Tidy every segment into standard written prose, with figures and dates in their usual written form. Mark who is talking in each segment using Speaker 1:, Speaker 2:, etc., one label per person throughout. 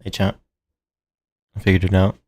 Speaker 1: Hey, chat. I figured it out.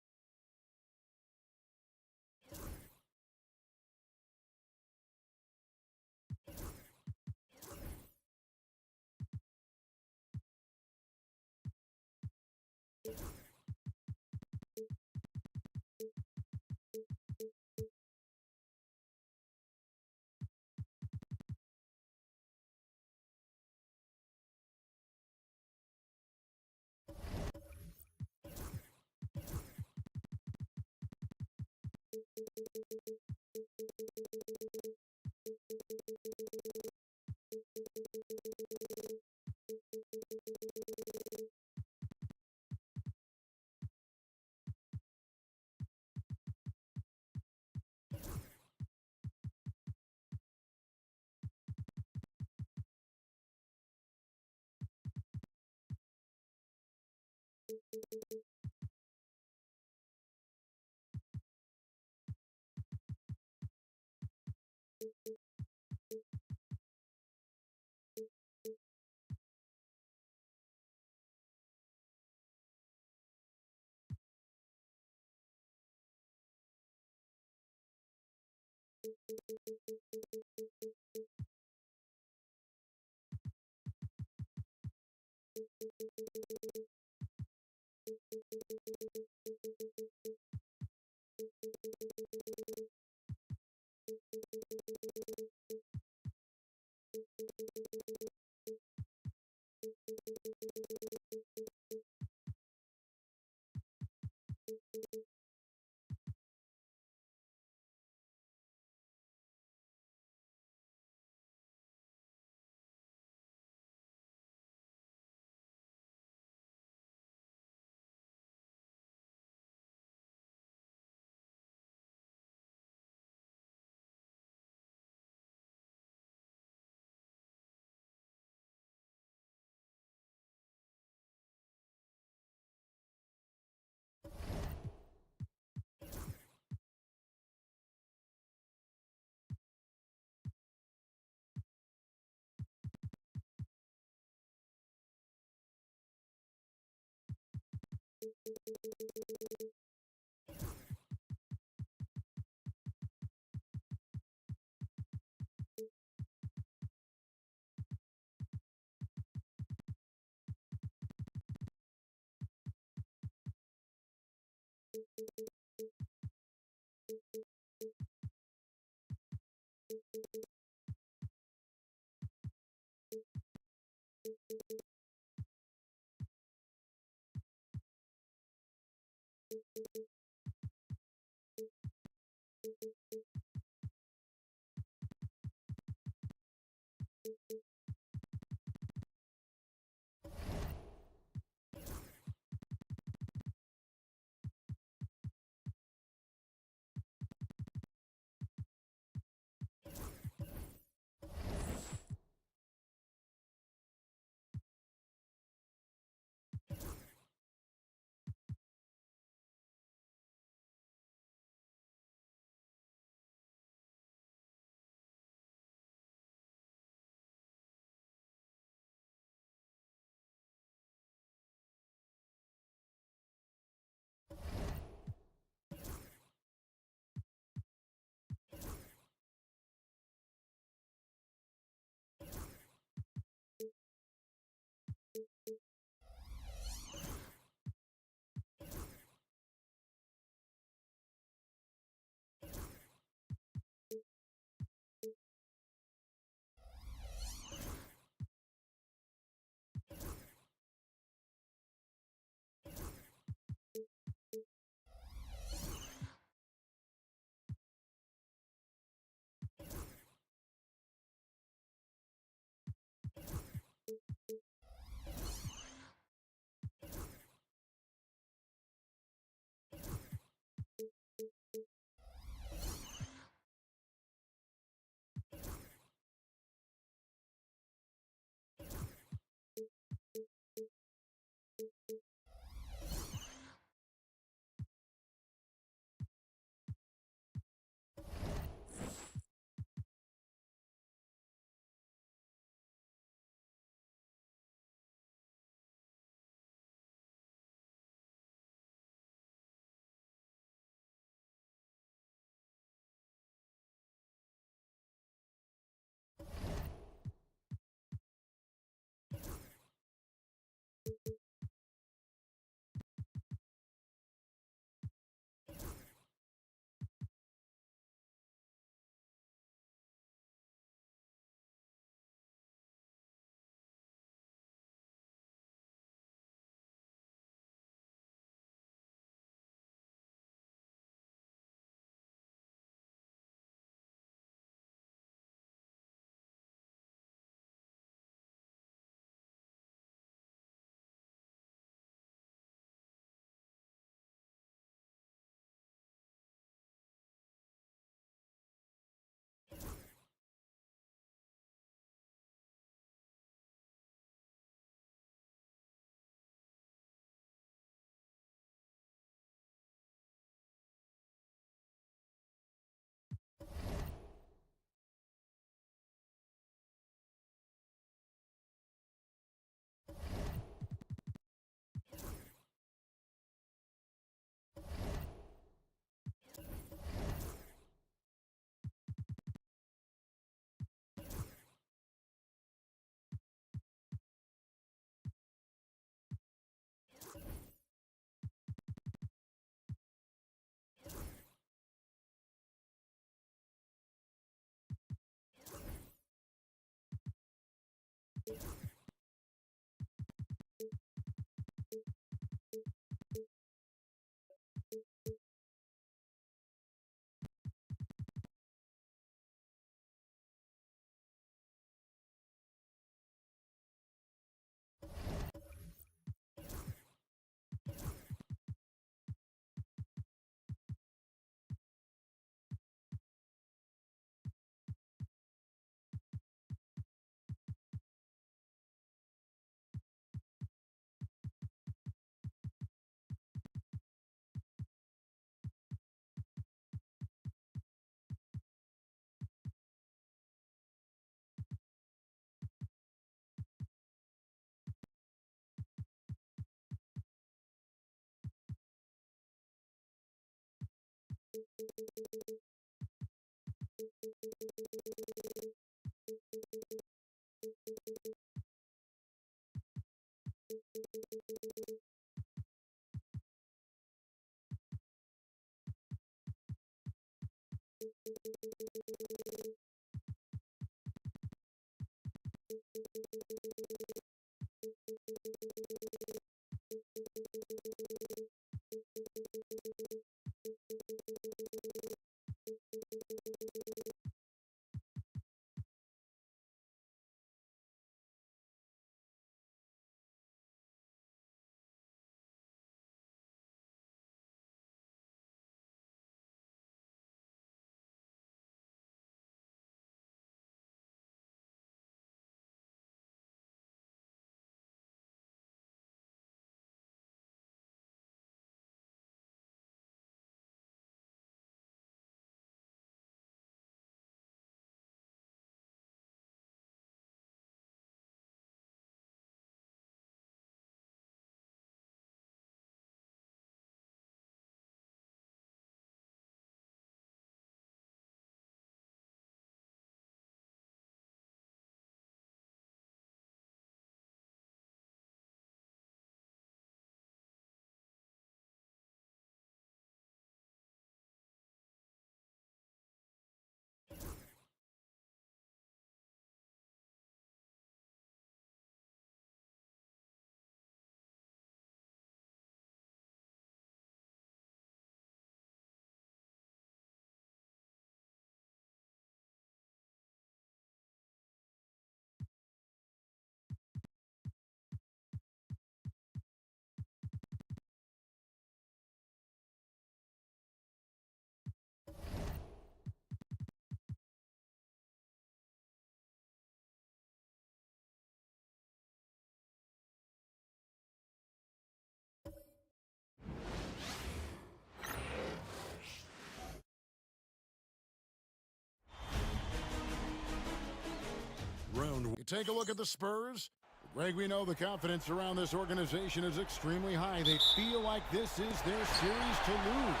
Speaker 2: Take a look at the Spurs. Greg, we know the confidence around this organization is extremely high. They feel like this is their series to lose.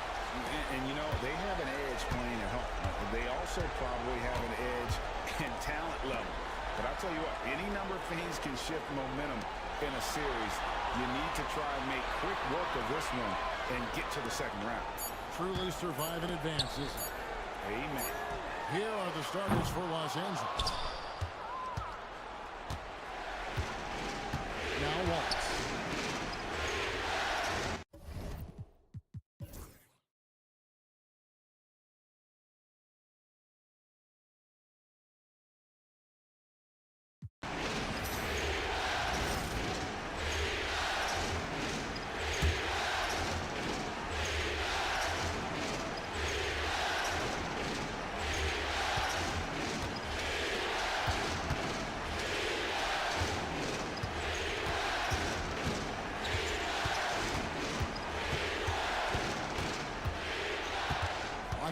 Speaker 3: And you know, they have an edge playing at home. They also probably have an edge in talent level. But I'll tell you what, any number of things can shift momentum in a series. You need to try and make quick work of this one and get to the second round.
Speaker 2: Truly survive in advances.
Speaker 3: Amen.
Speaker 2: Here are the starters for Los Angeles. Now Waltz.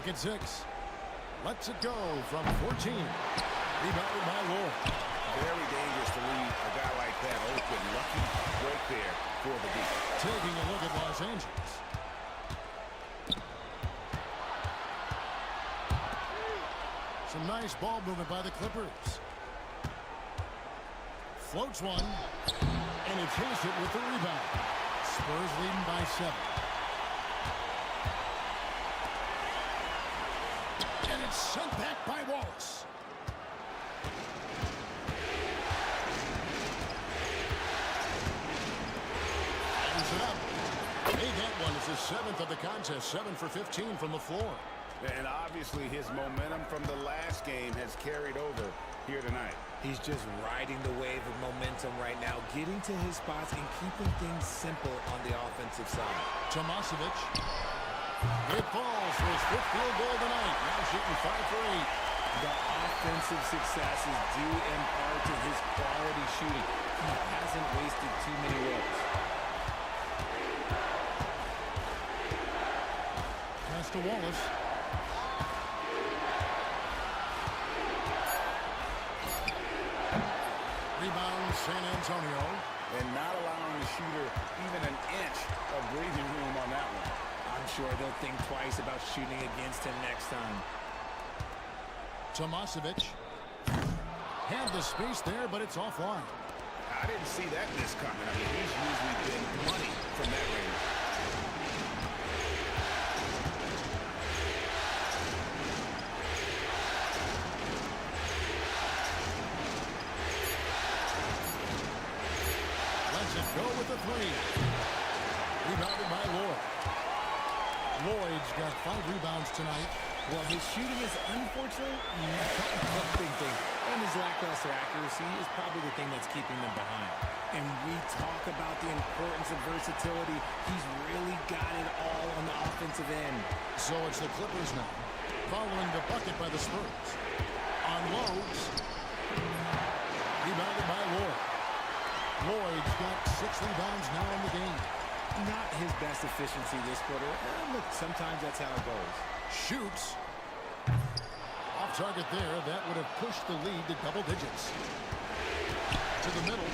Speaker 2: At 6. Lets it go from 14. Rebounded by Lord.
Speaker 3: Very dangerous to leave a guy like that open. Lucky break there for the deep.
Speaker 2: Taking a look at Los Angeles. Some nice ball movement by the Clippers. Floats one. And it hits it with the rebound. Spurs leading by 7. Sent back by Wallace. his 7th of the contest, 7 for 15 from the floor.
Speaker 3: And obviously his momentum from the last game has carried over here tonight.
Speaker 4: He's just riding the wave of momentum right now, getting to his spots and keeping things simple on the offensive side.
Speaker 2: Tomasevic. It falls for his 5th field goal tonight. Now shooting 5 for 8.
Speaker 4: The offensive success is due in part to his quality shooting. He hasn't wasted too many looks.
Speaker 2: Pass to Wallace. Rebound, San Antonio.
Speaker 3: And not allowing the shooter even an inch of breathing room on that one.
Speaker 4: I'm sure they'll think twice about shooting against him next time.
Speaker 2: Tomasevic. Had the space there, but it's offline.
Speaker 3: I didn't see that miss coming. I mean, he's usually been money from that range.
Speaker 2: Lets it go with the 3. Rebounded by Lloyd. Lloyd's got 5 rebounds tonight.
Speaker 4: Well, his shooting is unfortunately not a big thing. And his lackluster accuracy is probably the thing that's keeping them behind. And we talk about the importance of versatility. He's really got it all on the offensive end.
Speaker 2: So it's the Clippers now, following the bucket by the Spurs. Unloads. Rebounded by Lloyd. Lloyd's got 6 rebounds now in the game.
Speaker 4: Not his best efficiency this quarter. Look, sometimes that's how it goes.
Speaker 2: Shoots. Off target there. That would have pushed the lead to double digits. To the middle.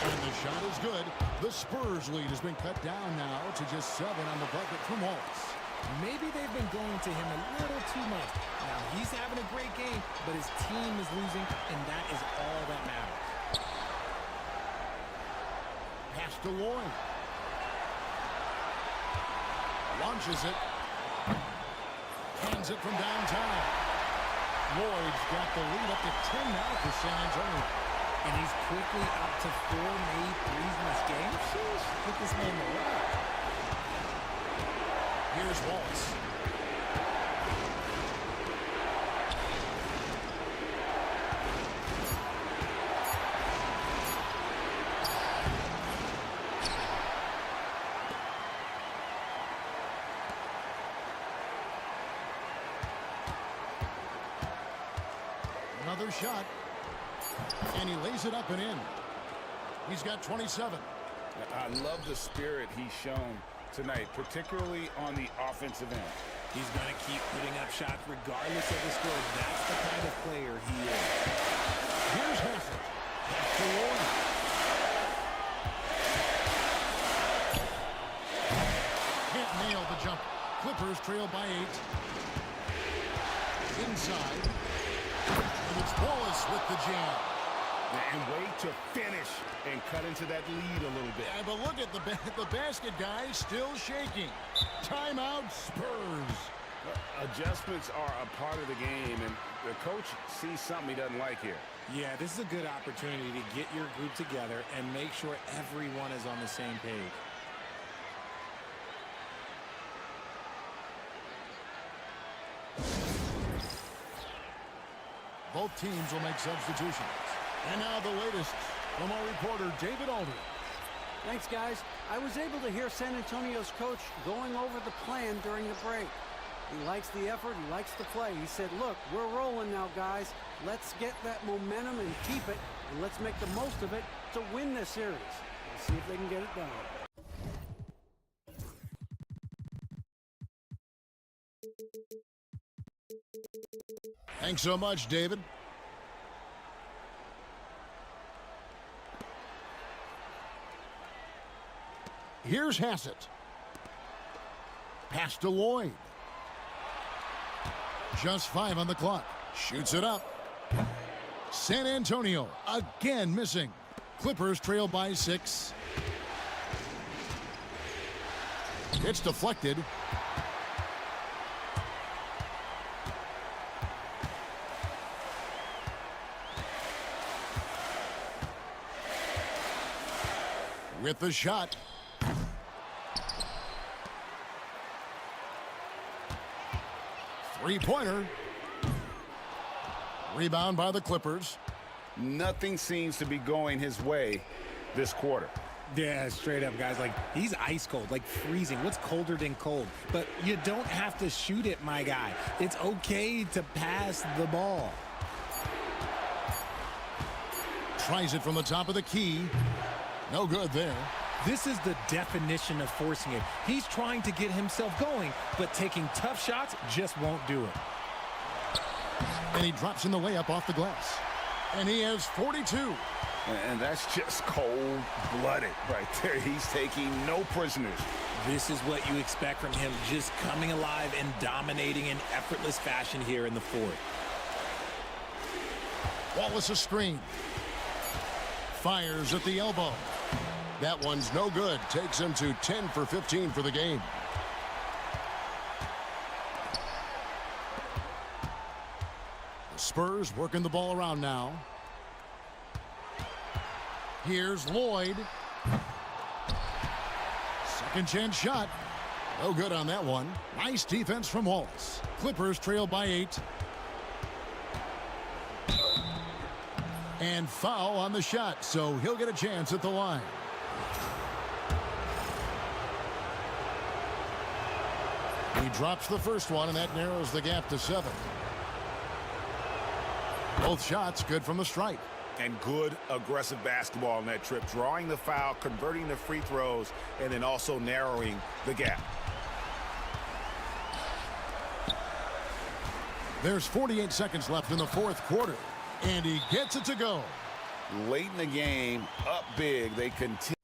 Speaker 2: And the shot is good. The Spurs lead has been cut down now to just 7 on the bucket from Wallace.
Speaker 4: Maybe they've been going to him a little too much. Now, he's having a great game, but his team is losing, and that is all that matters.
Speaker 2: Pass to Lloyd. Launches it. Hands it from downtown. Lloyd's got the lead up to 10 now for San Antonio.
Speaker 4: And he's quickly up to 4 made threes in this game. Sheesh, put this man to work.
Speaker 2: Here's Wallace. Another shot. And he lays it up and in. He's got 27.
Speaker 3: I love the spirit he's shown tonight, particularly on the offensive end.
Speaker 4: He's going to keep putting up shots regardless of the score. That's the kind of player he is.
Speaker 2: Here's Hassett. Pass to Lloyd. Can't nail the jump. Clippers trail by 8. Inside. And it's Wallace with the jam.
Speaker 3: And wait to finish and cut into that lead a little bit.
Speaker 2: Yeah, but look at the basket guy still shaking. Timeout, Spurs.
Speaker 3: Adjustments are a part of the game, and the coach sees something he doesn't like here.
Speaker 4: Yeah, this is a good opportunity to get your group together and make sure everyone is on the same page.
Speaker 2: Both teams will make substitutions. And now the latest from our reporter, David Alder.
Speaker 5: Thanks, guys. I was able to hear San Antonio's coach going over the plan during the break. He likes the effort. He likes the play. He said, look, we're rolling now, guys. Let's get that momentum and keep it, and let's make the most of it to win this series. Let's see if they can get it done.
Speaker 2: Thanks so much, David. Here's Hassett. Pass to Lloyd. Just 5 on the clock. Shoots it up. San Antonio again missing. Clippers trail by 6. It's deflected. With the shot. Three-pointer. Rebound by the Clippers.
Speaker 3: Nothing seems to be going his way this quarter.
Speaker 4: Yeah, straight up, guys. Like, he's ice cold, like freezing. What's colder than cold? But you don't have to shoot it, my guy. It's okay to pass the ball.
Speaker 2: Tries it from the top of the key. No good there.
Speaker 4: This is the definition of forcing it. He's trying to get himself going, but taking tough shots just won't do it.
Speaker 2: And he drops in the way up off the glass. And he has 42.
Speaker 3: And that's just cold-blooded right there. He's taking no prisoners.
Speaker 4: This is what you expect from him, just coming alive and dominating in effortless fashion here in the fourth.
Speaker 2: Wallace a screen. Fires at the elbow. That one's no good. Takes him to 10 for 15 for the game. The Spurs working the ball around now. Here's Lloyd. Second chance shot. No good on that one. Nice defense from Wallace. Clippers trail by 8. And foul on the shot, so he'll get a chance at the line. He drops the first one, and that narrows the gap to 7. Both shots good from the stripe.
Speaker 3: And good aggressive basketball on that trip. Drawing the foul, converting the free throws, and then also narrowing the gap.
Speaker 2: There's 48 seconds left in the fourth quarter. And he gets it to go.
Speaker 3: Late in the game, up big, they continue.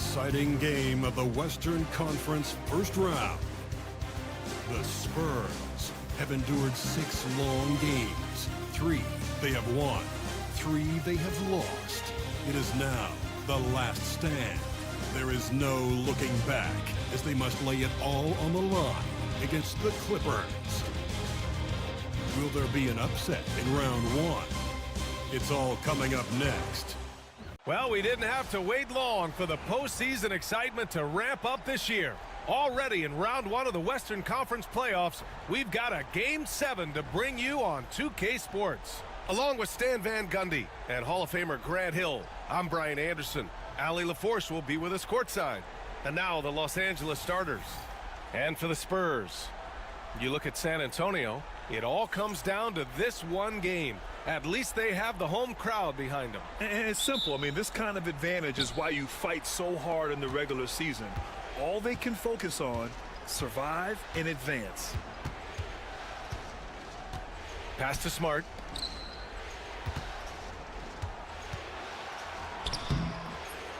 Speaker 6: deciding game of the Western Conference first round. The Spurs have endured 6 long games. 3 they have won, 3 they have lost. It is now the last stand. There is no looking back as they must lay it all on the line against the Clippers. Will there be an upset in round 1? It's all coming up next.
Speaker 7: Well, we didn't have to wait long for the postseason excitement to ramp up this year. Already in round 1 of the Western Conference playoffs, we've got a Game 7 to bring you on 2K Sports. Along with Stan Van Gundy and Hall of Famer Grant Hill, I'm Brian Anderson. Allie LaForce will be with us courtside. And now the Los Angeles starters. And for the Spurs, you look at San Antonio, it all comes down to this one game. At least they have the home crowd behind them.
Speaker 8: And it's simple. I mean, this kind of advantage is why you fight so hard in the regular season. All they can focus on, survive and advance.
Speaker 7: Pass to Smart.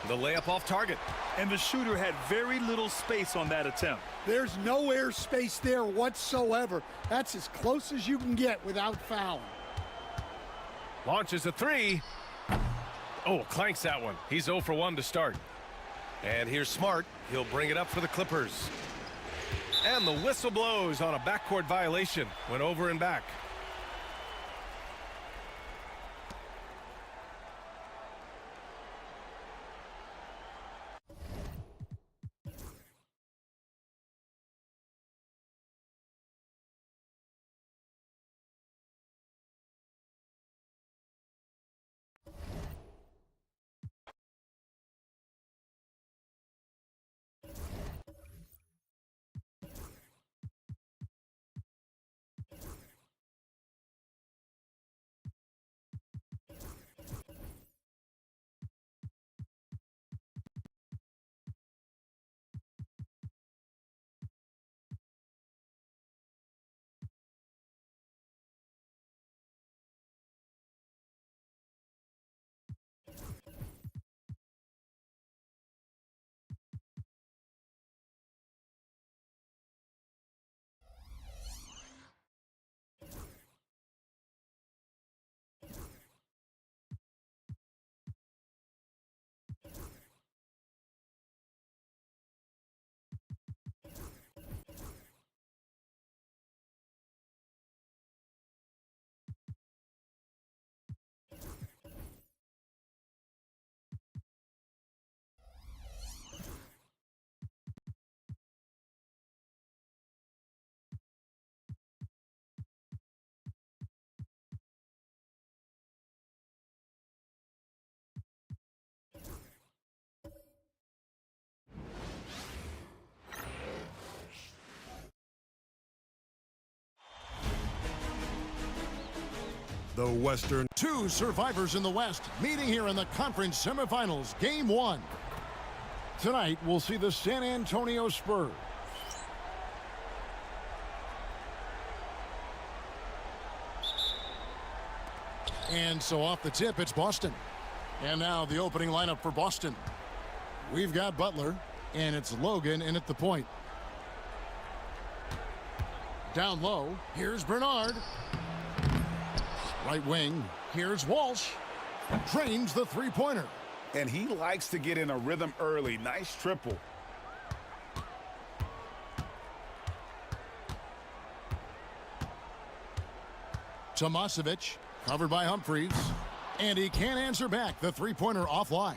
Speaker 7: The layup off target.
Speaker 8: And the shooter had very little space on that attempt.
Speaker 9: There's no air space there whatsoever. That's as close as you can get without fouling.
Speaker 7: Launches a 3. Oh, clanks that one. He's 0 for 1 to start. And here's Smart. He'll bring it up for the Clippers. And the whistle blows on a backcourt violation. Went over and back.
Speaker 2: The Western. 2 survivors in the West meeting here in the conference semifinals, Game 1. Tonight, we'll see the San Antonio Spurs. And so off the tip, it's Boston. And now the opening lineup for Boston. We've got Butler, and it's Logan in at the point. Down low, here's Bernard. Right wing, here's Walsh. Drains the three-pointer.
Speaker 3: And he likes to get in a rhythm early. Nice triple.
Speaker 2: Tomasevic, covered by Humphries. And he can't answer back. The three-pointer offline.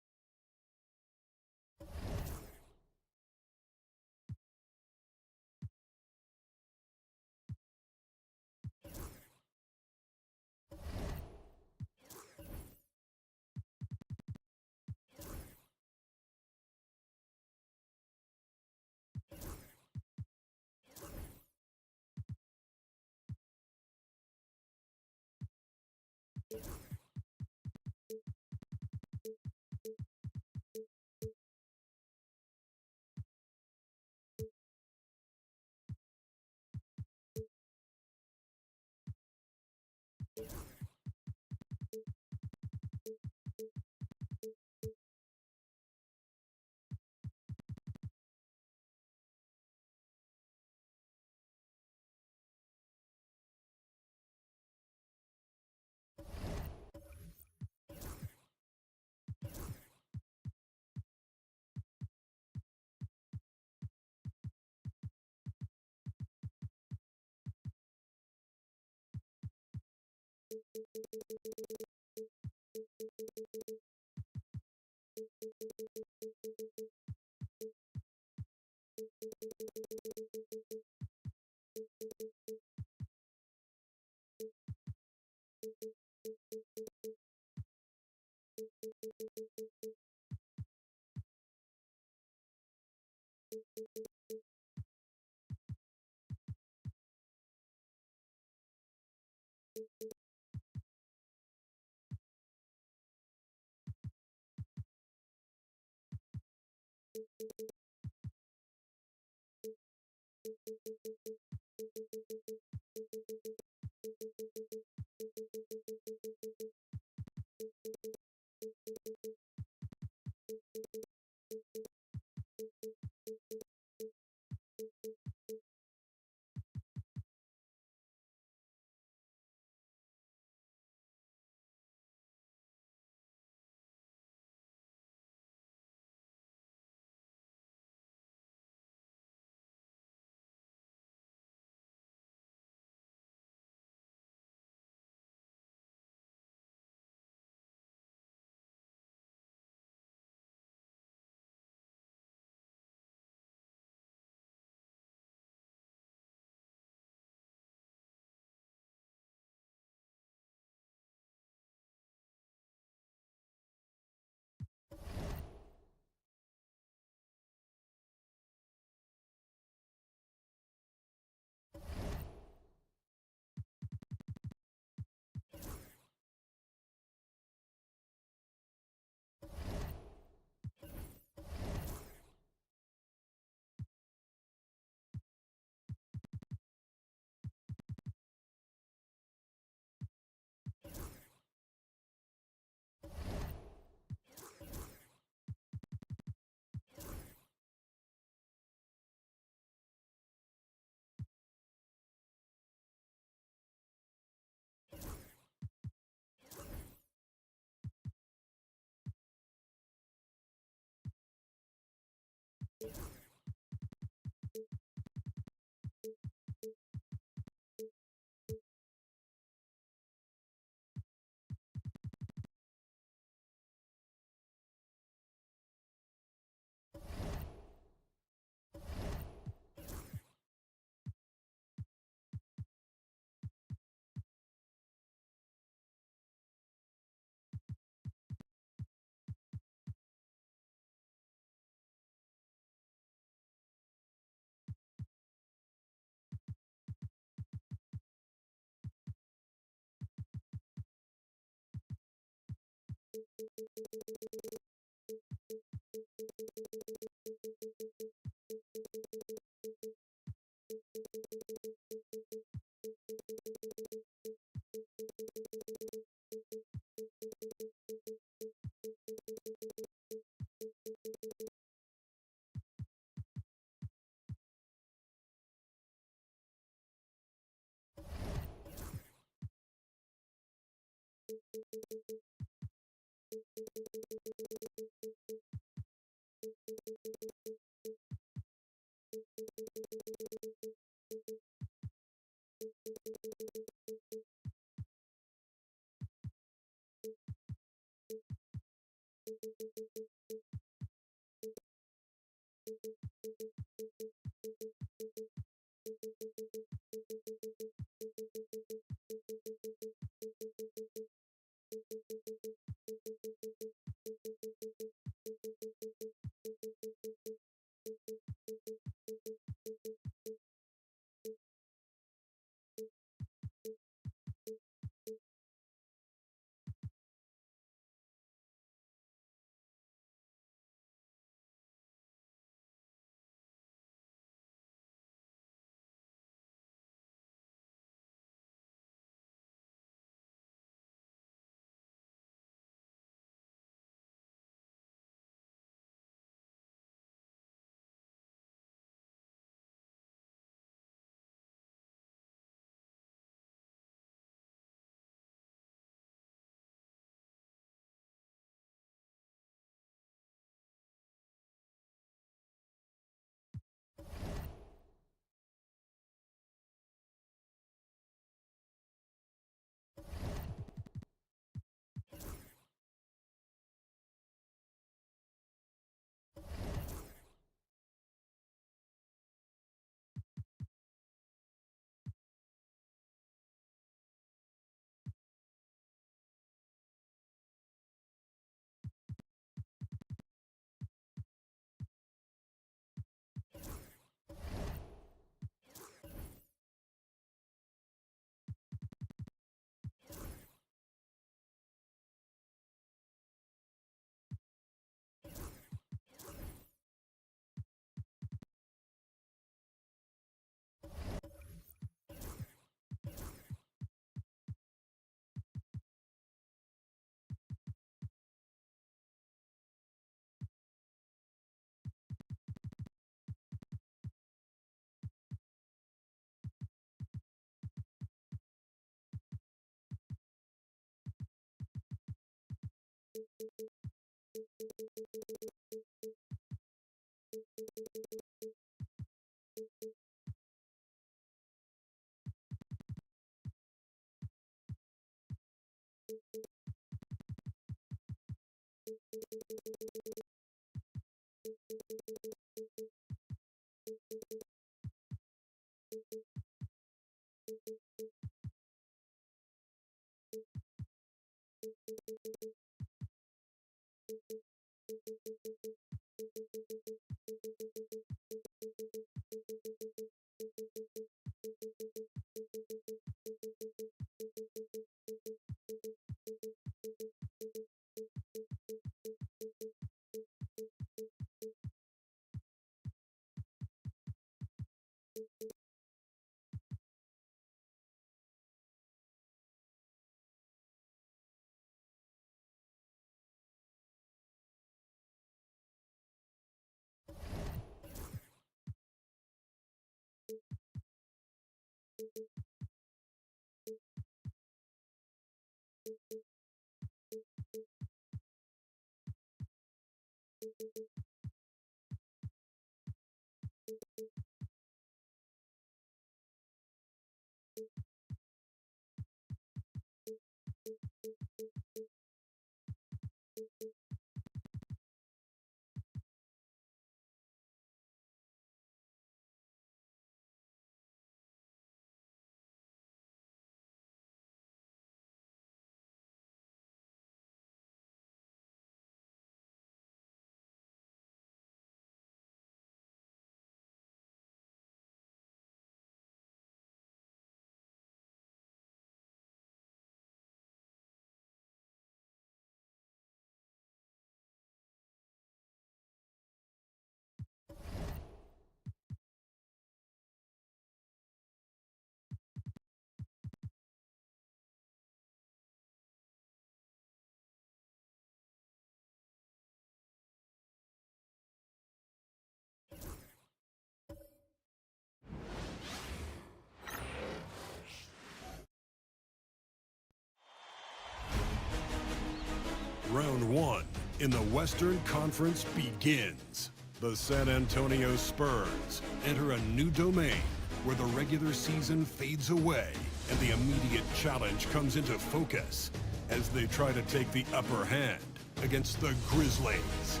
Speaker 6: Round one in the Western Conference begins. The San Antonio Spurs enter a new domain where the regular season fades away and the immediate challenge comes into focus as they try to take the upper hand against the Grizzlies.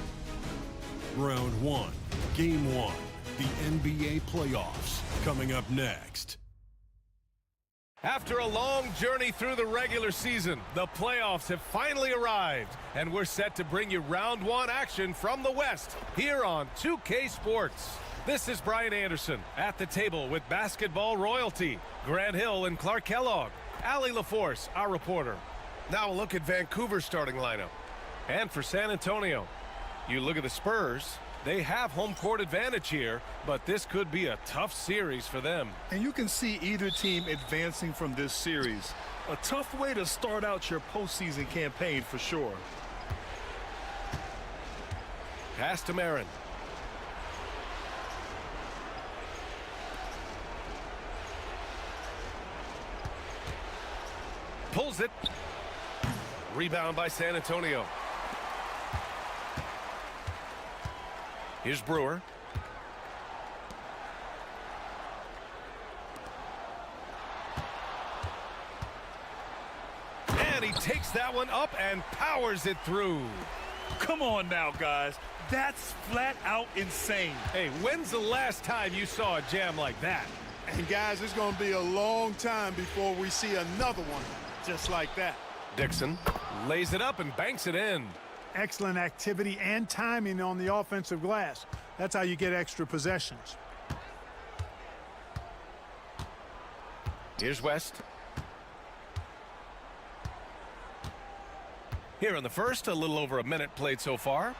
Speaker 6: Round one, game one, the NBA playoffs coming up next.
Speaker 7: After a long journey through the regular season, the playoffs have finally arrived, and we're set to bring you round one action from the West here on 2K Sports. This is Brian Anderson at the table with basketball royalty, Grant Hill and Clark Kellogg, Allie LaForce, our reporter. Now a look at Vancouver's starting lineup. And for San Antonio, you look at the Spurs. They have home court advantage here, but this could be a tough series for them.
Speaker 8: And you can see either team advancing from this series. A tough way to start out your postseason campaign for sure.
Speaker 7: Pass to Marin. Pulls it. Rebound by San Antonio. Here's Brewer. And he takes that one up and powers it through.
Speaker 8: Come on now, guys. That's flat out insane.
Speaker 7: Hey, when's the last time you saw a jam like that?
Speaker 10: And guys, it's going to be a long time before we see another one just like that.
Speaker 7: Dixon lays it up and banks it in.
Speaker 10: Excellent activity and timing on the offensive glass. That's how you get extra possessions.
Speaker 7: Here's West. Here in the first, a little over a minute played so far.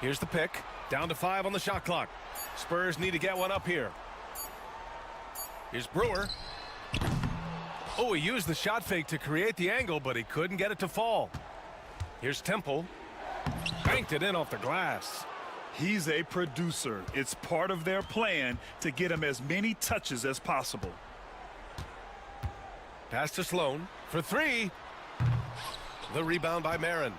Speaker 7: Here's the pick. Down to 5 on the shot clock. Spurs need to get one up here. Here's Brewer. Oh, he used the shot fake to create the angle, but he couldn't get it to fall. Here's Temple. Banked it in off the glass.
Speaker 8: He's a producer. It's part of their plan to get him as many touches as possible.
Speaker 7: Pass to Sloan for 3. The rebound by Marin.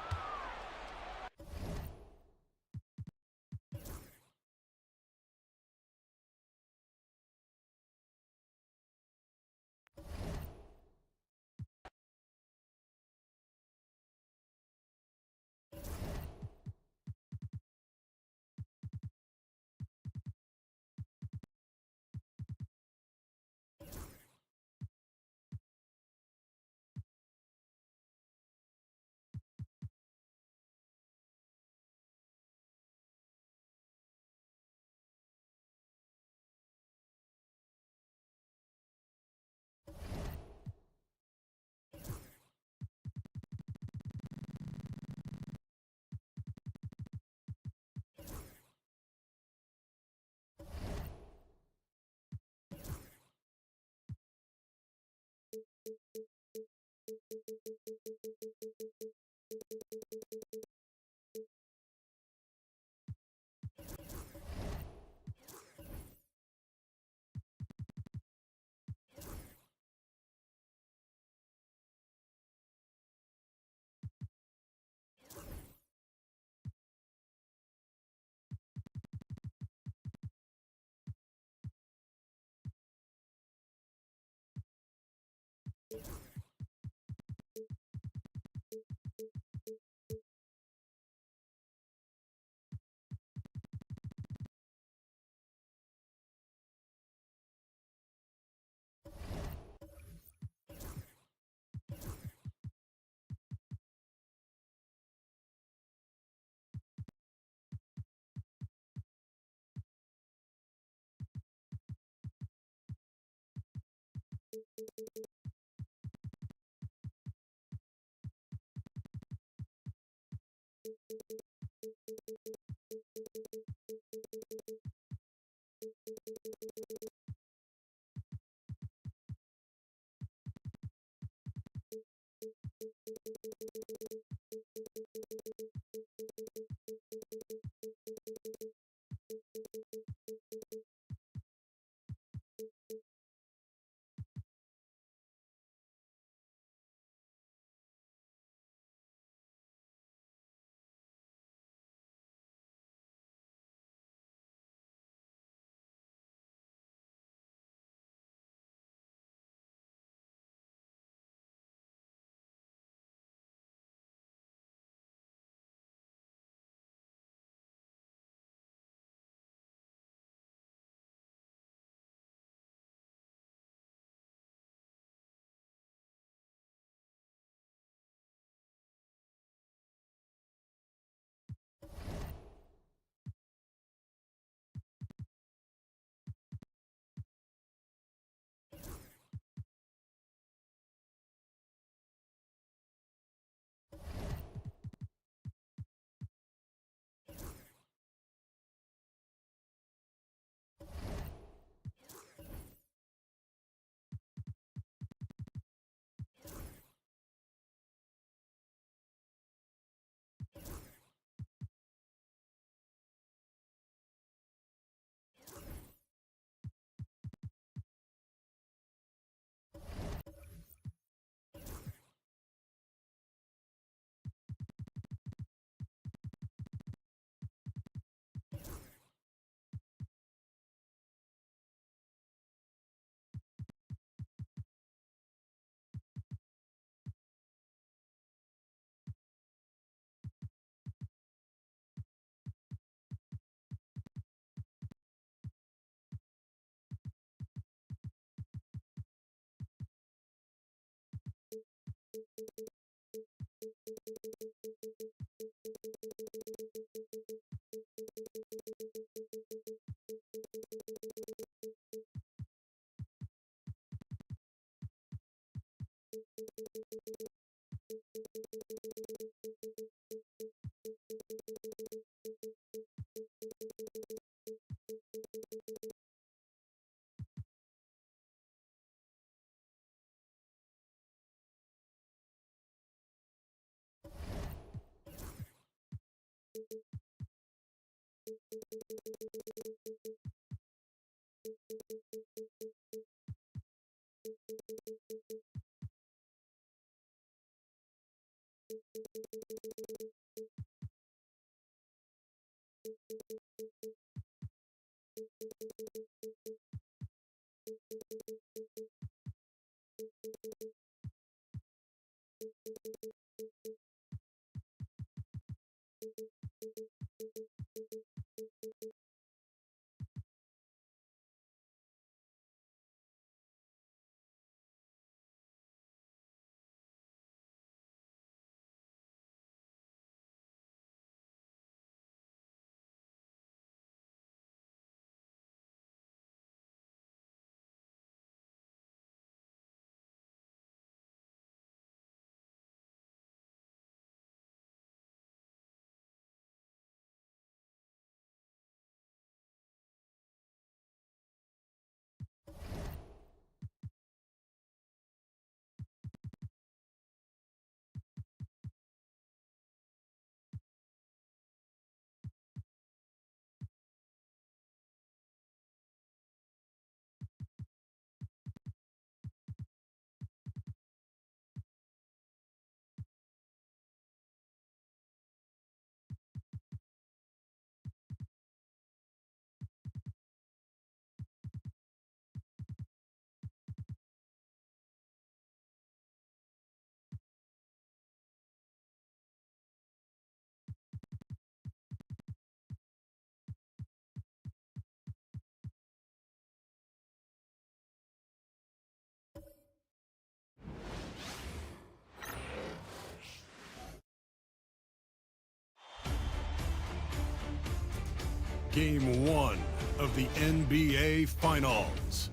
Speaker 6: Game 1 of the NBA Finals.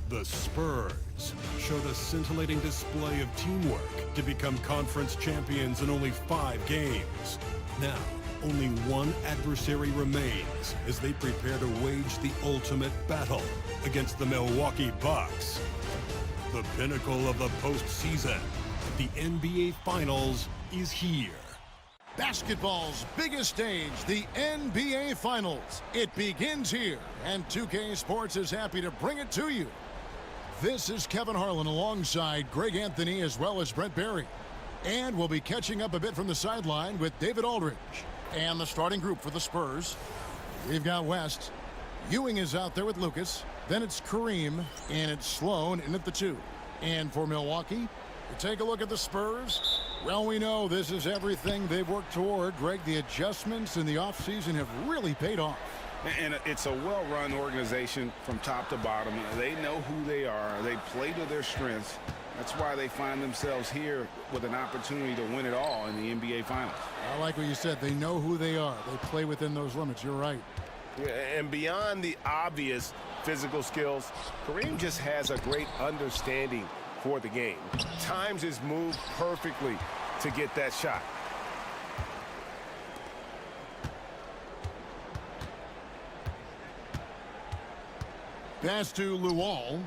Speaker 6: The Spurs showed a scintillating display of teamwork to become conference champions in only 5 games. Now, only one adversary remains as they prepare to wage the ultimate battle against the Milwaukee Bucks. The pinnacle of the postseason, the NBA Finals, is here.
Speaker 2: Basketball's biggest stage, the NBA Finals. It begins here, and 2K Sports is happy to bring it to you. This is Kevin Harlan alongside Greg Anthony as well as Brent Barry. And we'll be catching up a bit from the sideline with David Aldridge. And the starting group for the Spurs. We've got West. Ewing is out there with Lucas. Then it's Kareem, and it's Sloan in at the 2. And for Milwaukee, take a look at the Spurs. Well, we know this is everything they've worked toward. Greg, the adjustments in the offseason have really paid off.
Speaker 3: And it's a well-run organization from top to bottom. They know who they are. They play to their strengths. That's why they find themselves here with an opportunity to win it all in the NBA Finals.
Speaker 2: I like what you said. They know who they are. They play within those limits. You're right.
Speaker 11: Yeah, and beyond the obvious physical skills, Kareem just has a great understanding for the game. Times his move perfectly to get that shot.
Speaker 2: Pass to Luol.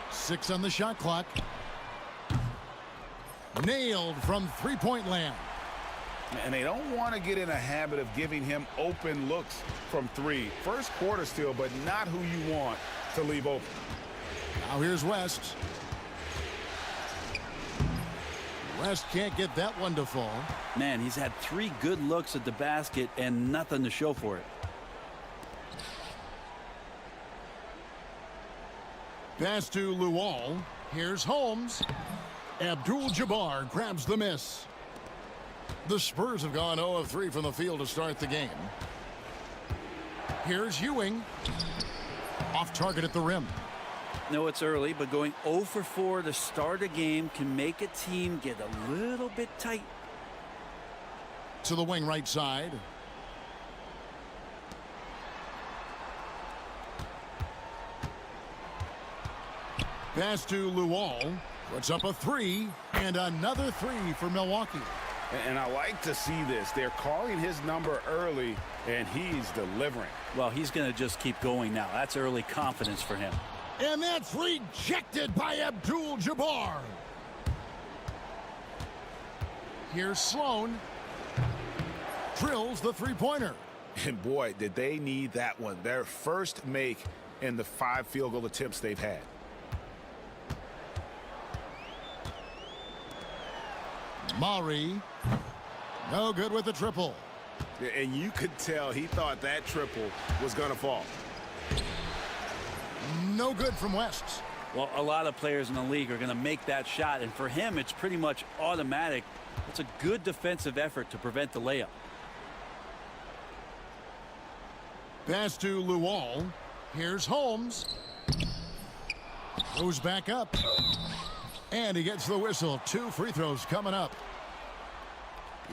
Speaker 2: Six on the shot clock. Nailed from three-point land.
Speaker 3: And they don't want to get in a habit of giving him open looks from 3. First quarter still, but not who you want to leave open.
Speaker 2: Now here's West. West can't get that one to fall.
Speaker 12: Man, he's had 3 good looks at the basket and nothing to show for it.
Speaker 2: Pass to Luol. Here's Holmes. Abdul-Jabbar grabs the miss. The Spurs have gone 0 of 3 from the field to start the game. Here's Ewing. Off target at the rim.
Speaker 12: No, it's early, but going 0 for 4 to start a game can make a team get a little bit tight.
Speaker 2: To the wing right side. Pass to Luol. Puts up a three, and another three for Milwaukee.
Speaker 3: And I like to see this. They're calling his number early, and he's delivering.
Speaker 12: Well, he's going to just keep going now. That's early confidence for him.
Speaker 2: And that's rejected by Abdul-Jabbar. Here's Sloan. Drills the three-pointer.
Speaker 3: And boy, did they need that one. Their first make in the 5 field goal attempts they've had.
Speaker 2: Maury. No good with the triple.
Speaker 3: And you could tell he thought that triple was going to fall.
Speaker 2: No good from West.
Speaker 12: Well, a lot of players in the league are going to make that shot, and for him, it's pretty much automatic. It's a good defensive effort to prevent the layup.
Speaker 2: Pass to Luol. Here's Holmes. Goes back up. And he gets the whistle. 2 free throws coming up.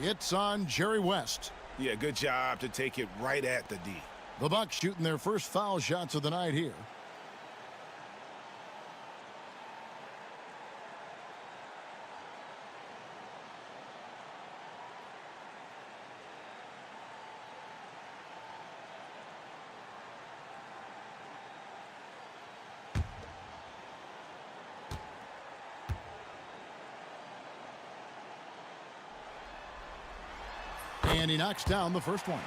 Speaker 2: It's on Jerry West.
Speaker 3: Yeah, good job to take it right at the D.
Speaker 2: The Bucks shooting their first foul shots of the night here. And he knocks down the first one.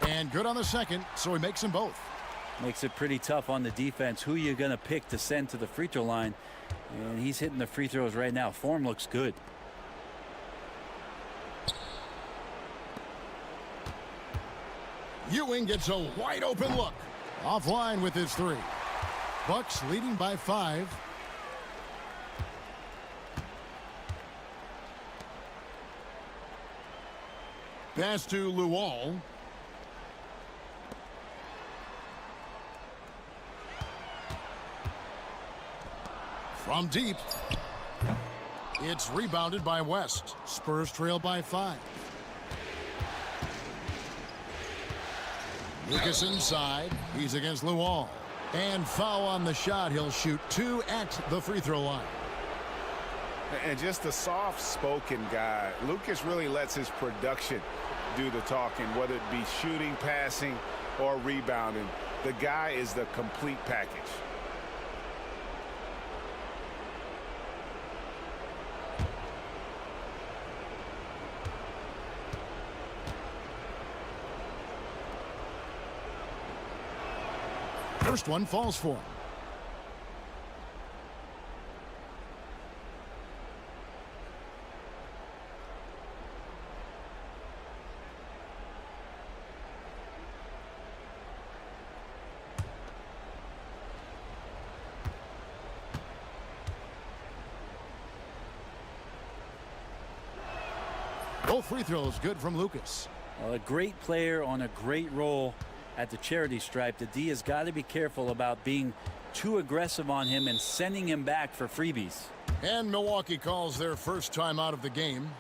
Speaker 2: And good on the second, so he makes them both.
Speaker 12: Makes it pretty tough on the defense. Who you going to pick to send to the free throw line? And he's hitting the free throws right now. Form looks good.
Speaker 2: Ewing gets a wide open look. Offline with his 3. Bucks leading by 5. Pass to Luol. From deep. It's rebounded by West. Spurs trail by 5. Lucas inside. He's against Luol. And foul on the shot. He'll shoot 2 at the free throw line.
Speaker 3: And just a soft-spoken guy. Lucas really lets his production do the talking, whether it be shooting, passing, or rebounding. The guy is the complete package.
Speaker 2: First one falls for him. Both free throws good from Lucas.
Speaker 12: Well, a great player on a great role at the charity stripe. The D has got to be careful about being too aggressive on him and sending him back for freebies.
Speaker 2: And Milwaukee calls their first time out of the game.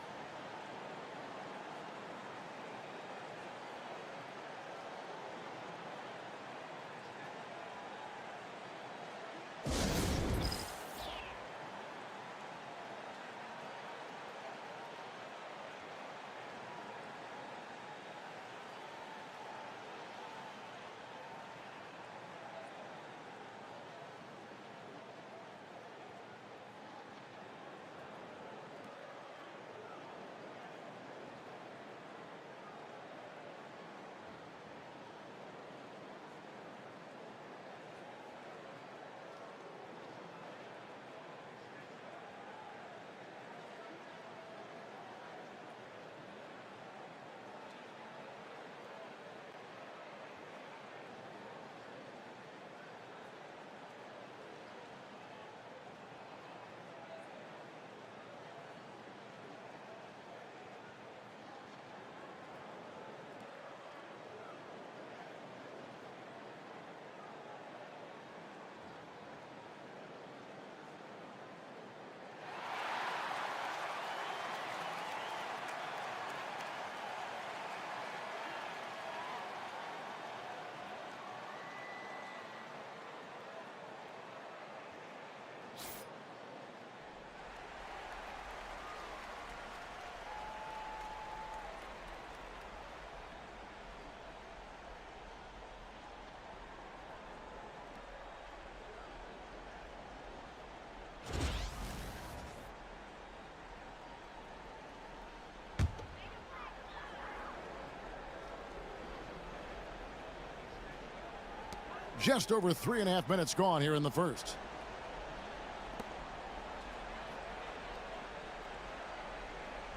Speaker 2: Just over 3.5 minutes gone here in the first.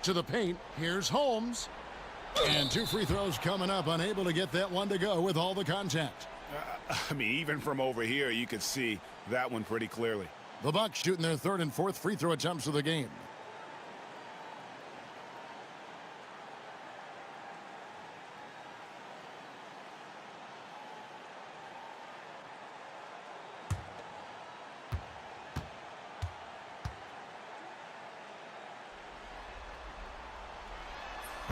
Speaker 2: To the paint. Here's Holmes. And 2 free throws coming up. Unable to get that one to go with all the contact.
Speaker 3: I mean, even from over here, you could see that one pretty clearly.
Speaker 2: The Bucks shooting their 3rd and 4th free throw attempts of the game.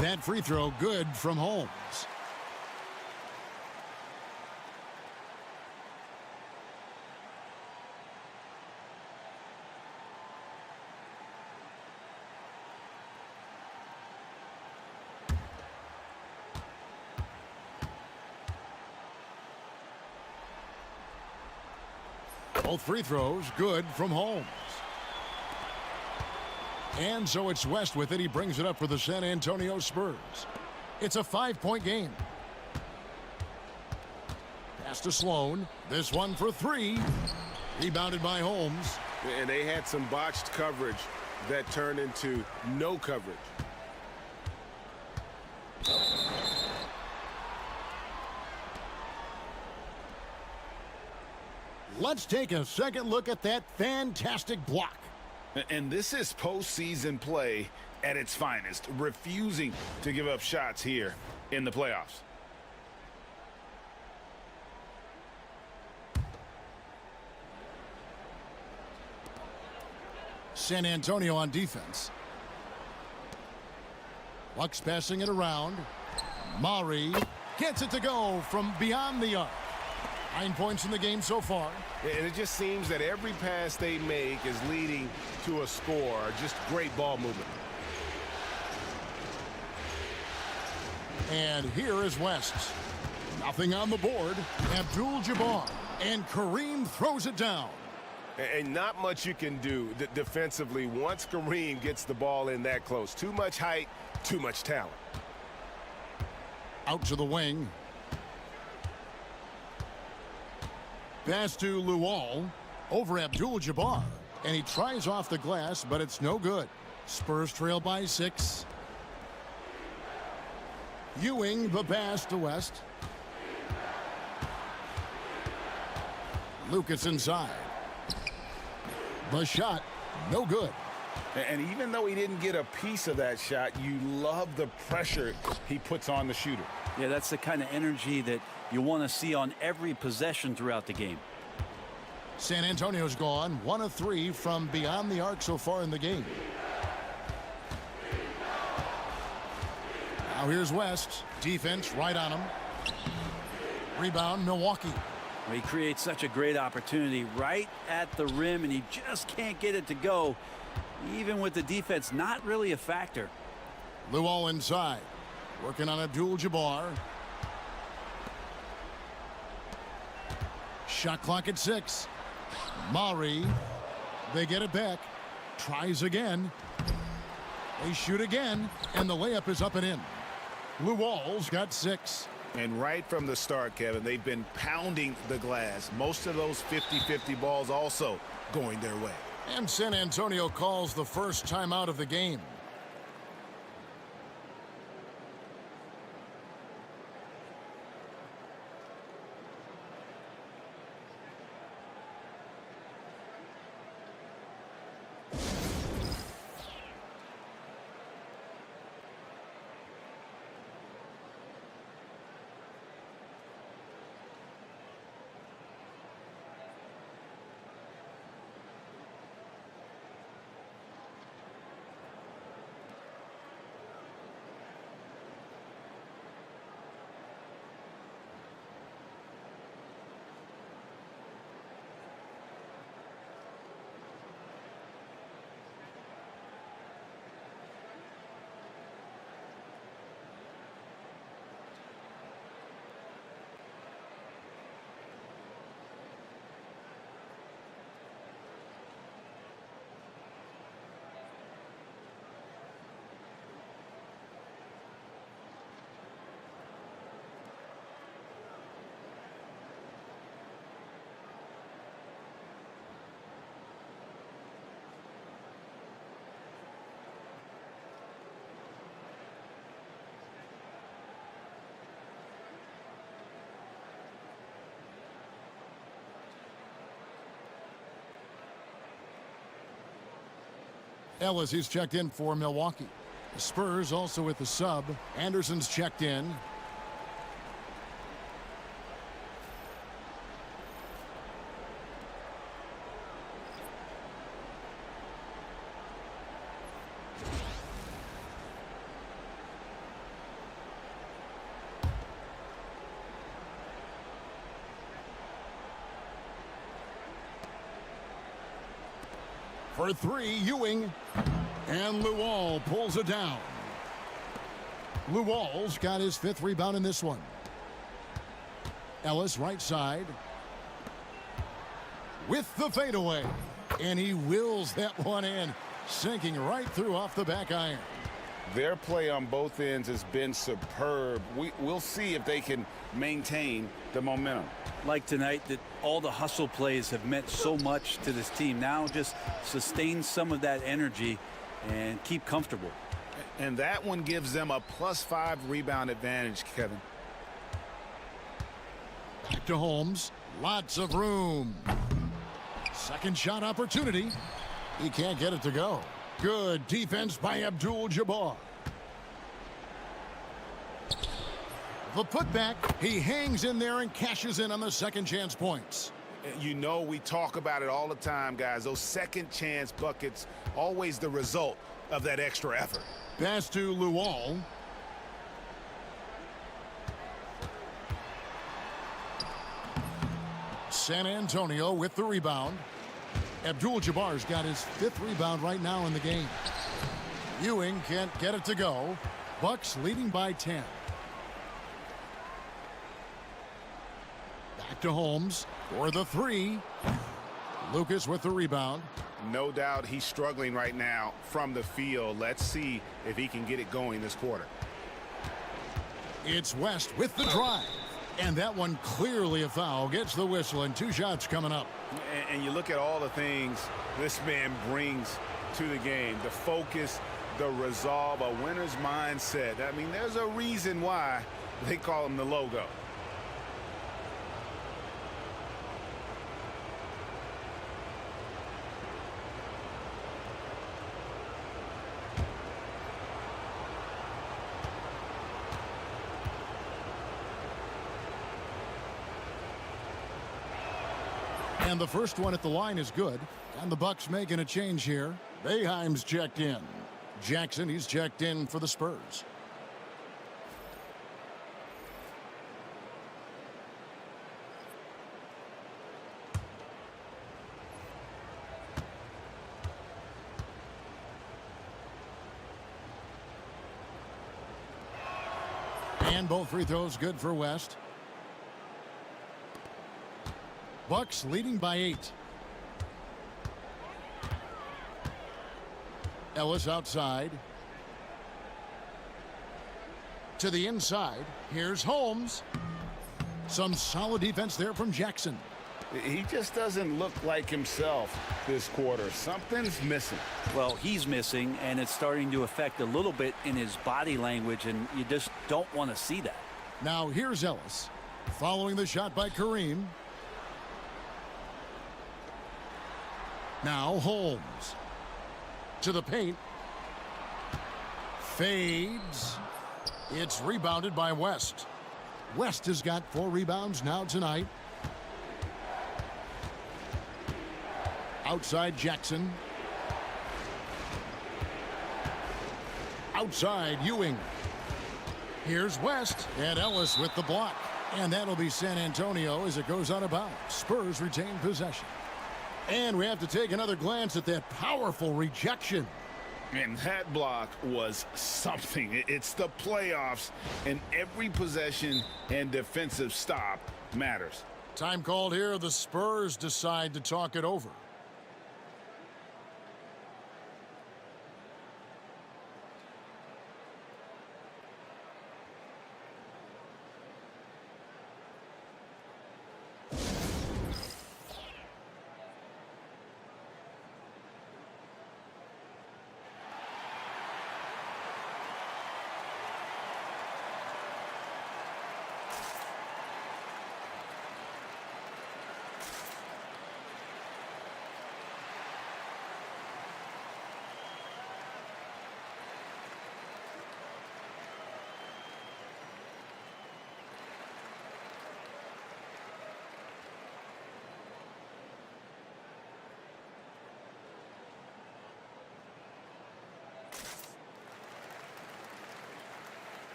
Speaker 2: That free throw good from Holmes. Both free throws good from Holmes. And so it's West with it. He brings it up for the San Antonio Spurs. It's a 5-point game. Pass to Sloan. This one for 3. Rebounded by Holmes.
Speaker 11: And they had some botched coverage that turned into no coverage.
Speaker 2: Let's take a second look at that fantastic block.
Speaker 3: And this is postseason play at its finest, refusing to give up shots here in the playoffs.
Speaker 2: San Antonio on defense. Bucks passing it around. Murray gets it to go from beyond the arc. 9 points in the game so far.
Speaker 11: And it just seems that every pass they make is leading to a score. Just great ball movement.
Speaker 2: And here is West. Nothing on the board. Abdul-Jabbar. And Kareem throws it down.
Speaker 11: And not much you can do defensively once Kareem gets the ball in that close. Too much height, too much talent.
Speaker 2: Out to the wing. Pass to Luol. Over Abdul-Jabbar. And he tries off the glass, but it's no good. Spurs trail by 6. Ewing the pass to West. Lucas inside. The shot, no good.
Speaker 3: And even though he didn't get a piece of that shot, you love the pressure he puts on the shooter.
Speaker 12: Yeah, that's the kind of energy that you want to see on every possession throughout the game.
Speaker 2: San Antonio's gone 1 of 3 from beyond the arc so far in the game. Now here's West. Defense right on him. Rebound, Milwaukee.
Speaker 12: He creates such a great opportunity right at the rim, and he just can't get it to go, even with the defense not really a factor.
Speaker 2: Luol inside. Working on Abdul-Jabbar. Shot clock at 6. Murray. They get it back. Tries again. They shoot again, and the layup is up and in. Luol's got 6.
Speaker 3: And right from the start, Kevin, they've been pounding the glass. Most of those 50-50 balls also going their way.
Speaker 2: And San Antonio calls the first timeout of the game. Ellis is checked in for Milwaukee. The Spurs also with the sub. Anderson's checked in. For three, Ewing. And Luol pulls it down. Luol's got his 5th rebound in this one. Ellis right side. With the fadeaway. And he wills that one in. Sinking right through off the back iron.
Speaker 3: Their play on both ends has been superb. We'll see if they can maintain the momentum.
Speaker 12: Like tonight, that all the hustle plays have meant so much to this team. Now just sustain some of that energy and keep comfortable.
Speaker 3: And that one gives them a +5 rebound advantage, Kevin.
Speaker 2: Back to Holmes. Lots of room. Second shot opportunity. He can't get it to go. Good defense by Abdul-Jabbar. The putback. He hangs in there and cashes in on the second chance points.
Speaker 3: You know, we talk about it all the time, guys. Those second chance buckets, always the result of that extra effort.
Speaker 2: Pass to Luol. San Antonio with the rebound. Abdul-Jabbar's got his 5th rebound right now in the game. Ewing can't get it to go. Bucks leading by 10. Back to Holmes for the 3. Lucas with the rebound.
Speaker 3: No doubt he's struggling right now from the field. Let's see if he can get it going this quarter.
Speaker 2: It's West with the drive. And that one clearly a foul. Gets the whistle and 2 shots coming up.
Speaker 3: And you look at all the things this man brings to the game. The focus, the resolve, a winner's mindset. I mean, there's a reason why they call him the logo.
Speaker 2: And the first one at the line is good. And the Bucks making a change here. Boeheim's checked in. Jackson, he's checked in for the Spurs. And both free throws good for West. Bucks leading by 8. Ellis outside. To the inside. Here's Holmes. Some solid defense there from Jackson.
Speaker 3: He just doesn't look like himself this quarter. Something's missing.
Speaker 12: Well, he's missing, and it's starting to affect a little bit in his body language, and you just don't want to see that.
Speaker 2: Now here's Ellis. Following the shot by Kareem. Now Holmes. To the paint. Fades. It's rebounded by West. West has got 4 rebounds now tonight. Outside Jackson. Outside Ewing. Here's West and Ellis with the block. And that'll be San Antonio as it goes out of bounds. Spurs retain possession. And we have to take another glance at that powerful rejection.
Speaker 3: And that block was something. It's the playoffs, and every possession and defensive stop matters.
Speaker 2: Time called here. The Spurs decide to talk it over.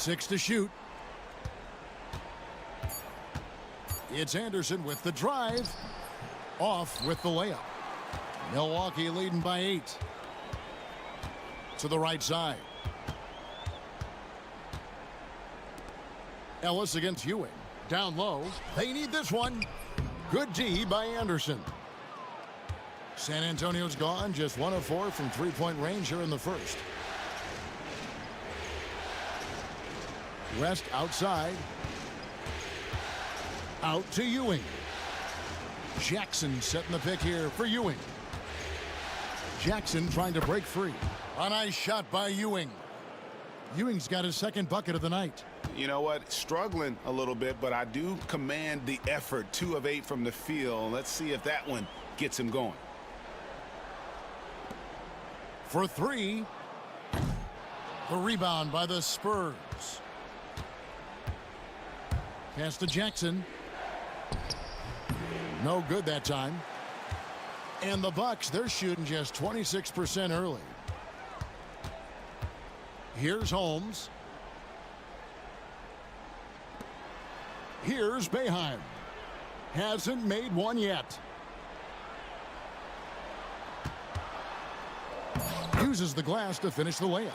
Speaker 2: 6 to shoot. It's Anderson with the drive. Off with the layup. Milwaukee leading by 8. To the right side. Ellis against Ewing. Down low. They need this one. Good D by Anderson. San Antonio's gone. Just 1 of 4 from three-point range here in the first. West outside. Out to Ewing. Jackson setting the pick here for Ewing. Jackson trying to break free. A nice shot by Ewing. Ewing's got his second bucket of the night.
Speaker 11: You know what? Struggling a little bit, but I do command the effort. 2 of 8 from the field. Let's see if that one gets him going.
Speaker 2: For 3. The rebound by the Spurs. Pass to Jackson. No good that time. And the Bucks, they're shooting just 26% early. Here's Holmes. Here's Boeheim. Hasn't made one yet. Uses the glass to finish the layup.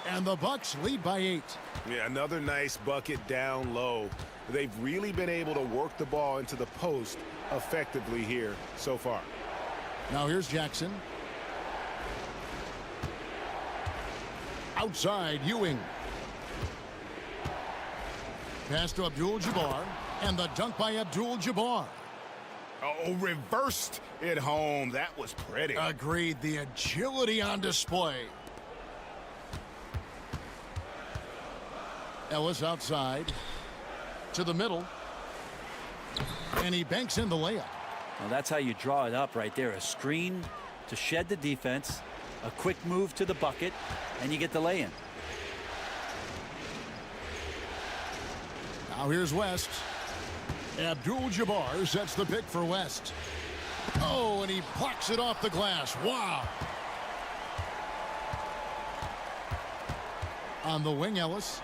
Speaker 2: And the Bucks lead by 8.
Speaker 11: Yeah, another nice bucket down low. They've really been able to work the ball into the post effectively here so far.
Speaker 2: Now here's Jackson. Outside, Ewing. Pass to Abdul-Jabbar. And the dunk by Abdul-Jabbar.
Speaker 11: Oh, reversed it home. That was pretty.
Speaker 2: Agreed. The agility on display. Ellis outside. To the middle. And he banks in the layup.
Speaker 12: Well, that's how you draw it up right there. A screen to shed the defense, a quick move to the bucket, and you get the lay-in.
Speaker 2: Now here's West. Abdul-Jabbar sets the pick for West. Oh, and he plucks it off the glass. Wow. On the wing, Ellis.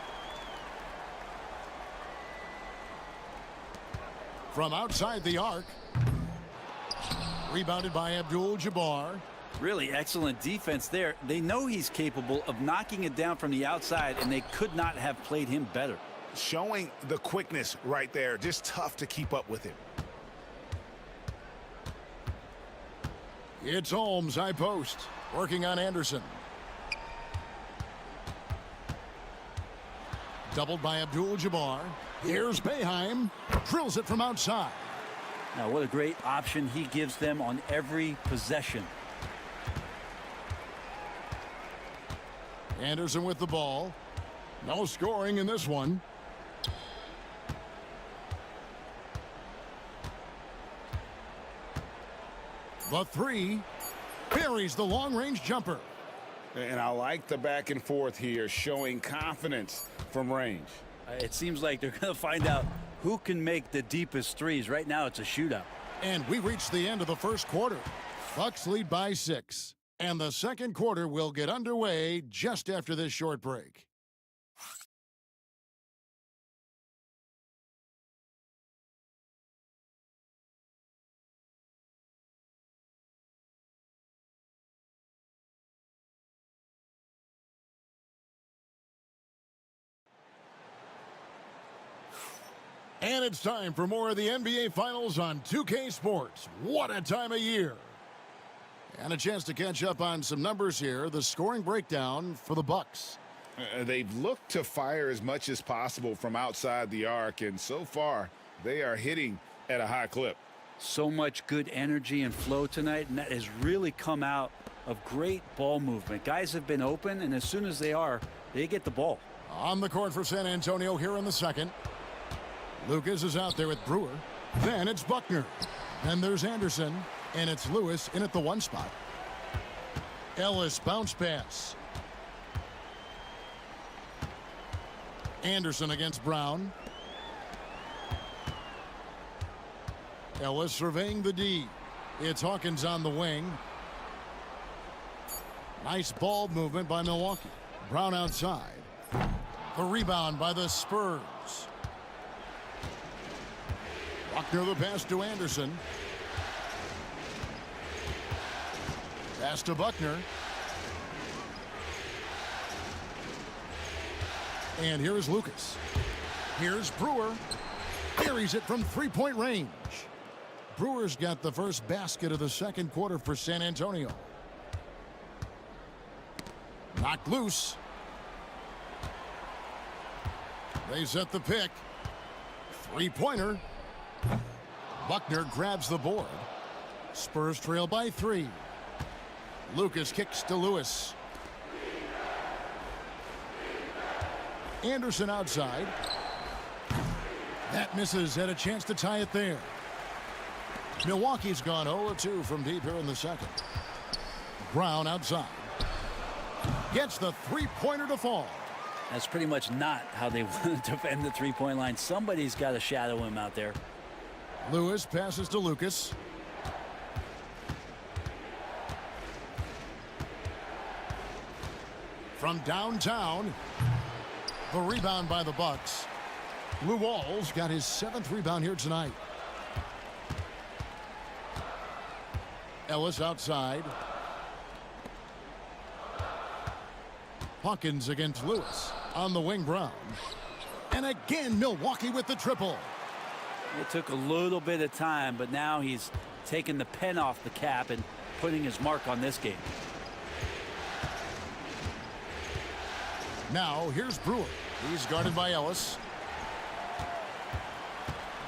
Speaker 2: From outside the arc. Rebounded by Abdul-Jabbar.
Speaker 12: Really excellent defense there. They know he's capable of knocking it down from the outside, and they could not have played him better.
Speaker 11: Showing the quickness right there. Just tough to keep up with him.
Speaker 2: It's Holmes, high post. Working on Anderson. Doubled by Abdul-Jabbar. Here's Boeheim. Drills it from outside.
Speaker 12: Now, what a great option he gives them on every possession.
Speaker 2: Anderson with the ball. No scoring in this one. The 3 buries the long-range jumper.
Speaker 11: And I like the back and forth here, showing confidence from range.
Speaker 12: It seems like they're going to find out who can make the deepest threes. Right now, it's a shootout.
Speaker 2: And we reach the end of the first quarter. Bucks lead by 6. And the second quarter will get underway just after this short break. And it's time for more of the NBA Finals on 2K Sports. What a time of year. And a chance to catch up on some numbers here. The scoring breakdown for the Bucks.
Speaker 11: They've looked to fire as much as possible from outside the arc, and so far they are hitting at a high clip.
Speaker 12: So much good energy and flow tonight, and that has really come out of great ball movement. Guys have been open, and as soon as they get the ball.
Speaker 2: On the court for San Antonio here in the second. Lucas is out there with Brewer. Then it's Buckner. Then there's Anderson. And it's Lewis in at the 1 spot. Ellis bounce pass. Anderson against Brown. Ellis surveying the D. It's Hawkins on the wing. Nice ball movement by Milwaukee. Brown outside. The rebound by the Spurs. Buckner the pass to Anderson. Pass to Buckner. And here is Lucas. Here's Brewer. Carries it from three-point range. Brewer's got the first basket of the second quarter for San Antonio. Knocked loose. They set the pick. Three-pointer. Buckner grabs the board. Spurs trail by 3. Lucas kicks to Lewis. Anderson outside. That misses. Had a chance to tie it there. Milwaukee's gone 0-2 from deep here in the second. Brown outside. Gets the three-pointer to fall.
Speaker 12: That's pretty much not how they want to defend the three-point line. Somebody's got to shadow him out there.
Speaker 2: Lewis passes to Lucas. From downtown, the rebound by the Bucks. Lou Walls got his 7th rebound here tonight. Ellis outside. Hawkins against Lewis. On the wing, Brown. And again, Milwaukee with the triple.
Speaker 12: It took a little bit of time, but now he's taking the pen off the cap and putting his mark on this game.
Speaker 2: Now, here's Brewer. He's guarded by Ellis.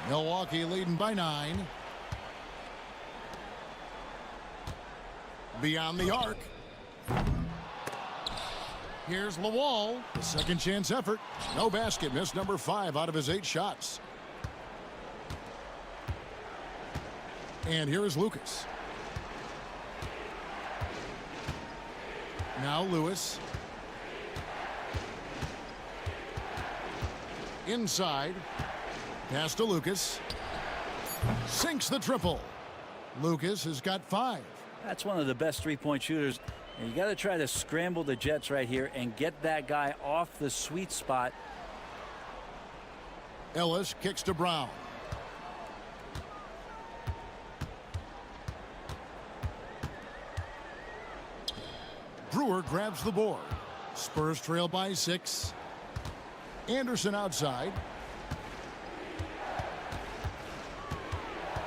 Speaker 2: Milwaukee leading by 9. Beyond the arc. Here's Lawal. The second chance effort. No basket. Missed number 5 out of his 8 shots. And here is Lucas. Now Lewis. Inside. Pass to Lucas. Sinks the triple. Lucas has got 5.
Speaker 12: That's one of the best three-point shooters. And you got to try to scramble the Jets right here and get that guy off the sweet spot.
Speaker 2: Ellis kicks to Brown. Brewer grabs the board. Spurs trail by 6. Anderson outside.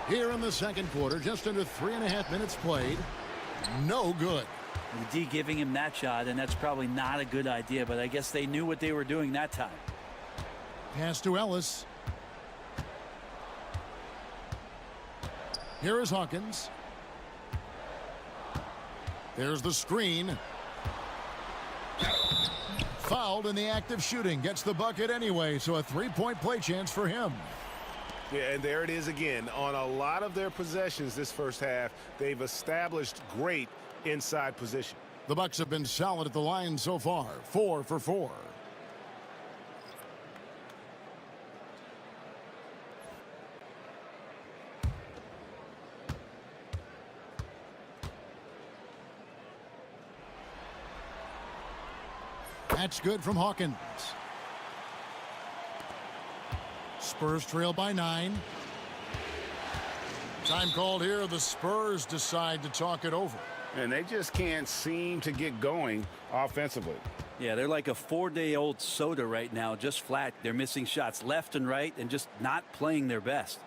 Speaker 2: Here in the second quarter, just under 3.5 minutes played. No good.
Speaker 12: The D giving him that shot, and that's probably not a good idea, but I guess they knew what they were doing that time.
Speaker 2: Pass to Ellis. Here is Hawkins. There's the screen. Fouled in the act of shooting. Gets the bucket anyway, so a 3-point play chance for him.
Speaker 11: Yeah, and there it is again. On a lot of their possessions this first half, they've established great inside position.
Speaker 2: The Bucks have been solid at the line so far. 4 for 4. That's good from Hawkins. Spurs trail by 9. Time called here. The Spurs decide to talk it over.
Speaker 3: And they just can't seem to get going offensively.
Speaker 12: Yeah, they're like a 4-day-old soda right now, just flat. They're missing shots left and right and just not playing their best.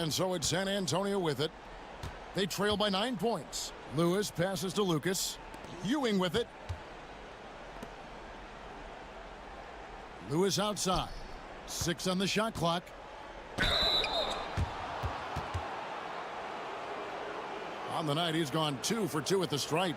Speaker 2: And so it's San Antonio with it. They trail by 9 points. Lewis passes to Lucas. Ewing with it. Lewis outside. 6 on the shot clock. On the night, he's gone 2 for 2 at the stripe.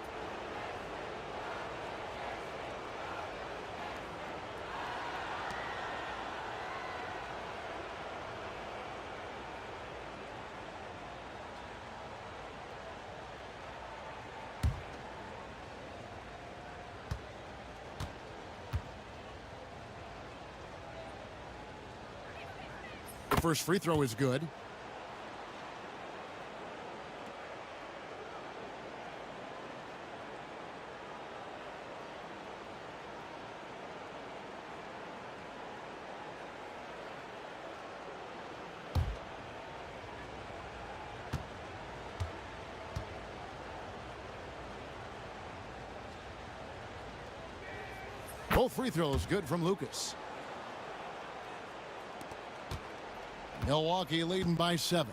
Speaker 2: The first free throw is good. Both free throws good from Lucas. Milwaukee leading by 7.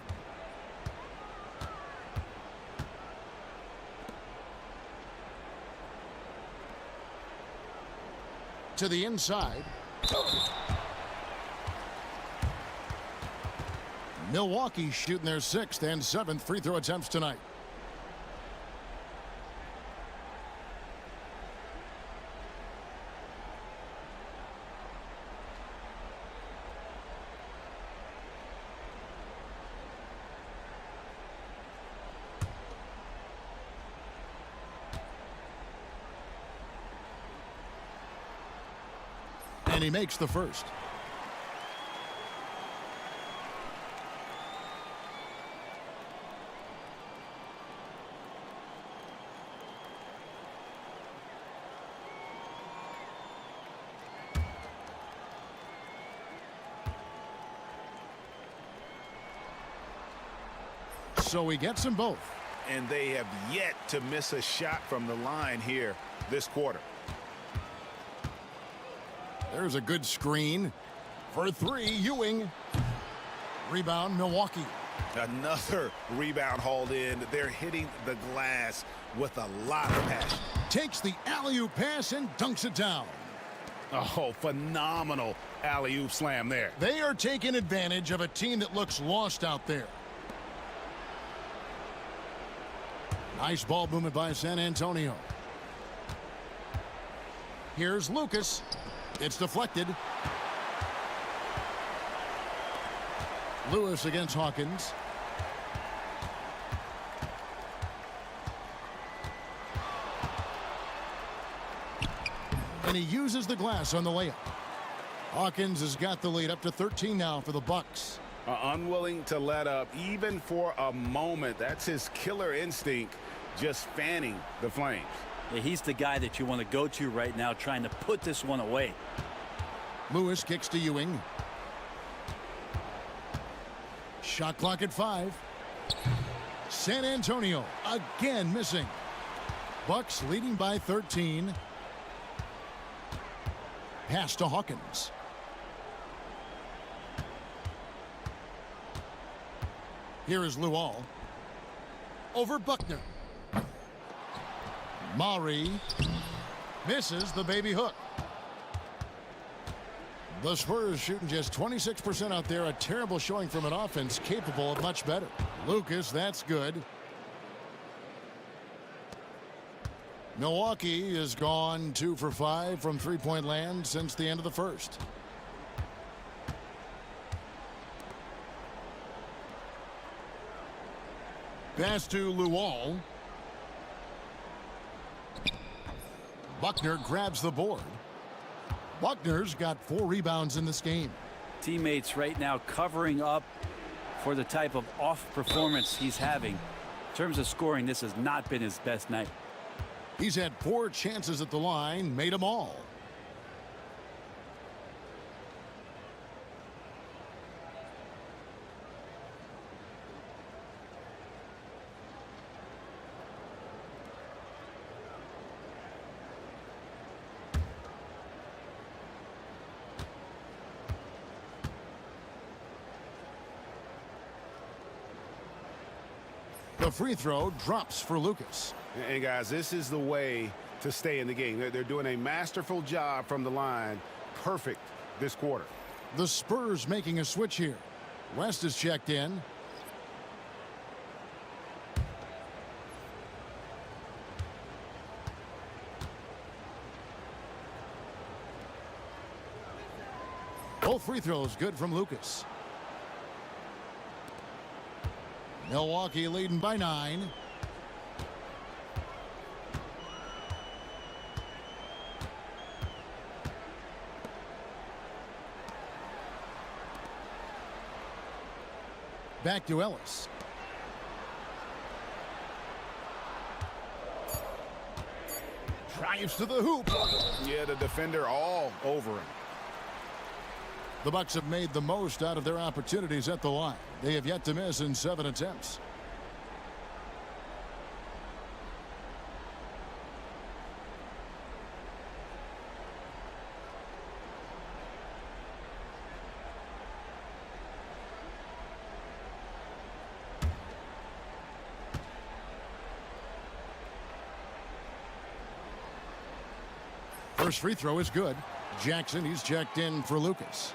Speaker 2: To the inside. Milwaukee shooting their 6th and 7th free throw attempts tonight. And he makes the first. So he gets them both.
Speaker 3: And they have yet to miss a shot from the line here this quarter.
Speaker 2: There's a good screen. For 3, Ewing. Rebound, Milwaukee.
Speaker 3: Another rebound hauled in. They're hitting the glass with a lot of passion.
Speaker 2: Takes the alley-oop pass and dunks it down.
Speaker 3: Oh, phenomenal alley-oop slam there.
Speaker 2: They are taking advantage of a team that looks lost out there. Nice ball movement by San Antonio. Here's Lucas. It's deflected. Lewis against Hawkins. And he uses the glass on the layup. Hawkins has got the lead up to 13 now for the Bucks.
Speaker 3: Unwilling to let up even for a moment. That's his killer instinct, just fanning the flames.
Speaker 12: Yeah, he's the guy that you want to go to right now, trying to put this one away.
Speaker 2: Lewis kicks to Ewing. Shot clock at 5. San Antonio again missing. Bucks leading by 13. Pass to Hawkins. Here is Luol. Over Buckner. Maury misses the baby hook. The Spurs shooting just 26% out there. A terrible showing from an offense capable of much better. Lucas, that's good. Milwaukee has gone 2 for 5 from three-point land since the end of the first. Pass to Luol. Buckner grabs the board. Buckner's got 4 rebounds in this game.
Speaker 12: Teammates right now covering up for the type of off performance he's having. In terms of scoring, this has not been his best night.
Speaker 2: He's had 4 chances at the line, made them all. The free throw drops for Lucas.
Speaker 11: And guys, this is the way to stay in the game. They're doing a masterful job from the line. Perfect this quarter.
Speaker 2: The Spurs making a switch here. West is checked in. Both free throws good from Lucas. Milwaukee leading by 9. Back to Ellis. Drives to the hoop.
Speaker 11: Yeah, the defender all over him.
Speaker 2: The Bucks have made the most out of their opportunities at the line. They have yet to miss in 7 attempts. First free throw is good. Jackson, he's checked in for Lucas.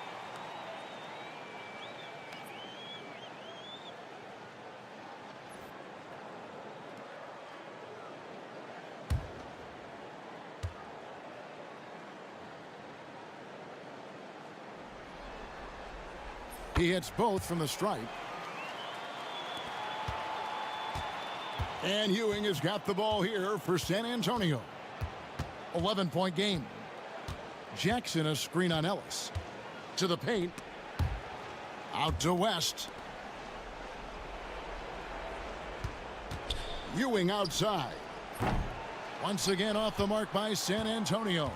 Speaker 2: He hits both from the stripe. And Ewing has got the ball here for San Antonio. 11-point game. Jackson a screen on Ellis. To the paint. Out to West. Ewing outside. Once again off the mark by San Antonio.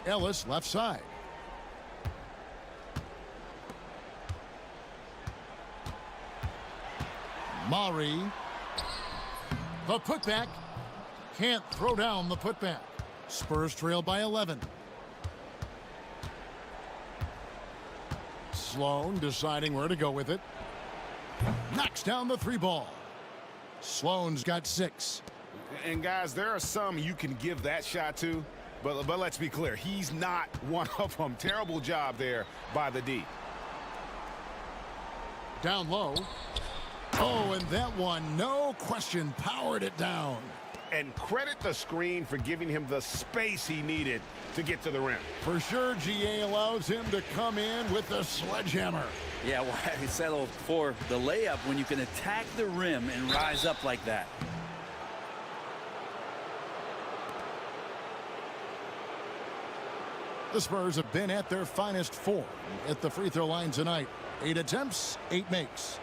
Speaker 2: Ellis left side. Maury. The putback. Can't throw down the putback. Spurs trail by 11. Sloan deciding where to go with it. Knocks down the 3 ball. Sloan's got 6.
Speaker 11: And guys, there are some you can give that shot to, but let's be clear, he's not one of them. Terrible job there by the D.
Speaker 2: Down low. Oh, and that one, no question, powered it down.
Speaker 11: And credit the screen for giving him the space he needed to get to the rim.
Speaker 2: For sure, GA allows him to come in with the sledgehammer.
Speaker 12: Yeah, well, I settled for the layup when you can attack the rim and rise up like that.
Speaker 2: The Spurs have been at their finest form at the free throw line tonight. 8 attempts, 8 makes.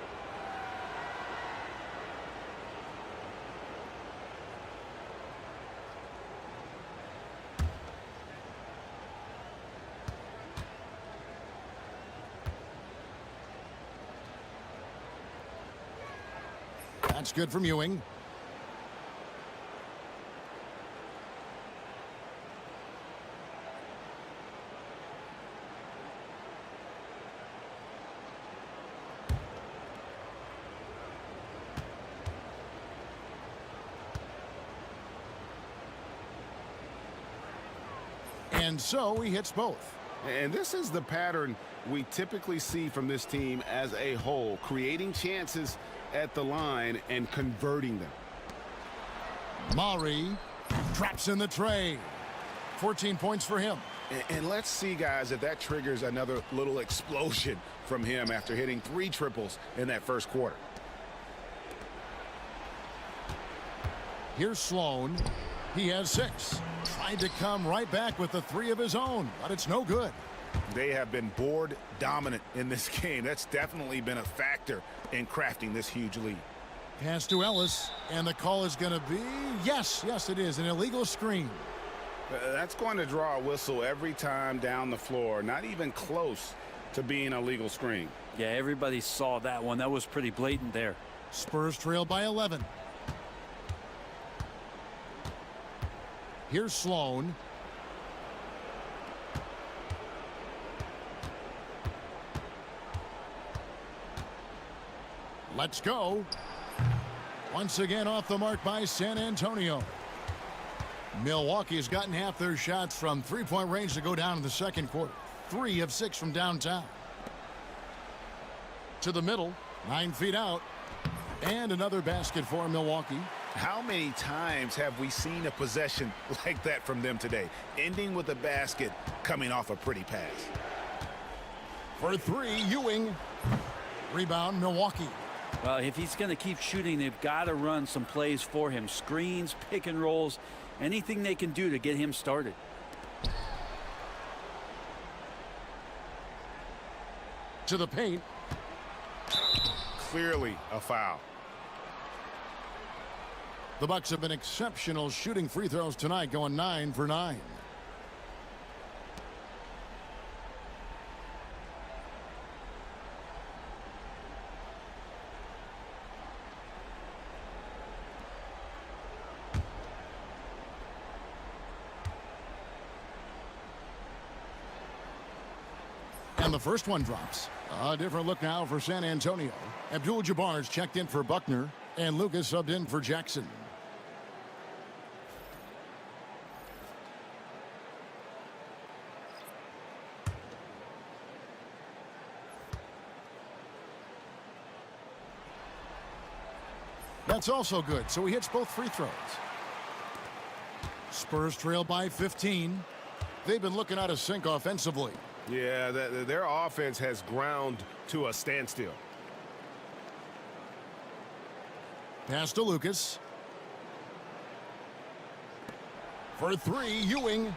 Speaker 2: That's good from Ewing. And so he hits both.
Speaker 11: And this is the pattern we typically see from this team as a whole, creating chances at the line and converting them.
Speaker 2: Maury traps in the tray. 14 points for him.
Speaker 11: And let's see, guys, if that triggers another little explosion from him after hitting 3 triples in that first quarter.
Speaker 2: Here's Sloan. He has 6. Tried to come right back with the 3 of his own, but it's no good.
Speaker 11: They have been board dominant in this game. That's definitely been a factor in crafting this huge lead.
Speaker 2: Pass to Ellis, and the call is going to be, yes, it is, an illegal screen.
Speaker 11: That's going to draw a whistle every time down the floor. Not even close to being a legal screen.
Speaker 12: Yeah, everybody saw that one. That was pretty blatant there.
Speaker 2: Spurs trail by 11. Here's Sloan. Let's go. Once again off the mark by San Antonio. Milwaukee has gotten half their shots from three-point range to go down in the second quarter. 3 of 6 from downtown. To the middle, 9 feet out. And another basket for Milwaukee.
Speaker 3: How many times have we seen a possession like that from them today? Ending with a basket, coming off a pretty pass.
Speaker 2: For 3, Ewing. Rebound, Milwaukee.
Speaker 12: Well, if he's going to keep shooting, they've got to run some plays for him. Screens, pick and rolls, anything they can do to get him started.
Speaker 2: To the paint.
Speaker 11: Clearly a foul.
Speaker 2: The Bucks have been exceptional shooting free throws tonight, going 9 for 9. And the first one drops. A different look now for San Antonio. Abdul-Jabbar's checked in for Buckner, and Lucas subbed in for Jackson. That's also good, so he hits both free throws. Spurs trail by 15. They've been looking out of sync offensively.
Speaker 11: Yeah, their offense has ground to a standstill.
Speaker 2: Pass to Lucas. For 3, Ewing.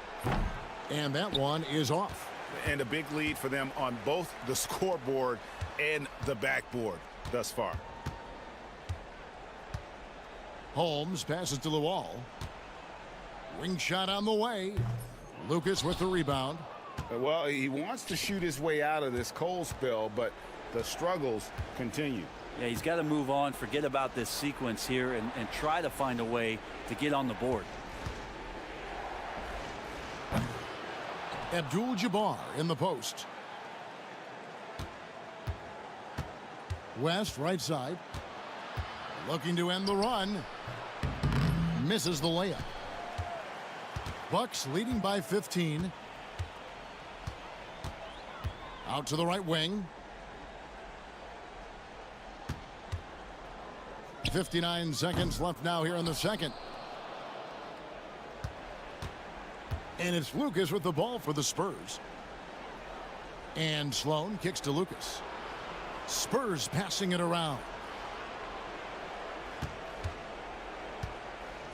Speaker 2: And that one is off.
Speaker 3: And a big lead for them on both the scoreboard and the backboard thus far.
Speaker 2: Holmes passes to Luol. Wing shot on the way. Lucas with the rebound.
Speaker 3: Well, he wants to shoot his way out of this cold spell, but the struggles continue.
Speaker 12: Yeah, he's got to move on, forget about this sequence here, and try to find a way to get on the board.
Speaker 2: Abdul-Jabbar in the post. West, right side. Looking to end the run. Misses the layup. Bucks leading by 15. Out to the right wing. 59 seconds left now here in the second. And it's Lucas with the ball for the Spurs. And Sloan kicks to Lucas. Spurs passing it around.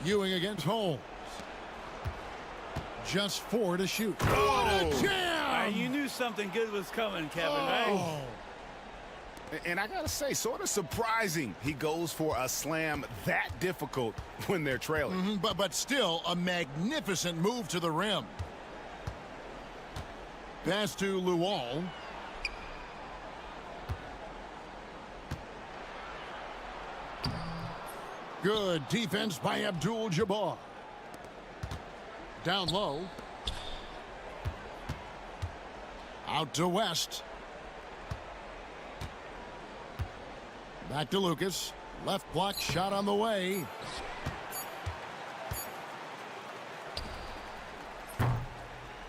Speaker 2: Ewing against Holmes. Just 4 to shoot. What a jam!
Speaker 12: You knew something good was coming, Kevin, right?
Speaker 3: And I got to say, sort of surprising he goes for a slam that difficult when they're trailing.
Speaker 2: But still a magnificent move to the rim. Pass to Luol. Good defense by Abdul-Jabbar. Down low. Out to West. Back to Lucas. Left block shot on the way.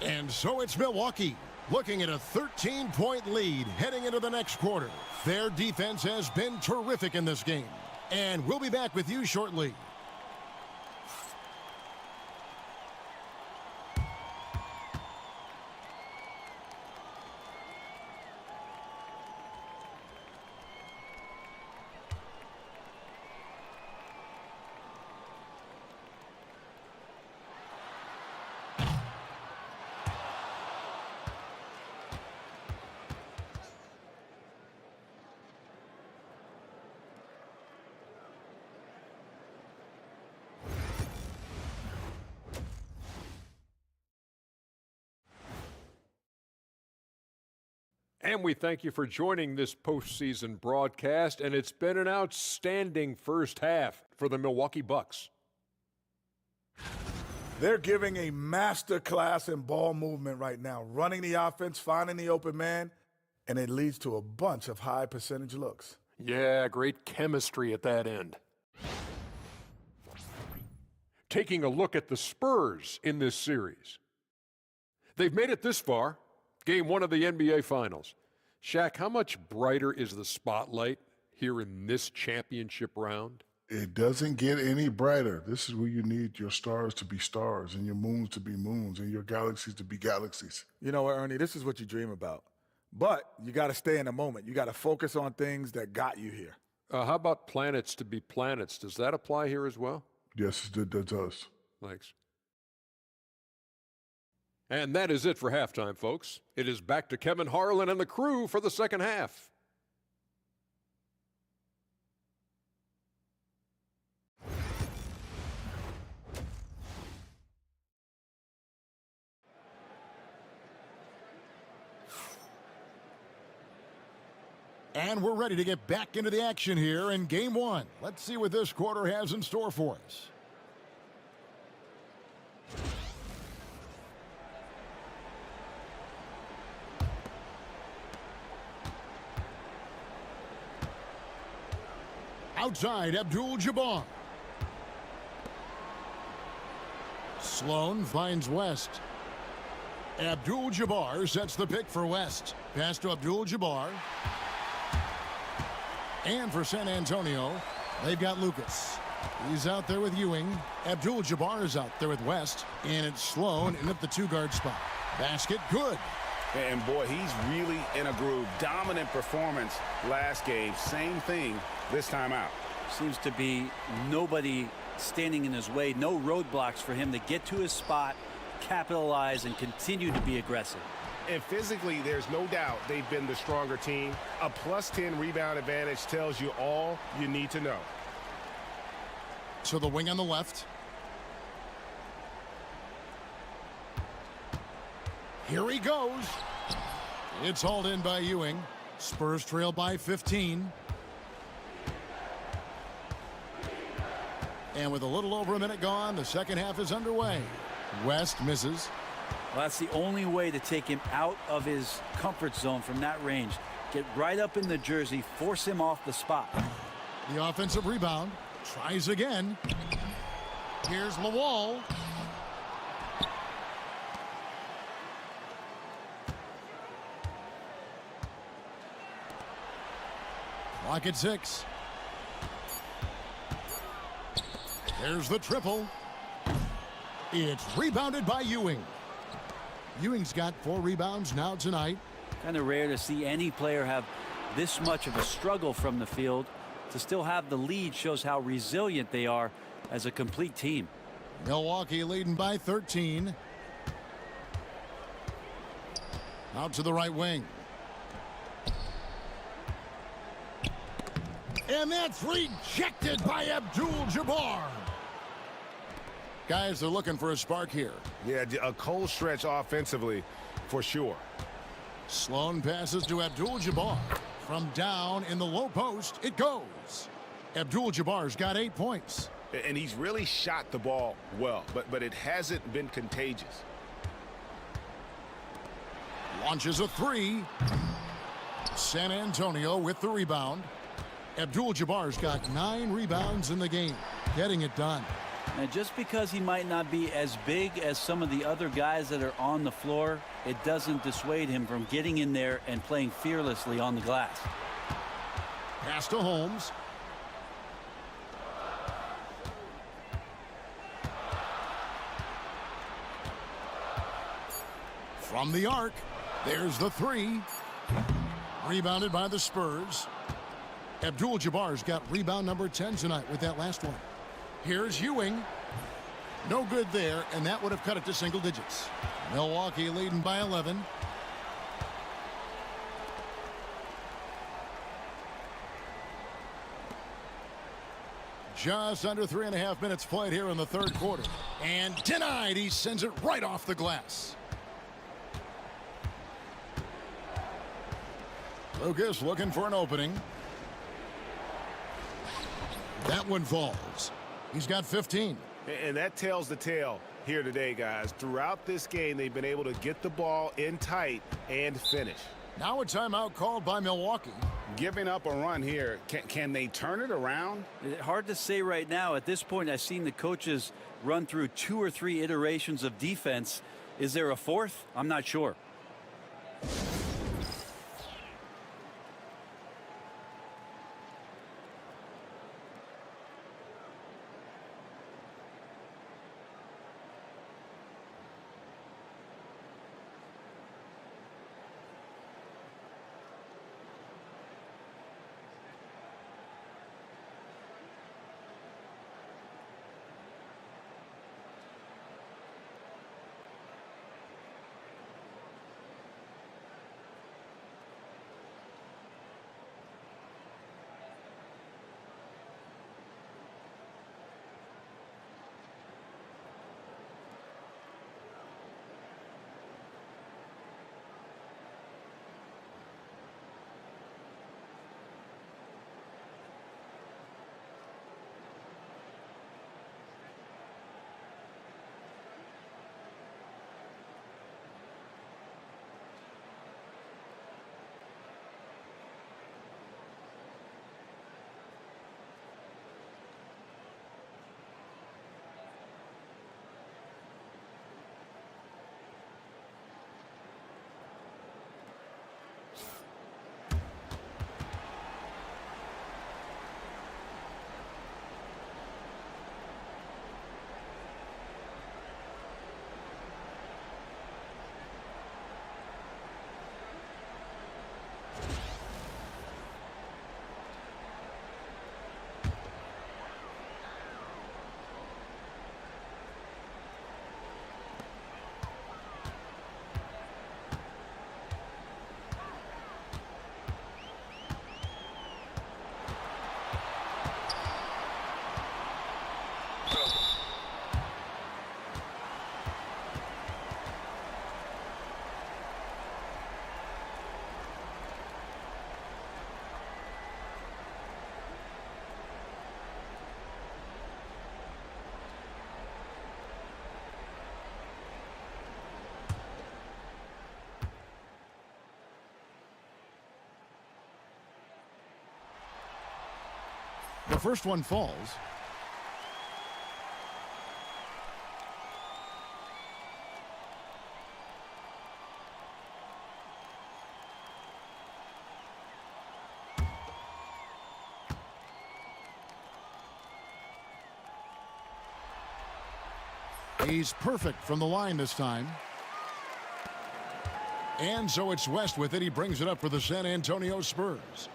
Speaker 2: And so it's Milwaukee looking at a 13-point lead heading into the next quarter. Their defense has been terrific in this game. And we'll be back with you shortly.
Speaker 13: And we thank you for joining this postseason broadcast, and it's been an outstanding first half for the Milwaukee Bucks.
Speaker 14: They're giving a master class in ball movement right now, running the offense, finding the open man, and it leads to a bunch of high percentage looks.
Speaker 13: Yeah, great chemistry at that end. Taking a look at the Spurs in this series. They've made it this far, game 1 of the NBA Finals. Shaq, how much brighter is the spotlight here in this championship round?
Speaker 14: It doesn't get any brighter. This is where you need your stars to be stars and your moons to be moons and your galaxies to be galaxies.
Speaker 15: You know what, Ernie, this is what you dream about. But you got to stay in the moment. You got to focus on things that got you here.
Speaker 13: How about planets to be planets? Does that apply here as well?
Speaker 14: Yes, it does.
Speaker 13: Thanks. And that is it for halftime, folks. It is back to Kevin Harlan and the crew for the second half.
Speaker 2: And we're ready to get back into the action here in game 1. Let's see what this quarter has in store for us. Outside, Abdul-Jabbar. Sloan finds West. Abdul-Jabbar sets the pick for West. Pass to Abdul-Jabbar. And for San Antonio, they've got Lucas. He's out there with Ewing. Abdul-Jabbar is out there with West. And it's Sloan in at the 2-guard spot. Basket good.
Speaker 3: And boy, he's really in a groove. Dominant performance last game. Same thing this time out.
Speaker 12: Seems to be nobody standing in his way. No roadblocks for him to get to his spot, capitalize, and continue to be aggressive.
Speaker 11: And physically, there's no doubt they've been the stronger team. A +10 rebound advantage tells you all you need to know.
Speaker 2: To the wing on the left. Here he goes. It's hauled in by Ewing. Spurs trail by 15. And with a little over a minute gone, the second half is underway. West misses.
Speaker 12: Well, that's the only way to take him out of his comfort zone from that range. Get right up in the jersey, force him off the spot.
Speaker 2: The offensive rebound. Tries again. Here's Lawal. Clock at 6. There's the triple. It's rebounded by Ewing. Ewing's got 4 rebounds now tonight.
Speaker 12: Kind of rare to see any player have this much of a struggle from the field. To still have the lead shows how resilient they are as a complete team.
Speaker 2: Milwaukee leading by 13. Out to the right wing. And that's rejected by Abdul-Jabbar. Guys, they're looking for a spark here.
Speaker 11: Yeah, a cold stretch offensively for sure.
Speaker 2: Sloan passes to Abdul-Jabbar. From down in the low post, it goes. Abdul-Jabbar's got 8 points.
Speaker 11: And he's really shot the ball well, but it hasn't been contagious.
Speaker 2: Launches a 3. San Antonio with the rebound. Abdul-Jabbar's got 9 rebounds in the game, getting it done.
Speaker 12: And just because he might not be as big as some of the other guys that are on the floor, it doesn't dissuade him from getting in there and playing fearlessly on the glass.
Speaker 2: Pass to Holmes. From the arc, there's the 3. Rebounded by the Spurs. Abdul-Jabbar's got rebound number 10 tonight with that last one. Here's Ewing. No good there, and that would have cut it to single digits. Milwaukee leading by 11. Just under 3.5 minutes played here in the third quarter. And denied. He sends it right off the glass. Lucas looking for an opening. That one falls. He's got 15.
Speaker 11: And that tells the tale here today, guys. Throughout this game, they've been able to get the ball in tight and finish.
Speaker 2: Now a timeout called by Milwaukee.
Speaker 3: giving up a run here. Can they turn it around?
Speaker 12: Hard to say right now. At this point, I've seen the coaches run through 2 or 3 iterations of defense. Is there a fourth? I'm not sure.
Speaker 2: The first one falls. He's perfect from the line this time. And so it's West with it. He brings it up for the San Antonio Spurs.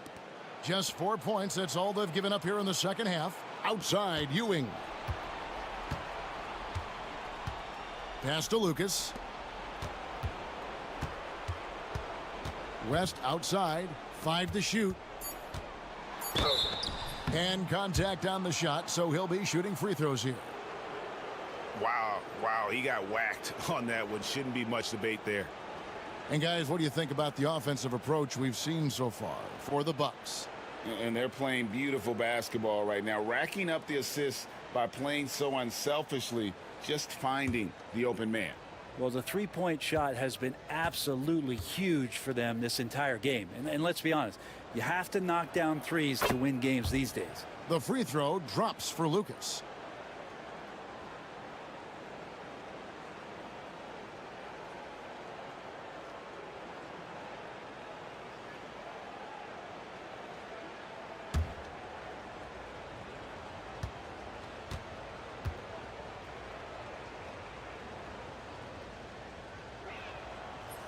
Speaker 2: Just 4 points. That's all they've given up here in the second half. Outside, Ewing. Pass to Lucas. West outside. 5 to shoot. And contact on the shot, so he'll be shooting free throws here.
Speaker 3: Wow, he got whacked on that one. Shouldn't be much debate there.
Speaker 2: And guys, what do you think about the offensive approach we've seen so far for the Bucks?
Speaker 3: And they're playing beautiful basketball right now, racking up the assists by playing so unselfishly, just finding the open man.
Speaker 12: Well, the three-point shot has been absolutely huge for them this entire game. And let's be honest, you have to knock down threes to win games these days.
Speaker 2: The free throw drops for Lucas.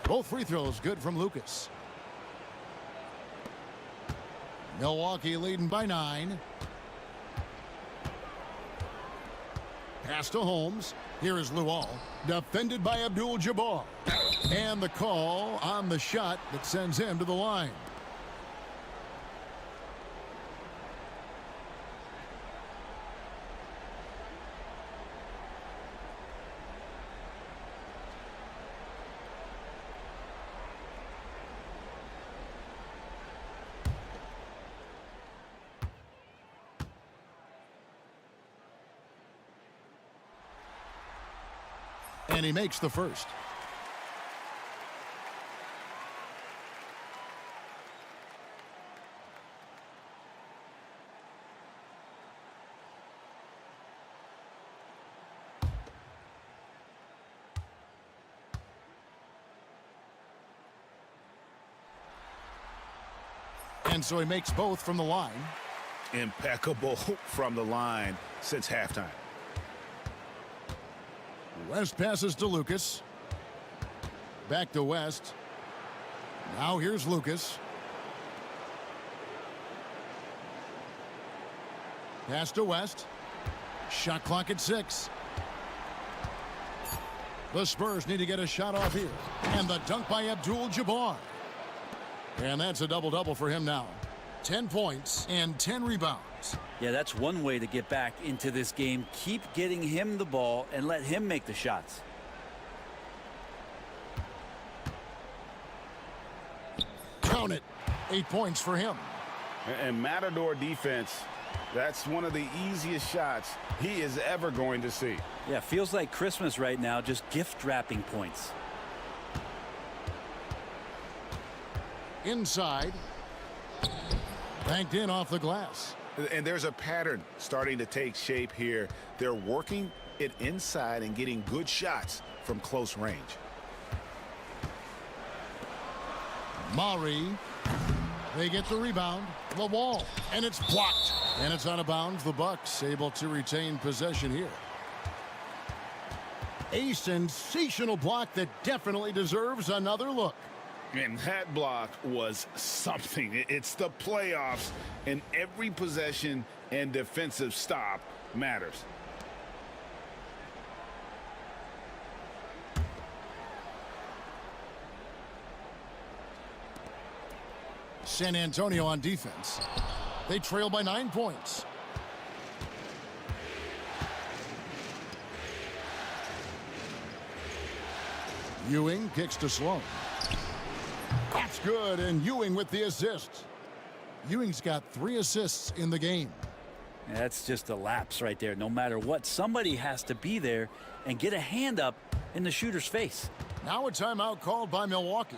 Speaker 2: Both free throws good from Lucas. Milwaukee leading by 9. Pass to Holmes. Here is Luol. Defended by Abdul-Jabbar. And the call on the shot that sends him to the line. And he makes the first. And so he makes both from the line.
Speaker 3: Impeccable from the line since halftime.
Speaker 2: West passes to Lucas. Back to West. Now here's Lucas. Pass to West. Shot clock at 6. The Spurs need to get a shot off here. And the dunk by Abdul-Jabbar. And that's a double-double for him now. 10 points and 10 rebounds.
Speaker 12: Yeah, that's one way to get back into this game. Keep getting him the ball and let him make the shots.
Speaker 2: Count it. 8 points for him.
Speaker 3: And Matador defense, that's one of the easiest shots he is ever going to see.
Speaker 12: Yeah, feels like Christmas right now, just gift wrapping points.
Speaker 2: Inside. Banked in off the glass.
Speaker 3: And there's a pattern starting to take shape here. They're working it inside and getting good shots from close range.
Speaker 2: Maury. They get the rebound. The wall. And it's blocked. And it's out of bounds. The Bucks able to retain possession here. A sensational block that definitely deserves another look.
Speaker 3: And that block was something. It's the playoffs, and every possession and defensive stop matters.
Speaker 2: San Antonio on defense. They trail by 9 points. Ewing kicks to Sloan. That's good, and Ewing with the assist. Ewing's got 3 assists in the game.
Speaker 12: That's just a lapse right there. No matter what, somebody has to be there and get a hand up in the shooter's face.
Speaker 2: Now a timeout called by Milwaukee.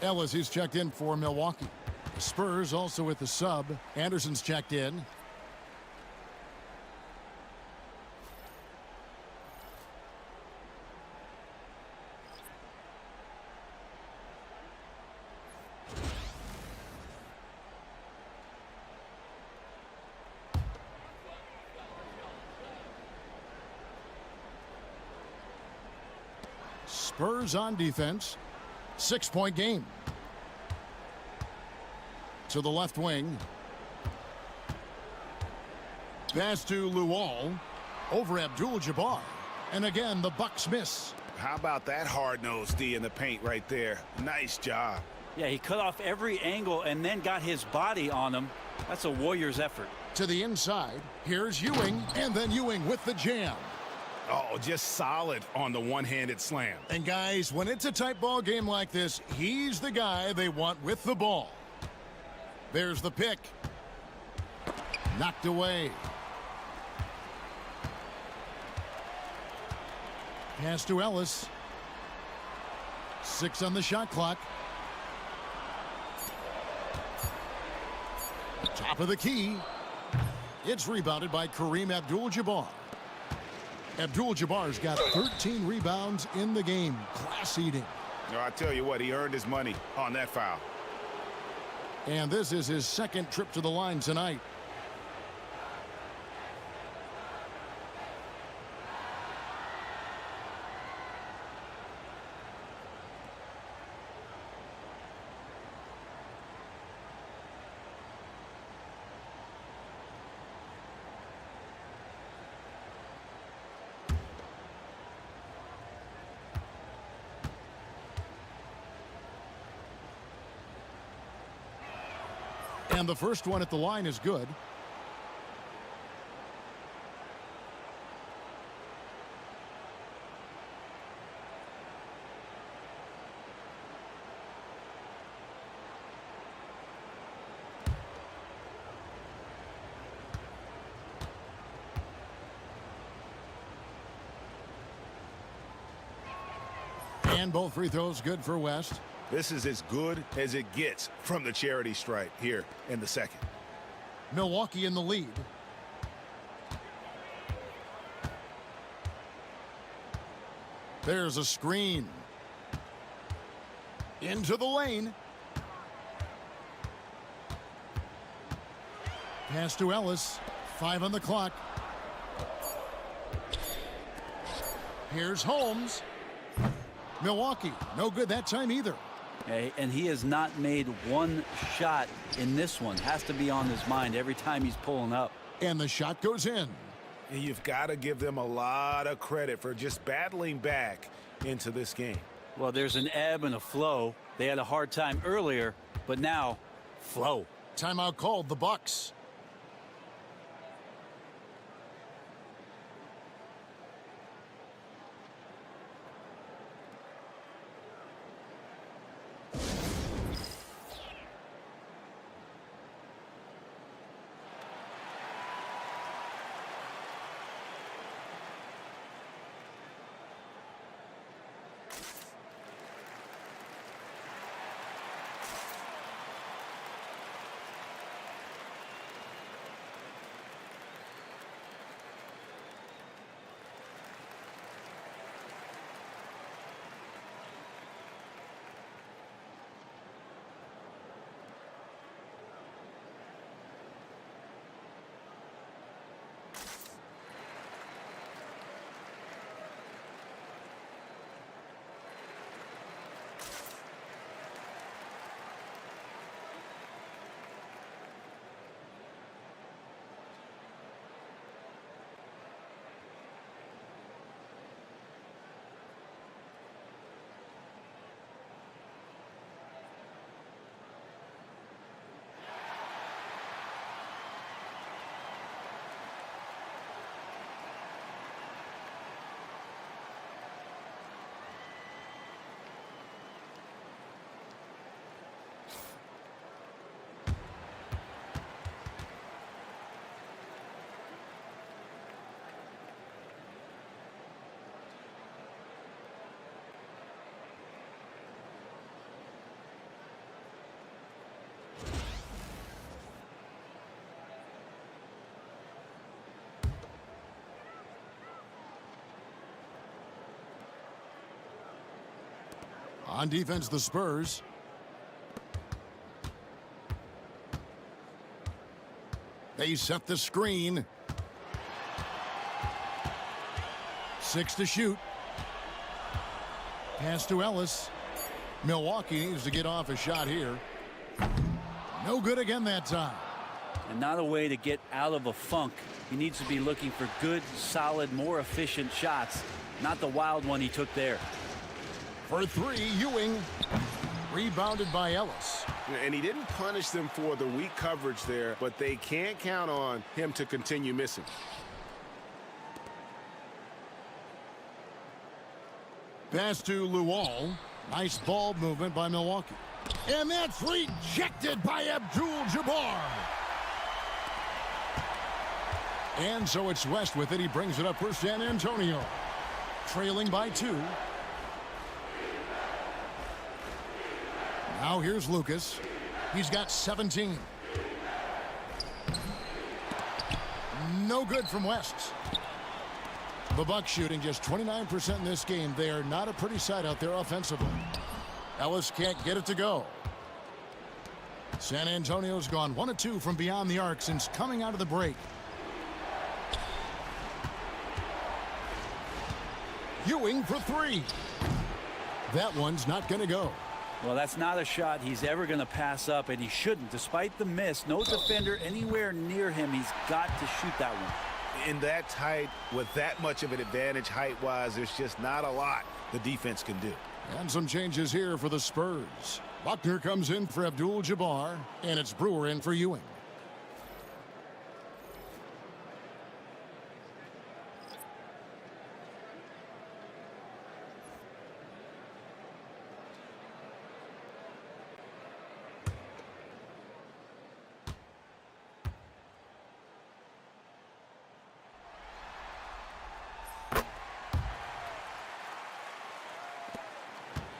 Speaker 2: Ellis, who's checked in for Milwaukee. The Spurs also with the sub. Anderson's checked in. Spurs on defense. 6-point game. To the left wing. Pass to Luol. Over Abdul-Jabbar. And again, the Bucks miss.
Speaker 3: How about that hard-nosed D in the paint right there? Nice job.
Speaker 12: Yeah, he cut off every angle and then got his body on him. That's a Warriors effort.
Speaker 2: To the inside. Here's Ewing. And then Ewing with the jam.
Speaker 3: Oh, just solid on the one-handed slam.
Speaker 2: And guys, when it's a tight ball game like this, he's the guy they want with the ball. There's the pick. Knocked away. Pass to Ellis. 6 on the shot clock. Top of the key. It's rebounded by Kareem Abdul-Jabbar. Abdul-Jabbar's got 13 rebounds in the game. Class eating.
Speaker 3: No, I tell you what, he earned his money on that foul.
Speaker 2: And this is his second trip to the line tonight. And the first one at the line is good. And both free throws good for West.
Speaker 3: This is as good as it gets from the charity stripe here in the second.
Speaker 2: Milwaukee in the lead. There's a screen. Into the lane. Pass to Ellis. 5 on the clock. Here's Holmes. Milwaukee, no good that time either.
Speaker 12: And he has not made one shot in this one. Has to be on his mind every time he's pulling up.
Speaker 2: And the shot goes in.
Speaker 3: And you've got to give them a lot of credit for just battling back into this game.
Speaker 12: Well, there's an ebb and a flow. They had a hard time earlier, but now, flow.
Speaker 2: Timeout called, the Bucks. On defense, the Spurs. They set the screen. 6 to shoot. Pass to Ellis. Milwaukee needs to get off a shot here. No good again that time.
Speaker 12: And not a way to get out of a funk. He needs to be looking for good, solid, more efficient shots. Not the wild one he took there.
Speaker 2: For 3, Ewing. Rebounded by Ellis.
Speaker 3: And he didn't punish them for the weak coverage there, but they can't count on him to continue missing.
Speaker 2: Pass to Luol. Nice ball movement by Milwaukee. And that's rejected by Abdul-Jabbar. And so it's West with it. He brings it up for San Antonio. Trailing by 2. Now here's Lucas. He's got 17. no good from West. The Bucks shooting just 29% in this game. They are not a pretty sight out there offensively. Ellis can't get it to go. San Antonio's gone 1 of 2 from beyond the arc since coming out of the break. Ewing for 3. That one's not going to go.
Speaker 12: Well, that's not a shot he's ever going to pass up, and he shouldn't. Despite the miss, no defender anywhere near him. He's got to shoot that one.
Speaker 3: In that tight, with that much of an advantage height-wise, there's just not a lot the defense can do.
Speaker 2: And some changes here for the Spurs. Buckner comes in for Abdul-Jabbar, and it's Brewer in for Ewing.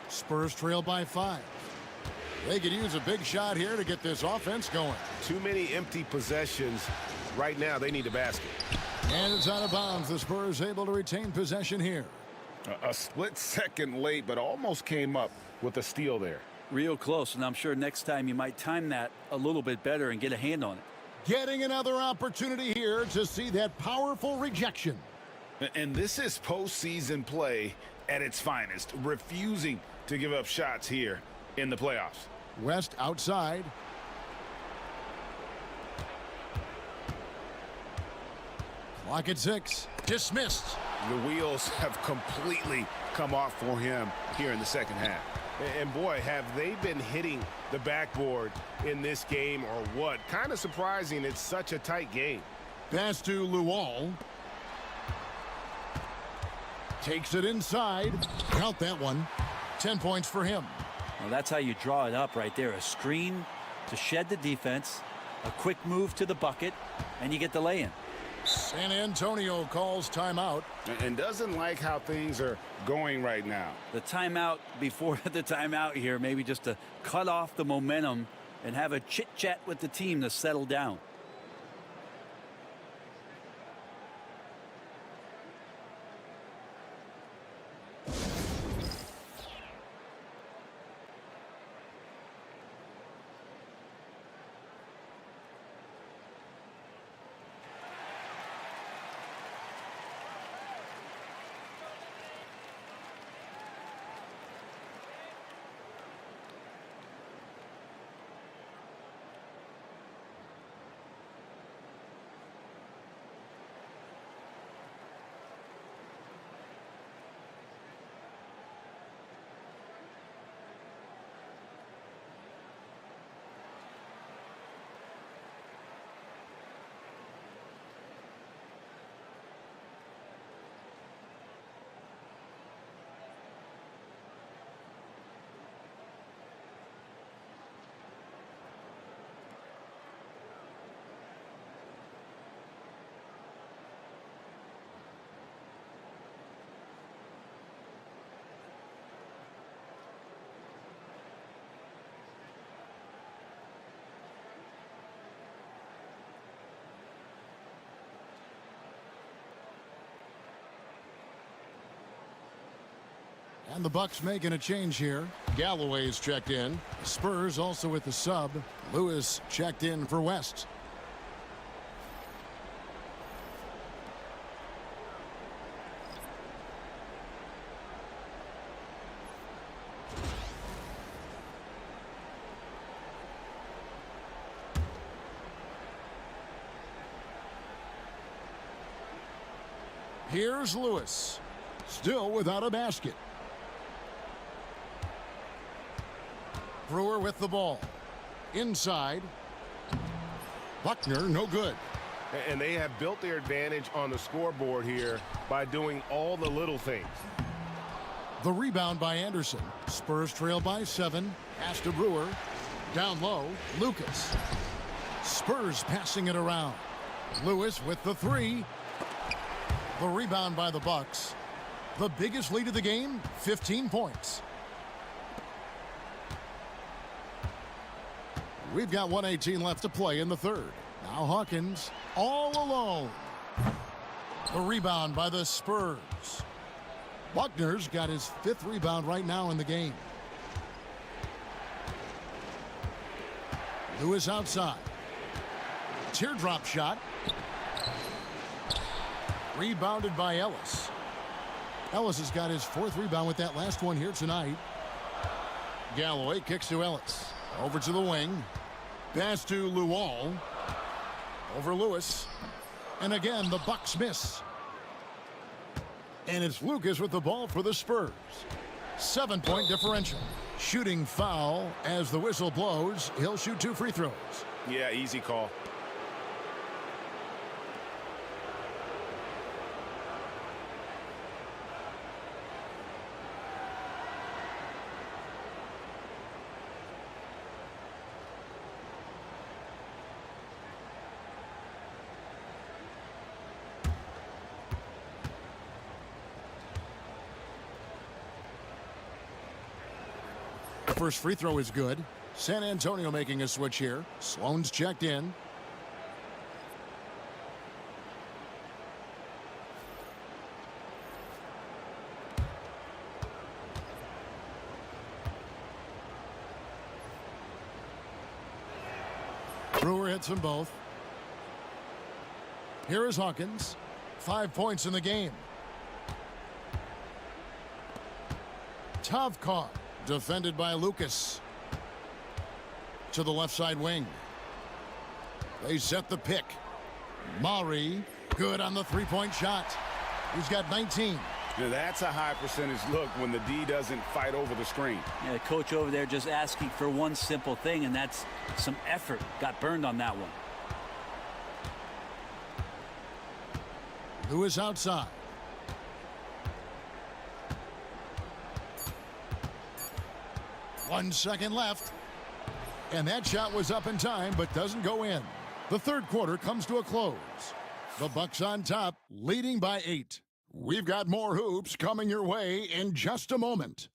Speaker 2: Spurs trail by 5. They could use a big shot here to get this offense going.
Speaker 11: Too many empty possessions. Right now, they need a basket.
Speaker 2: And it's out of bounds. The Spurs able to retain possession here.
Speaker 3: A split second late, but almost came up with a steal there.
Speaker 12: Real close, and I'm sure next time you might time that a little bit better and get a hand on it.
Speaker 2: Getting another opportunity here to see that powerful rejection.
Speaker 3: And this is postseason play at its finest, refusing to give up shots here in the playoffs.
Speaker 2: West outside. Clock at 6. Dismissed.
Speaker 3: The wheels have completely come off for him here in the second half.
Speaker 11: And boy, have they been hitting the backboard in this game or what? Kind of surprising it's such a tight game.
Speaker 2: Pass to Luol. Takes it inside. Count that one. 10 points for him.
Speaker 12: Well, that's how you draw it up right there. A screen to shed the defense, a quick move to the bucket, and you get the lay-in.
Speaker 2: San Antonio calls timeout.
Speaker 3: And doesn't like how things are going right now.
Speaker 12: The timeout before the timeout here, maybe just to cut off the momentum and have a chit-chat with the team to settle down.
Speaker 2: And the Bucks making a change here. Galloway's checked in. Spurs also with the sub. Lewis checked in for West. Here's Lewis. Still without a basket. Brewer with the ball. Inside. Buckner, no good.
Speaker 11: And they have built their advantage on the scoreboard here by doing all the little things.
Speaker 2: The rebound by Anderson. Spurs trail by 7. Pass to Brewer. Down low, Lucas. Spurs passing it around. Lewis with the 3. The rebound by the Bucks. The biggest lead of the game, 15 points. We've got 1:18 left to play in the third. Now Hawkins all alone. The rebound by the Spurs. Buckner's got his 5th rebound right now in the game. Lewis outside. Teardrop shot. Rebounded by Ellis. Ellis has got his 4th rebound with that last one here tonight. Galloway kicks to Ellis. Over to the wing. Pass to Luol. Over Lewis. And again, the Bucks miss. And it's Lucas with the ball for the Spurs. 7-point differential. Shooting foul as the whistle blows. He'll shoot 2 free throws.
Speaker 11: Yeah, easy call.
Speaker 2: First free throw is good. San Antonio making a switch here. Sloan's checked in. Brewer hits them both. Here is Hawkins. 5 points in the game. Tavkar. Defended by Lucas. To the left side wing. They set the pick. Maury, good on the 3-point shot. He's got 19.
Speaker 3: Now that's a high percentage look when the D doesn't fight over the screen.
Speaker 12: Yeah, the coach over there just asking for one simple thing, and that's some effort. Got burned on that one.
Speaker 2: Lewis outside. One second left. And that shot was up in time, but doesn't go in. The third quarter comes to a close. The Bucks on top, leading by 8. We've got more hoops coming your way in just a moment.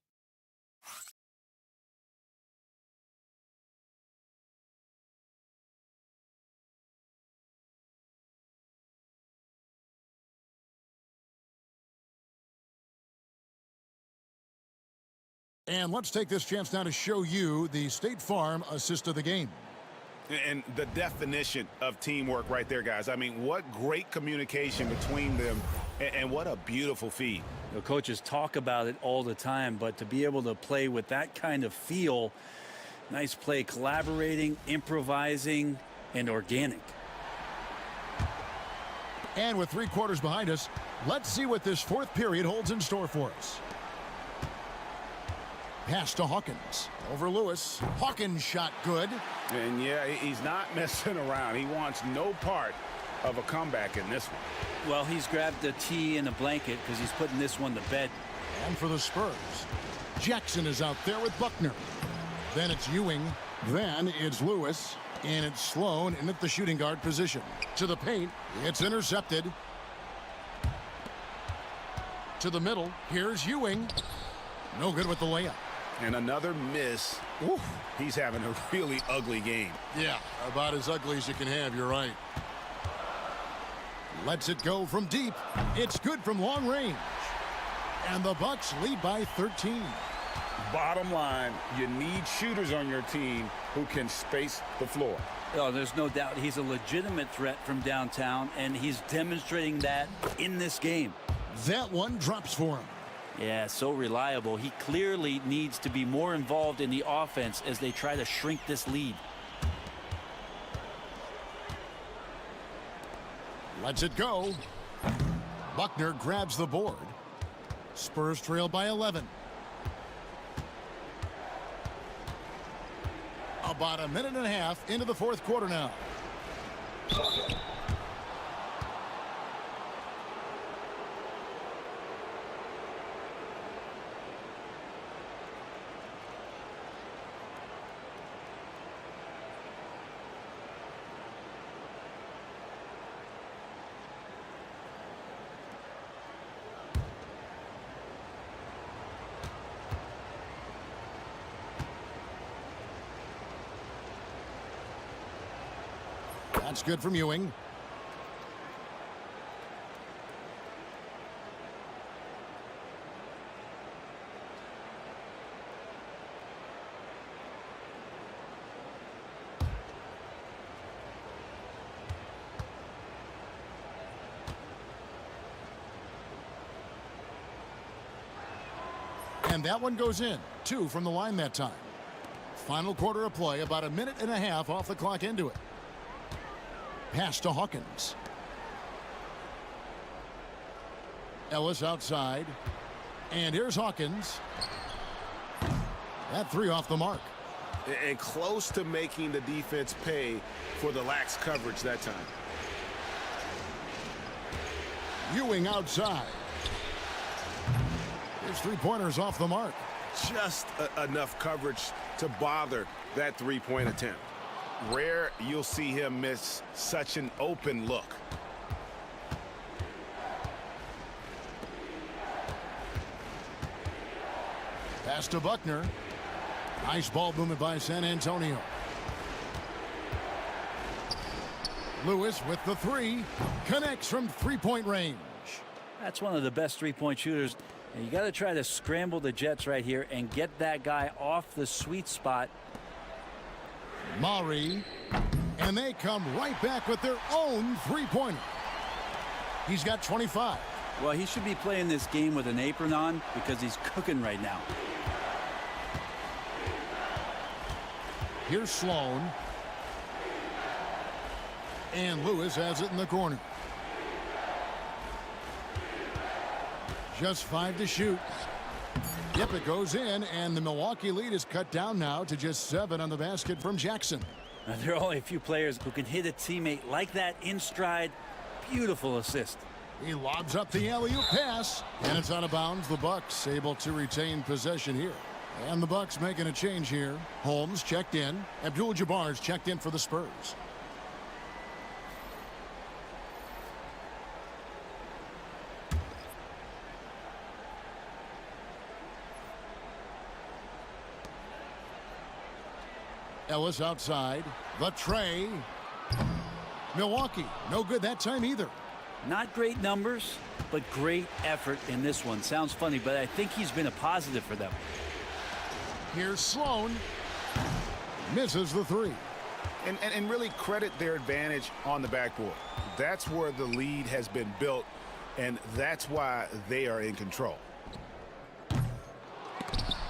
Speaker 2: And let's take this chance now to show you the State Farm assist of the game.
Speaker 3: And the definition of teamwork right there, guys. I mean, what great communication between them, and what a beautiful feed.
Speaker 12: The coaches talk about it all the time, but to be able to play with that kind of feel, nice play, collaborating, improvising, and organic.
Speaker 2: And with 3 quarters behind us, let's see what this 4th period holds in store for us. Pass to Hawkins. Over Lewis. Hawkins shot good.
Speaker 3: And yeah, he's not messing around. He wants no part of a comeback in this one.
Speaker 12: Well, he's grabbed a tee and a blanket because he's putting this one to bed.
Speaker 2: And for the Spurs, Jackson is out there with Buckner. Then it's Ewing. Then it's Lewis. And it's Sloan in at the shooting guard position. To the paint. It's intercepted. To the middle. Here's Ewing. No good with the layup.
Speaker 3: And another miss. Oof. He's having a really ugly game.
Speaker 2: Yeah, about as ugly as you can have, you're right. Lets it go from deep. It's good from long range. And the Bucks lead by 13.
Speaker 3: Bottom line, you need shooters on your team who can space the floor.
Speaker 12: Oh, there's no doubt he's a legitimate threat from downtown, and he's demonstrating that in this game.
Speaker 2: That one drops for him.
Speaker 12: Yeah, so reliable. He clearly needs to be more involved in the offense as they try to shrink this lead.
Speaker 2: Lets it go. Buckner grabs the board. Spurs trail by 11. About a minute and a half into the 4th quarter now. That's good from Ewing. And that one goes in. 2 from the line that time. Final quarter of play, about a minute and a half off the clock into it. Pass to Hawkins. Ellis outside. And here's Hawkins. That 3 off the mark.
Speaker 11: And close to making the defense pay for the lax coverage that time.
Speaker 2: Ewing outside. His 3-pointers off the mark.
Speaker 11: Just enough coverage to bother that 3-point attempt. Rare you'll see him miss such an open look.
Speaker 2: Pass to Buckner. Nice ball movement by San Antonio. Lewis with the 3. Connects from 3-point range.
Speaker 12: That's one of the best 3-point shooters. And you got to try to scramble the Jets right here and get that guy off the sweet spot.
Speaker 2: Maury. And they come right back with their own 3-pointer. He's got 25.
Speaker 12: Well, he should be playing this game with an apron on because he's cooking right now.
Speaker 2: Here's Sloan. And Lewis has it in the corner. Just 5 to shoot. Yep, it goes in, and the Milwaukee lead is cut down now to just 7 on the basket from Jackson.
Speaker 12: Now, there are only a few players who can hit a teammate like that in stride. Beautiful assist.
Speaker 2: He lobs up the alley-oop pass, and it's out of bounds. The Bucks able to retain possession here. And the Bucks making a change here. Holmes checked in. Abdul-Jabbar's checked in for the Spurs. Ellis outside. The tray. Milwaukee, no good that time either.
Speaker 12: Not great numbers, but great effort in this one. Sounds funny, but I think he's been a positive for them.
Speaker 2: Here's Sloan. Misses the 3.
Speaker 11: And really credit their advantage on the backboard. That's where the lead has been built, and that's why they are in control.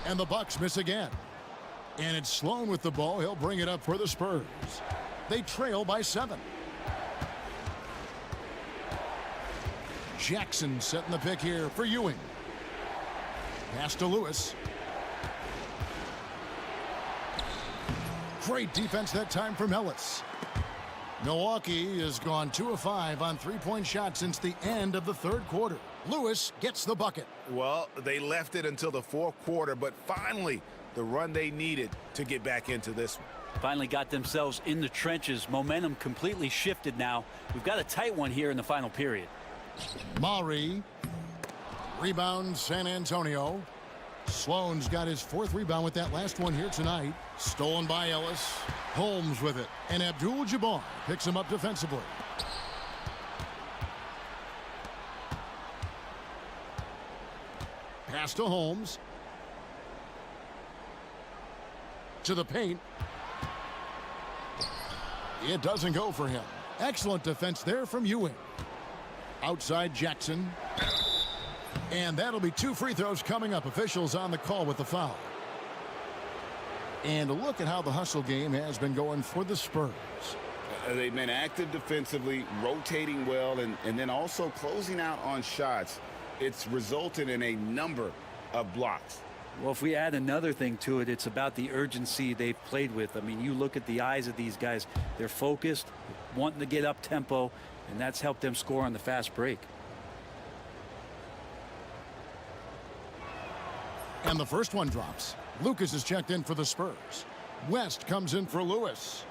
Speaker 2: And the Bucks miss again. And it's Sloan with the ball. He'll bring it up for the Spurs. They trail by 7. Jackson setting the pick here for Ewing. Pass to Lewis. Great defense that time from Ellis. Milwaukee has gone 2 of 5 on 3-point shots since the end of the 3rd quarter. Lewis gets the bucket.
Speaker 11: Well, they left it until the 4th quarter, but finally the run they needed to get back into this one.
Speaker 12: Finally got themselves in the trenches. Momentum completely shifted now. We've got a tight one here in the final period.
Speaker 2: Maury. Rebound San Antonio. Sloan's got his 4th rebound with that last one here tonight. Stolen by Ellis. Holmes with it. And Abdul-Jabbar picks him up defensively. Pass to Holmes. To the paint. It doesn't go for him. Excellent defense there from Ewing. Outside Jackson. And that'll be 2 free throws coming up. Officials on the call with the foul. And look at how the hustle game has been going for the Spurs.
Speaker 3: They've been active defensively, rotating well, and then also closing out on shots. It's resulted in a number of blocks.
Speaker 12: Well, if we add another thing to it, it's about the urgency they've played with. I mean, you look at the eyes of these guys. They're focused, wanting to get up tempo, and that's helped them score on the fast break.
Speaker 2: And the first one drops. Lucas is checked in for the Spurs. West comes in for Lewis.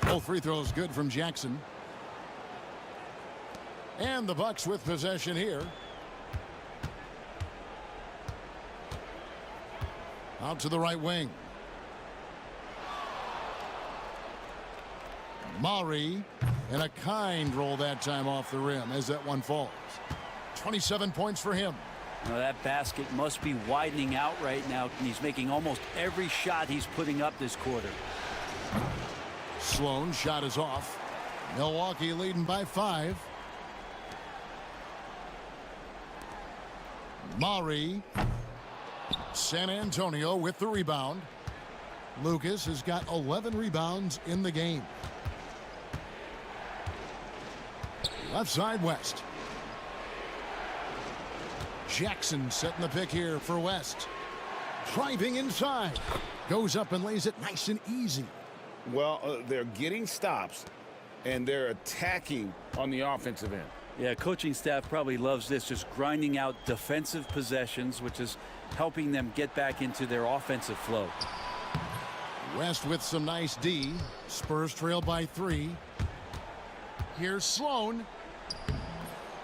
Speaker 2: Both free throws good from Jackson. And the Bucks with possession here. Out to the right wing. Maury. And a kind roll that time off the rim as that one falls. 27 points for him.
Speaker 12: Now that basket must be widening out right now. He's making almost every shot he's putting up this quarter.
Speaker 2: Sloan shot is off. Milwaukee leading by 5. Maury. San Antonio with the rebound. Lucas has got 11 rebounds in the game. Left side West. Jackson setting the pick here for West. Driving inside. Goes up and lays it nice and easy.
Speaker 3: Well, they're getting stops, and they're attacking on the offensive end.
Speaker 12: Yeah, coaching staff probably loves this, just grinding out defensive possessions, which is helping them get back into their offensive flow.
Speaker 2: West with some nice D. Spurs trail by 3. Here's Sloan.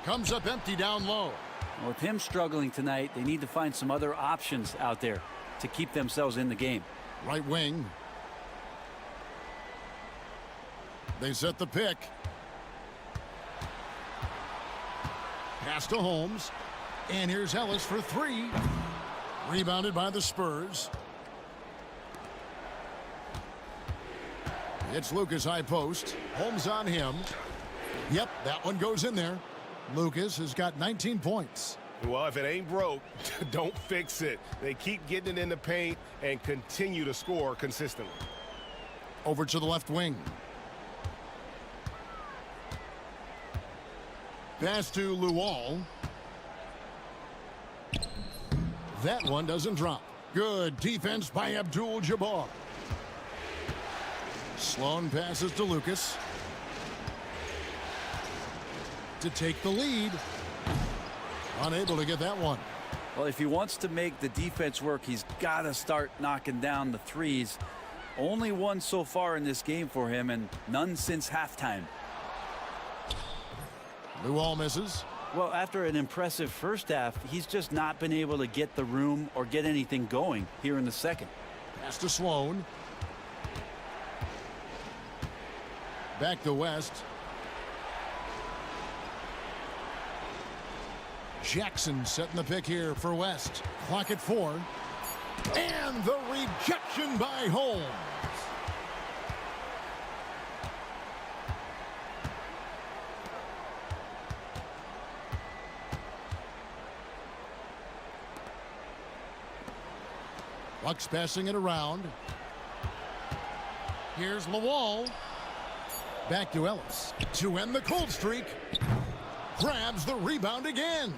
Speaker 2: Comes up empty down low.
Speaker 12: Well, with him struggling tonight, they need to find some other options out there to keep themselves in the game.
Speaker 2: Right wing. They set the pick. Pass to Holmes. And here's Ellis for 3. Rebounded by the Spurs. It's Lucas high post. Holmes on him. Yep, that one goes in there. Lucas has got 19 points.
Speaker 11: Well, if it ain't broke, don't fix it. They keep getting it in the paint and continue to score consistently.
Speaker 2: Over to the left wing. Pass to Luol. That one doesn't drop. Good defense by Abdul-Jabbar. Sloan passes to Lucas. To take the lead. Unable to get that one.
Speaker 12: Well, if he wants to make the defense work, he's got to start knocking down the threes. Only one so far in this game for him, and none since halftime.
Speaker 2: Luol misses.
Speaker 12: Well, after an impressive first half, he's just not been able to get the room or get anything going here in the second.
Speaker 2: Pass to Sloan. Back to West. Jackson setting the pick here for West. Clock at 4. And the rejection by Holmes. Bucks passing it around. Here's Luol. Back to Ellis to end the cold streak. Grabs the rebound again.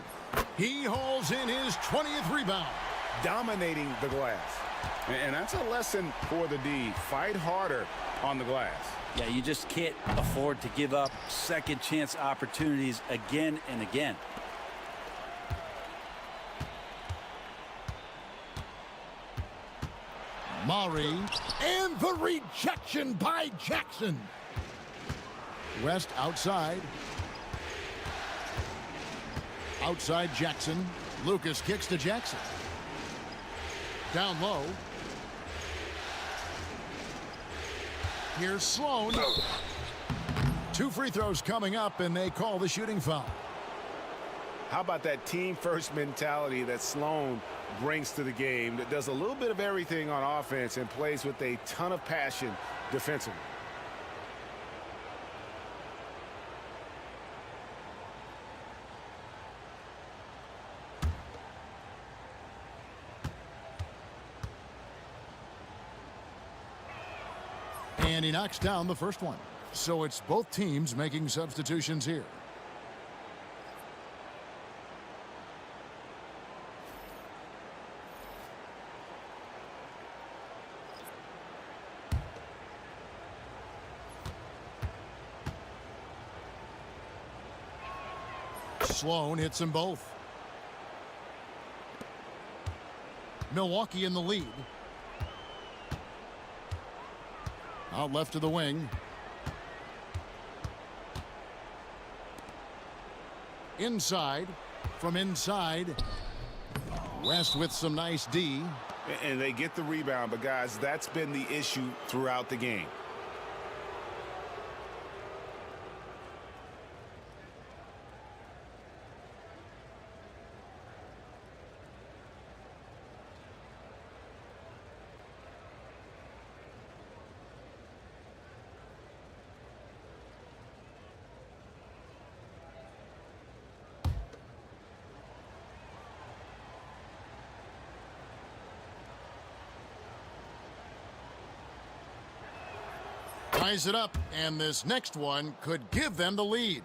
Speaker 2: He hauls in his 20th rebound.
Speaker 3: Dominating the glass. And that's a lesson for the D. Fight harder on the glass.
Speaker 12: Yeah, you just can't afford to give up second chance opportunities again and again.
Speaker 2: Maury, and the rejection by Jackson. West outside. Outside Jackson. Lucas kicks to Jackson. Down low. Here's Sloan. 2 free throws coming up, and they call the shooting foul.
Speaker 11: How about that team-first mentality that Sloan brings to the game, that does a little bit of everything on offense and plays with a ton of passion defensively.
Speaker 2: And he knocks down the first one. So it's both teams making substitutions here. Sloan hits them both. Milwaukee in the lead. Out left to the wing. Inside. From inside. West with some nice D.
Speaker 11: And they get the rebound, but guys, that's been the issue throughout the game.
Speaker 2: ties it up, and this next one could give them the lead.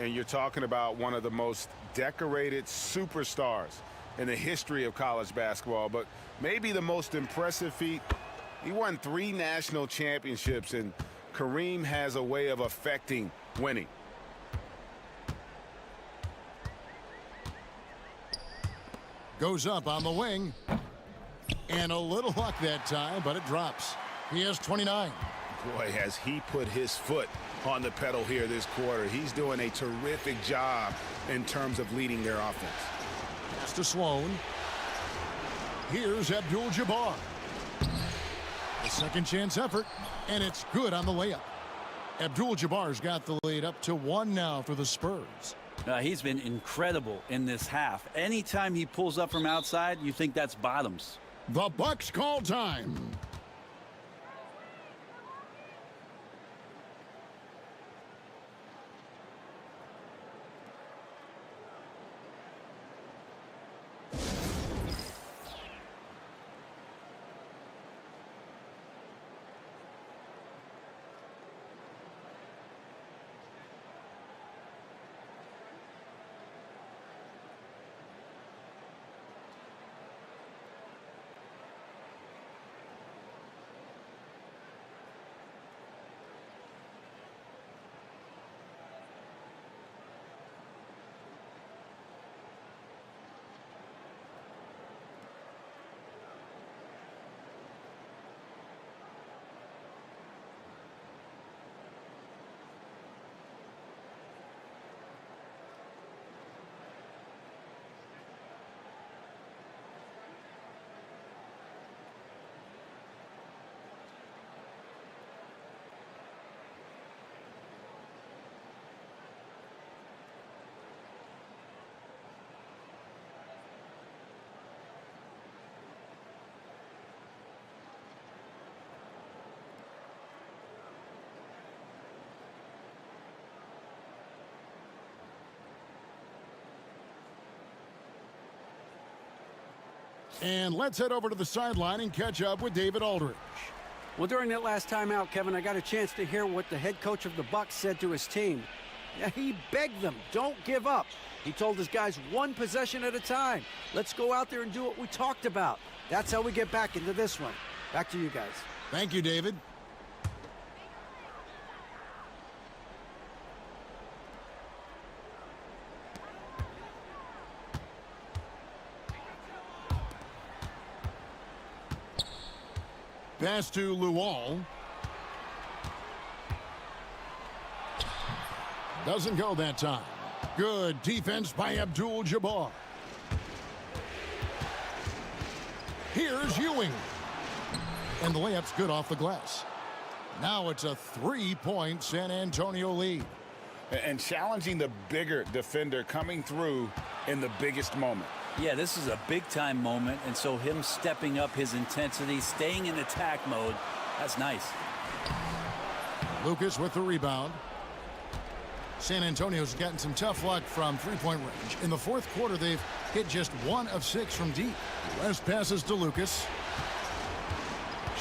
Speaker 11: And you're talking about one of the most decorated superstars in the history of college basketball, but maybe the most impressive feat. He won 3 national championships, and Kareem has a way of affecting winning.
Speaker 2: Goes up on the wing. And a little luck that time, but it drops. He has 29.
Speaker 3: Boy, has he put his foot on the pedal here this quarter. He's doing a terrific job in terms of leading their offense.
Speaker 2: Pass to Sloan. Here's Abdul-Jabbar. A second chance effort, and it's good on the layup. Abdul-Jabbar's got the lead up to 1 now for the Spurs.
Speaker 12: He's been incredible in this half. Anytime he pulls up from outside, you think that's bottoms.
Speaker 2: The Bucks call time. And let's head over to the sideline and catch up with David Aldridge.
Speaker 5: Well, during that last timeout, Kevin, I got a chance to hear what the head coach of the Bucks said to his team. Yeah, he begged them, don't give up. He told his guys 1 possession at a time. Let's go out there and do what we talked about. That's how we get back into this one. Back to you guys.
Speaker 2: Thank you, David. Pass to Luol. Doesn't go that time. Good defense by Abdul-Jabbar. Here's Ewing. And the layup's good off the glass. Now it's a 3-point San Antonio lead.
Speaker 3: And challenging the bigger defender coming through in the biggest moment.
Speaker 12: Yeah, this is a big-time moment, and so him stepping up his intensity, staying in attack mode, that's nice.
Speaker 2: Lucas with the rebound. San Antonio's gotten some tough luck from three-point range. In the fourth quarter, they've hit just 1 of 6 from deep. West passes to Lucas.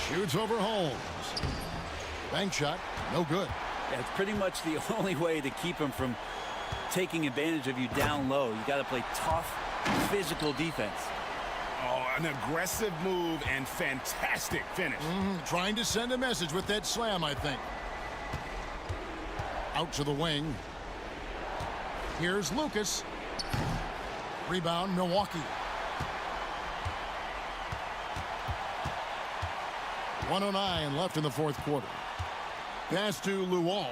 Speaker 2: Shoots over Holmes. Bank shot, no good.
Speaker 12: Yeah, it's pretty much the only way to keep him from taking advantage of you down low. You got to play tough, physical defense.
Speaker 3: Oh, an aggressive move and fantastic finish.
Speaker 2: Trying to send a message with that slam, I think. Out to the wing. Here's Lucas. Rebound, Milwaukee. 1:09 left in the fourth quarter. Pass to Luol.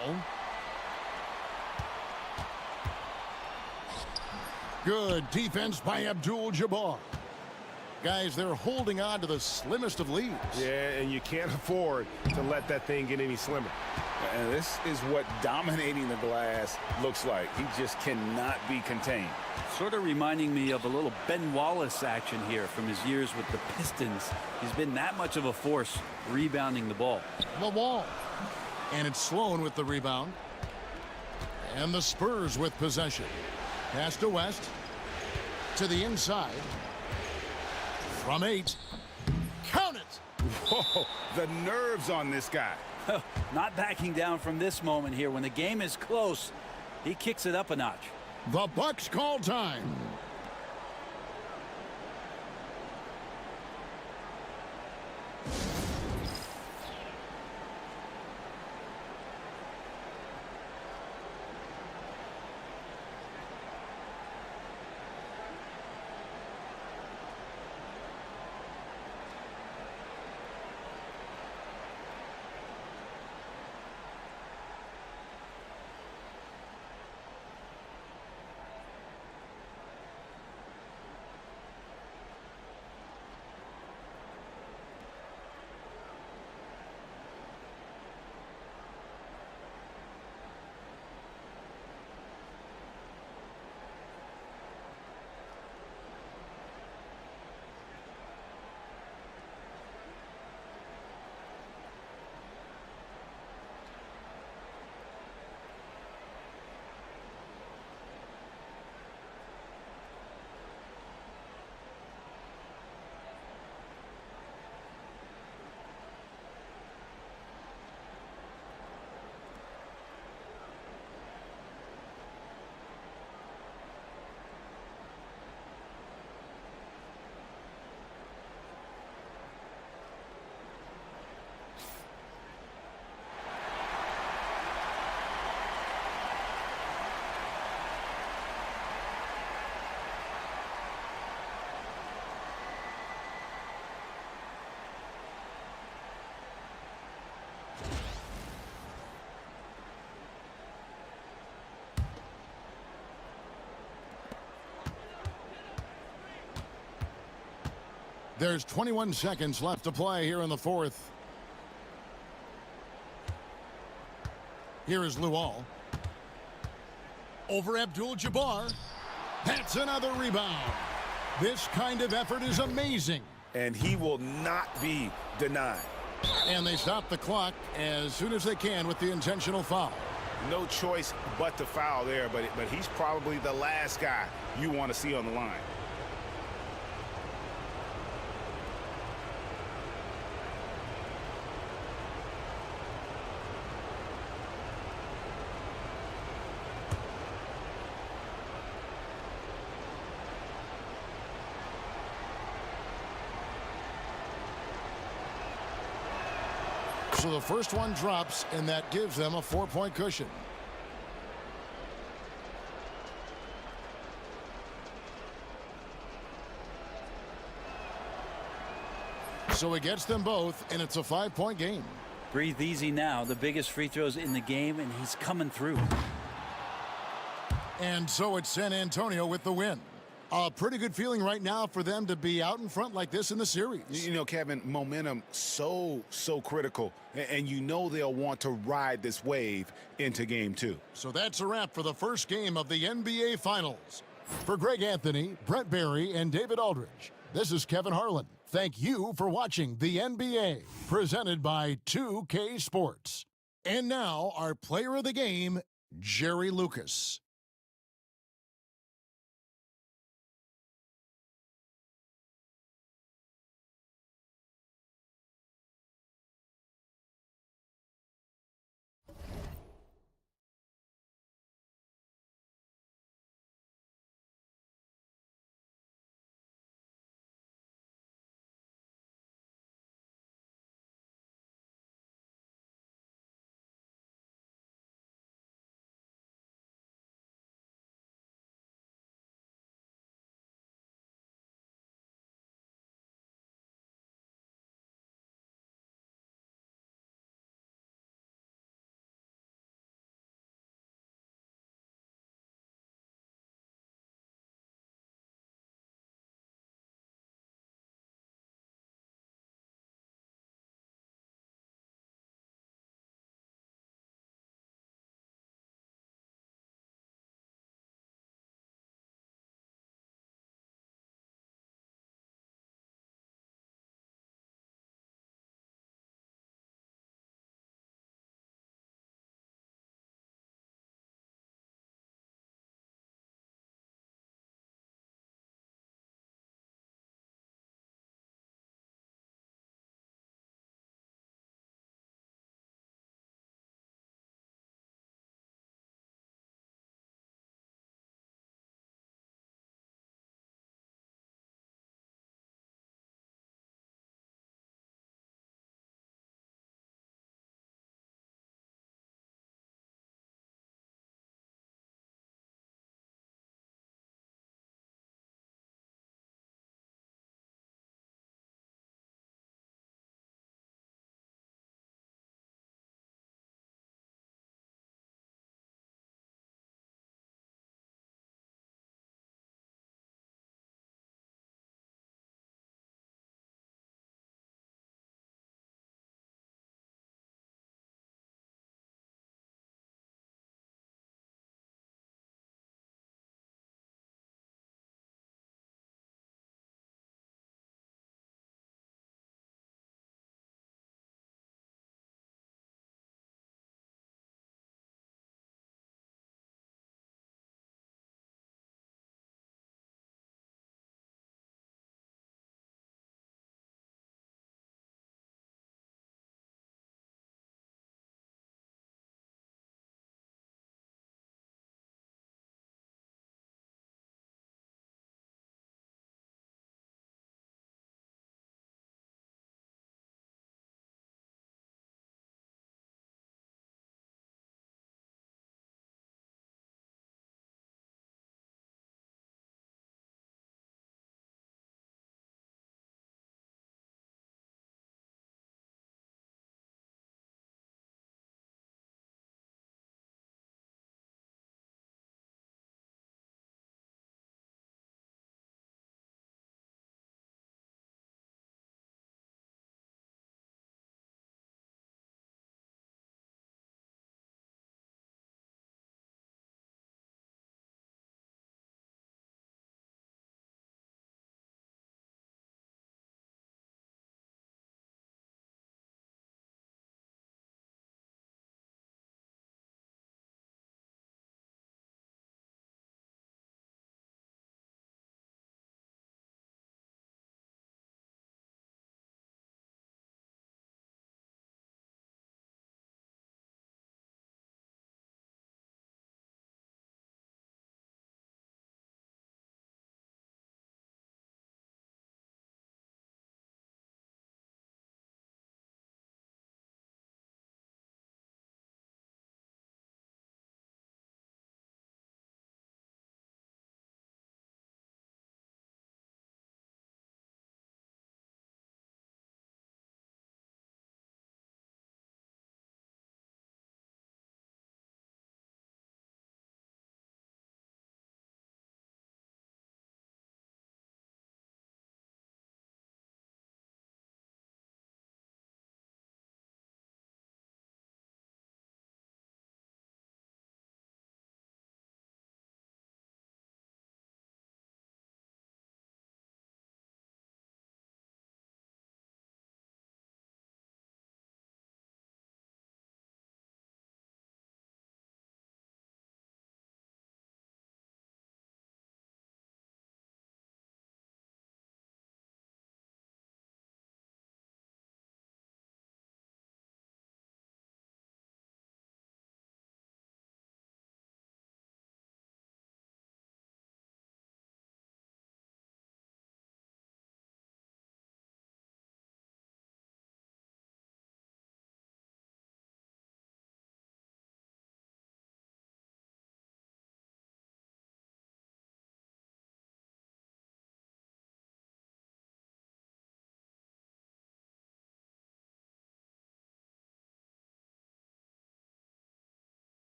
Speaker 2: Good defense by Abdul-Jabbar. Guys, they're holding on to the slimmest of leads.
Speaker 11: Yeah, and you can't afford to let that thing get any slimmer.
Speaker 3: And this is what dominating the glass looks like. He just cannot be contained.
Speaker 12: Sort of reminding me of a little Ben Wallace action here from his years with the Pistons. He's been that much of a force rebounding the ball.
Speaker 2: The wall. And it's Sloan with the rebound. And the Spurs with possession. Pass to West. To the inside. From 8. Count it!
Speaker 3: Whoa, the nerves on this guy.
Speaker 12: Not backing down from this moment here. When the game is close, he kicks it up a notch.
Speaker 2: The Bucks call time. There's 21 seconds left to play here in the fourth. Here is Luol. Over Abdul-Jabbar. That's another rebound. This kind of effort is amazing.
Speaker 3: And he will not be denied.
Speaker 2: And they stop the clock as soon as they can with the intentional foul.
Speaker 3: No choice but to foul there, but he's probably the last guy you want to see on the line.
Speaker 2: So the first one drops, and that gives them a 4-point cushion. So he gets them both, and it's a 5-point game.
Speaker 12: Breathe easy now. The biggest free throws in the game, and he's coming through.
Speaker 2: And so it's San Antonio with the win. A pretty good feeling right now for them to be out in front like this in the series.
Speaker 3: You know, Kevin, momentum so critical. And you know they'll want to ride this wave into game 2.
Speaker 2: So that's a wrap for the first game of the NBA Finals. For Greg Anthony, Brett Barry, and David Aldridge, this is Kevin Harlan. Thank you for watching the NBA, presented by 2K Sports. And now, our player of the game, Jerry Lucas.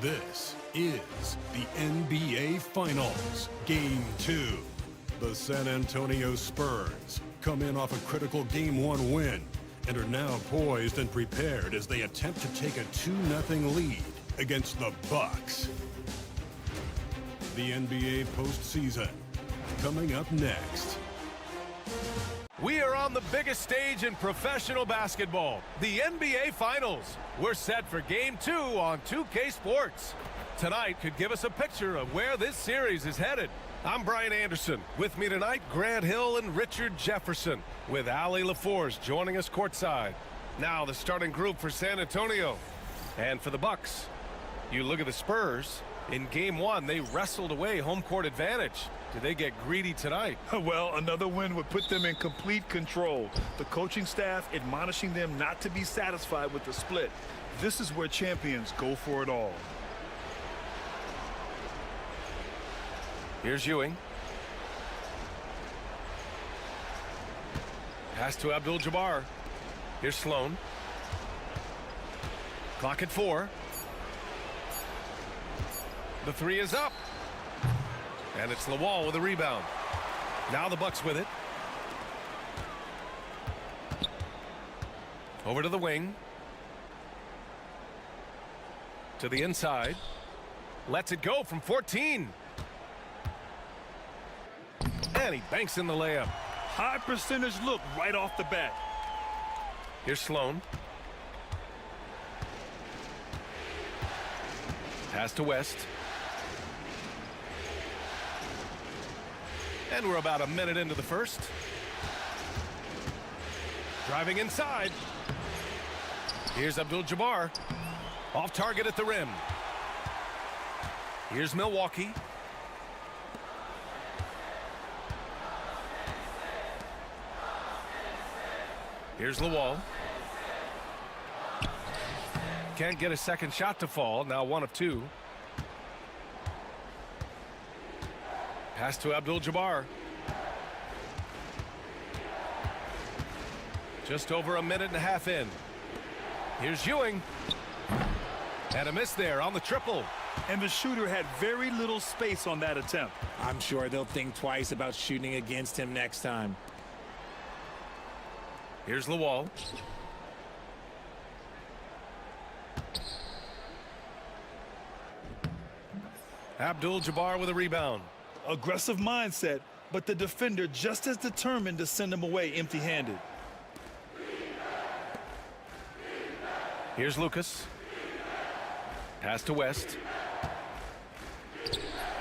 Speaker 6: This is the NBA Finals, Game 2. The San Antonio Spurs come in off a critical Game 1 win and are now poised and prepared as they attempt to take a 2-0 lead against the Bucks. The NBA postseason, coming up next.
Speaker 7: We are on the biggest stage in professional basketball, the NBA Finals. We're set for Game 2 on 2K Sports. Tonight could give us a picture of where this series is headed. I'm Brian Anderson. With me tonight, Grant Hill and Richard Jefferson, with Allie LaForce joining us courtside. Now the starting group for San Antonio. And for the Bucks, you look at the Spurs. In Game 1, they wrestled away home court advantage. Do they get greedy tonight?
Speaker 8: Well, another win would put them in complete control. The coaching staff admonishing them not to be satisfied with the split. This is where champions go for it all.
Speaker 7: Here's Ewing. Pass to Abdul-Jabbar. Here's Sloan. Clock at 4. The three is up. And it's Lawal with a rebound. Now the Bucks with it. Over to the wing. To the inside. Lets it go from 14. And he banks in the layup.
Speaker 8: High percentage look right off the bat.
Speaker 7: Here's Sloan. Pass to West. And we're about a minute into the first. Driving inside. Here's Abdul-Jabbar. Off target at the rim. Here's Milwaukee. Here's Lawal. Can't get a second shot to fall. Now 1 of 2. Pass to Abdul-Jabbar. Just over a minute and a half in. Here's Ewing. And a miss there on the triple.
Speaker 8: And the shooter had very little space on that attempt.
Speaker 4: I'm sure they'll think twice about shooting against him next time.
Speaker 7: Here's Lawal. Abdul-Jabbar with a rebound.
Speaker 8: Aggressive mindset, but the defender just as determined to send him away empty-handed.
Speaker 7: Here's Lucas. Pass to West.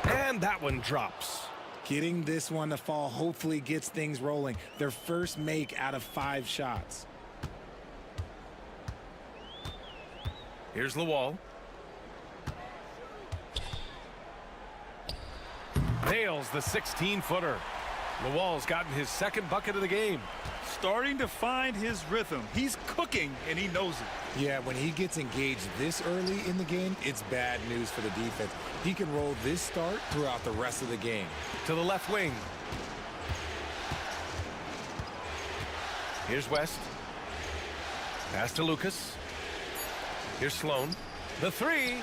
Speaker 7: And that one drops.
Speaker 4: Getting this one to fall hopefully gets things rolling. Their first make out of 5 shots.
Speaker 7: Here's Lawal. Nails the 16-footer. Lawal's gotten his second bucket of the game.
Speaker 8: Starting to find his rhythm. He's cooking, and he knows it.
Speaker 4: Yeah, when he gets engaged this early in the game, it's bad news for the defense. He can roll this start throughout the rest of the game.
Speaker 7: To the left wing. Here's West. Pass to Lucas. Here's Sloan. The 3.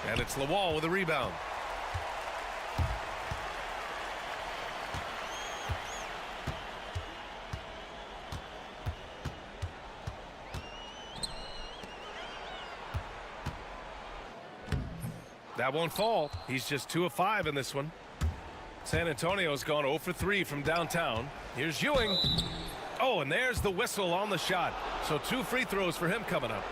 Speaker 7: And it's Lawal with a rebound. That won't fall. He's just 2 of 5 in this one. San Antonio's gone 0 for 3 from downtown. Here's Ewing. Oh, and there's the whistle on the shot. So 2 free throws for him coming up.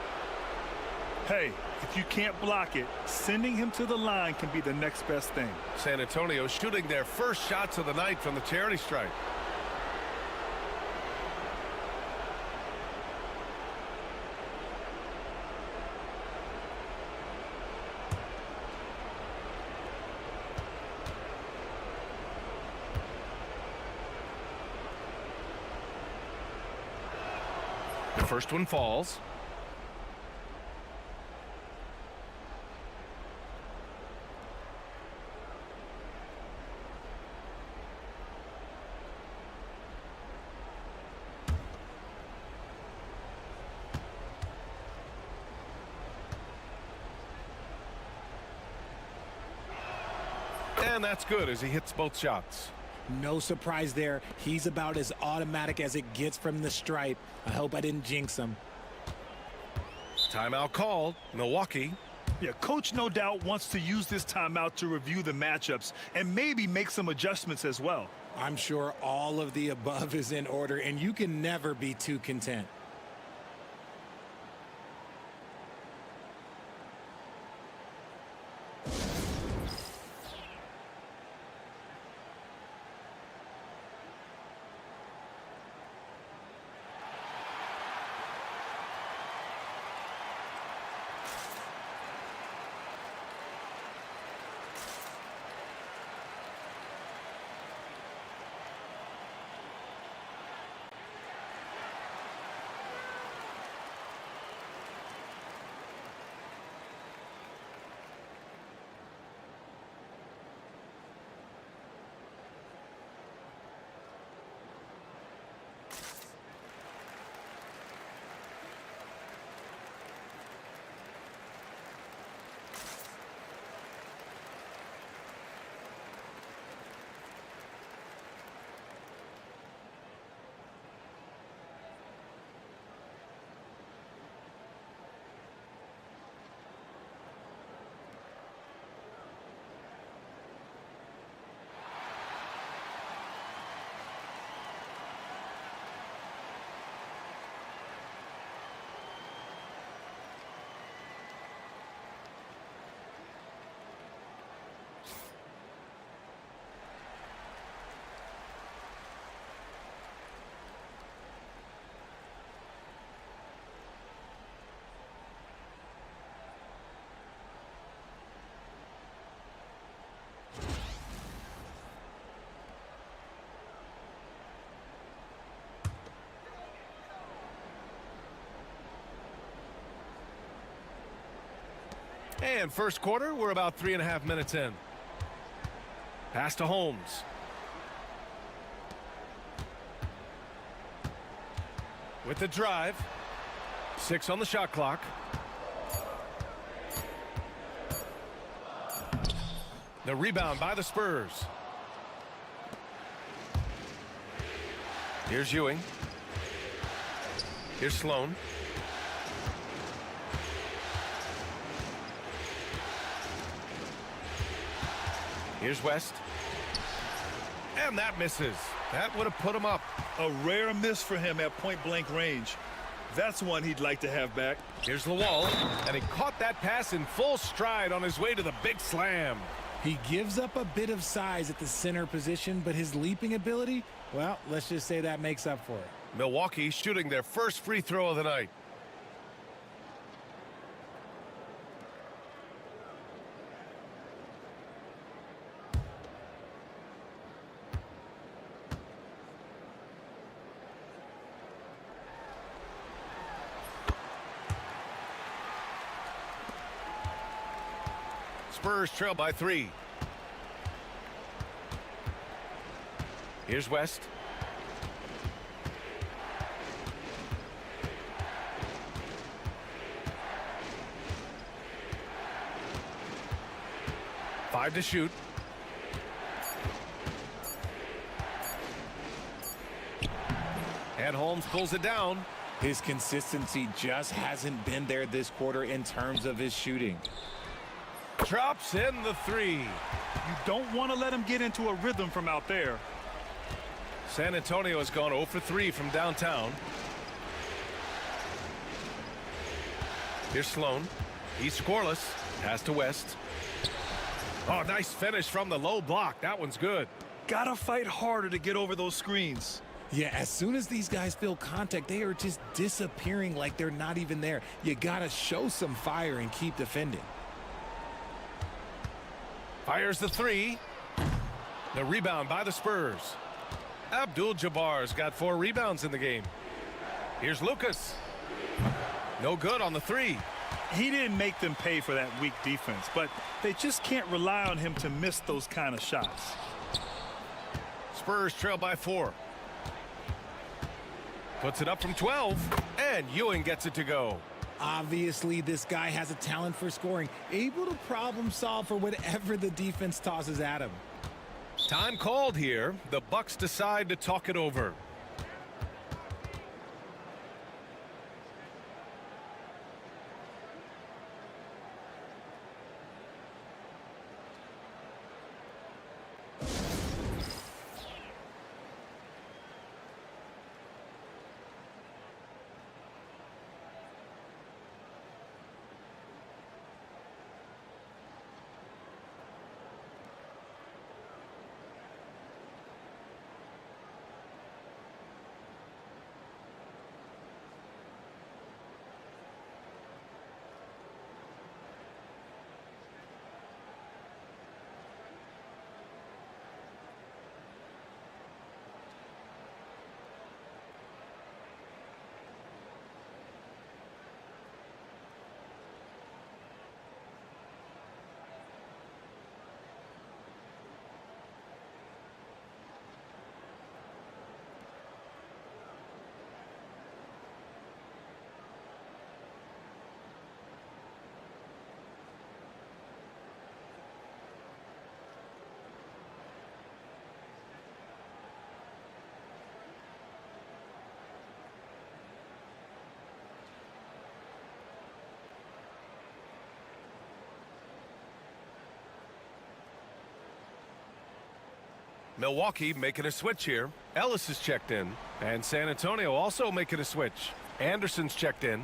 Speaker 8: Hey, if you can't block it, sending him to the line can be the next best thing.
Speaker 7: San Antonio shooting their first shots of the night from the charity stripe. The first one falls. And that's good as he hits both shots.
Speaker 4: No surprise there. He's about as automatic as it gets from the stripe. I hope I didn't jinx him.
Speaker 7: Timeout called. Milwaukee.
Speaker 8: Yeah, coach no doubt wants to use this timeout to review the matchups and maybe make some adjustments as well.
Speaker 4: I'm sure all of the above is in order, and you can never be too content.
Speaker 7: And first quarter, we're about 3.5 minutes in. Pass to Holmes. With the drive. 6 on the shot clock. The rebound by the Spurs. Here's Ewing. Here's Sloan. Here's West. And that misses. That would have put him up.
Speaker 8: A rare miss for him at point-blank range. That's one he'd like to have back.
Speaker 7: Here's Lawal, and he caught that pass in full stride on his way to the big slam.
Speaker 4: He gives up a bit of size at the center position, but his leaping ability, well, let's just say that makes up for it.
Speaker 7: Milwaukee shooting their first free throw of the night. Spurs trail by 3. Here's West. Five to shoot. And Holmes pulls it down.
Speaker 4: His consistency just hasn't been there this quarter in terms of his shooting.
Speaker 7: Drops in the 3.
Speaker 8: You don't want to let him get into a rhythm from out there.
Speaker 7: San Antonio has gone 0 for 3 from downtown. Here's Sloan. He's scoreless. Pass to West. Oh, nice finish from the low block. That one's good.
Speaker 8: Gotta fight harder to get over those screens.
Speaker 4: Yeah, as soon as these guys feel contact, they are just disappearing like they're not even there. You gotta show some fire and keep defending.
Speaker 7: Fires the 3. The rebound by the Spurs. Abdul-Jabbar's got 4 rebounds in the game. Here's Lucas. No good on the 3.
Speaker 8: He didn't make them pay for that weak defense, but they just can't rely on him to miss those kind of shots.
Speaker 7: Spurs trail by 4. Puts it up from 12, and Ewing gets it to go.
Speaker 4: Obviously, this guy has a talent for scoring, able to problem solve for whatever the defense tosses at him.
Speaker 7: Time called here. The Bucks decide to talk it over. Milwaukee making a switch here. Ellis is checked in. And San Antonio also making a switch. Anderson's checked in.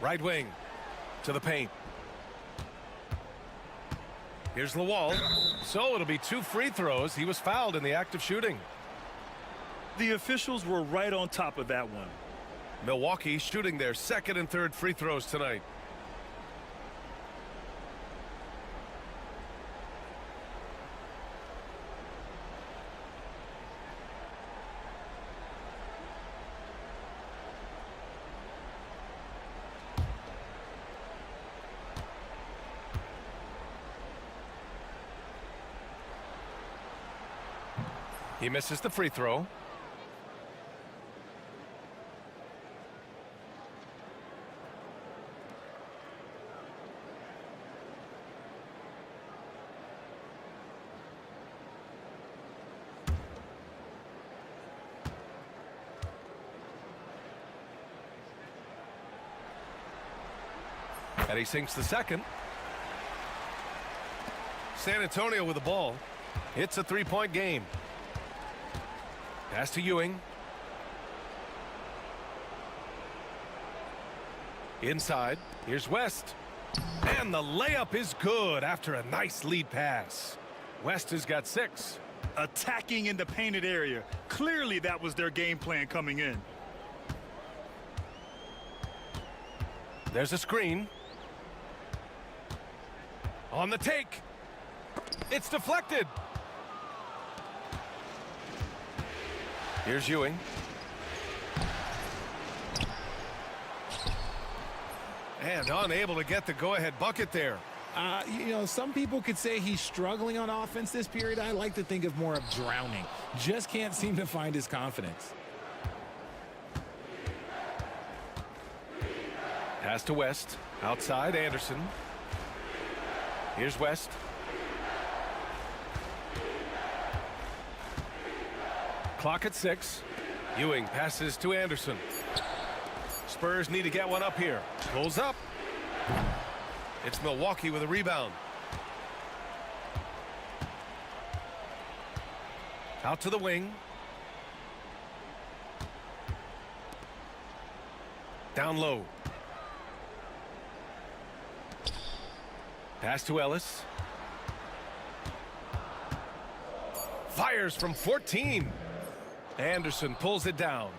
Speaker 7: Right wing to the paint. Here's Lawal. So it'll be 2 free throws. He was fouled in the act of shooting.
Speaker 8: The officials were right on top of that one.
Speaker 7: Milwaukee shooting their 2nd and 3rd free throws tonight. He misses the free throw. And he sinks the 2nd. San Antonio with the ball. It's a 3-point game. Pass to Ewing. Inside. Here's West. And the layup is good after a nice lead pass. West has got 6.
Speaker 8: Attacking in the painted area. Clearly that was their game plan coming in.
Speaker 7: There's a screen. On the take. It's deflected. Here's Ewing. And unable to get the go-ahead bucket there.
Speaker 4: You know, some people could say he's struggling on offense this period. I like to think of more of drowning. Just can't seem to find his confidence.
Speaker 7: Pass to West. Outside, Anderson. Here's West. Clock at 6. Ewing passes to Anderson. Spurs need to get one up here. Pulls up. It's Milwaukee with a rebound. Out to the wing. Down low. Pass to Ellis. Fires from 14. Anderson pulls it down.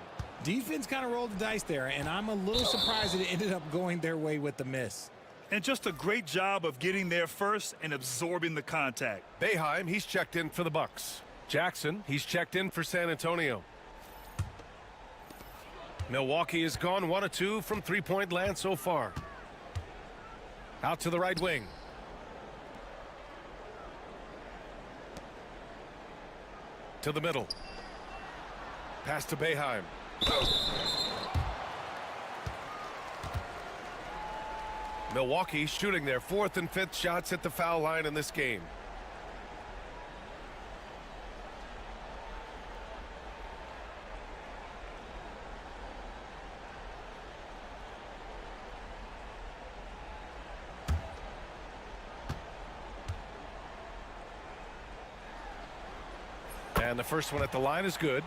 Speaker 4: Defense kind of rolled the dice there, and I'm a little surprised that it ended up going their way with the miss.
Speaker 8: And just a great job of getting there first and absorbing the contact.
Speaker 7: Boeheim, he's checked in for the Bucks. Jackson, he's checked in for San Antonio. Milwaukee has gone 1 of 2 from three-point land so far. Out to the right wing. To the middle. Pass to Boeheim. Milwaukee shooting their 4th and 5th shots at the foul line in this game. And the first one at the line is good.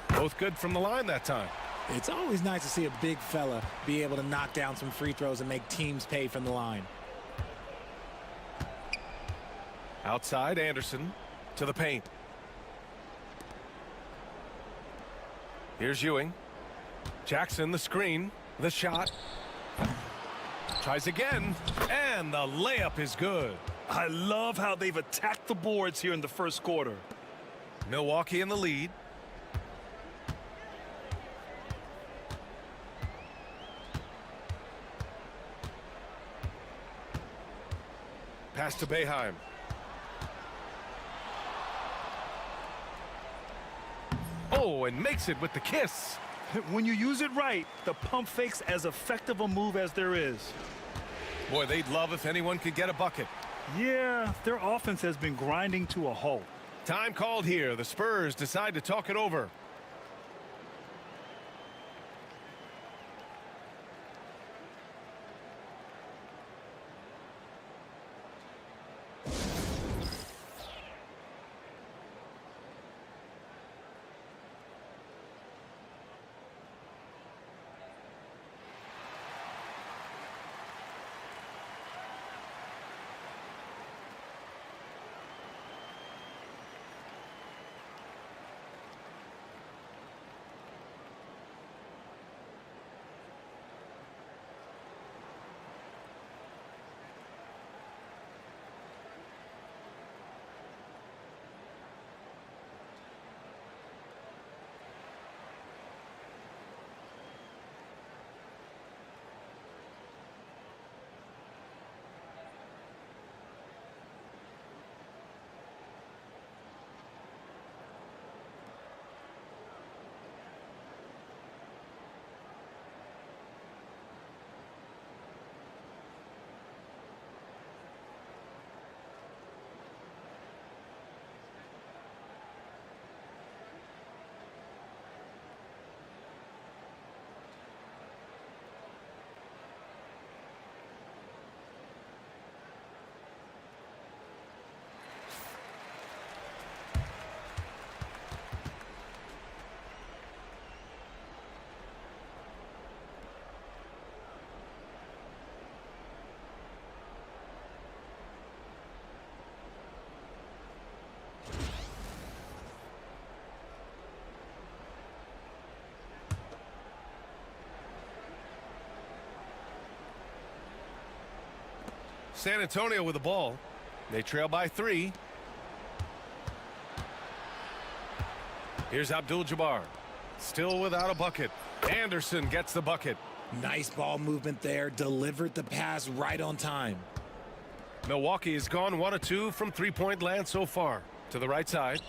Speaker 7: Both good from the line that time.
Speaker 4: It's always nice to see a big fella be able to knock down some free throws and make teams pay from the line.
Speaker 7: Outside, Anderson to the paint. Here's Ewing. Jackson, the screen, the shot. Tries again, and the layup is good.
Speaker 8: I love how they've attacked the boards here in the first quarter.
Speaker 7: Milwaukee in the lead. Pass to Boeheim. Oh, and makes it with the kiss.
Speaker 8: When you use it right, the pump fake's as effective a move as there is.
Speaker 7: Boy, they'd love if anyone could get a bucket.
Speaker 8: Yeah, their offense has been grinding to a halt.
Speaker 7: Time called here. The Spurs decide to talk it over. San Antonio with the ball. They trail by 3. Here's Abdul-Jabbar. Still without a bucket. Anderson gets the bucket.
Speaker 4: Nice ball movement there. Delivered the pass right on time.
Speaker 7: Milwaukee has gone 1 of 2 from three-point land so far. To the right side.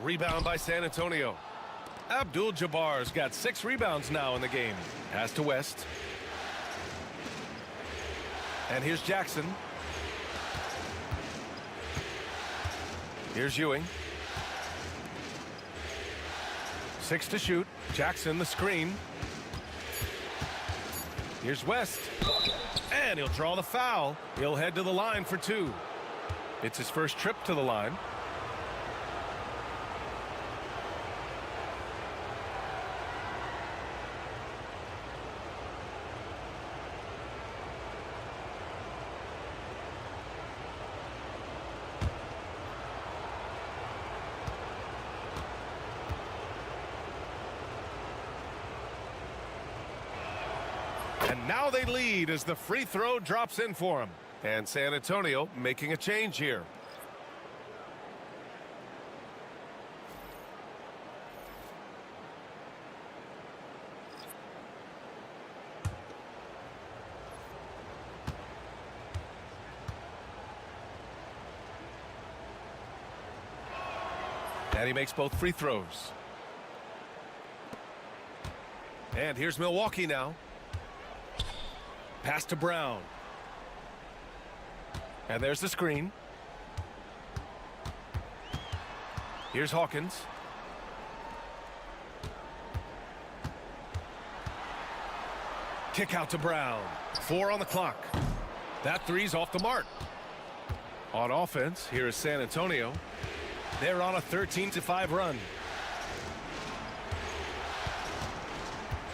Speaker 7: Rebound by San Antonio. Abdul-Jabbar's got 6 rebounds now in the game. Pass to West. And here's Jackson. Here's Ewing. 6 to shoot. Jackson the screen. Here's West. And he'll draw the foul. He'll head to the line for 2. It's his first trip to the line. And now they lead as the free throw drops in for him. And San Antonio making a change here. And he makes both free throws. And here's Milwaukee now. Pass to Brown. And there's the screen. Here's Hawkins. Kick out to Brown. 4 on the clock. That three's off the mark. On offense, here is San Antonio. They're on a 13-5 run.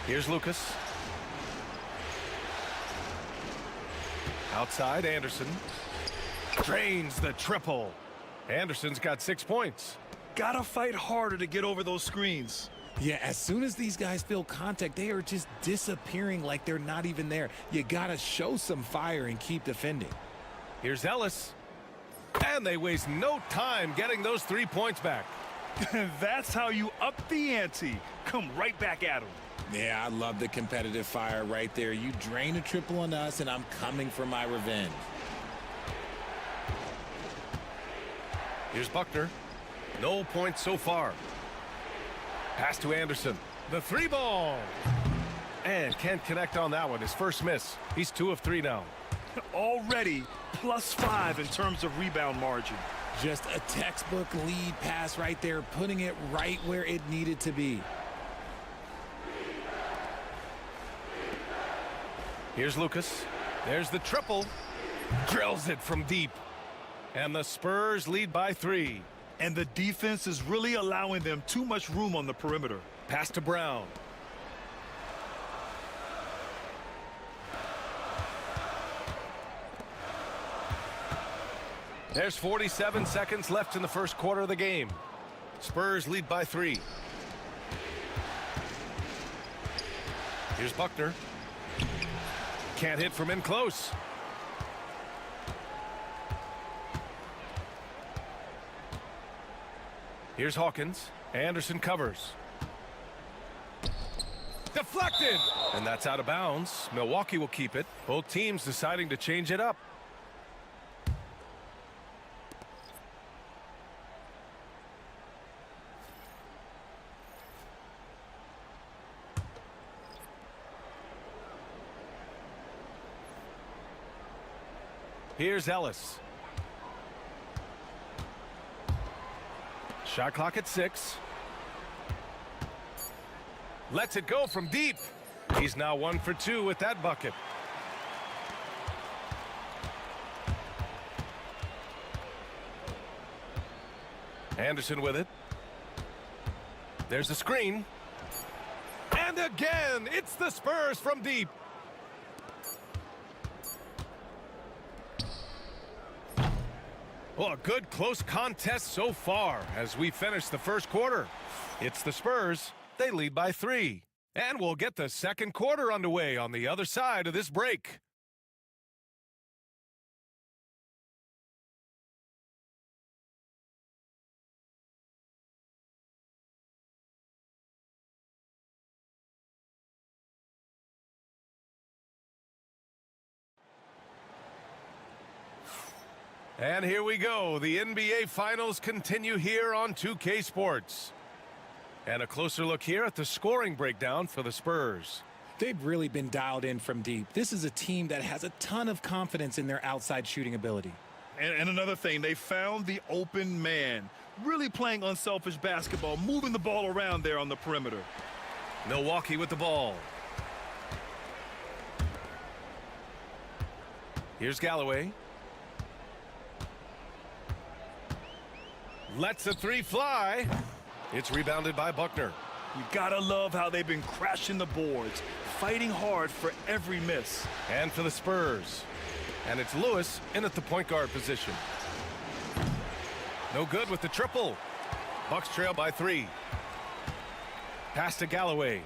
Speaker 7: Here's Lucas. Outside, Anderson. Drains the triple. Anderson's got 6 points.
Speaker 8: Gotta fight harder to get over those screens.
Speaker 4: Yeah, as soon as these guys feel contact, they are just disappearing like they're not even there. You gotta show some fire and keep defending.
Speaker 7: Here's Ellis. And they waste no time getting those 3 points back.
Speaker 8: That's how you up the ante. Come right back at them.
Speaker 4: Yeah, I love the competitive fire right there. You drain a triple on us, and I'm coming for my revenge.
Speaker 7: Here's Buckner. No points so far. Pass to Anderson. The 3 ball. And can't connect on that one. His first miss. He's 2 of 3 now.
Speaker 8: Already +5 in terms of rebound margin.
Speaker 4: Just a textbook lead pass right there, putting it right where it needed to be.
Speaker 7: Here's Lucas. There's the triple. Drills it from deep. And the Spurs lead by 3.
Speaker 8: And the defense is really allowing them too much room on the perimeter.
Speaker 7: Pass to Brown. There's 47 seconds left in the first quarter of the game. Spurs lead by 3. Here's Buckner. Can't hit from in close. Here's Hawkins. Anderson covers. Deflected! And that's out of bounds. Milwaukee will keep it. Both teams deciding to change it up. Here's Ellis. Shot clock at 6. Lets it go from deep. He's now 1 for 2 with that bucket. Anderson with it. There's a screen. And again, it's the Spurs from deep. Well, a good close contest so far as we finish the first quarter. It's the Spurs. They lead by 3. And we'll get the second quarter underway on the other side of this break. And here we go. The NBA Finals continue here on 2K Sports. And a closer look here at the scoring breakdown for the Spurs.
Speaker 4: They've really been dialed in from deep. This is a team that has a ton of confidence in their outside shooting ability.
Speaker 8: And another thing, they found the open man. Really playing unselfish basketball, moving the ball around there on the perimeter.
Speaker 7: Milwaukee with the ball. Here's Galloway. Lets a 3 fly. It's rebounded by Buckner.
Speaker 8: You gotta love how they've been crashing the boards, fighting hard for every miss.
Speaker 7: And for the Spurs. And it's Lewis in at the point guard position. No good with the triple. Bucks trail by 3. Pass to Galloway.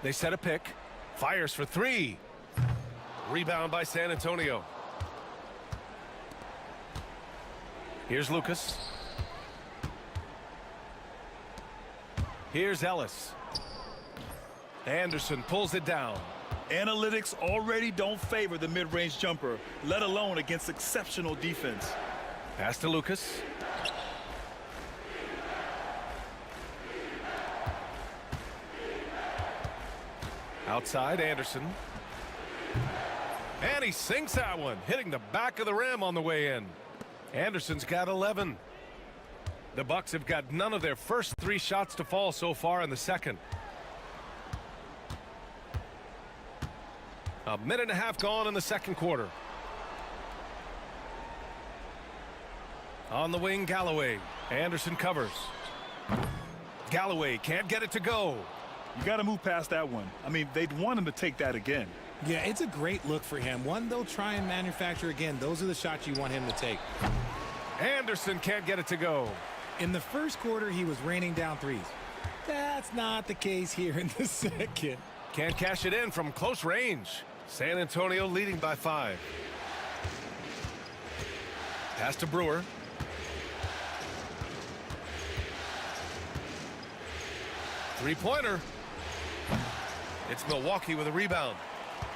Speaker 7: They set a pick. Fires for three. Rebound by San Antonio. Here's Lucas. Here's Ellis. Anderson pulls it down.
Speaker 8: Analytics already don't favor the mid-range jumper, let alone against exceptional defense.
Speaker 7: Pass to Lucas. Outside, Anderson. And he sinks that one, hitting the back of the rim on the way in. Anderson's got 11. The Bucks have got none of their first 3 shots to fall so far in the second. A minute and a half gone in the second quarter. On the wing, Galloway. Anderson covers. Galloway can't get it to go.
Speaker 8: You got to move past that one. I mean, they'd want him to take that again.
Speaker 4: Yeah, it's a great look for him. One they'll try and manufacture again. Those are the shots you want him to take.
Speaker 7: Anderson can't get it to go.
Speaker 4: In the first quarter, he was raining down threes. That's not the case here in the second.
Speaker 7: Can't cash it in from close range. San Antonio leading by 5. Pass to Brewer. Three-pointer. It's Milwaukee with a rebound.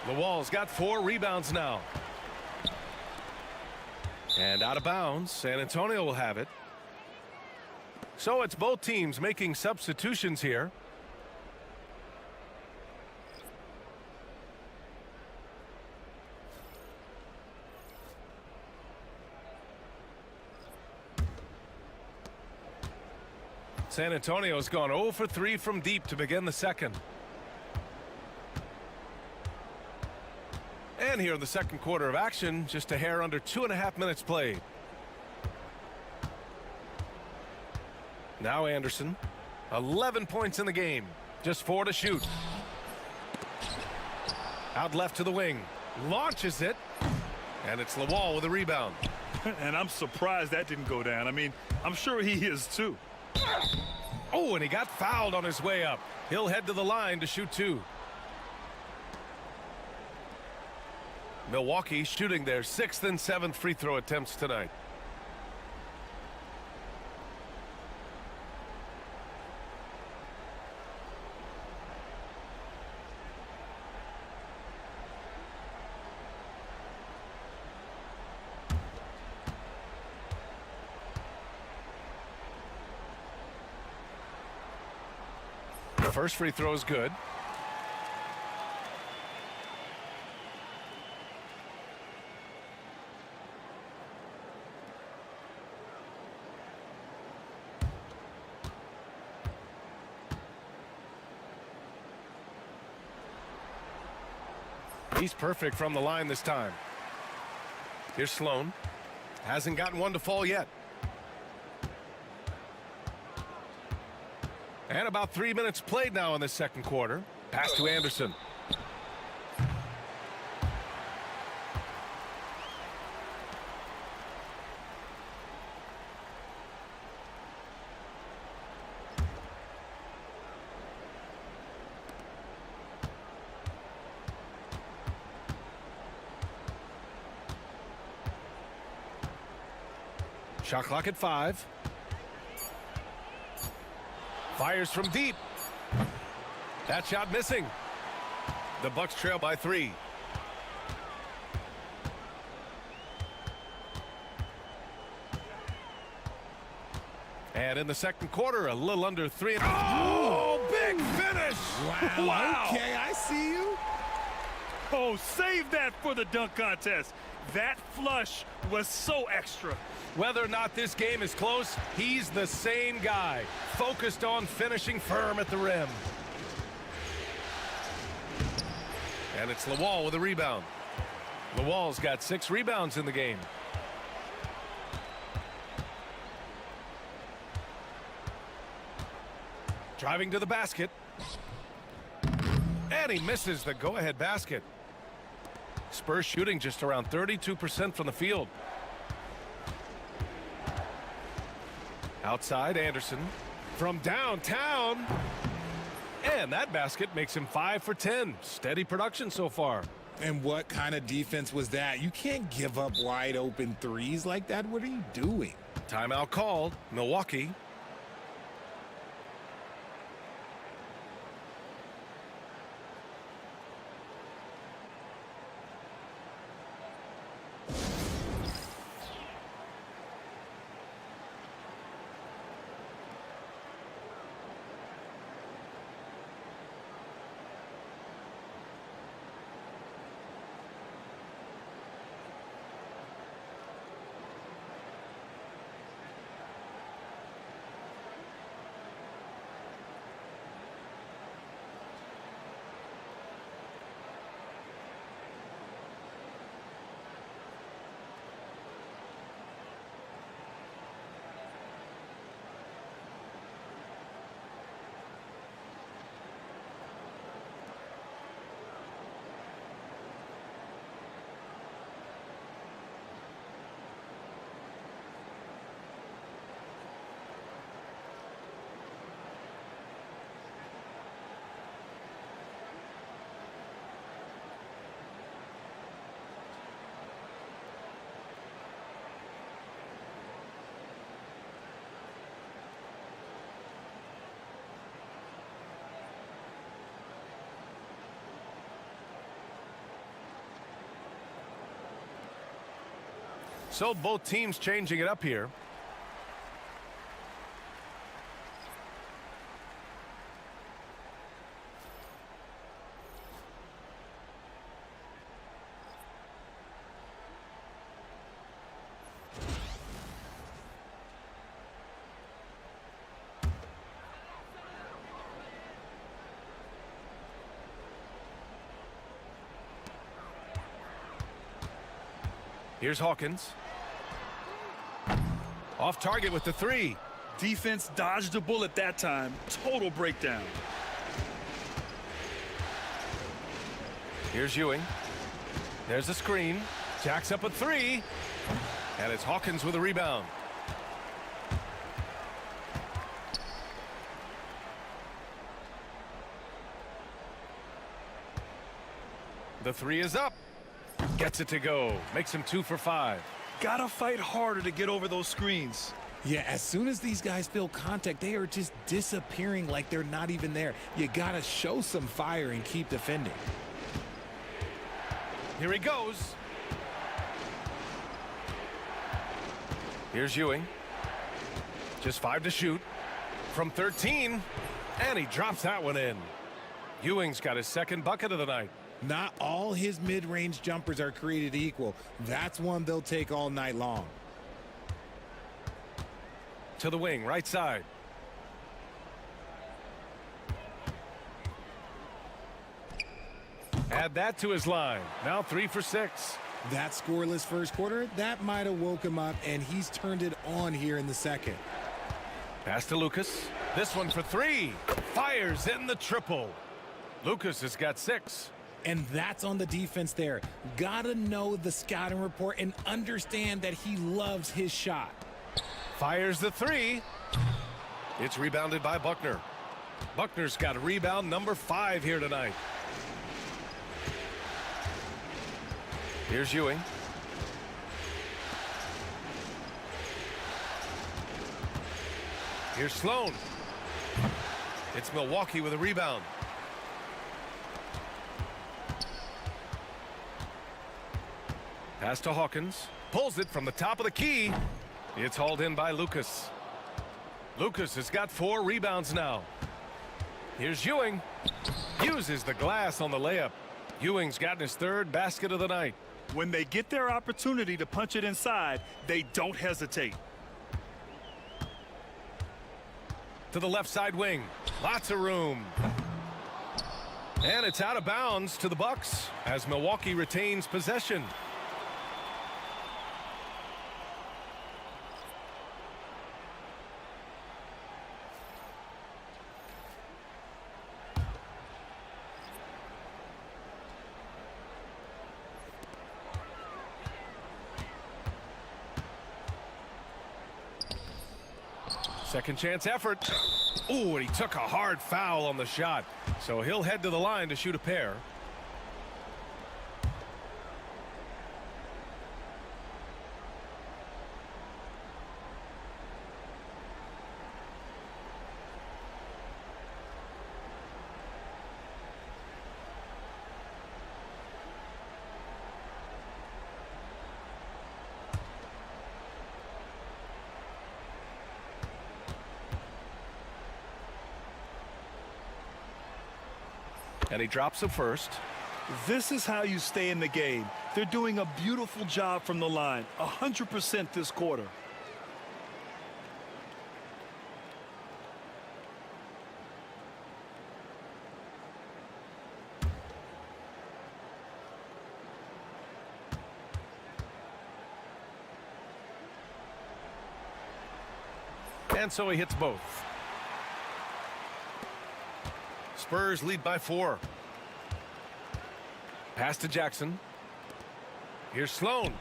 Speaker 7: Lawal's got 4 rebounds now. And out of bounds. San Antonio will have it. So it's both teams making substitutions here. San Antonio's gone 0 for 3 from deep to begin the second. And here in the second quarter of action, just a hair under 2.5 minutes played. Now Anderson, 11 points in the game, just 4 to shoot. Out left to the wing, launches it, and it's Lawal with a rebound.
Speaker 8: And I'm surprised that didn't go down. I mean, I'm sure he is too.
Speaker 7: Oh, and he got fouled on his way up. He'll head to the line to shoot 2. Milwaukee shooting their 6th and 7th free throw attempts tonight. The first free throw is good. He's perfect from the line this time. Here's Sloan. Hasn't gotten one to fall yet. And about 3 minutes played now in the second quarter. Pass to Anderson. Shot clock at 5. Fires from deep. That shot missing. The Bucks trail by 3. And in the second quarter, a little under 3. Oh, big finish!
Speaker 8: Wow.
Speaker 4: Okay, I see you.
Speaker 8: Oh, save that for the dunk contest. That flush was so extra.
Speaker 7: Whether or not this game is close, he's the same guy, focused on finishing firm at the rim. And it's Lawal with a rebound. Lawal's got 6 rebounds in the game. Driving to the basket. And he misses the go-ahead basket. Spurs shooting just around 32% from the field. Outside, Anderson. From downtown. And that basket makes him 5 for 10. Steady production so far.
Speaker 4: And what kind of defense was that? You can't give up wide open threes like that. What are you doing?
Speaker 7: Timeout called. Milwaukee. So both teams changing it up here. Here's Hawkins. Off target with the three.
Speaker 8: Defense dodged a bullet that time. Total breakdown.
Speaker 7: Here's Ewing. There's the screen. Jacks up a three. And it's Hawkins with a rebound. The three is up. Gets it to go. Makes him 2 for 5.
Speaker 8: Gotta fight harder to get over those screens.
Speaker 4: Yeah, as soon as these guys feel contact, they are just disappearing like they're not even there. You gotta show some fire and keep defending.
Speaker 7: Here he goes. Here's Ewing. Just 5 to shoot. From 13. And he drops that one in. Ewing's got his second bucket of the night.
Speaker 4: Not all his mid-range jumpers are created equal. That's one they'll take all night long.
Speaker 7: To the wing, right side. Add that to his line. Now 3 for 6.
Speaker 4: That scoreless first quarter, that might have woke him up, and he's turned it on here in the second.
Speaker 7: Pass to Lucas. This one for 3. Fires in the triple. Lucas has got 6.
Speaker 4: And that's on the defense there. Gotta know the scouting report and understand that he loves his shot.
Speaker 7: Fires the 3. It's rebounded by Buckner. Buckner's got rebound number 5 here tonight. Here's Ewing. Here's Sloan. It's Milwaukee with a rebound. Pass to Hawkins. Pulls it from the top of the key. It's hauled in by Lucas. Lucas has got 4 rebounds now. Here's Ewing. Uses the glass on the layup. Ewing's gotten his 3rd basket of the night.
Speaker 8: When they get their opportunity to punch it inside, they don't hesitate.
Speaker 7: To the left side wing. Lots of room. And it's out of bounds to the Bucks as Milwaukee retains possession. Second chance effort. Oh, and he took a hard foul on the shot. So he'll head to the line to shoot a pair. And he drops it first.
Speaker 8: This is how you stay in the game. They're doing a beautiful job from the line. 100% this quarter.
Speaker 7: And so he hits both. Spurs lead by 4. Pass to Jackson. Here's Sloan.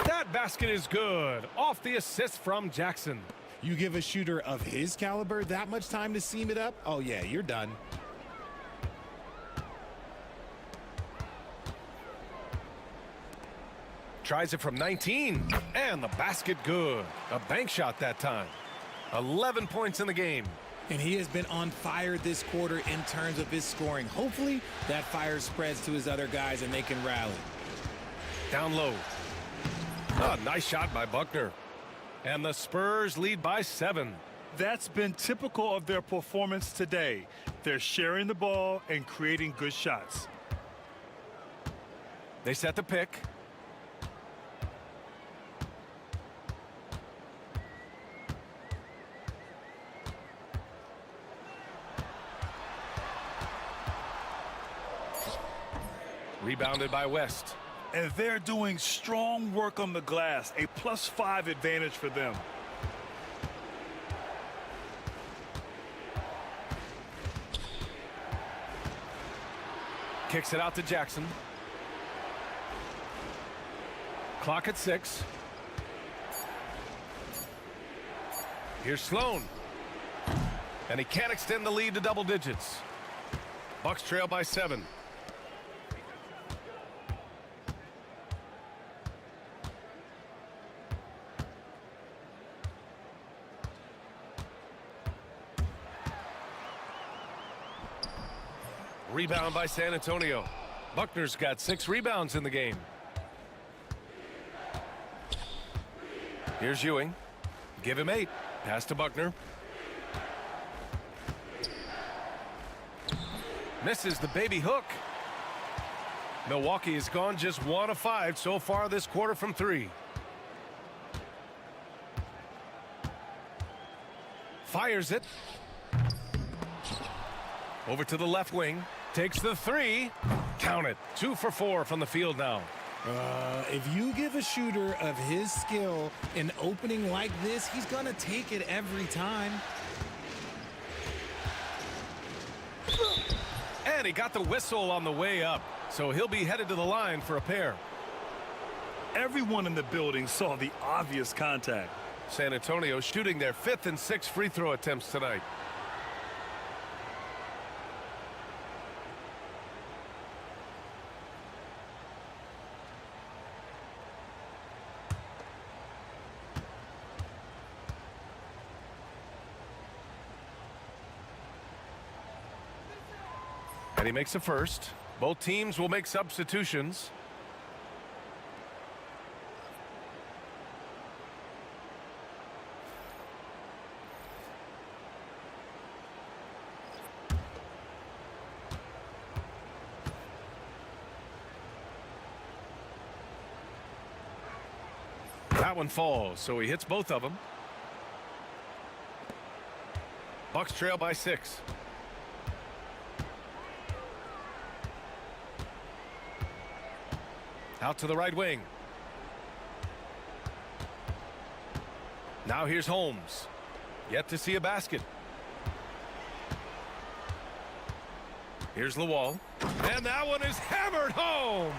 Speaker 7: That basket is good. Off the assist from Jackson.
Speaker 4: You give a shooter of his caliber that much time to seam it up? Oh, yeah, you're done.
Speaker 7: Tries it from 19. And the basket good. A bank shot that time. 11 points in the game.
Speaker 4: And he has been on fire this quarter in terms of his scoring. Hopefully that fire spreads to his other guys and they can rally.
Speaker 7: Down low. Oh, nice shot by Buckner. And the Spurs lead by 7.
Speaker 8: That's been typical of their performance today. They're sharing the ball and creating good shots.
Speaker 7: They set the pick. Rebounded by West.
Speaker 8: And they're doing strong work on the glass. A +5 advantage for them.
Speaker 7: Kicks it out to Jackson. Clock at 6. Here's Sloan. And he can't extend the lead to double digits. Bucks trail by 7. Rebound by San Antonio. Buckner's got 6 rebounds in the game. Here's Ewing. Give him 8. Pass to Buckner. Misses the baby hook. Milwaukee has gone just 1 of 5 so far this quarter from 3. Fires it. Over to the left wing. Takes the 3. Count it. 2 for 4 from the field now.
Speaker 4: If you give a shooter of his skill an opening like this, he's going to take it every time.
Speaker 7: And he got the whistle on the way up. So he'll be headed to the line for a pair.
Speaker 8: Everyone in the building saw the obvious contact.
Speaker 7: San Antonio shooting their 5th and 6th free throw attempts tonight. And he makes a first. Both teams will make substitutions. That one falls, so he hits both of them. Bucks trail by 6. Out to the right wing. Now here's Holmes. Yet to see a basket. Here's Lawal. And that one is hammered home.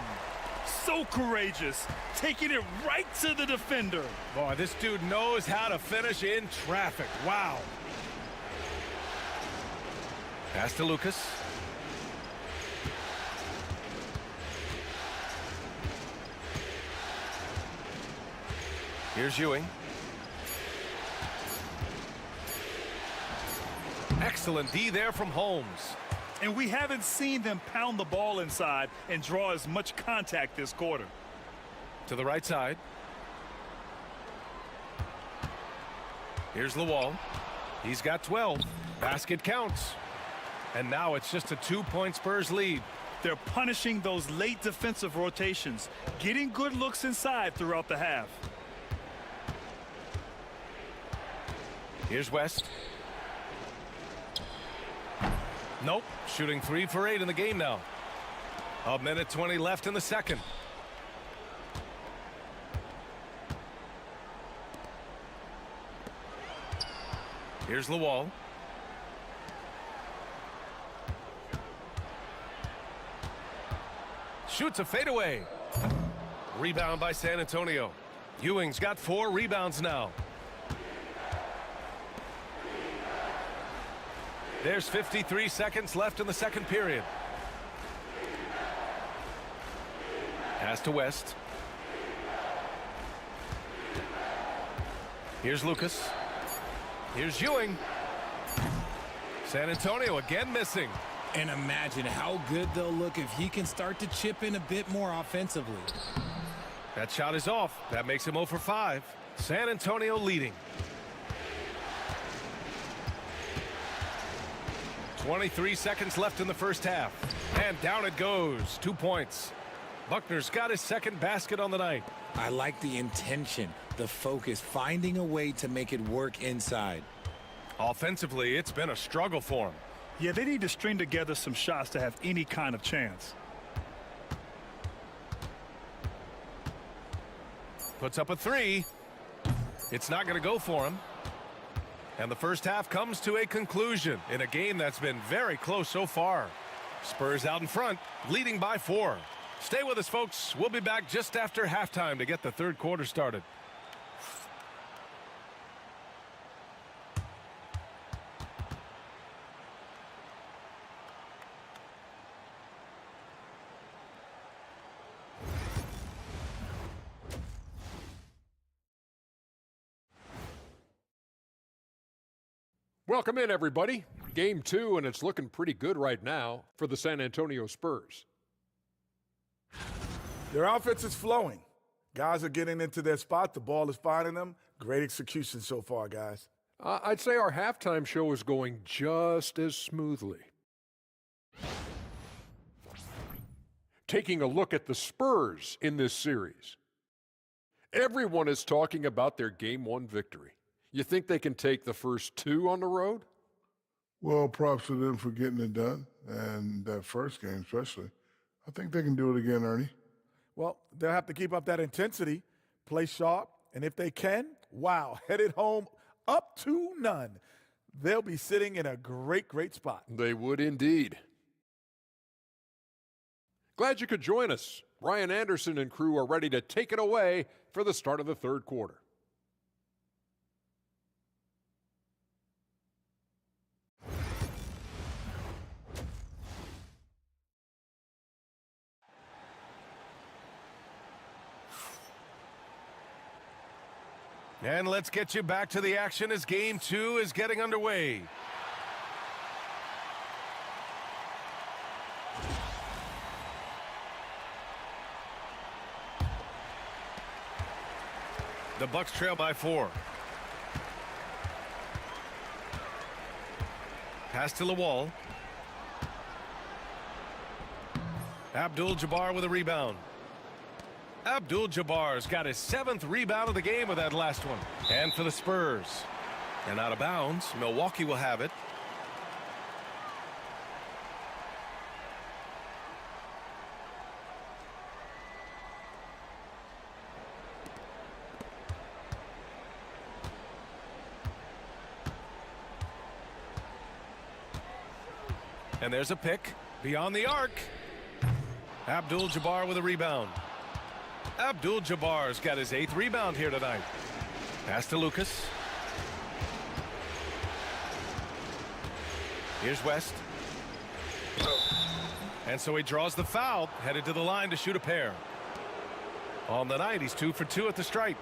Speaker 8: So courageous. Taking it right to the defender.
Speaker 7: Boy, this dude knows how to finish in traffic. Wow. Pass to Lucas. Here's Ewing. Excellent D there from Holmes.
Speaker 8: And we haven't seen them pound the ball inside and draw as much contact this quarter.
Speaker 7: To the right side. Here's Lawal. He's got 12. Basket counts. And now it's just a 2-point Spurs lead.
Speaker 8: They're punishing those late defensive rotations, getting good looks inside throughout the half.
Speaker 7: Here's West. Nope. Shooting 3 for 8 in the game now. A minute 20 left in the second. Here's Lawal. Shoots a fadeaway. Rebound by San Antonio. Ewing's got 4 rebounds now. There's 53 seconds left in the second period. Pass to West. Here's Lucas. Here's Ewing. San Antonio again missing.
Speaker 4: And imagine how good they'll look if he can start to chip in a bit more offensively.
Speaker 7: That shot is off. That makes him 0 for 5. San Antonio leading. 23 seconds left in the first half. And down it goes. 2 points. Buckner's got his second basket on the night.
Speaker 4: I like the intention, the focus, finding a way to make it work inside.
Speaker 7: Offensively, it's been a struggle for him.
Speaker 8: Yeah, they need to string together some shots to have any kind of chance.
Speaker 7: Puts up a 3. It's not going to go for him. And the first half comes to a conclusion in a game that's been very close so far. Spurs out in front, leading by 4. Stay with us, folks. We'll be back just after halftime to get the third quarter started.
Speaker 13: Welcome in, everybody. Game 2, and it's looking pretty good right now for the San Antonio Spurs.
Speaker 15: Their offense is flowing. Guys are getting into their spot. The ball is finding them. Great execution so far, guys.
Speaker 13: I'd say our halftime show is going just as smoothly. Taking a look at the Spurs in this series. Everyone is talking about their Game 1 victory. You think they can take the first 2 on the road?
Speaker 14: Well, props to them for getting it done, and that first game especially. I think they can do it again, Ernie.
Speaker 15: Well, they'll have to keep up that intensity, play sharp, and if they can, wow, headed home up 2-0. They'll be sitting in a great, great spot.
Speaker 13: They would indeed. Glad you could join us. Ryan Anderson and crew are ready to take it away for the start of the third quarter.
Speaker 7: And let's get you back to the action as Game 2 is getting underway. The Bucks trail by 4. Pass to Lawal. Abdul-Jabbar with a rebound. Abdul-Jabbar's got his 7th rebound of the game with that last one. And for the Spurs. And out of bounds, Milwaukee will have it. And there's a pick beyond the arc. Abdul-Jabbar with a rebound. Abdul-Jabbar's got his 8th rebound here tonight. Pass to Lucas. Here's West. And so he draws the foul, headed to the line to shoot a pair. On the night, he's 2 for 2 at the stripe.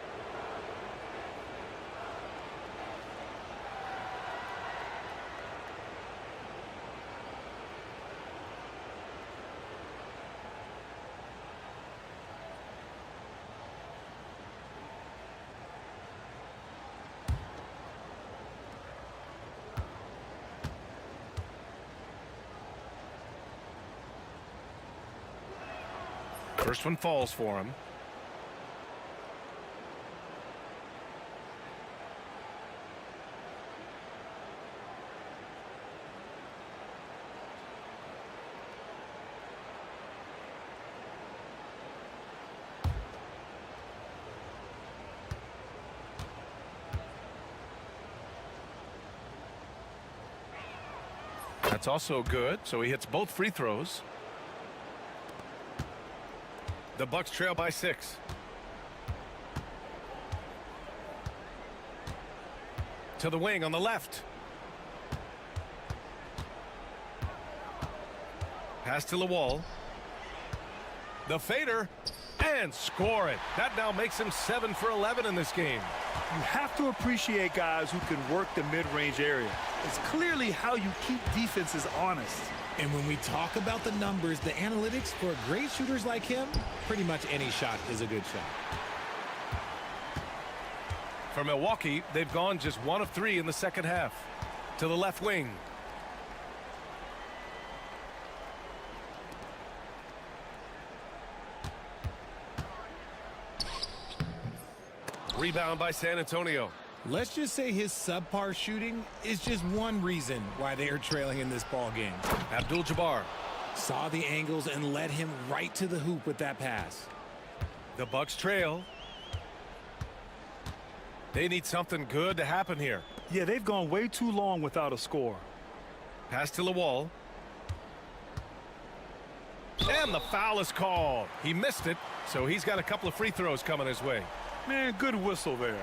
Speaker 7: First one falls for him. That's also good, so he hits both free throws. The Bucks trail by 6. To the wing on the left. Pass to the wall. The fader. And score it. That now makes him 7 for 11 in this game.
Speaker 8: You have to appreciate guys who can work the mid-range area. It's clearly how you keep defenses honest.
Speaker 4: And when we talk about the numbers, the analytics for great shooters like him, pretty much any shot is a good shot.
Speaker 7: For Milwaukee, they've gone just 1 of 3 in the second half. To the left wing. Rebound by San Antonio.
Speaker 4: Let's just say his subpar shooting is just one reason why they are trailing in this ball game.
Speaker 7: Abdul-Jabbar
Speaker 4: saw the angles and led him right to the hoop with that pass.
Speaker 7: The Bucks trail. They need something good to happen here.
Speaker 8: Yeah, they've gone way too long without a score.
Speaker 7: Pass to the wall. And the foul is called. He missed it, so he's got a couple of free throws coming his way.
Speaker 8: Man, good whistle there.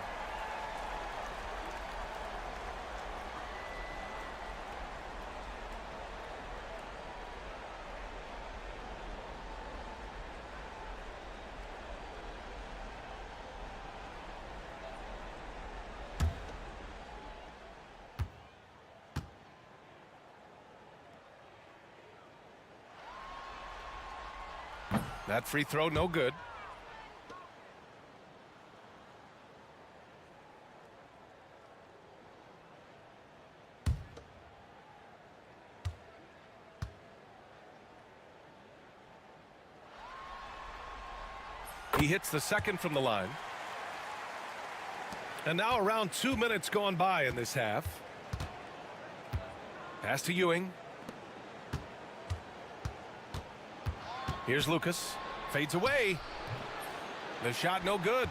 Speaker 7: That free throw, no good. He hits the second from the line. And now around 2 minutes gone by in this half. Pass to Ewing. Here's Lucas. Fades away. The shot no good.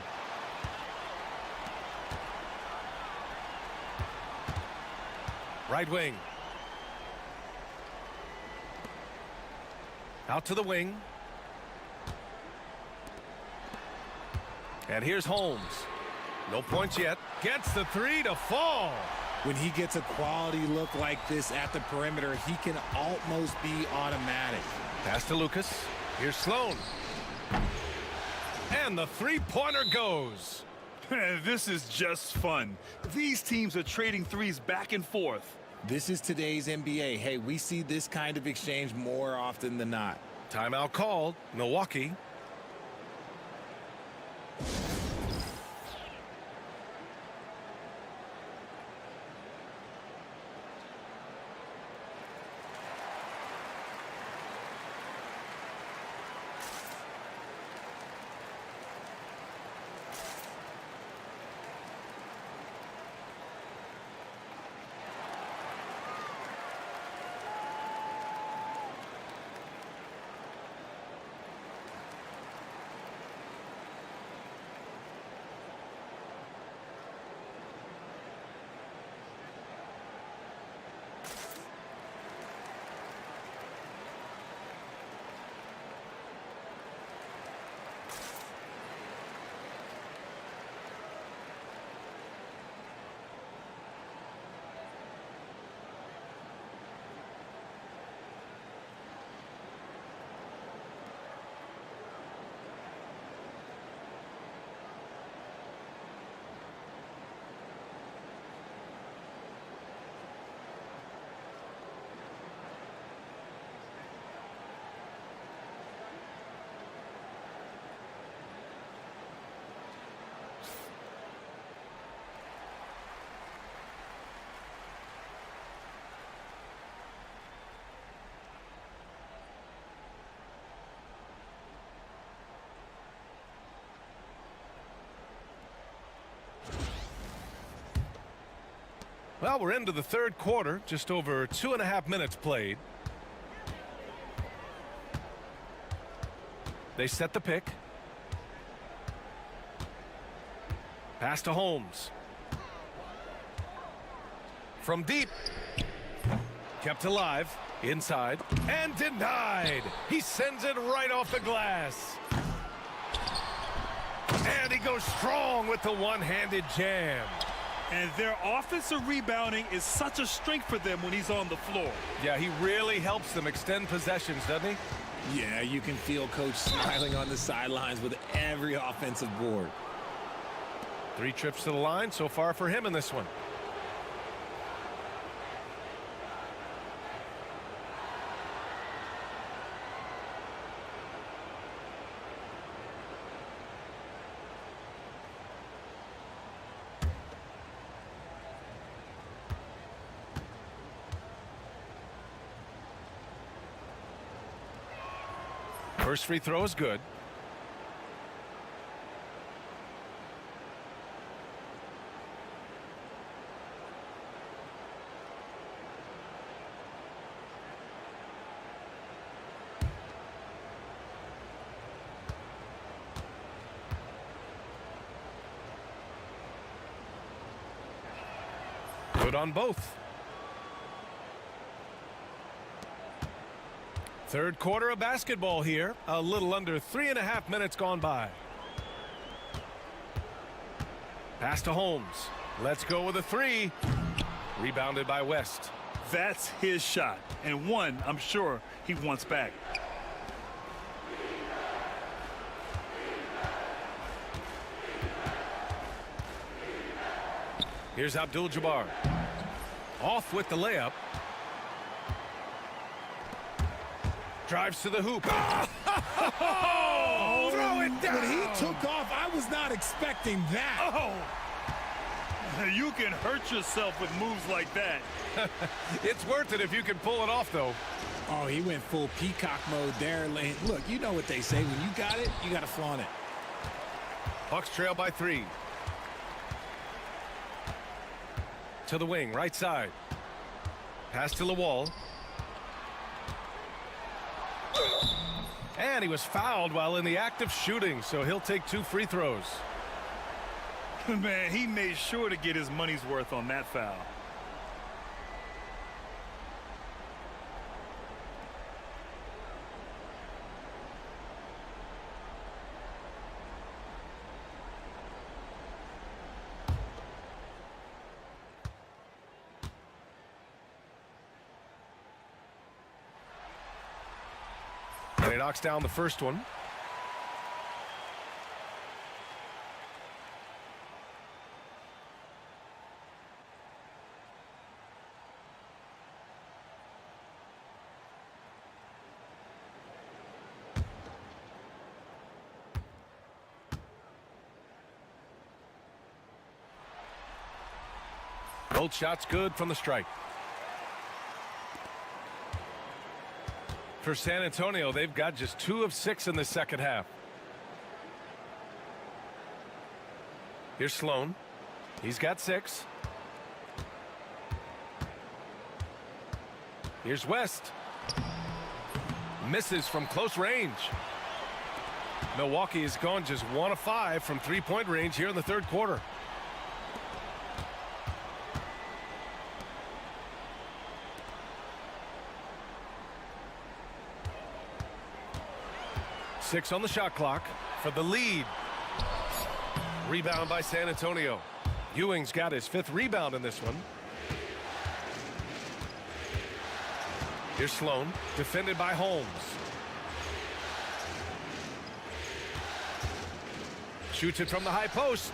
Speaker 7: Right wing. Out to the wing. And here's Holmes. No points yet. Gets the three to fall.
Speaker 4: When he gets a quality look like this at the perimeter, he can almost be automatic.
Speaker 7: Pass to Lucas. Here's Sloan. And the three-pointer goes.
Speaker 8: This is just fun. These teams are trading threes back and forth.
Speaker 4: This is today's NBA. Hey, we see this kind of exchange more often than not.
Speaker 7: Timeout called. Milwaukee. Well, we're into the third quarter, just over 2.5 minutes played. They set the pick. Pass to Holmes. From deep. Kept alive. Inside. And denied. He sends it right off the glass. And he goes strong with the one-handed jam.
Speaker 8: And their offensive rebounding is such a strength for them when he's on the floor.
Speaker 7: Yeah, he really helps them extend possessions, doesn't he?
Speaker 4: Yeah, you can feel Coach smiling on the sidelines with every offensive board.
Speaker 7: 3 trips to the line so far for him in this one. First free throw is good. Good on both. Third quarter of basketball here. A little under 3.5 minutes gone by. Pass to Holmes. Let's go with a 3. Rebounded by West.
Speaker 8: That's his shot, and one I'm sure he wants back.
Speaker 7: Here's Abdul-Jabbar. Off with the layup. Drives to the hoop.
Speaker 4: Oh,
Speaker 7: throw it down.
Speaker 4: When he took off, I was not expecting that.
Speaker 8: Oh! You can hurt yourself with moves like that.
Speaker 7: It's worth it if you can pull it off, though.
Speaker 4: Oh, he went full peacock mode there. Look, you know what they say. When you got it, you got to flaunt it.
Speaker 7: Bucks trail by 3. To the wing, right side. Pass to the wall. And he was fouled while in the act of shooting, so he'll take 2 free throws.
Speaker 8: Man, he made sure to get his money's worth on that foul.
Speaker 7: And he knocks down the first one. Both shots good from the strike. For San Antonio, they've got just 2 of 6 in the second half. Here's Sloan. He's got 6. Here's West. Misses from close range. Milwaukee has gone just 1 of 5 from 3-point range here in the third quarter. Six on the shot clock for the lead. Rebound by San Antonio. Ewing's got his 5th rebound in this one. Here's Sloan, defended by Holmes. Shoots it from the high post.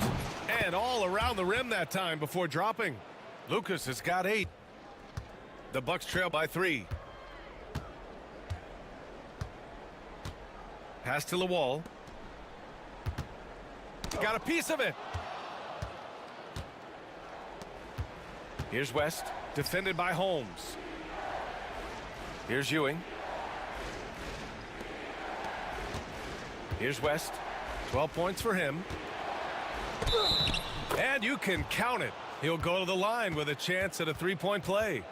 Speaker 7: And all around the rim that time before dropping. Lucas has got 8. The Bucks trail by 3. Pass to the wall. Got a piece of it. Here's West, defended by Holmes. Here's Ewing. Here's West. 12 points for him. And you can count it. He'll go to the line with a chance at a three-point play.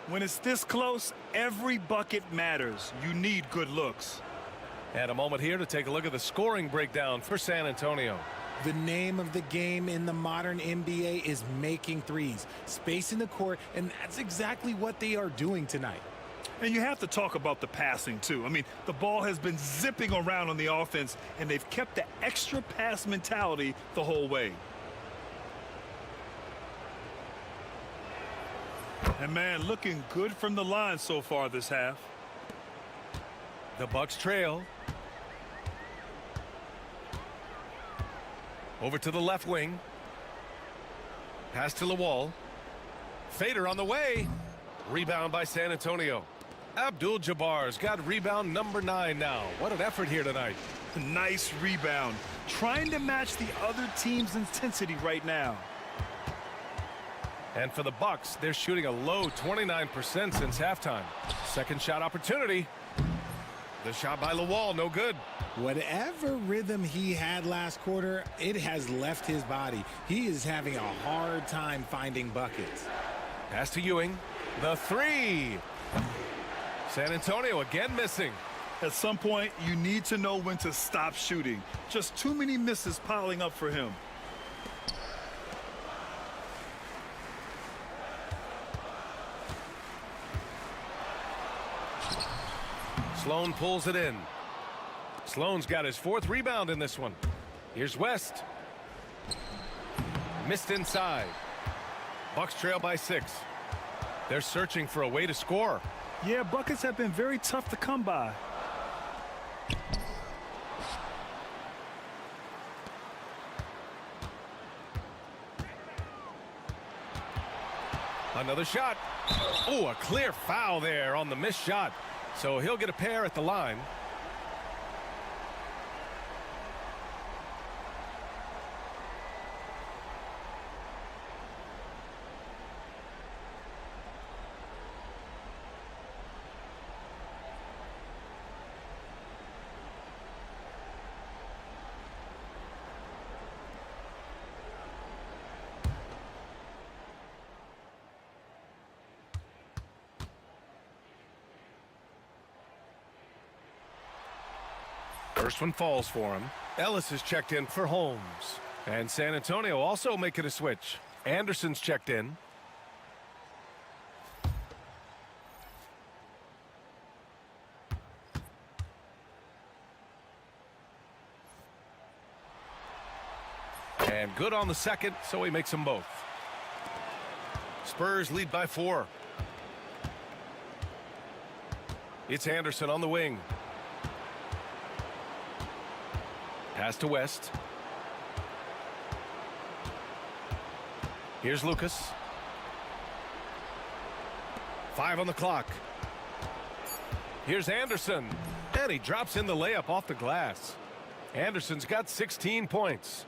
Speaker 8: When it's this close, every bucket matters. You need good looks.
Speaker 7: And a moment here to take a look at the scoring breakdown for San Antonio.
Speaker 4: The name of the game in the modern NBA is making threes, spacing the court, and that's exactly what they are doing tonight.
Speaker 8: And you have to talk about the passing, too. I mean, the ball has been zipping around on the offense, and they've kept the extra pass mentality the whole way. And, man, looking good from the line so far this half.
Speaker 7: The Bucks trail. Over to the left wing. Pass to Lawal. Fader on the way. Rebound by San Antonio. Abdul-Jabbar's got rebound number 9 now. What an effort here tonight.
Speaker 8: Nice rebound. Trying to match the other team's intensity right now.
Speaker 7: And for the Bucks, they're shooting a low 29% since halftime. Second shot opportunity. The shot by Lawal, no good.
Speaker 4: Whatever rhythm he had last quarter, it has left his body. He is having a hard time finding buckets.
Speaker 7: Pass to Ewing. The three. San Antonio again missing.
Speaker 8: At some point, you need to know when to stop shooting. Just too many misses piling up for him.
Speaker 7: Sloan pulls it in. Sloan's got his 4th rebound in this one. Here's West. Missed inside. Bucks trail by 6. They're searching for a way to score.
Speaker 8: Yeah, buckets have been very tough to come by.
Speaker 7: Another shot. Oh, a clear foul there on the missed shot. So he'll get a pair at the line. First one falls for him. Ellis is checked in for Holmes. And San Antonio also making a switch. Anderson's checked in. And good on the second, so he makes them both. Spurs lead by 4. It's Anderson on the wing. Pass to West. Here's Lucas. 5 on the clock. Here's Anderson. And he drops in the layup off the glass. Anderson's got 16 points.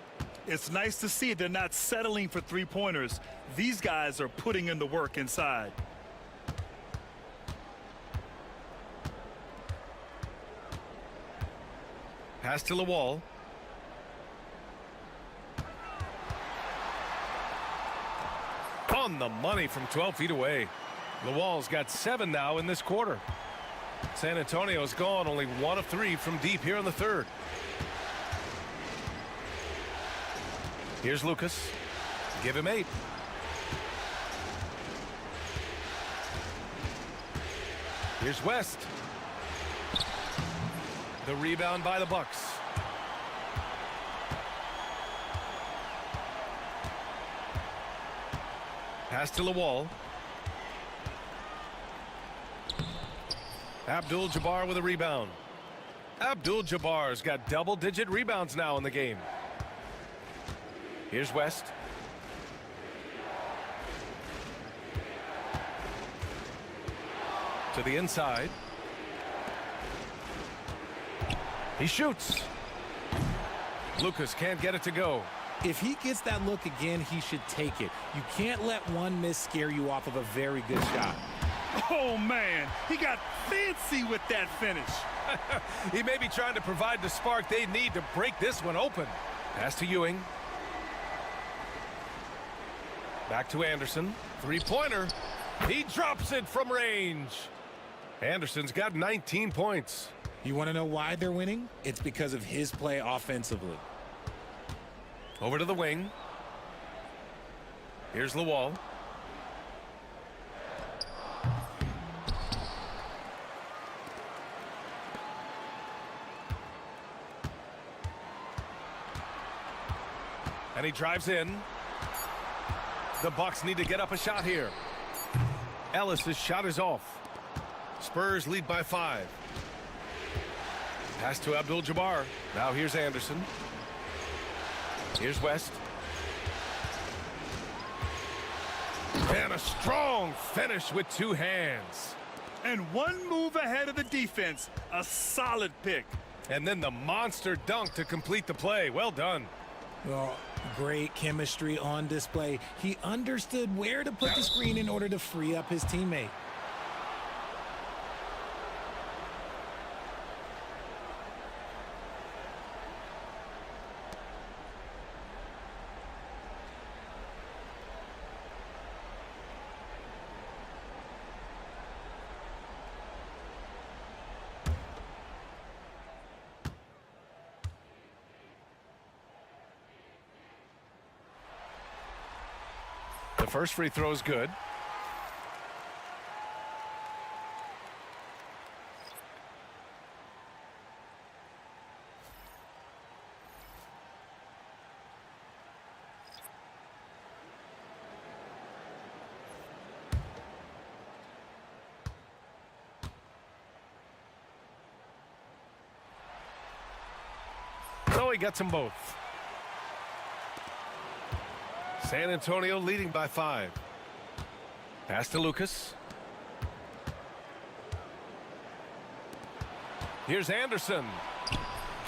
Speaker 8: It's nice to see they're not settling for three-pointers. These guys are putting in the work inside.
Speaker 7: Pass to Lawal. On the money from 12 feet away. Lawal's got 7 now in this quarter. San Antonio's gone only 1 of 3 from deep here in the third. Here's Lucas. Give him 8. Here's West. The rebound by the Bucks. Pass to Lawal. Abdul-Jabbar with a rebound. Abdul-Jabbar's got double-digit rebounds now in the game. Here's West. To the inside. He shoots. Lucas can't get it to go.
Speaker 4: If he gets that look again, he should take it. You can't let one miss scare you off of a very good shot.
Speaker 8: Oh, man, he got fancy with that finish.
Speaker 7: He may be trying to provide the spark they need to break this one open. Pass to Ewing. Back to Anderson. Three-pointer. He drops it from range. Anderson's got 19 points.
Speaker 4: You want to know why they're winning? It's because of his play offensively.
Speaker 7: Over to the wing. Here's Lawal. And he drives in. The Bucks need to get up a shot here. Ellis's shot is off. Spurs lead by 5. Pass to Abdul-Jabbar. Now here's Anderson. Here's West. And a strong finish with 2 hands.
Speaker 8: And one move ahead of the defense. A solid pick.
Speaker 7: And then the monster dunk to complete the play. Well done.
Speaker 4: Well, great chemistry on display. He understood where to put the screen in order to free up his teammate.
Speaker 7: The first free throw is good. So he gets them both. San Antonio leading by 5. Pass to Lucas. Here's Anderson.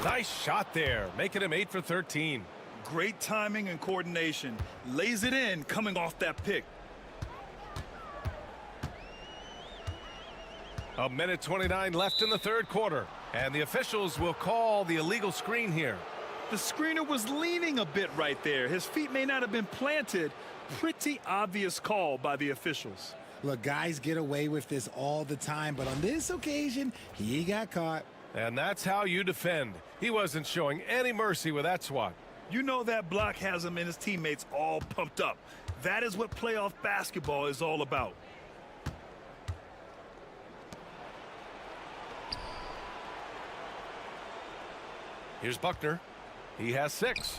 Speaker 7: Nice shot there, making him 8 for 13.
Speaker 8: Great timing and coordination. Lays it in coming off that pick.
Speaker 7: A minute 29 left in the third quarter. And the officials will call the illegal screen here.
Speaker 8: The screener was leaning a bit right there. His feet may not have been planted. Pretty obvious call by the officials.
Speaker 4: Look, guys get away with this all the time, but on this occasion, he got caught.
Speaker 7: And that's how you defend. He wasn't showing any mercy with that swat.
Speaker 8: You know that block has him and his teammates all pumped up. That is what playoff basketball is all about.
Speaker 7: Here's Buckner. He has 6.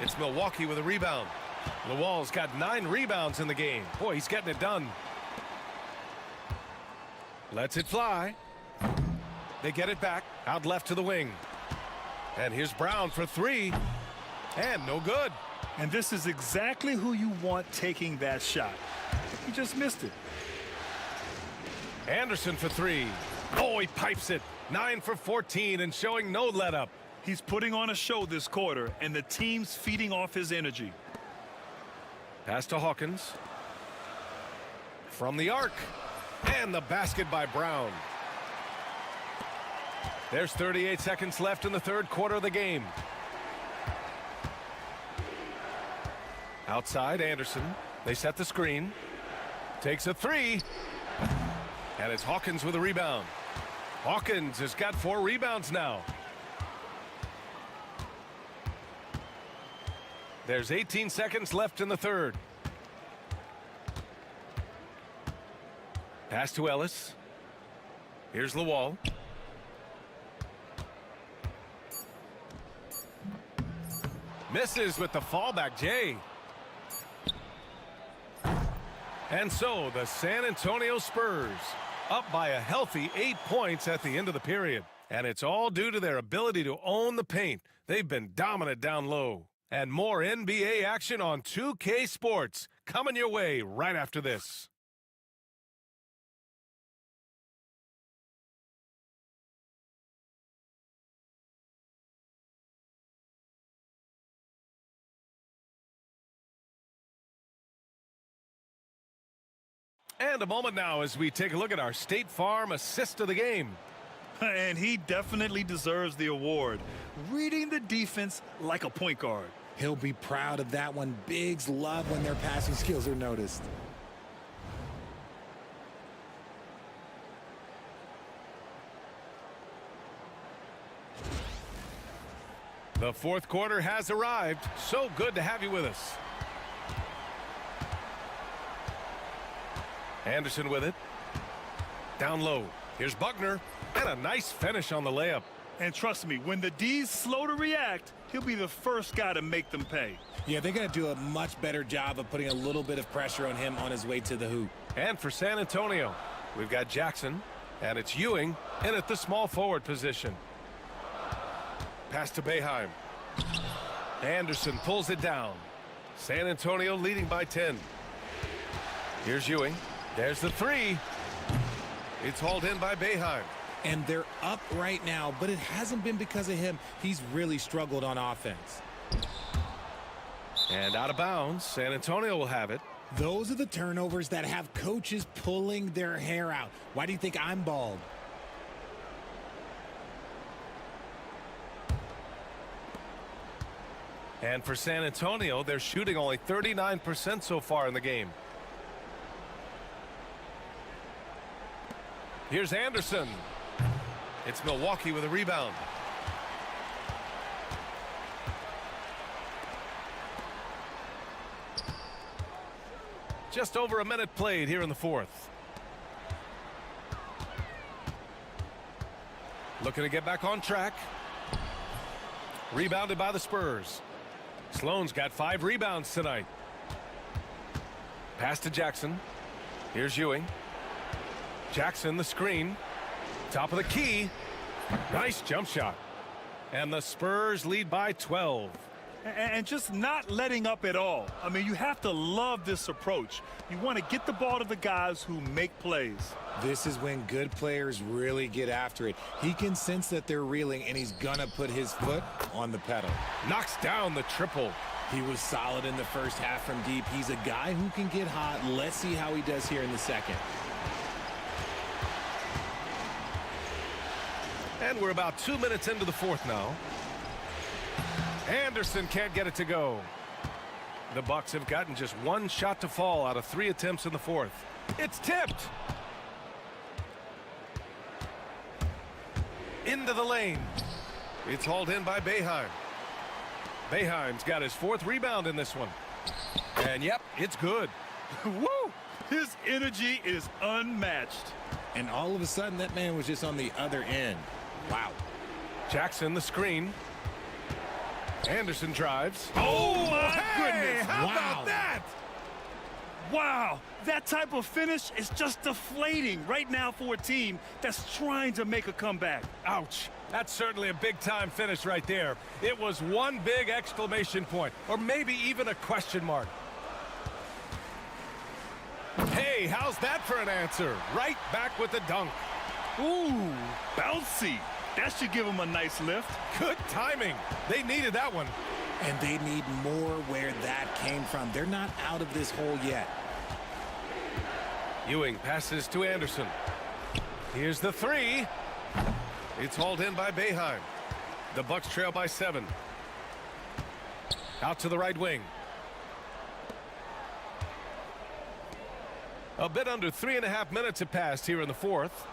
Speaker 7: It's Milwaukee with a rebound. Lawal's got 9 rebounds in the game. Boy, he's getting it done. Lets it fly. They get it back. Out left to the wing. And here's Brown for 3. And no good.
Speaker 8: And this is exactly who you want taking that shot. He just missed it.
Speaker 7: Anderson for 3. Oh, he pipes it. 9 for 14 and showing no let up.
Speaker 8: He's putting on a show this quarter, and the team's feeding off his energy.
Speaker 7: Pass to Hawkins. From the arc. And the basket by Brown. There's 38 seconds left in the third quarter of the game. Outside, Anderson. They set the screen. Takes a 3. And it's Hawkins with a rebound. Hawkins has got 4 rebounds now. There's 18 seconds left in the third. Pass to Ellis. Here's Lawal. Misses with the fallback, Jay. And so the San Antonio Spurs up by a healthy 8 points at the end of the period. And it's all due to their ability to own the paint. They've been dominant down low. And more NBA action on 2K Sports coming your way right after this. And a moment now as we take a look at our State Farm assist of the game.
Speaker 8: And he definitely deserves the award. Reading the defense like a point guard.
Speaker 4: He'll be proud of that one. Bigs love when their passing skills are noticed.
Speaker 7: The fourth quarter has arrived. So good to have you with us. Anderson with it. Down low. Here's Buckner. And a nice finish on the layup.
Speaker 8: And trust me, when the D's slow to react, he'll be the first guy to make them pay.
Speaker 4: Yeah, they're going to do a much better job of putting a little bit of pressure on him on his way to the hoop.
Speaker 7: And for San Antonio, we've got Jackson, and it's Ewing in at the small forward position. Pass to Boeheim. Anderson pulls it down. San Antonio leading by 10. Here's Ewing. There's the three. It's hauled in by Boeheim.
Speaker 4: And they're up right now, but it hasn't been because of him. He's really struggled on offense.
Speaker 7: And out of bounds, San Antonio will have it.
Speaker 4: Those are the turnovers that have coaches pulling their hair out. Why do you think I'm bald?
Speaker 7: And for San Antonio, they're shooting only 39% so far in the game. Here's Anderson. It's Milwaukee with a rebound. Just over a minute played here in the fourth. Looking to get back on track. Rebounded by the Spurs. Sloan's got 5 rebounds tonight. Pass to Jackson. Here's Ewing. Jackson the screen. Top of the key. Nice jump shot. And the Spurs lead by 12.
Speaker 8: And just not letting up at all. I mean, you have to love this approach. You want to get the ball to the guys who make plays.
Speaker 4: This is when good players really get after it. He can sense that they're reeling, and he's going to put his foot on the pedal.
Speaker 7: Knocks down the triple.
Speaker 4: He was solid in the first half from deep. He's a guy who can get hot. Let's see how he does here in the second.
Speaker 7: And we're about 2 minutes into the fourth now. Anderson can't get it to go. The Bucks have gotten just 1 shot to fall out of 3 attempts in the fourth. It's tipped. Into the lane. It's hauled in by Boeheim. Boeheim's got his 4th rebound in this one. And yep, it's good.
Speaker 8: Woo! His energy is unmatched.
Speaker 4: And all of a sudden, that man was just on the other end. Wow.
Speaker 7: Jackson the screen. Anderson drives.
Speaker 8: Oh my goodness.
Speaker 7: How about that?
Speaker 8: Wow. That type of finish is just deflating right now for a team that's trying to make a comeback.
Speaker 7: Ouch. That's certainly a big-time finish right there. It was one big exclamation point, or maybe even a question mark. Hey, how's that for an answer? Right back with the dunk.
Speaker 8: Ooh, bouncy. That should give him a nice lift.
Speaker 7: Good timing. They needed that one.
Speaker 4: And they need more where that came from. They're not out of this hole yet.
Speaker 7: Ewing passes to Anderson. Here's the three. It's hauled in by Boeheim. The Bucks trail by 7. Out to the right wing. A bit under 3.5 minutes have passed here in the fourth.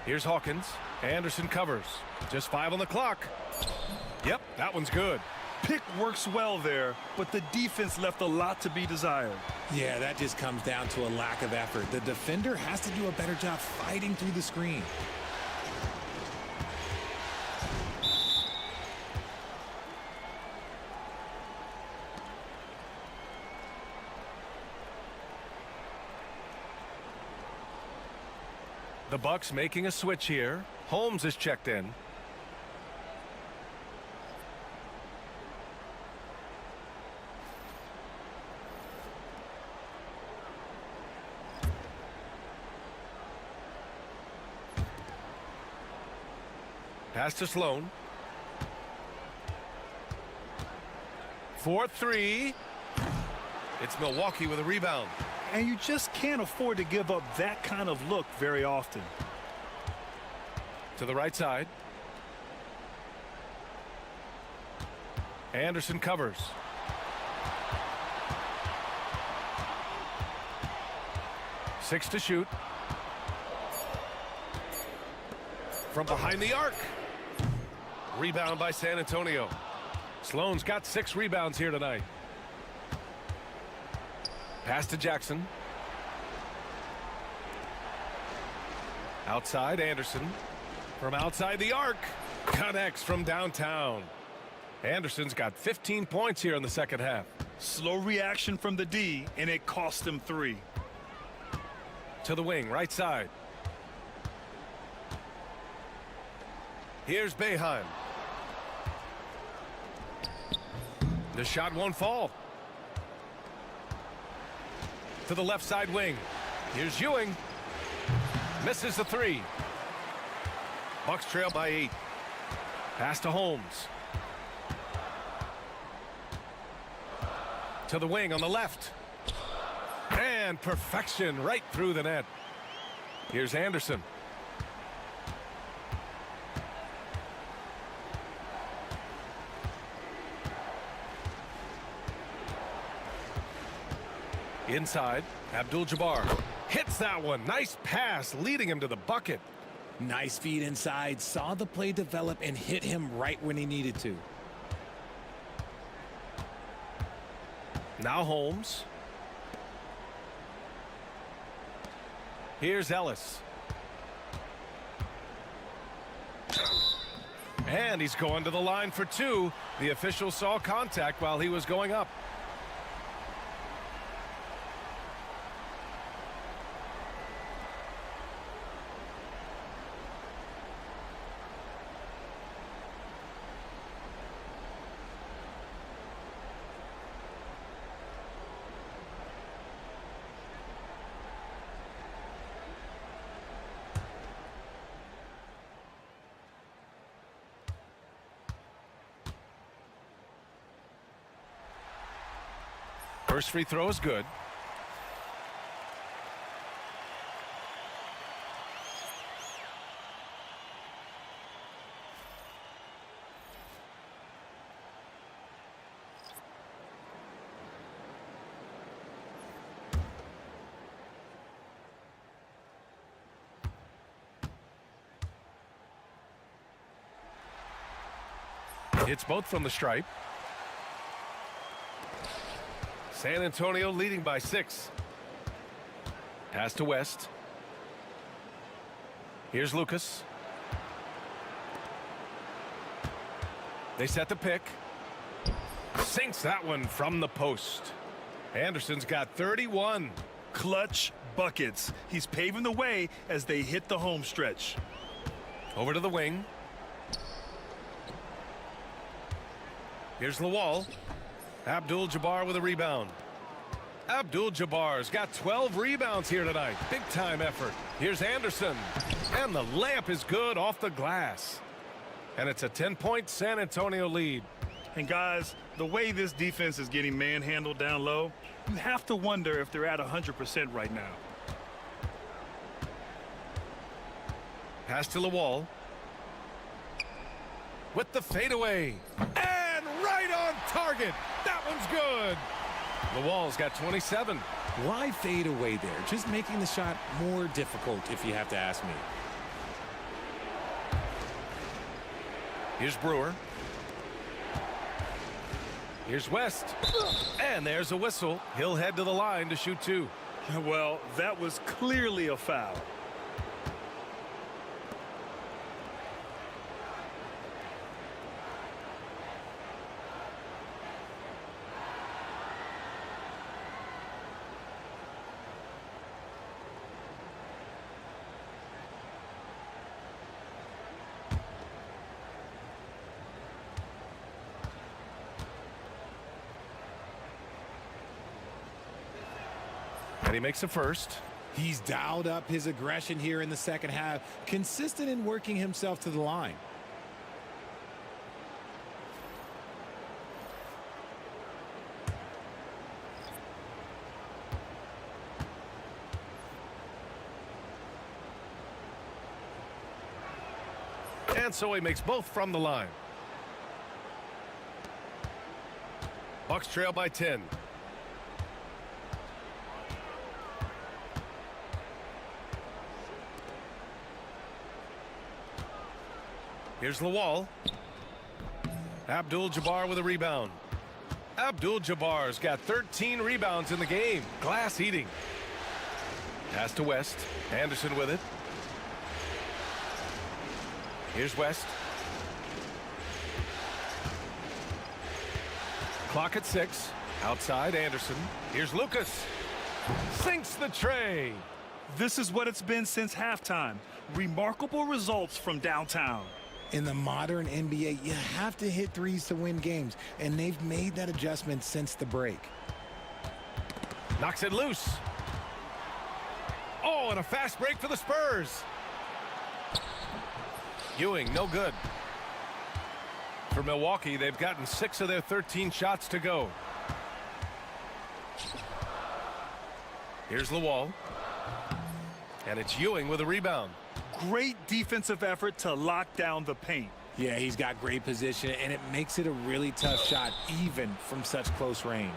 Speaker 7: Here's Hawkins. Anderson covers. Just 5 on the clock. Yep, that one's good.
Speaker 8: Pick works well there, but the defense left a lot to be desired.
Speaker 4: Yeah, that just comes down to a lack of effort. The defender has to do a better job fighting through the screen.
Speaker 7: The Bucks making a switch here. Holmes is checked in. Pass to Sloan. 4-3. It's Milwaukee with a rebound.
Speaker 8: And you just can't afford to give up that kind of look very often.
Speaker 7: To the right side. Anderson covers. Six to shoot. From behind the arc. Rebound by San Antonio. Sloan's got 6 rebounds here tonight. Pass to Jackson. Outside Anderson. From outside the arc. Connects from downtown. Anderson's got 15 points here in the second half.
Speaker 8: Slow reaction from the D, and it cost him 3.
Speaker 7: To the wing, right side. Here's Boeheim. The shot won't fall. To the left side wing. Here's Ewing. Misses the 3. Bucks trail by 8. Pass to Holmes. To the wing on the left. And perfection right through the net. Here's Anderson. Inside, Abdul-Jabbar hits that one. Nice pass, leading him to the bucket.
Speaker 4: Nice feed inside, saw the play develop and hit him right when he needed to.
Speaker 7: Now Holmes. Here's Ellis. And he's going to the line for 2. The official saw contact while he was going up. First free throw is good. Hits both from the stripe. San Antonio leading by 6. Pass to West. Here's Lucas. They set the pick. Sinks that one from the post. Anderson's got 31.
Speaker 8: Clutch buckets. He's paving the way as they hit the home stretch.
Speaker 7: Over to the wing. Here's Lawal. Abdul-Jabbar with a rebound. Abdul-Jabbar's got 12 rebounds here tonight. Big time effort. Here's Anderson. And the layup is good off the glass. And it's a 10-point San Antonio lead.
Speaker 8: And guys, the way this defense is getting manhandled down low, you have to wonder if they're at 100% right now.
Speaker 7: Pass to Lawal. With the fadeaway. And right on target. That one's good. Lawal's got 27.
Speaker 4: Why fade away there? Just making the shot more difficult, if you have to ask me.
Speaker 7: Here's Brewer. Here's West. And there's a whistle. He'll head to the line to shoot 2.
Speaker 8: Well, that was clearly a foul.
Speaker 7: And he makes a first.
Speaker 4: He's dialed up his aggression here in the second half, consistent in working himself to the line.
Speaker 7: And so he makes both from the line. Bucks trail by 10. Here's Lawal. Abdul-Jabbar with a rebound. Abdul-Jabbar's got 13 rebounds in the game. Glass eating. Pass to West. Anderson with it. Here's West. Clock at 6. Outside Anderson. Here's Lucas. Sinks the tray.
Speaker 8: This is what it's been since halftime. Remarkable results from downtown.
Speaker 4: In the modern NBA, you have to hit threes to win games, and they've made that adjustment since the break.
Speaker 7: Knocks it loose. Oh, and a fast break for the Spurs. Ewing, no good. For Milwaukee, they've gotten 6 of their 13 shots to go. Here's Lawal. And it's Ewing with a rebound.
Speaker 8: Great defensive effort to lock down the paint.
Speaker 4: Yeah, he's got great position, and it makes it a really tough shot, even from such close range.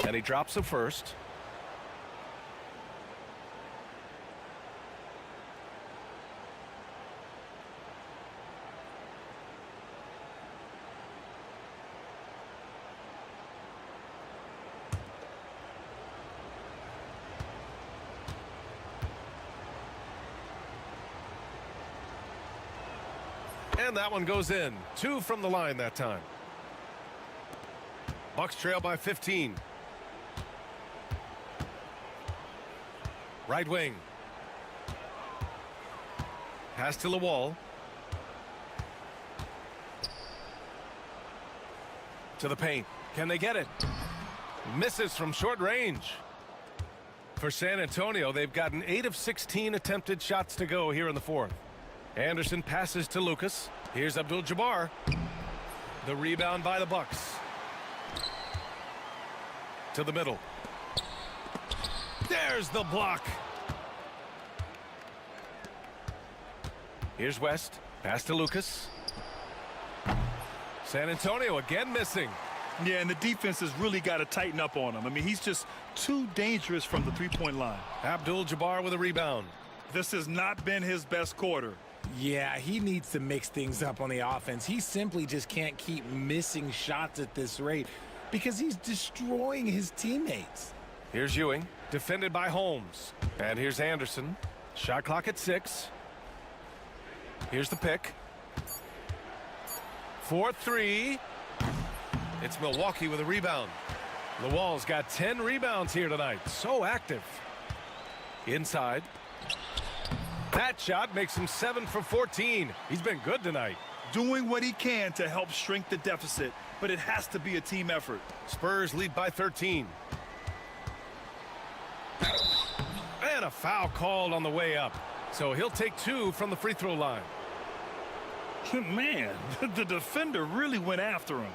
Speaker 7: And he drops the first. And that one goes in. 2 from the line that time. Bucks trail by 15. Right wing. Pass to Lawal. To the paint. Can they get it? Misses from short range. For San Antonio, they've gotten 8 of 16 attempted shots to go here in the fourth. Anderson passes to Lucas. Here's Abdul-Jabbar. The rebound by the Bucks. To the middle. There's the block. Here's West. Pass to Lucas. San Antonio again missing.
Speaker 8: Yeah, and the defense has really got to tighten up on him. I mean, he's just too dangerous from the three-point line.
Speaker 7: Abdul-Jabbar with a rebound.
Speaker 8: This has not been his best quarter.
Speaker 4: Yeah, he needs to mix things up on the offense. He simply just can't keep missing shots at this rate because he's destroying his teammates.
Speaker 7: Here's Ewing, defended by Holmes. And here's Anderson. Shot clock at 6. Here's the pick. 4-3. It's Milwaukee with a rebound. Lawal's got 10 rebounds here tonight. So active. Inside. That shot makes him 7 for 14. He's been good tonight.
Speaker 8: Doing what he can to help shrink the deficit, but it has to be a team effort.
Speaker 7: Spurs lead by 13. And a foul called on the way up. So he'll take 2 from the free throw line.
Speaker 8: Man, the defender really went after him.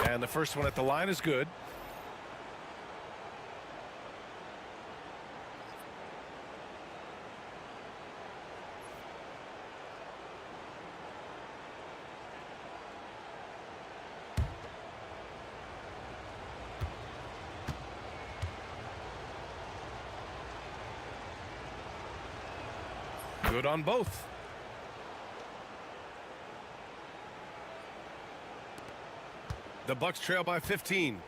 Speaker 7: And the first one at the line is good. Good on both. The Bucks trail by 15.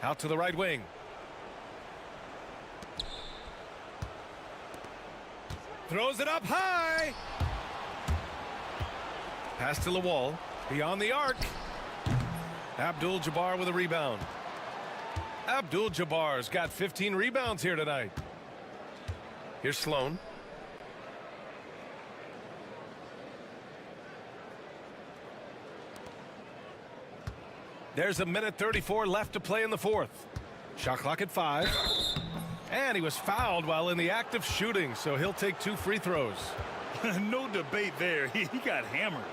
Speaker 7: Out to the right wing. Throws it up high. Pass to Lawal. Beyond the arc. Abdul-Jabbar with a rebound. Abdul-Jabbar's got 15 rebounds here tonight. Here's Sloan. There's a minute 34 left to play in the fourth. Shot clock at 5. And he was fouled while in the act of shooting, so he'll take 2 free throws.
Speaker 8: No debate there. He got hammered.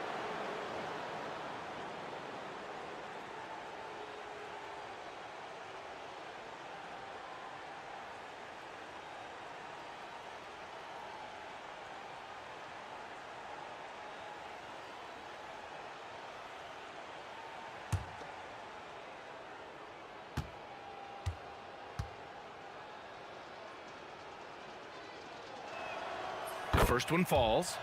Speaker 7: First one falls.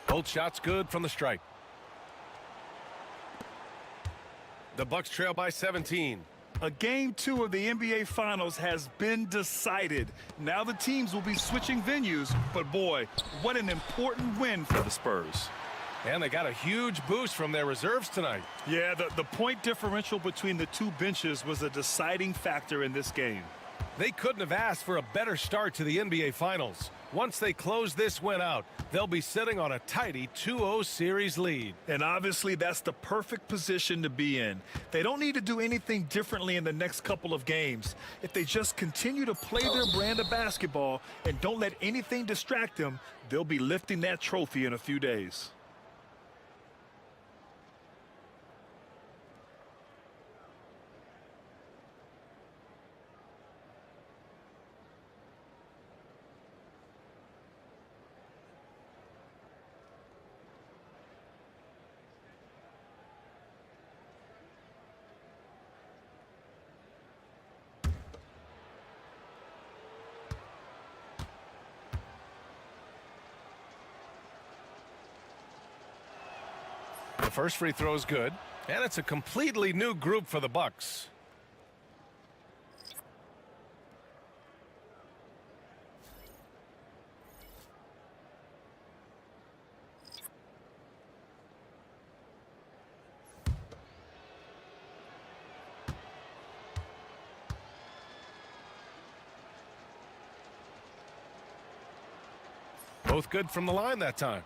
Speaker 7: Both shots good from the stripe. The Bucks trail by 17.
Speaker 8: A game 2 of the NBA Finals has been decided. Now the teams will be switching venues, but boy, what an important win for the Spurs.
Speaker 7: And they got a huge boost from their reserves tonight.
Speaker 8: Yeah, the point differential between the two benches was a deciding factor in this game.
Speaker 7: They couldn't have asked for a better start to the NBA Finals. Once they close this win out, they'll be sitting on a tidy 2-0 series lead.
Speaker 8: And obviously that's the perfect position to be in. They don't need to do anything differently in the next couple of games. If they just continue to play their brand of basketball and don't let anything distract them, they'll be lifting that trophy in a few days.
Speaker 7: The first free throw is good, and it's a completely new group for the Bucks. Both good from the line that time.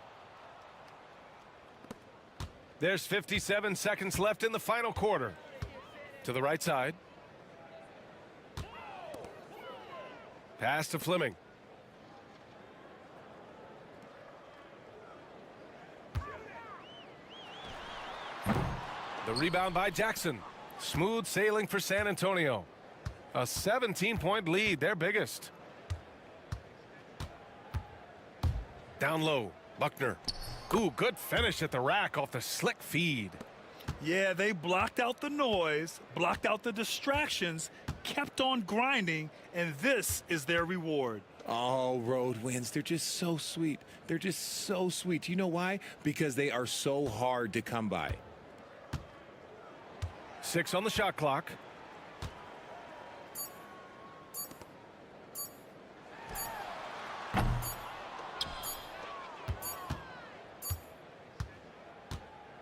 Speaker 7: There's 57 seconds left in the final quarter. To the right side. Pass to Fleming. The rebound by Jackson. Smooth sailing for San Antonio. A 17-point lead, their biggest. Down low, Buckner. Ooh, good finish at the rack off the slick feed.
Speaker 8: Yeah, they blocked out the noise, blocked out the distractions, kept on grinding, and this is their reward.
Speaker 16: Oh, road wins. They're just so sweet. They're just so sweet. You know why? Because they are so hard to come by.
Speaker 7: 6 on the shot clock.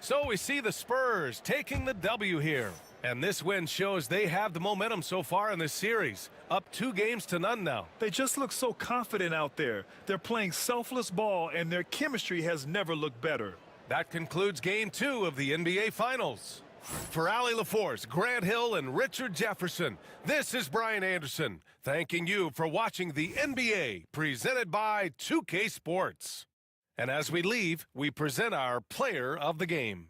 Speaker 7: So we see the Spurs taking the W here. And this win shows they have the momentum so far in this series. Up 2-0 now.
Speaker 8: They just look so confident out there. They're playing selfless ball, and their chemistry has never looked better.
Speaker 7: That concludes Game 2 of the NBA Finals. For Allie LaForce, Grant Hill, and Richard Jefferson, this is Brian Anderson, thanking you for watching the NBA, presented by 2K Sports. And as we leave, we present our player of the game.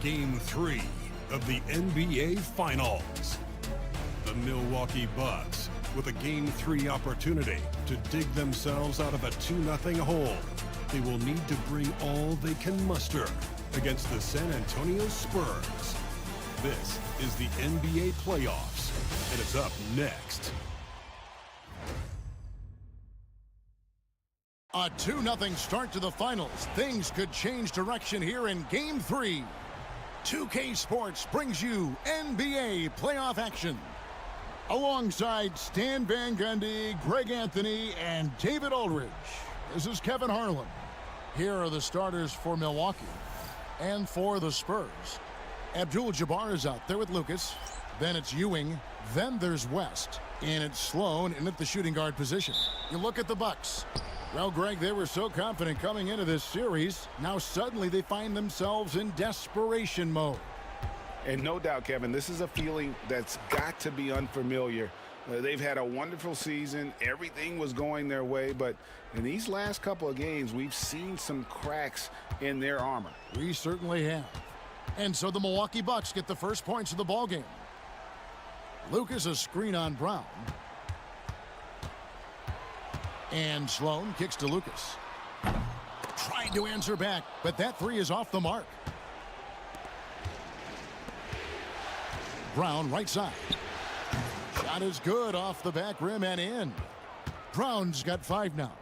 Speaker 6: Game 3 of the NBA Finals. The Milwaukee Bucks with a Game 3 opportunity to dig themselves out of a 2-0 hole. They will need to bring all they can muster against the San Antonio Spurs. This is the NBA playoffs, and it's up next.
Speaker 2: A 2-0 start to the finals. Things could change direction here in Game 3. 2K Sports brings you NBA playoff action. Alongside Stan Van Gundy, Greg Anthony, and David Aldridge. This is Kevin Harlan. Here are the starters for Milwaukee and for the Spurs. Abdul-Jabbar is out there with Lucas. Then it's Ewing. Then there's West. And it's Sloan in at the shooting guard position. You look at the Bucks. Well, Greg, they were so confident coming into this series. Now suddenly they find themselves in desperation mode.
Speaker 11: And no doubt, Kevin, this is a feeling that's got to be unfamiliar. They've had a wonderful season. Everything was going their way. But in these last couple of games, we've seen some cracks in their armor.
Speaker 2: We certainly have. And so the Milwaukee Bucks get the first points of the ballgame. Lucas a screen on Brown. And Sloan kicks to Lucas. Trying to answer back, but that three is off the mark. Brown right side. Shot is good off the back rim and in. Brown's got 5 now.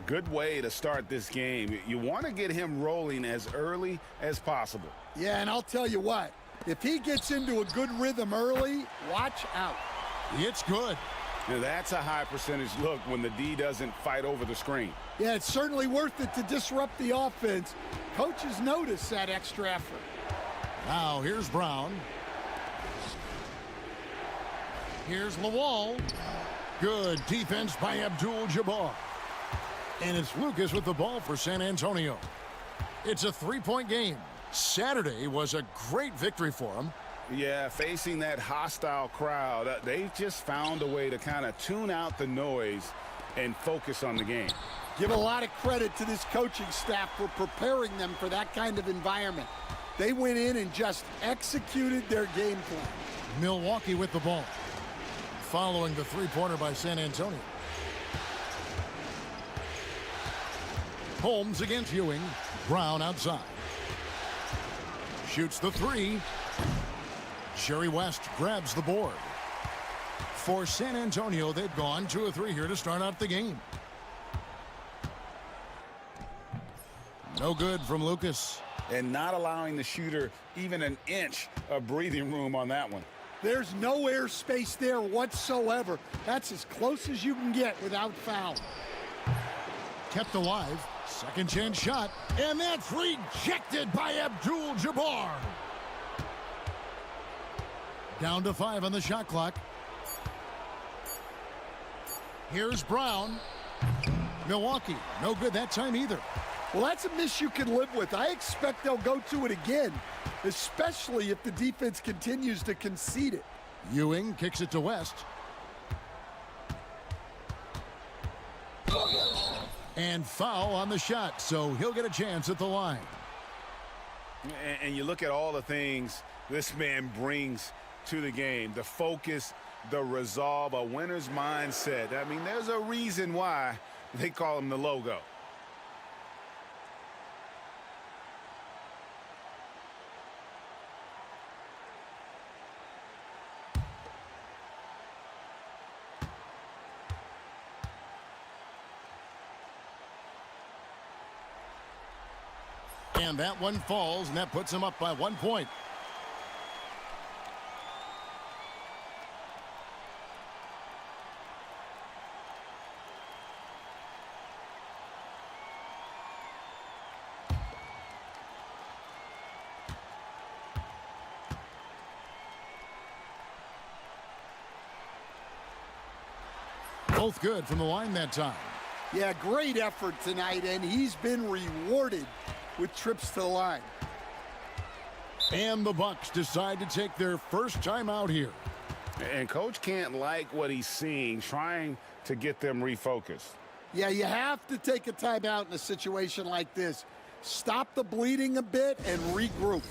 Speaker 11: Good way to start this game. You want to get him rolling as early as possible.
Speaker 9: Yeah, and I'll tell you what, if he gets into a good rhythm early, watch out.
Speaker 2: It's good.
Speaker 11: Now that's a high percentage look when the D doesn't fight over the screen.
Speaker 9: Yeah, it's certainly worth it to disrupt the offense. Coaches notice that extra effort.
Speaker 2: Now here's Brown. Here's Lawal. Good defense by Abdul-Jabbar. And it's Lucas with the ball for San Antonio. It's a 3-point game. Saturday was a great victory for them.
Speaker 11: Yeah, facing that hostile crowd, they've just found a way to kind of tune out the noise and focus on the game.
Speaker 9: Give a lot of credit to this coaching staff for preparing them for that kind of environment. They went in and just executed their game plan.
Speaker 2: Milwaukee with the ball. Following the three-pointer by San Antonio. Holmes against Ewing. Brown outside. Shoots the three. Jerry West grabs the board. For San Antonio, they've gone 2 of 3 here to start out the game. No good from Lucas.
Speaker 11: And not allowing the shooter even an inch of breathing room on that one.
Speaker 9: There's no airspace there whatsoever. That's as close as you can get without foul.
Speaker 2: Kept alive. Second chance shot. And that's rejected by Abdul-Jabbar. Down to 5 on the shot clock. Here's Brown. Milwaukee, no good that time either.
Speaker 9: Well, that's a miss you can live with. I expect they'll go to it again, especially if the defense continues to concede it.
Speaker 2: Ewing kicks it to West. And foul on the shot, so he'll get a chance at the line.
Speaker 11: And you look at all the things this man brings to the game. The focus, the resolve, a winner's mindset. I mean, there's a reason why they call him the logo.
Speaker 2: And that one falls, and that puts him up by 1 point. Both good from the line that time.
Speaker 9: Yeah, great effort tonight, and he's been rewarded with trips to the line.
Speaker 2: And the Bucks decide to take their first time out here.
Speaker 11: And Coach can't like what he's seeing, trying to get them refocused.
Speaker 9: Yeah, you have to take a timeout in a situation like this. Stop the bleeding a bit and regroup.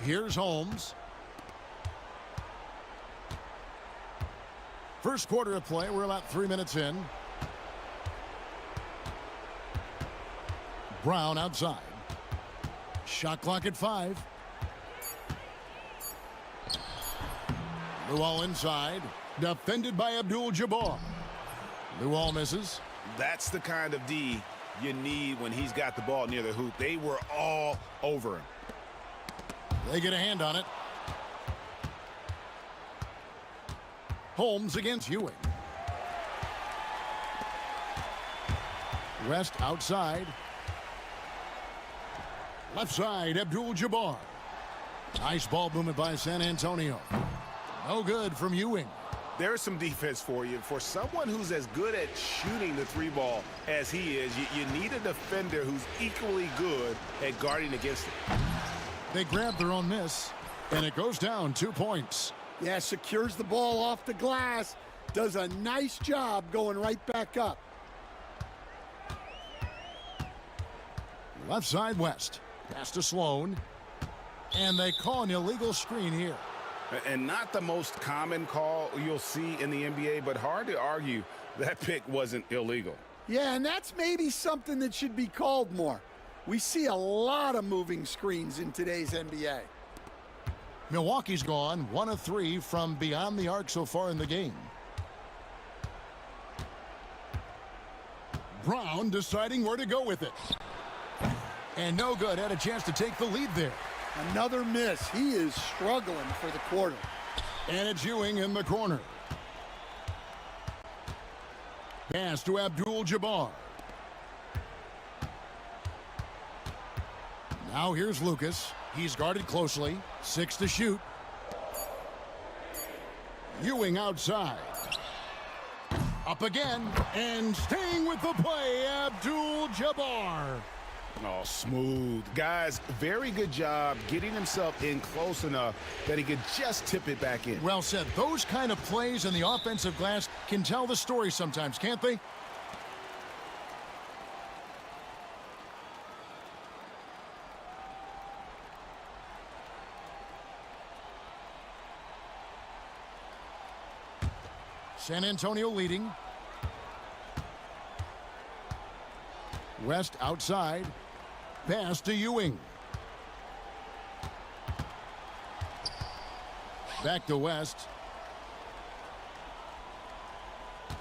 Speaker 2: Here's Holmes. First quarter of play. We're about 3 minutes in. Brown outside. Shot clock at 5. Luol inside. Defended by Abdul-Jabbar. Luol misses.
Speaker 3: That's the kind of D you need when he's got the ball near the hoop. They were all over him.
Speaker 2: They get a hand on it. Holmes against Ewing. West outside. Left side, Abdul-Jabbar. Nice ball movement by San Antonio. No good from Ewing.
Speaker 3: There's some defense for you. For someone who's as good at shooting the 3-ball as he is, you need a defender who's equally good at guarding against it.
Speaker 2: They grab their own miss, and it goes down 2 points.
Speaker 9: Yeah, secures the ball off the glass. Does a nice job going right back up.
Speaker 2: Left side, West. Pass to Sloan. And they call an illegal screen here.
Speaker 3: And not the most common call you'll see in the NBA, but hard to argue that pick wasn't illegal.
Speaker 9: Yeah, and that's maybe something that should be called more. We see a lot of moving screens in today's NBA.
Speaker 2: Milwaukee's gone 1 of 3 from beyond the arc so far in the game. Brown deciding where to go with it. And no good. Had a chance to take the lead there.
Speaker 9: Another miss. He is struggling for the quarter.
Speaker 2: And it's Ewing in the corner. Pass to Abdul-Jabbar. Now here's Lucas. He's guarded closely. 6 to shoot. Ewing outside. Up again. And staying with the play, Abdul-Jabbar.
Speaker 3: Oh, smooth. Guys, very good job getting himself in close enough that he could just tip it back in.
Speaker 2: Well said. Those kind of plays in the offensive glass can tell the story sometimes, can't they? San Antonio leading. West outside. Pass to Ewing. Back to West.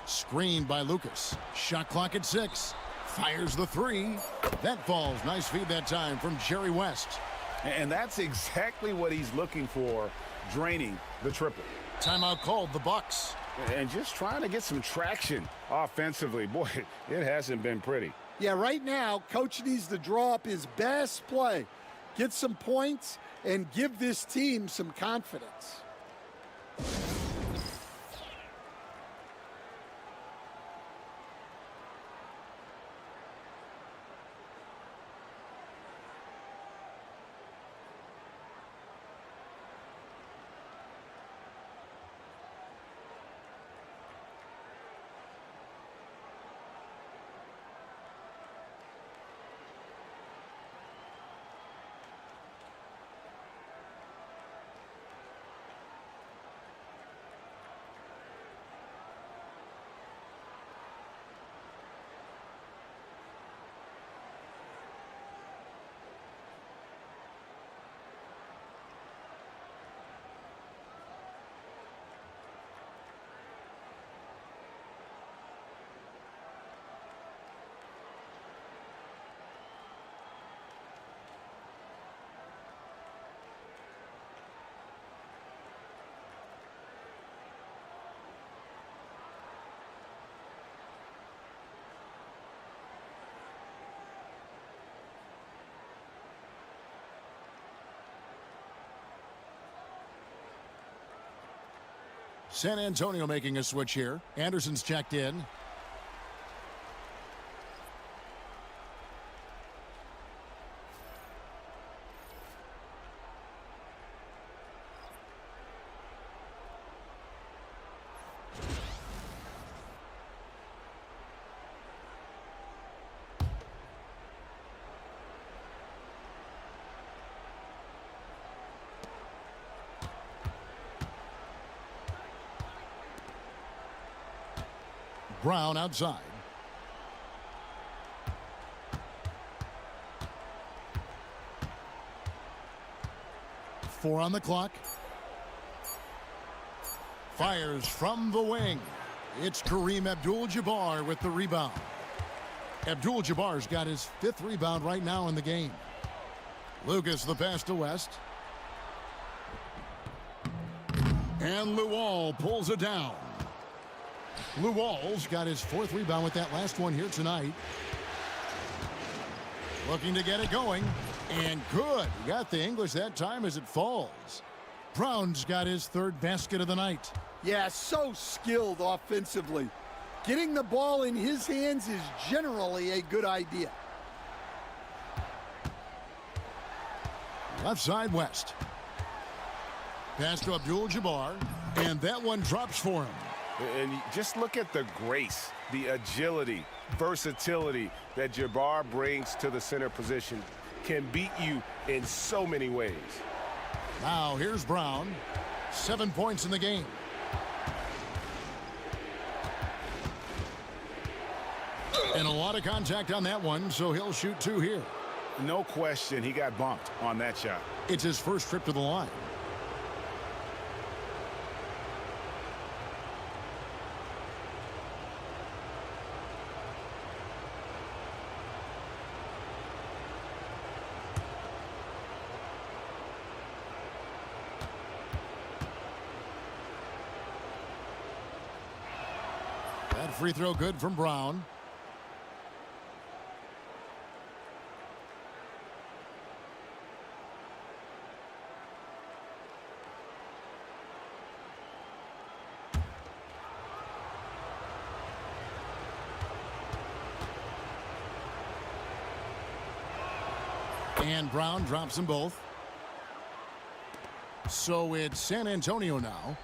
Speaker 2: Screened by Lucas. Shot clock at 6. Fires the 3. That falls. Nice feed that time from Jerry West.
Speaker 3: And that's exactly what he's looking for, draining the triple.
Speaker 2: Timeout called, the Bucks.
Speaker 3: And just trying to get some traction offensively. Boy, it hasn't been pretty.
Speaker 9: Yeah, right now, Coach needs to draw up his best play, get some points, and give this team some confidence.
Speaker 2: San Antonio making a switch here. Anderson's checked in. Brown outside. Four on the clock. Fires from the wing. It's Kareem Abdul-Jabbar with the rebound. Abdul-Jabbar's got his 5th rebound right now in the game. Lucas the pass to West. And Luol pulls it down. Luol's got his 4th rebound with that last one here tonight. Looking to get it going. And good. Got the English that time as it falls. Brown's got his 3rd basket of the night.
Speaker 9: Yeah, so skilled offensively. Getting the ball in his hands is generally a good idea.
Speaker 2: Left side, West. Pass to Abdul-Jabbar, and that one drops for him.
Speaker 11: And just look at the grace, the agility, versatility that Jabbar brings to the center position. Can beat you in so many ways.
Speaker 2: Now here's Brown. 7 points in the game. And a lot of contact on that one, so he'll shoot 2 here.
Speaker 11: No question, he got bumped on that shot.
Speaker 2: It's his first trip to the line. That free throw good from Brown. And Brown drops them both. So it's San Antonio now.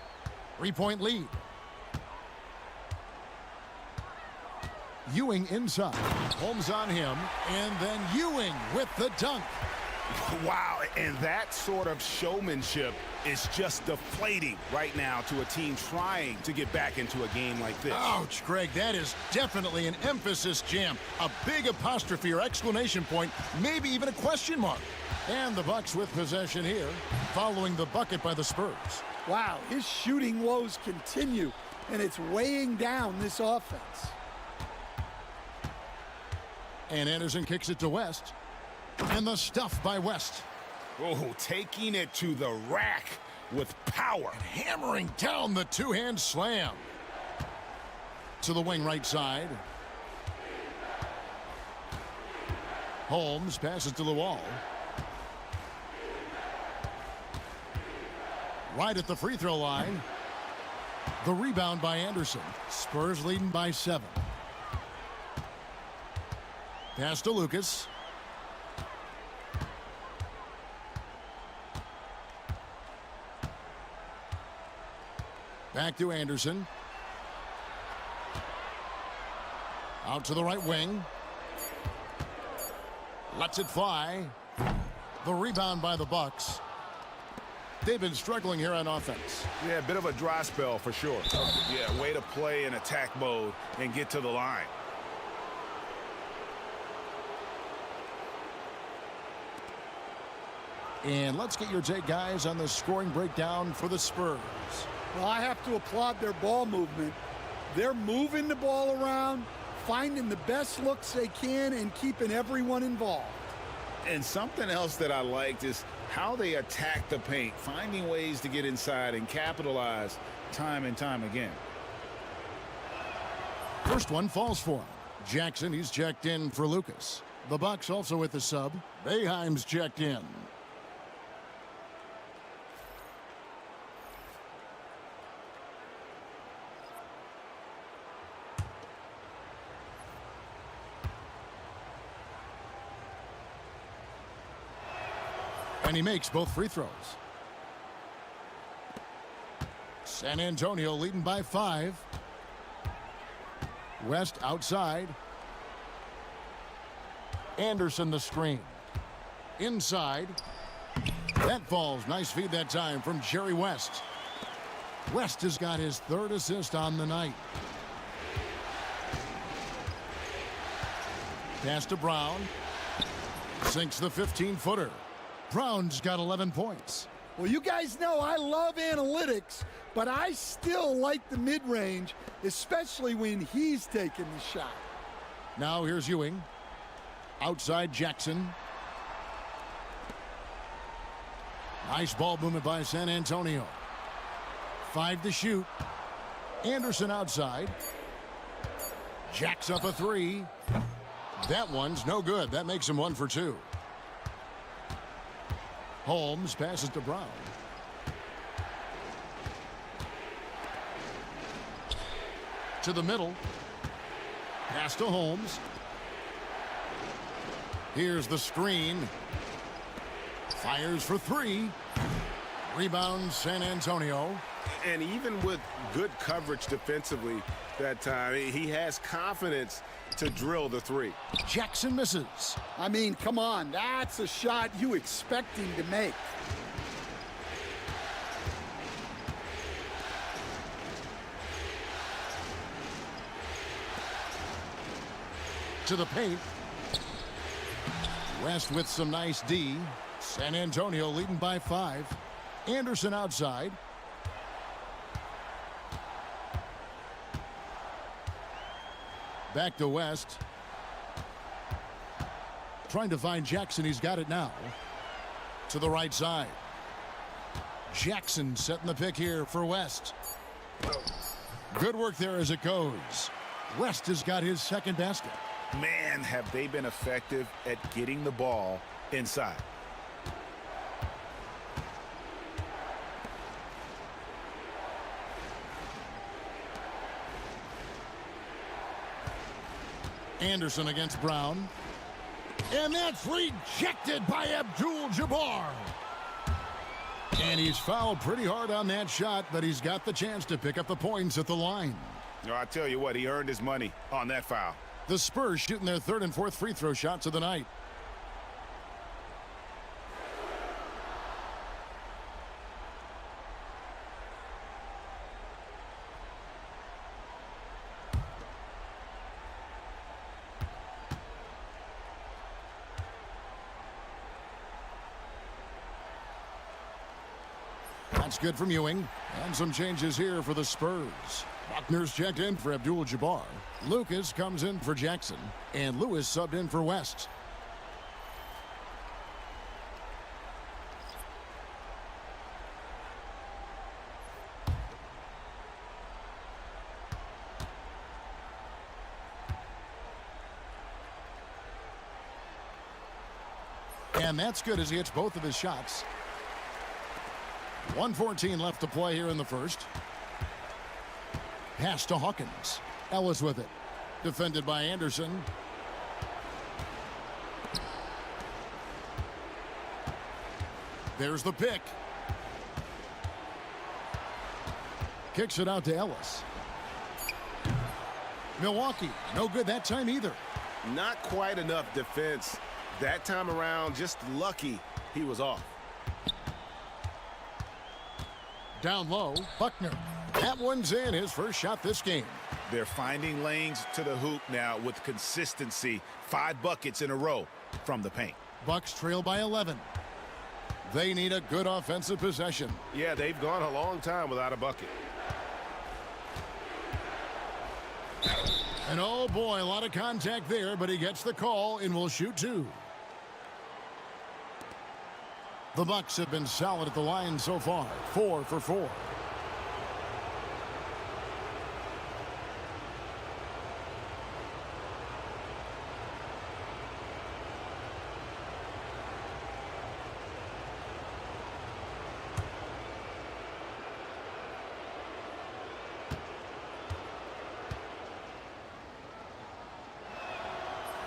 Speaker 2: 3-point lead. Ewing inside. Holmes on him. And then Ewing with the dunk.
Speaker 11: Wow, and that sort of showmanship is just deflating right now to a team trying to get back into a game like this.
Speaker 2: Ouch, Greg, that is definitely an emphasis jam. A big apostrophe or exclamation point, maybe even a question mark. And the Bucks with possession here, following the bucket by the Spurs.
Speaker 9: Wow, his shooting woes continue, and it's weighing down this offense.
Speaker 2: And Anderson kicks it to West. And the stuff by West.
Speaker 11: Oh, taking it to the rack with power.
Speaker 2: And hammering down the two-hand slam. To the wing right side. Holmes passes to Luol. Right at the free throw line. The rebound by Anderson. Spurs leading by 7. Pass to Lucas. Back to Anderson. Out to the right wing. Lets it fly. The rebound by the Bucks. They've been struggling here on offense.
Speaker 11: Yeah, a bit of a dry spell for sure. Yeah, way to play in attack mode and get to the line.
Speaker 2: And let's get your take, guys, on the scoring breakdown for the Spurs.
Speaker 9: Well, I have to applaud their ball movement. They're moving the ball around, finding the best looks they can, and keeping everyone involved.
Speaker 11: And something else that I liked is how they attack the paint, finding ways to get inside and capitalize time and time again.
Speaker 2: First one falls for him. Jackson, he's checked in for Lucas. The Bucks also with the sub. Boeheim's checked in. And he makes both free throws. San Antonio leading by 5. West outside. Anderson the screen. Inside. That falls. Nice feed that time from Jerry West. West has got his 3rd assist on the night. Pass to Brown. Sinks the 15-footer. Brown's got 11 points.
Speaker 9: Well, you guys know I love analytics, but I still like the mid-range, especially when he's taking the shot.
Speaker 2: Now here's Ewing. Outside Jackson. Nice ball movement by San Antonio. 5 to shoot. Anderson outside. Jacks up a 3. That one's no good. That makes him 1 for 2. Holmes passes to Brown. To the middle. Pass to Holmes. Here's the screen. Fires for 3. Rebound San Antonio.
Speaker 11: And even with good coverage defensively that time, he has confidence to drill the 3.
Speaker 2: Jackson misses.
Speaker 9: I mean, come on. That's a shot you expect him to make.
Speaker 2: To the paint. West with some nice D. San Antonio leading by 5. Anderson outside. Back to West. Trying to find Jackson. He's got it now. To the right side. Jackson setting the pick here for West. Good work there as it goes. West has got his second basket.
Speaker 3: Man, have they been effective at getting the ball inside.
Speaker 2: Anderson against Brown. And that's rejected by Abdul-Jabbar. And he's fouled pretty hard on that shot, but he's got the chance to pick up the points at the line.
Speaker 3: No, I tell you what, he earned his money on that foul.
Speaker 2: The Spurs shooting their 3rd and 4th free throw shots of the night. That's good from Ewing. And some changes here for the Spurs. Buckner's checked in for Abdul-Jabbar. Lucas comes in for Jackson. And Lewis subbed in for West. And that's good as he hits both of his shots. 1:14 left to play here in the first. Pass to Hawkins. Ellis with it. Defended by Anderson. There's the pick. Kicks it out to Ellis. Milwaukee, no good that time either.
Speaker 11: Not quite enough defense that time around. Just lucky he was off.
Speaker 2: Down low, Buckner. That one's in, his first shot this game.
Speaker 3: They're finding lanes to the hoop now with consistency. 5 buckets in a row from the paint.
Speaker 2: Bucks trail by 11. They need a good offensive possession.
Speaker 11: Yeah, they've gone a long time without a bucket.
Speaker 2: And oh boy, a lot of contact there, but he gets the call and will shoot 2. The Bucks have been solid at the line so far, 4 for 4.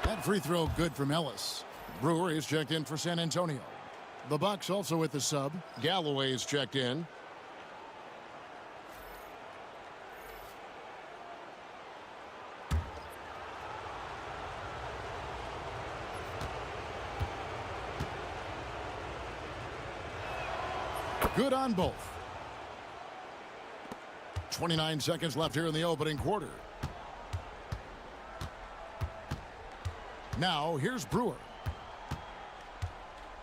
Speaker 2: That free throw good from Ellis. Brewer is checked in for San Antonio. The Bucks also with the sub. Galloway is checked in. Good on both. 29 seconds left here in the opening quarter. Now here's Brewer.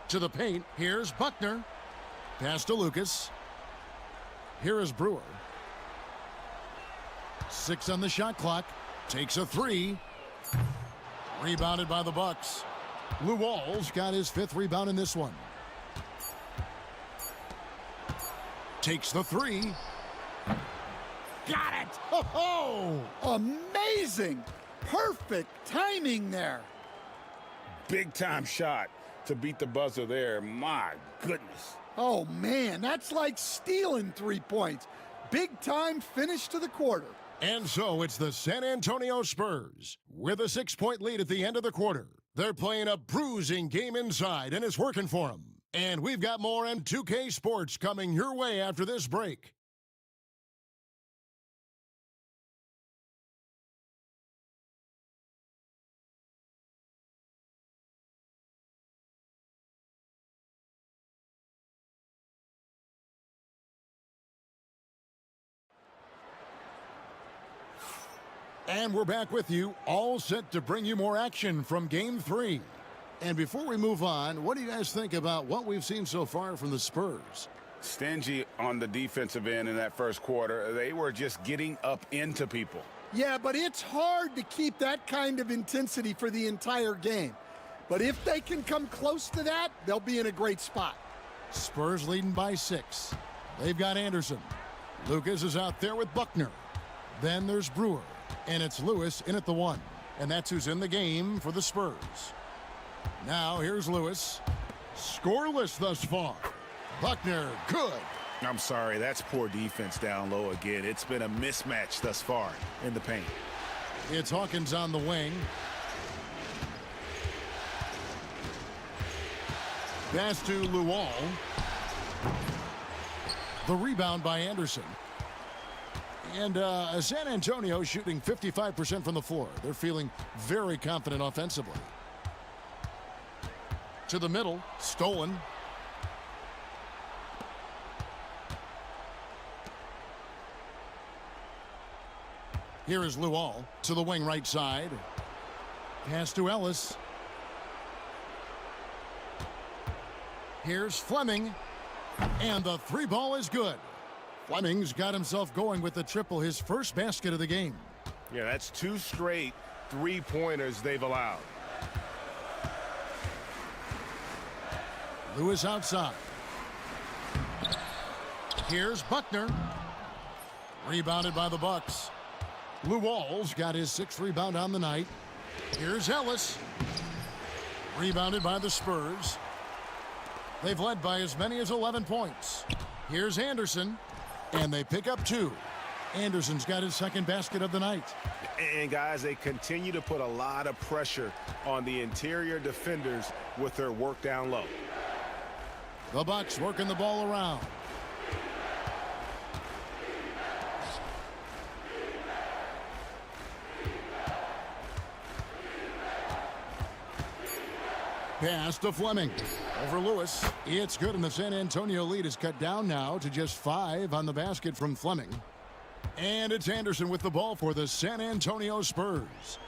Speaker 2: To the paint, here's Buckner. Pass to Lucas. Here is Brewer. 6 on the shot clock. Takes a 3. Rebounded by the Bucks. Luol's got his 5th rebound in this one. Takes the 3.
Speaker 9: Got it! Oh, amazing! Perfect timing there.
Speaker 3: Big time shot to beat the buzzer there. My goodness.
Speaker 9: Oh, man, that's like stealing 3 points. Big time finish to the quarter.
Speaker 2: And so it's the San Antonio Spurs with a 6-point lead at the end of the quarter. They're playing a bruising game inside, and it's working for them. And we've got more M2K Sports coming your way after this break. And we're back with you, all set to bring you more action from Game 3. And before we move on, what do you guys think about what we've seen so far from the Spurs?
Speaker 3: Stingy on the defensive end in that first quarter. They were just getting up into people.
Speaker 9: Yeah, but it's hard to keep that kind of intensity for the entire game. But if they can come close to that, they'll be in a great spot.
Speaker 2: Spurs leading by 6. They've got Anderson. Lucas is out there with Buckner. Then there's Brewer. And it's Lewis in at the 1. And that's who's in the game for the Spurs. Now here's Lewis. Scoreless thus far. Buckner, good.
Speaker 3: I'm sorry, that's poor defense down low again. It's been a mismatch thus far in the paint.
Speaker 2: It's Hawkins on the wing. Pass to Luol. The rebound by Anderson. And San Antonio shooting 55% from the floor. They're feeling very confident offensively. To the middle, stolen. Here is Luol to the wing right side. Pass to Ellis. Here's Fleming. And the 3 ball is good. Fleming's got himself going with the triple, his first basket of the game.
Speaker 11: Yeah, that's 2 straight 3-pointers they've allowed.
Speaker 2: Lewis outside. Here's Buckner. Rebounded by the Bucks. Luol's got his 6th rebound on the night. Here's Ellis. Rebounded by the Spurs. They've led by as many as 11 points. Here's Anderson. And they pick up 2. Anderson's got his 2nd basket of the night.
Speaker 11: And guys, they continue to put a lot of pressure on the interior defenders with their work down low.
Speaker 2: The Bucks working the ball around. Pass to Fleming. Over Lewis. It's good, and the San Antonio lead is cut down now to just 5 on the basket from Fleming. And it's Anderson with the ball for the San Antonio Spurs.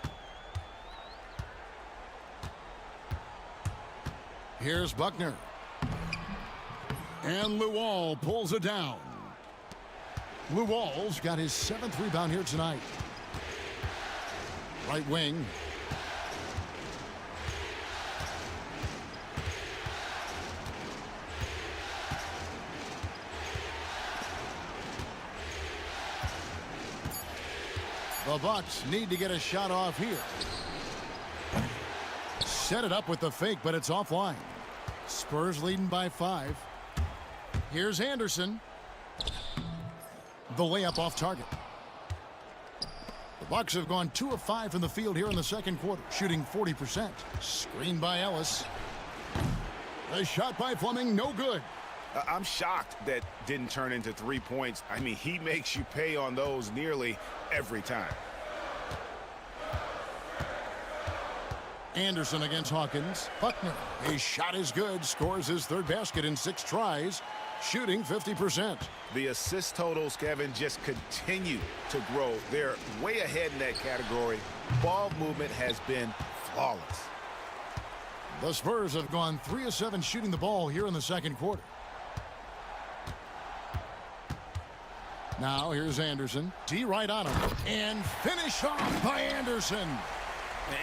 Speaker 2: Here's Buckner. And Luol pulls it down. Luol's got his 7th rebound here tonight. Right wing. The Bucks need to get a shot off here. Set it up with the fake, but it's offline. Spurs leading by 5. Here's Anderson. The layup off target. The Bucks have gone 2 of 5 from the field here in the second quarter, shooting 40%. Screen by Ellis. The shot by Fleming, no good.
Speaker 11: I'm shocked that didn't turn into 3 points. I mean, he makes you pay on those nearly every time.
Speaker 2: Anderson against Hawkins. Buckner. His shot is good. Scores his 3rd basket in 6 tries. Shooting 50%.
Speaker 11: The assist totals, Kevin, just continue to grow. They're way ahead in that category. Ball movement has been flawless.
Speaker 2: The Spurs have gone 3 of 7 shooting the ball here in the second quarter. Now here's Anderson. D right on him. And finish off by Anderson.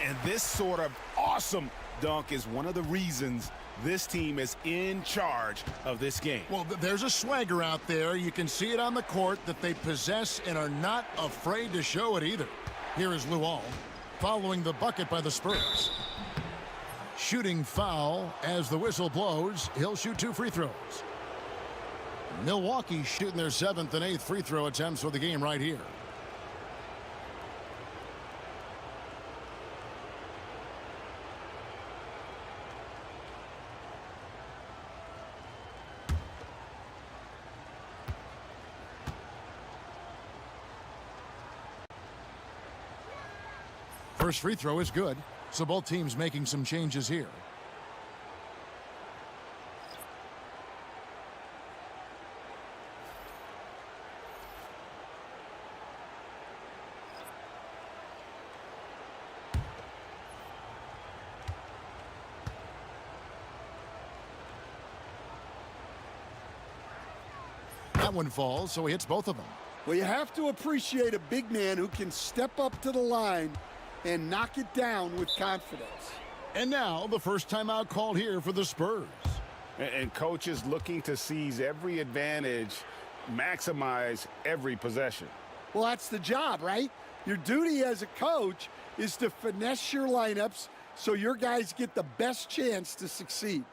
Speaker 11: And this sort of awesome dunk is one of the reasons this team is in charge of this game.
Speaker 2: Well, there's a swagger out there. You can see it on the court that they possess and are not afraid to show it either. Here is Luol following the bucket by the Spurs. Shooting foul as the whistle blows. He'll shoot 2 free throws. Milwaukee shooting their 7th and 8th free throw attempts for the game right here. First free throw is good, so both teams making some changes here. That one falls, so he hits both of them.
Speaker 9: Well, you have to appreciate a big man who can step up to the line and knock it down with confidence.
Speaker 2: And now the first timeout called here for the Spurs.
Speaker 11: And coaches looking to seize every advantage, maximize every possession.
Speaker 9: Well, that's the job, right? Your duty as a coach is to finesse your lineups so your guys get the best chance to succeed.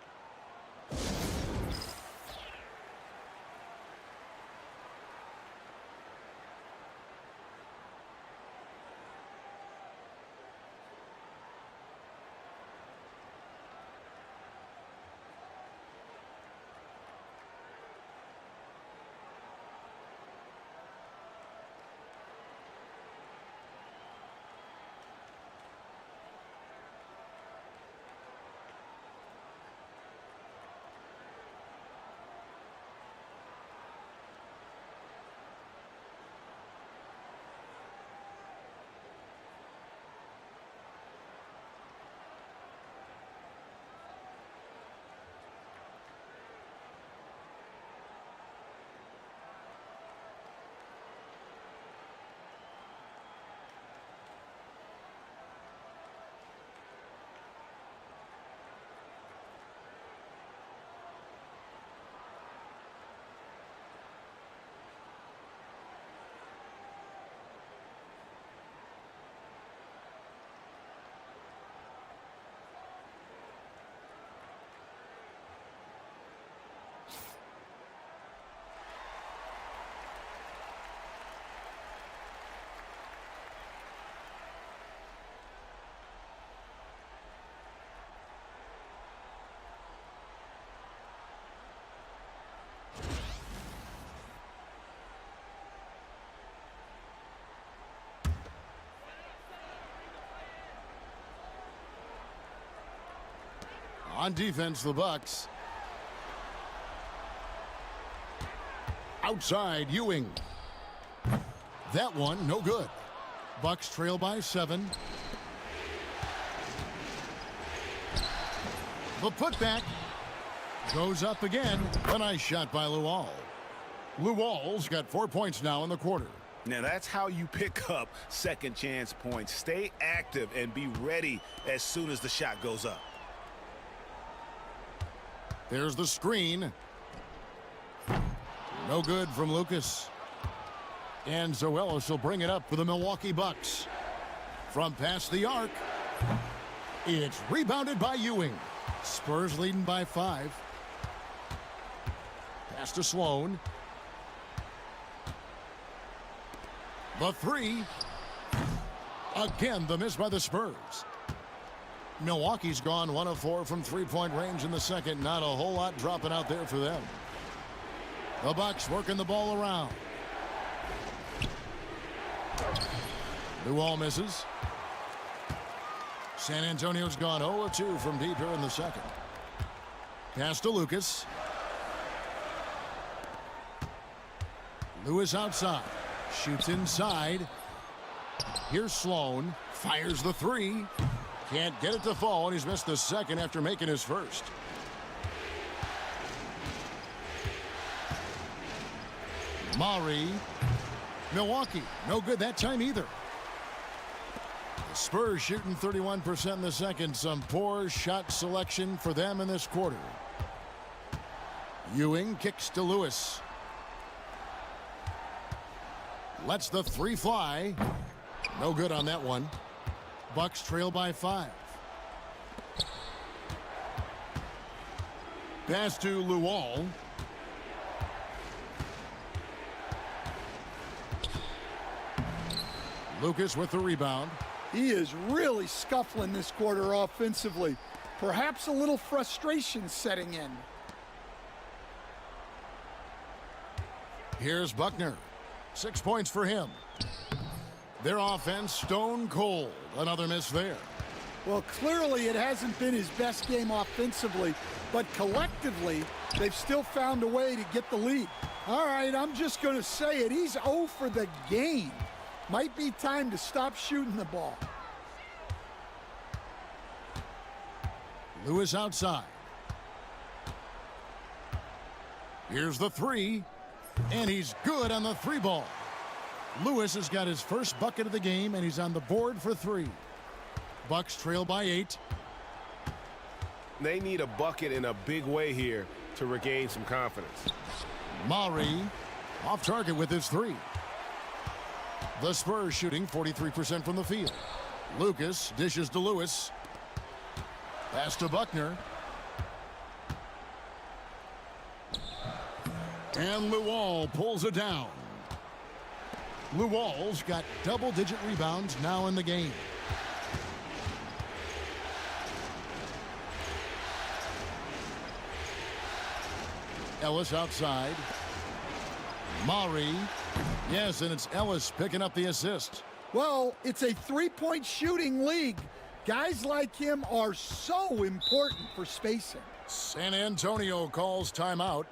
Speaker 2: On defense, the Bucks. Outside, Ewing. That one, no good. Bucks trail by 7. The putback goes up again. A nice shot by Luol. Luol's got 4 points now in the quarter.
Speaker 11: Now that's how you pick up second chance points. Stay active and be ready as soon as the shot goes up.
Speaker 2: There's the screen. No good from Lucas. And Zoelos will bring it up for the Milwaukee Bucks. From past the arc. It's rebounded by Ewing. Spurs leading by 5. Pass to Sloan. The 3. Again, the miss by the Spurs. Milwaukee's gone 1 of 4 from 3-point range in the second. Not a whole lot dropping out there for them. The Bucks working the ball around. Luol misses. San Antonio's gone 0 of 2 from deep here in the second. Pass to Lucas. Lewis outside. Shoots inside. Here's Sloan. Fires the 3. Can't get it to fall, and he's missed the second after making his first. Maury. Milwaukee, no good that time either. The Spurs shooting 31% in the second. Some poor shot selection for them in this quarter. Ewing kicks to Lewis. Lets the three fly. No good on that one. Bucks trail by 5. Pass to Luol. Lucas with the rebound.
Speaker 9: He is really scuffling this quarter offensively. Perhaps a little frustration setting in.
Speaker 2: Here's Buckner. 6 points for him. Their offense stone cold. Another miss there.
Speaker 9: Well, clearly it hasn't been his best game offensively, but collectively, they've still found a way to get the lead. All right, I'm just going to say it. He's 0 for the game. Might be time to stop shooting the ball.
Speaker 2: Lewis outside. Here's the three, and he's good on the three ball. Lewis has got his first bucket of the game, and he's on the board for 3. Bucks trail by 8.
Speaker 11: They need a bucket in a big way here to regain some confidence.
Speaker 2: Maury off target with his 3. The Spurs shooting 43% from the field. Lucas dishes to Lewis. Pass to Buckner. And Luol pulls it down. Luol's got double-digit rebounds now in the game. Ellis outside. Maury. Yes, and it's Ellis picking up the assist.
Speaker 9: Well, it's a three-point shooting league. Guys like him are so important for spacing.
Speaker 2: San Antonio calls timeout.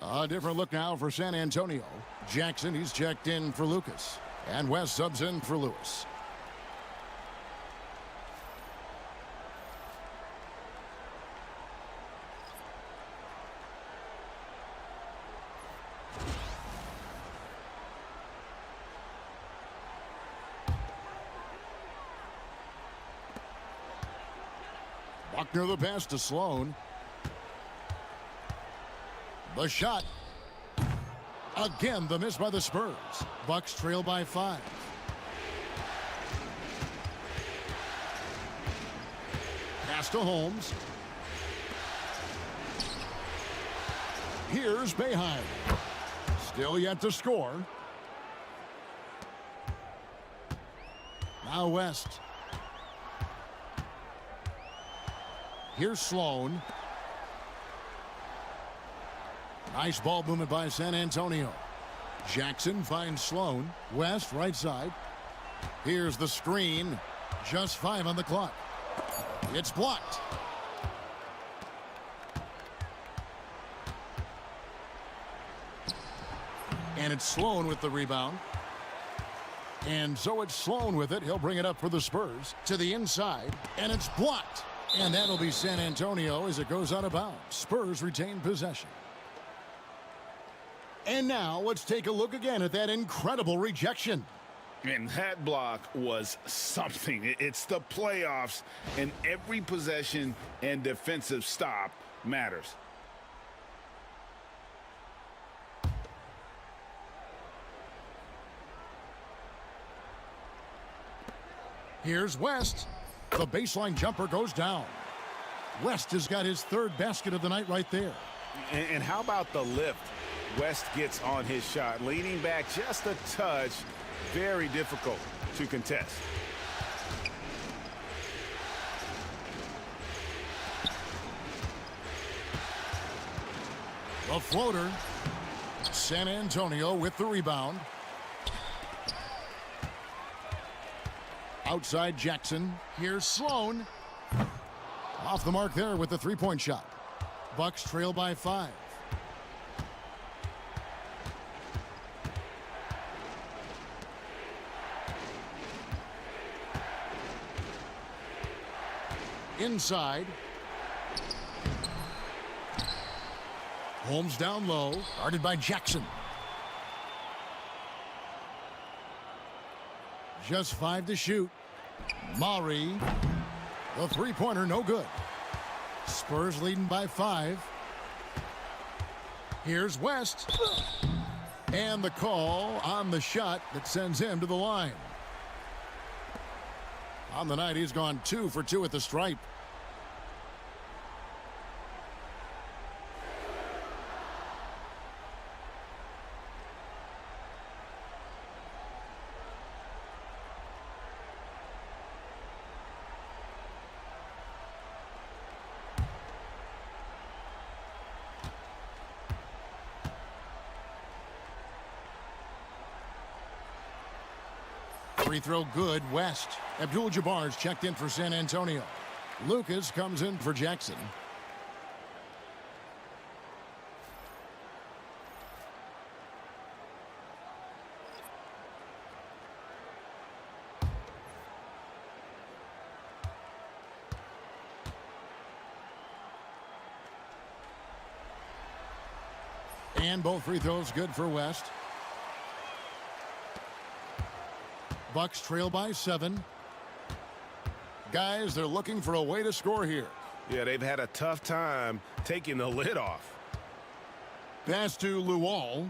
Speaker 2: A different look now for San Antonio. Jackson, he's checked in for Lucas. And West subs in for Lewis. Buckner the pass to Sloan. The shot. Again, the miss by the Spurs. Bucks trail by 5. Pass to Holmes. Here's Boeheim. Still yet to score. Now West. Here's Sloan. Nice ball movement by San Antonio. Jackson finds Sloan. West, right side. Here's the screen. Just 5 on the clock. It's blocked. And it's Sloan with the rebound. And so it's Sloan with it. He'll bring it up for the Spurs to the inside. And it's blocked. And that'll be San Antonio as it goes out of bounds. Spurs retain possession. And now let's take a look again at that incredible rejection.
Speaker 3: And that block was something. It's the playoffs, and every possession and defensive stop matters.
Speaker 2: Here's West. The baseline jumper goes down. West has got his third basket of the night right there.
Speaker 3: And how about the lift? West gets on his shot, leaning back just a touch. Very difficult to contest.
Speaker 2: The floater. San Antonio with the rebound. Outside Jackson. Here's Sloan. Off the mark there with the three-point shot. Bucks trail by 5. Inside. Holmes down low. Guarded by Jackson. Just 5 to shoot. Maury. The three-pointer, no good. Spurs leading by 5. Here's West. And the call on the shot that sends him to the line. On the night, he's gone 2 for 2 at the stripe. Free throw good, West. Abdul-Jabbar's checked in for San Antonio. Lucas comes in for Jackson. And both free throws good for West. Bucks trail by 7. Guys, they're looking for a way to score here.
Speaker 11: Yeah, they've had a tough time taking the lid off.
Speaker 2: Pass to Luol.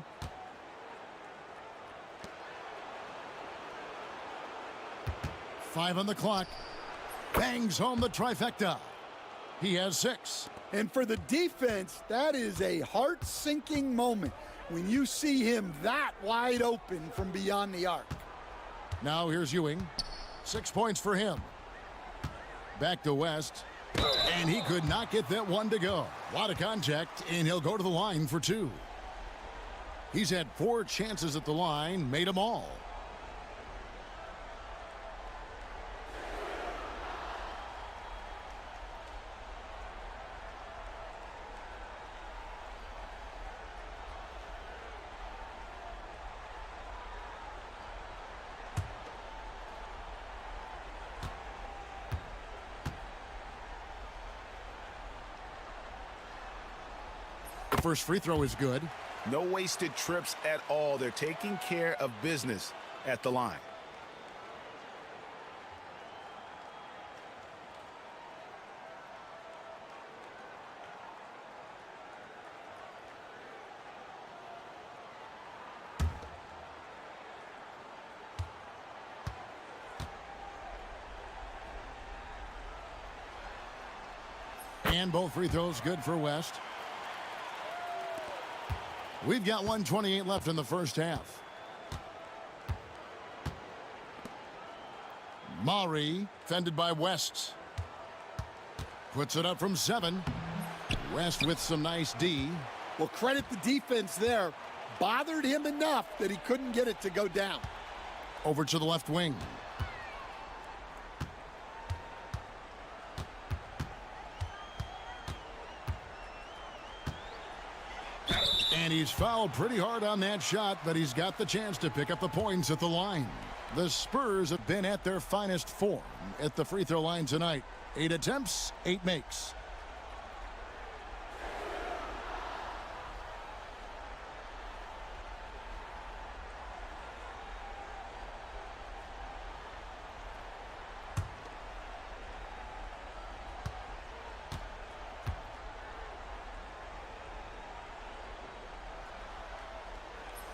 Speaker 2: Five on the clock. Bangs home the trifecta. He has 6.
Speaker 9: And for the defense, that is a heart-sinking moment when you see him that wide open from beyond the arc.
Speaker 2: Now here's Ewing. 6 points for him. Back to West. And he could not get that one to go. A lot of contact, and he'll go to the line for 2. He's had 4 chances at the line, made them all. The first free throw is good.
Speaker 3: No wasted trips at all. They're taking care of business at the line.
Speaker 2: And both free throws good for West. We've got 1:28 left in the first half. Maury, fended by West. Puts it up from 7. West with some nice D.
Speaker 9: Well, credit the defense there. Bothered him enough that he couldn't get it to go down.
Speaker 2: Over to the left wing. And he's fouled pretty hard on that shot, but he's got the chance to pick up the points at the line. The Spurs have been at their finest form at the free throw line tonight. 8 attempts, 8 makes.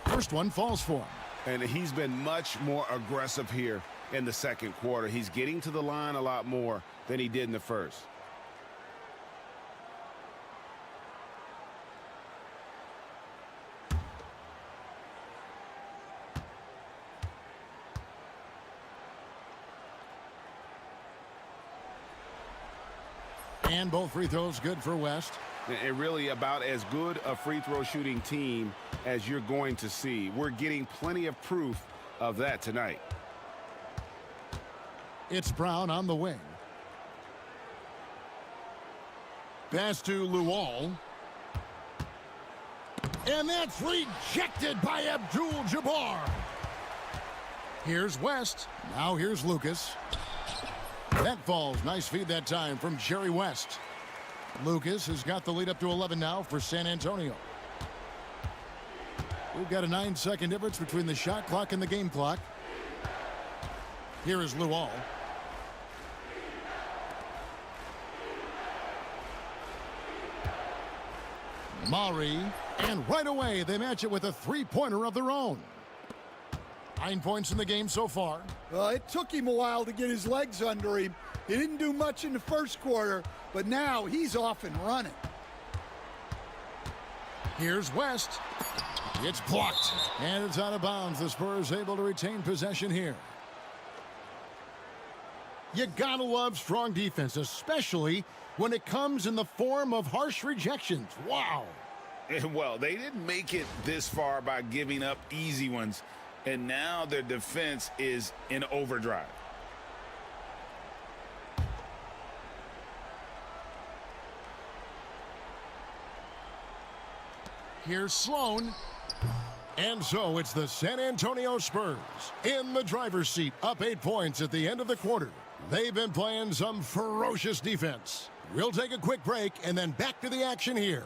Speaker 2: First one falls for him.
Speaker 11: And he's been much more aggressive here in the second quarter. He's getting to the line a lot more than he did in the first.
Speaker 2: And both free throws good for West.
Speaker 11: And really about as good a free throw shooting team as you're going to see. We're getting plenty of proof of that tonight.
Speaker 2: It's Brown on the wing. Pass to Luol. And that's rejected by Abdul-Jabbar. Here's West. Now here's Lucas. That falls. Nice feed that time from Jerry West. Lucas has got the lead up to 11 now for San Antonio. We've got a 9-second difference between the shot clock and the game clock. Here is Luol. Murray, and right away they match it with a three-pointer of their own. 9 points in the game so far.
Speaker 9: Well, it took him a while to get his legs under him. He didn't do much in the first quarter, but now he's off and running.
Speaker 2: Here's West. It's blocked, and it's out of bounds. The Spurs able to retain possession here. You gotta love strong defense, especially when it comes in the form of harsh rejections. Wow.
Speaker 3: Well, they didn't make it this far by giving up easy ones, and now their defense is in overdrive.
Speaker 2: Here's Sloan. And so it's the San Antonio Spurs in the driver's seat, up 8 points at the end of the quarter. They've been playing some ferocious defense. We'll take a quick break and then back to the action here.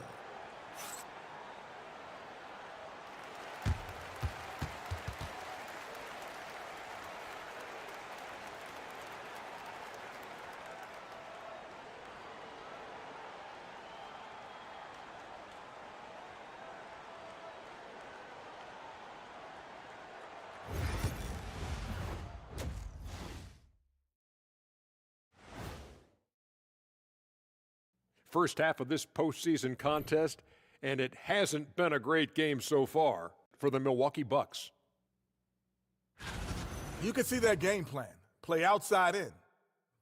Speaker 13: First half of this postseason contest, and it hasn't been a great game so far for the Milwaukee Bucks.
Speaker 15: You can see their game plan. Play outside in.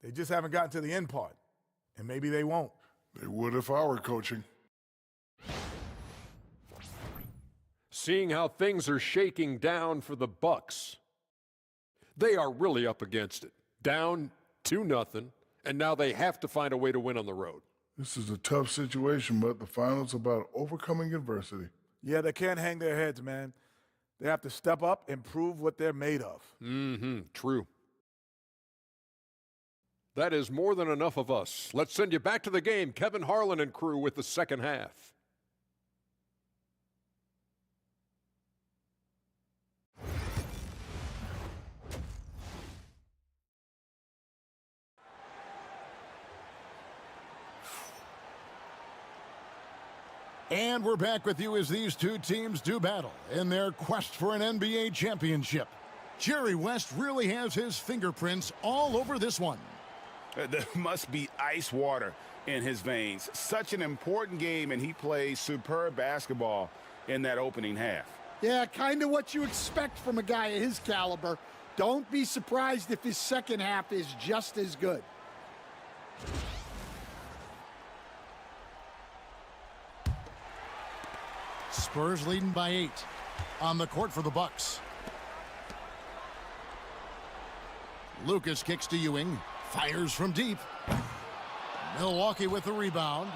Speaker 15: They just haven't gotten to the end part. And maybe they won't.
Speaker 14: They would if I were coaching.
Speaker 13: Seeing how things are shaking down for the Bucks, they are really up against it. Down 2-0, and now they have to find a way to win on the road.
Speaker 14: This is a tough situation, but the finals about overcoming adversity.
Speaker 15: Yeah, they can't hang their heads, man. They have to step up and prove what they're made of.
Speaker 13: True. That is more than enough of us. Let's send you back to the game. Kevin Harlan and crew with the second half.
Speaker 2: And we're back with you as these two teams do battle in their quest for an NBA championship. Jerry West really has his fingerprints all over this one.
Speaker 3: There must be ice water in his veins. Such an important game, and he plays superb basketball in that opening half.
Speaker 9: Yeah, kind of what you expect from a guy of his caliber. Don't be surprised if his second half is just as good.
Speaker 2: Spurs leading by 8 on the court for the Bucks. Lucas kicks to Ewing, fires from deep. Milwaukee with the rebound.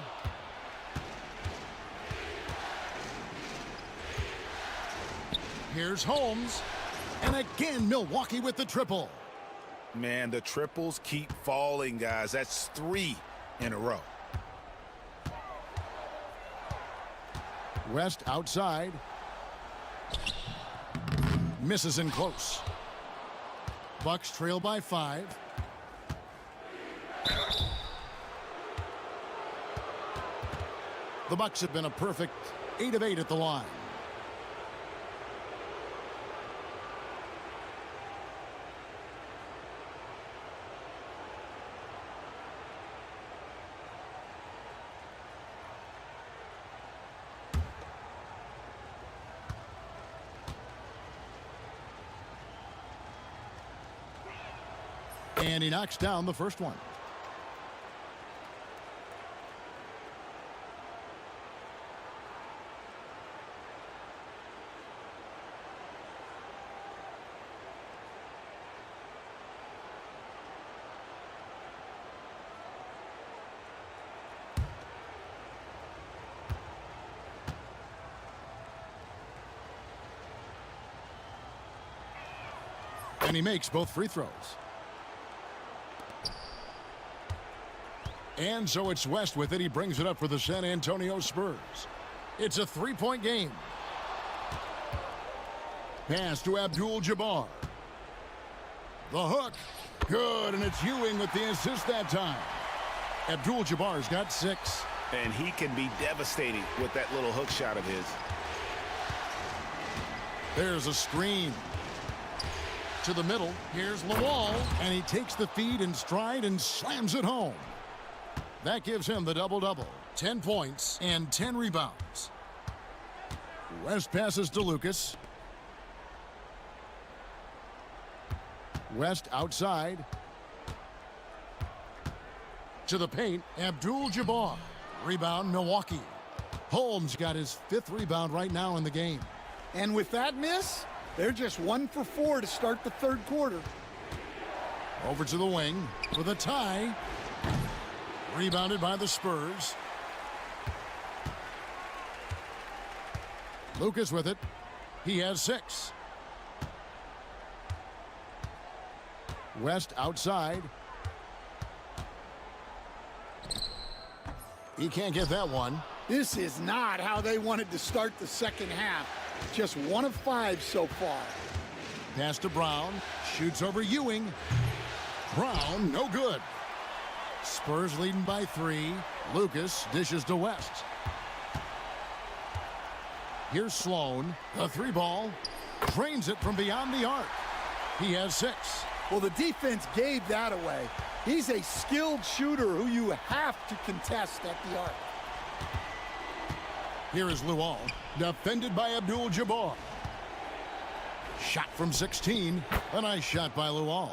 Speaker 2: Here's Holmes. And again, Milwaukee with the triple.
Speaker 3: Man, the triples keep falling, guys. That's 3 in a row.
Speaker 2: West outside. Misses in close. Bucks trail by 5. The Bucks have been a perfect 8 of 8 at the line. And he knocks down the first one. And he makes both free throws. And so it's West with it. He brings it up for the San Antonio Spurs. It's a 3-point game. Pass to Abdul-Jabbar. The hook. Good, and it's Ewing with the assist that time. Abdul-Jabbar's got 6.
Speaker 3: And he can be devastating with that little hook shot of his.
Speaker 2: There's a screen. To the middle. Here's Lawal. And he takes the feed in stride and slams it home. That gives him the double-double. 10 points and 10 rebounds. West passes to Lucas. West outside. To the paint. Abdul-Jabbar. Rebound, Milwaukee. Holmes got his 5th rebound right now in the game.
Speaker 9: And with that miss, they're just 1 for 4 to start the third quarter.
Speaker 2: Over to the wing with a tie. Rebounded by the Spurs. Lucas with it. He has 6. West outside. He can't get that one.
Speaker 9: This is not how they wanted to start the second half. Just 1 of 5 so far.
Speaker 2: Pass to Brown. Shoots over Ewing. Brown, no good. Spurs leading by 3. Lucas dishes to West. Here's Sloan. A 3-ball. Drains it from beyond the arc. He has 6.
Speaker 9: Well, the defense gave that away. He's a skilled shooter who you have to contest at the arc.
Speaker 2: Here is Luol. Defended by Abdul-Jabbar. Shot from 16. A nice shot by Luol.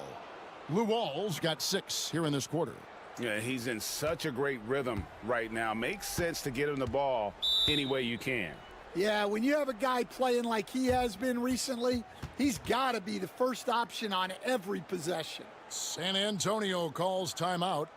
Speaker 2: Luol's got 6 here in this quarter.
Speaker 3: Yeah, he's in such a great rhythm right now. Makes sense to get him the ball any way you can.
Speaker 9: Yeah, when you have a guy playing like he has been recently, he's got to be the first option on every possession.
Speaker 2: San Antonio calls timeout.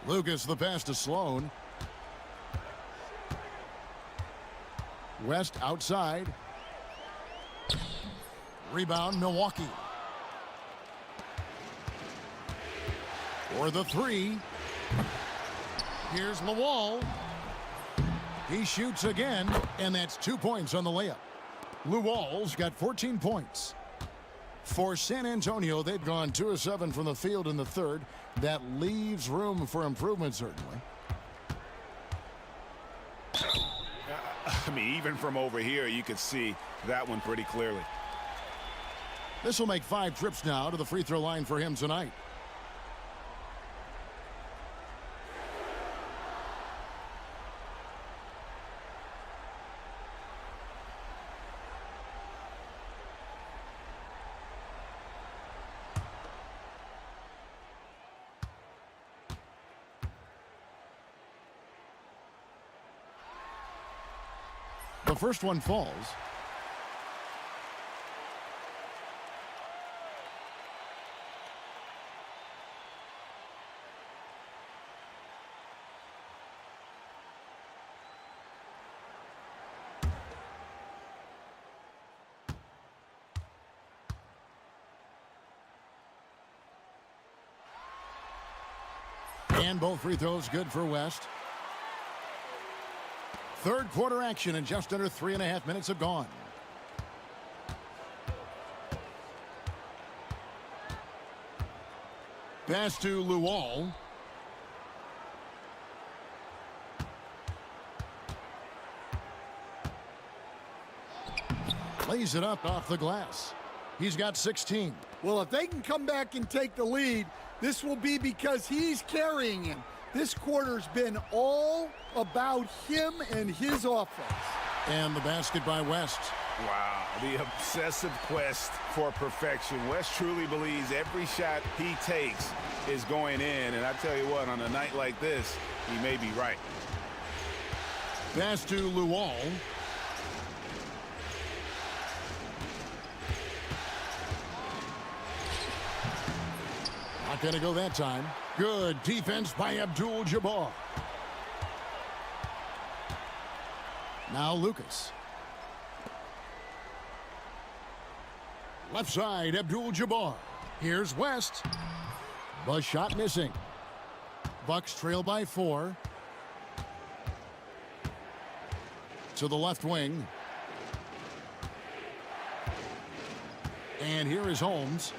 Speaker 2: Lucas the pass to Sloan. West outside. Rebound Milwaukee. For the three. Here's Lawal. He shoots again, and that's 2 points on the layup. Lawal's got 14 points. For San Antonio, they've gone 2 of 7 from the field in the third. That leaves room for improvement, certainly.
Speaker 3: I mean, even from over here, you could see that one pretty clearly.
Speaker 2: This will make 5 trips now to the free throw line for him tonight. The first one falls. And both free throws good for West. Third quarter action, and just under 3.5 minutes have gone. Pass to Lawal. Lays it up off the glass. He's got 16.
Speaker 9: Well, if they can come back and take the lead, this will be because he's carrying him. This quarter's been all about him and his offense.
Speaker 2: And the basket by West.
Speaker 3: Wow, the obsessive quest for perfection. West truly believes every shot he takes is going in. And I tell you what, on a night like this, he may be right.
Speaker 2: Pass to Lawal. Not going to go that time. Good defense by Abdul-Jabbar. Now Lucas. Left side, Abdul-Jabbar. Here's West. The shot missing. Bucks trail by 4. To the left wing. And here is Holmes.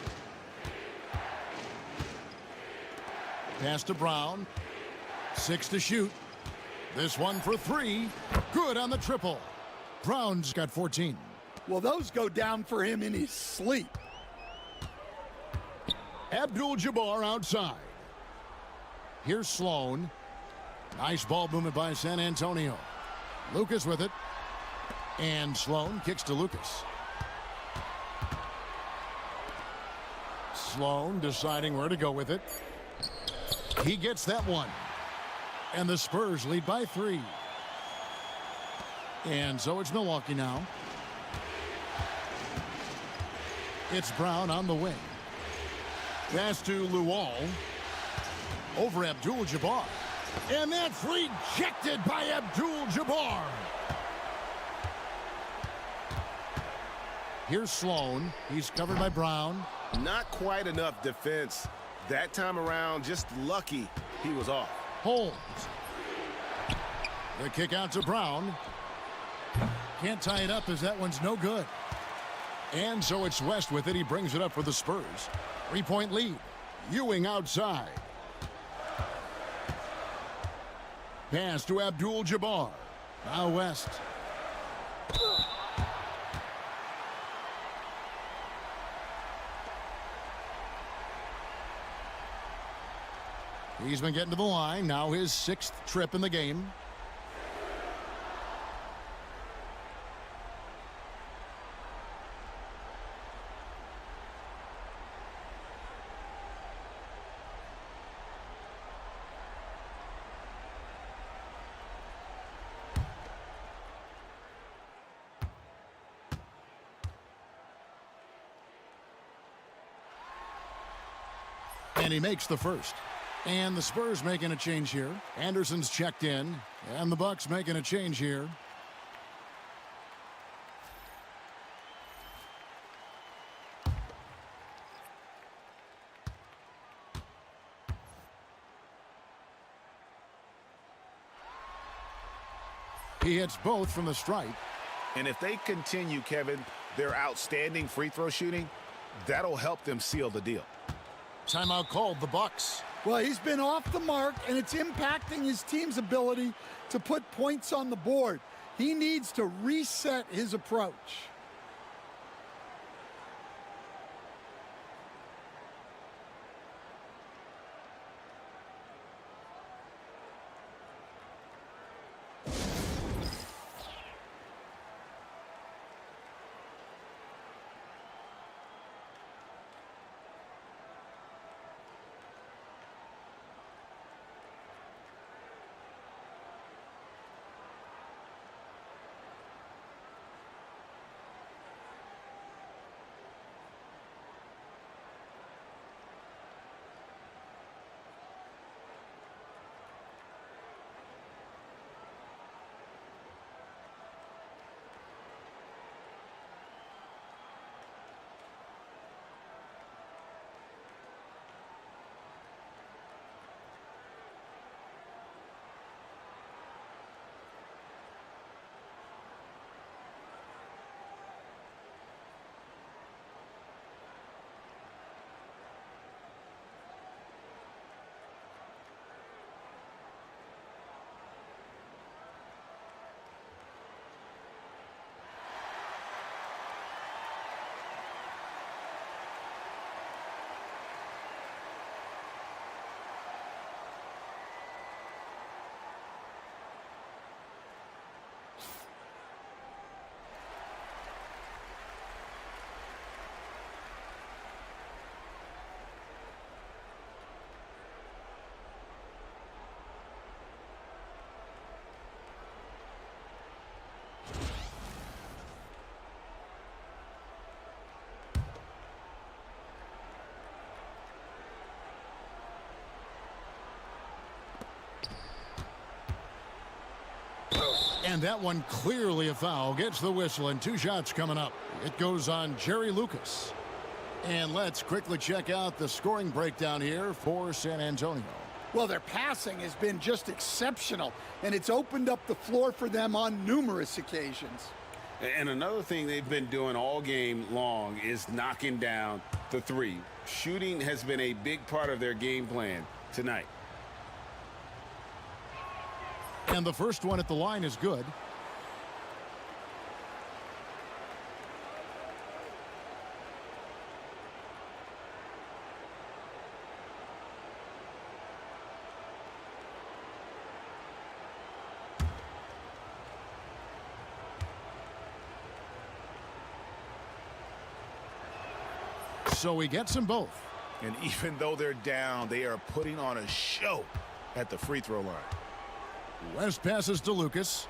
Speaker 2: Pass to Brown. 6 to shoot. This one for 3. Good on the triple. Brown's got 14.
Speaker 9: Well, those go down for him in his sleep.
Speaker 2: Abdul-Jabbar outside. Here's Sloan. Nice ball movement by San Antonio. Lucas with it. And Sloan kicks to Lucas. Sloan deciding where to go with it. He gets that one. And the Spurs lead by 3. And so it's Milwaukee now. It's Brown on the wing. Pass to Lawal. Over Abdul-Jabbar. And that's rejected by Abdul-Jabbar. Here's Sloan. He's covered by Brown.
Speaker 11: Not quite enough defense. That time around, just lucky he was off.
Speaker 2: Holmes. The kick out to Brown. Can't tie it up as that one's no good. And so it's West with it. He brings it up for the Spurs. 3-point lead. Ewing outside. Pass to Abdul-Jabbar. Now West. He's been getting to the line. Now his 6th trip in the game. And he makes the first. And the Spurs making a change here. Anderson's checked in, and the Bucks making a change here. He hits both from the stripe.
Speaker 3: And if they continue, Kevin, their outstanding free throw shooting, that'll help them seal the deal.
Speaker 2: Timeout called, the Bucks.
Speaker 9: Well, he's been off the mark, and it's impacting his team's ability to put points on the board. He needs to reset his approach.
Speaker 2: And that one clearly a foul. Gets the whistle, and 2 shots coming up. It goes on Jerry Lucas. And let's quickly check out the scoring breakdown here for San Antonio.
Speaker 9: Well, their passing has been just exceptional, and it's opened up the floor for them on numerous occasions.
Speaker 11: And another thing they've been doing all game long is knocking down the three. Shooting has been a big part of their game plan tonight.
Speaker 2: And the first one at the line is good. So he gets them both.
Speaker 3: And even though they're down, they are putting on a show at the free throw line.
Speaker 2: West passes to Lucas.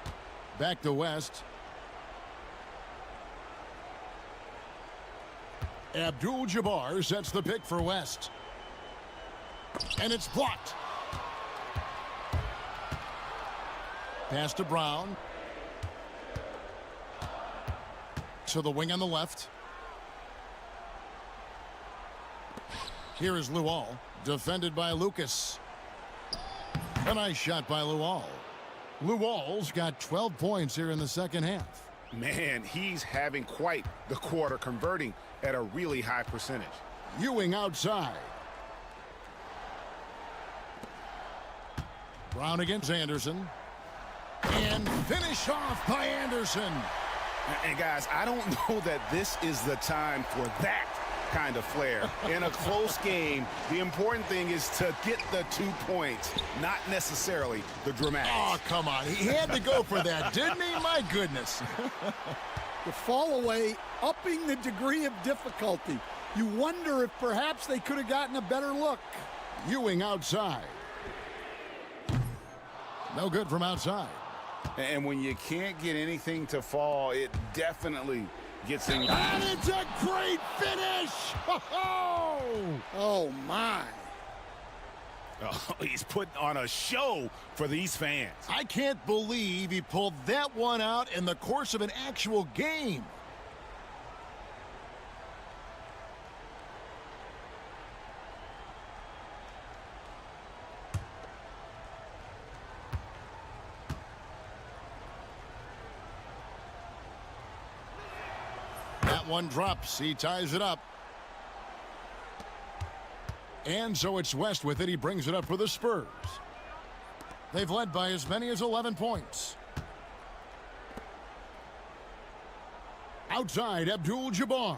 Speaker 2: Back to West. Abdul-Jabbar sets the pick for West. And it's blocked. Pass to Brown. To the wing on the left. Here is Luol, defended by Lucas. A nice shot by Luol. Luol's got 12 points here in the second half.
Speaker 3: Man, he's having quite the quarter, converting at a really high percentage.
Speaker 2: Ewing outside. Brown against Anderson. And finish off by Anderson.
Speaker 3: And guys, I don't know that this is the time for that kind of flair. In a close game, the important thing is to get the 2 points, not necessarily the dramatics.
Speaker 2: Oh, come on. He had to go for that, didn't he? My goodness.
Speaker 9: The fall away, upping the degree of difficulty. You wonder if perhaps they could have gotten a better look.
Speaker 2: Ewing outside. No good from outside.
Speaker 11: And when you can't get anything to fall, it definitely gets in.
Speaker 2: And it's a great finish! Oh,
Speaker 9: oh my.
Speaker 3: Oh, he's putting on a show for these fans.
Speaker 2: I can't believe he pulled that one out in the course of an actual game. That one drops. He ties it up. And so it's West with it. He brings it up for the Spurs. They've led by as many as 11 points. Outside, Abdul-Jabbar.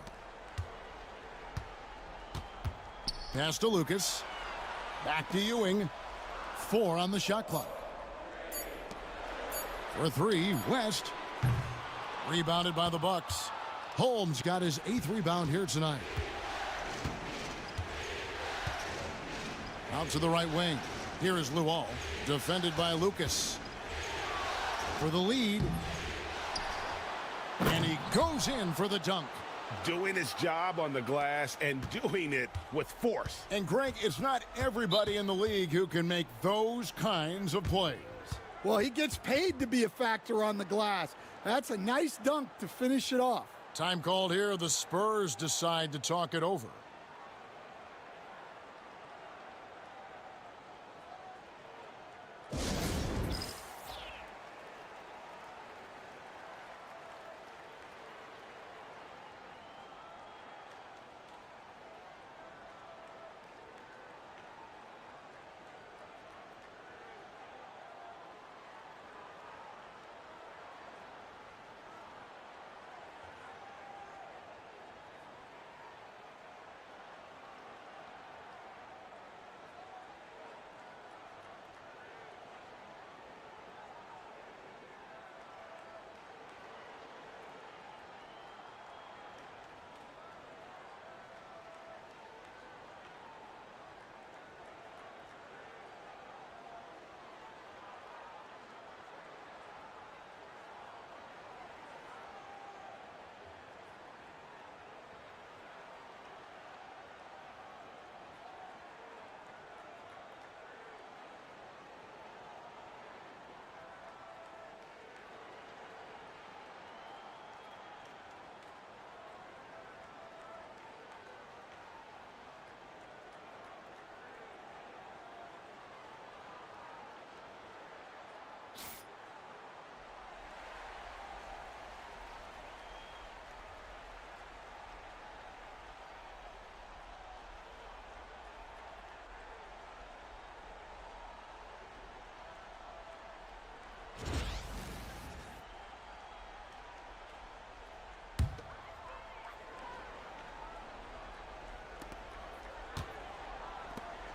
Speaker 2: Pass to Lucas. Back to Ewing. 4 on the shot clock. For 3, West. Rebounded by the Bucks. Holmes got his 8th rebound here tonight. Out to the right wing. Here is Luol. Defended by Lucas. For the lead. And he goes in for the dunk.
Speaker 3: Doing his job on the glass and doing it with force.
Speaker 2: And Greg, it's not everybody in the league who can make those kinds of plays.
Speaker 9: Well, he gets paid to be a factor on the glass. That's a nice dunk to finish it off.
Speaker 2: Time called here. The Spurs decide to talk it over.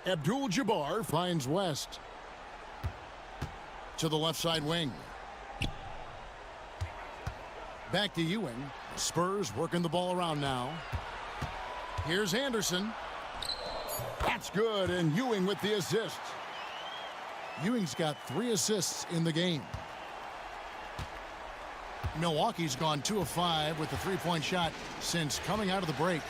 Speaker 2: Abdul-Jabbar finds West. To the left side wing. Back to Ewing. Spurs working the ball around now. Here's Anderson. That's good, and Ewing with the assist. Ewing's got 3 assists in the game. Milwaukee's gone 2 of 5 with the 3-point shot since coming out of the break.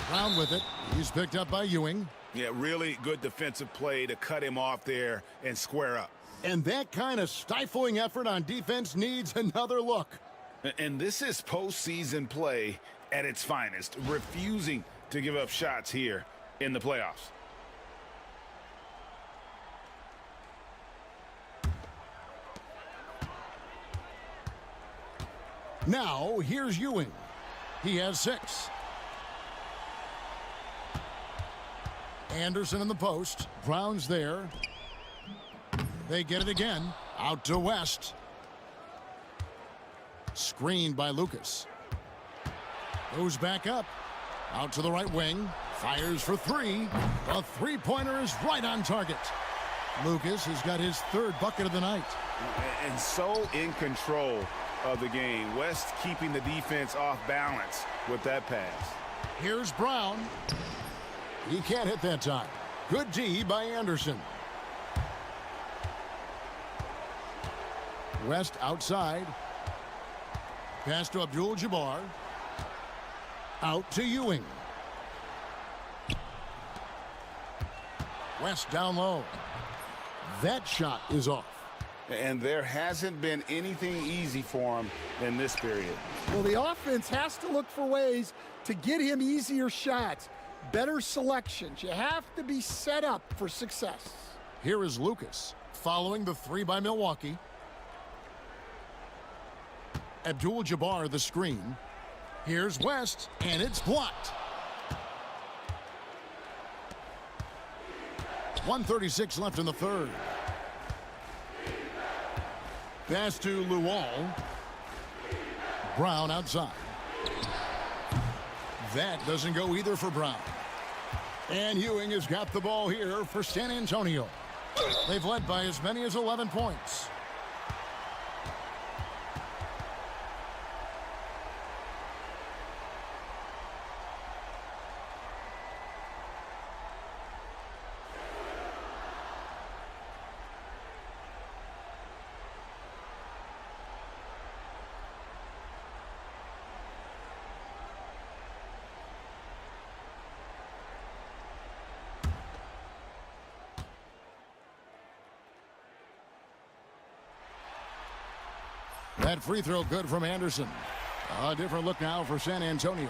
Speaker 2: Brown with it. He's picked up by Ewing.
Speaker 3: Yeah, really good defensive play to cut him off there and square up.
Speaker 2: And that kind of stifling effort on defense needs another look.
Speaker 3: And this is postseason play at its finest, refusing to give up shots here in the playoffs.
Speaker 2: Now, here's Ewing. He has 6. Anderson in the post. Brown's there. They get it again. Out to West. Screened by Lucas. Goes back up. Out to the right wing. Fires for 3. A 3-pointer is right on target. Lucas has got his 3rd bucket of the night.
Speaker 3: And so in control of the game. West keeping the defense off balance with that pass.
Speaker 2: Here's Brown. He can't hit that time. Good D by Anderson. West outside. Pass to Abdul-Jabbar. Out to Ewing. West down low. That shot is off.
Speaker 11: And there hasn't been anything easy for him in this period.
Speaker 9: Well, the offense has to look for ways to get him easier shots, better selections. You have to be set up for success.
Speaker 2: Here is Lucas following the three by Milwaukee. Abdul-Jabbar the screen. Here's West, and it's blocked. 1:36 left in the third. Pass to Luol. Brown outside. That doesn't go either for Brown. And Ewing has got the ball here for San Antonio. They've led by as many as 11 points. That free throw good from Anderson. A different look now for San Antonio.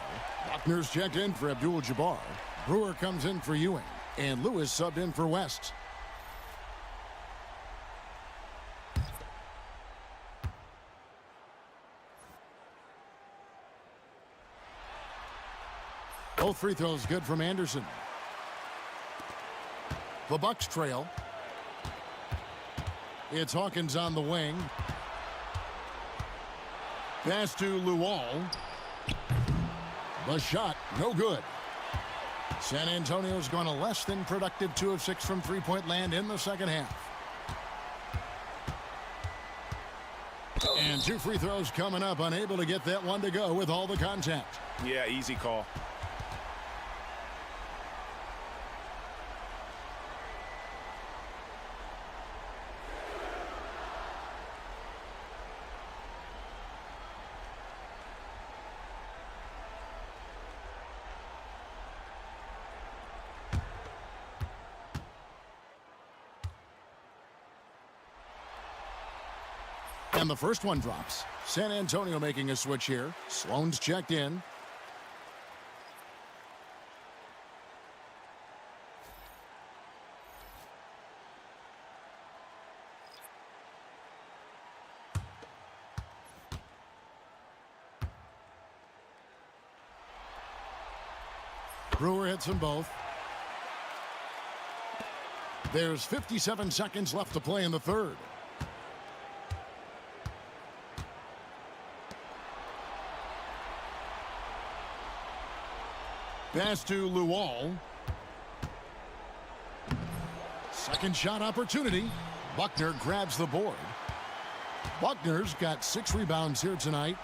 Speaker 2: Buckner's checked in for Abdul-Jabbar. Brewer comes in for Ewing. And Lewis subbed in for West. Both free throws good from Anderson. The Bucks trail. It's Hawkins on the wing. Pass to Luol. The shot, no good. San Antonio's gone a less than productive 2 of 6 from three-point land in the second half. And 2 free throws coming up, unable to get that one to go with all the contact.
Speaker 11: Yeah, easy call.
Speaker 2: And the first one drops. San Antonio making a switch here. Sloan's checked in. Brewer hits them both. There's 57 seconds left to play in the third. Pass to Luol. Second shot opportunity. Buckner grabs the board. Buckner's got 6 rebounds here tonight.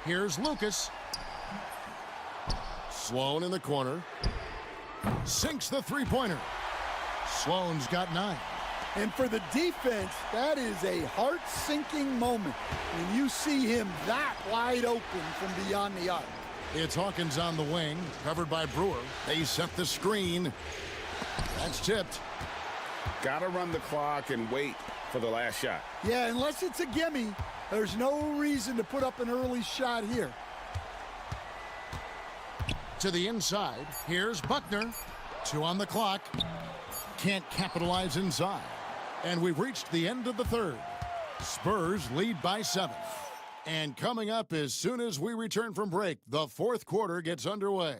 Speaker 2: Here's Lucas. Sloan in the corner. Sinks the three-pointer. Sloan's got 9.
Speaker 9: And for the defense, that is a heart-sinking moment when you see him that wide open from beyond the arc.
Speaker 2: It's Hawkins on the wing, covered by Brewer. They set the screen. That's tipped.
Speaker 11: Got to run the clock and wait for the last shot.
Speaker 9: Yeah, unless it's a gimme, there's no reason to put up an early shot here.
Speaker 2: To the inside, here's Buckner. 2 on the clock. Can't capitalize inside. And we've reached the end of the third. Spurs lead by 7. And coming up as soon as we return from break, the fourth quarter gets underway.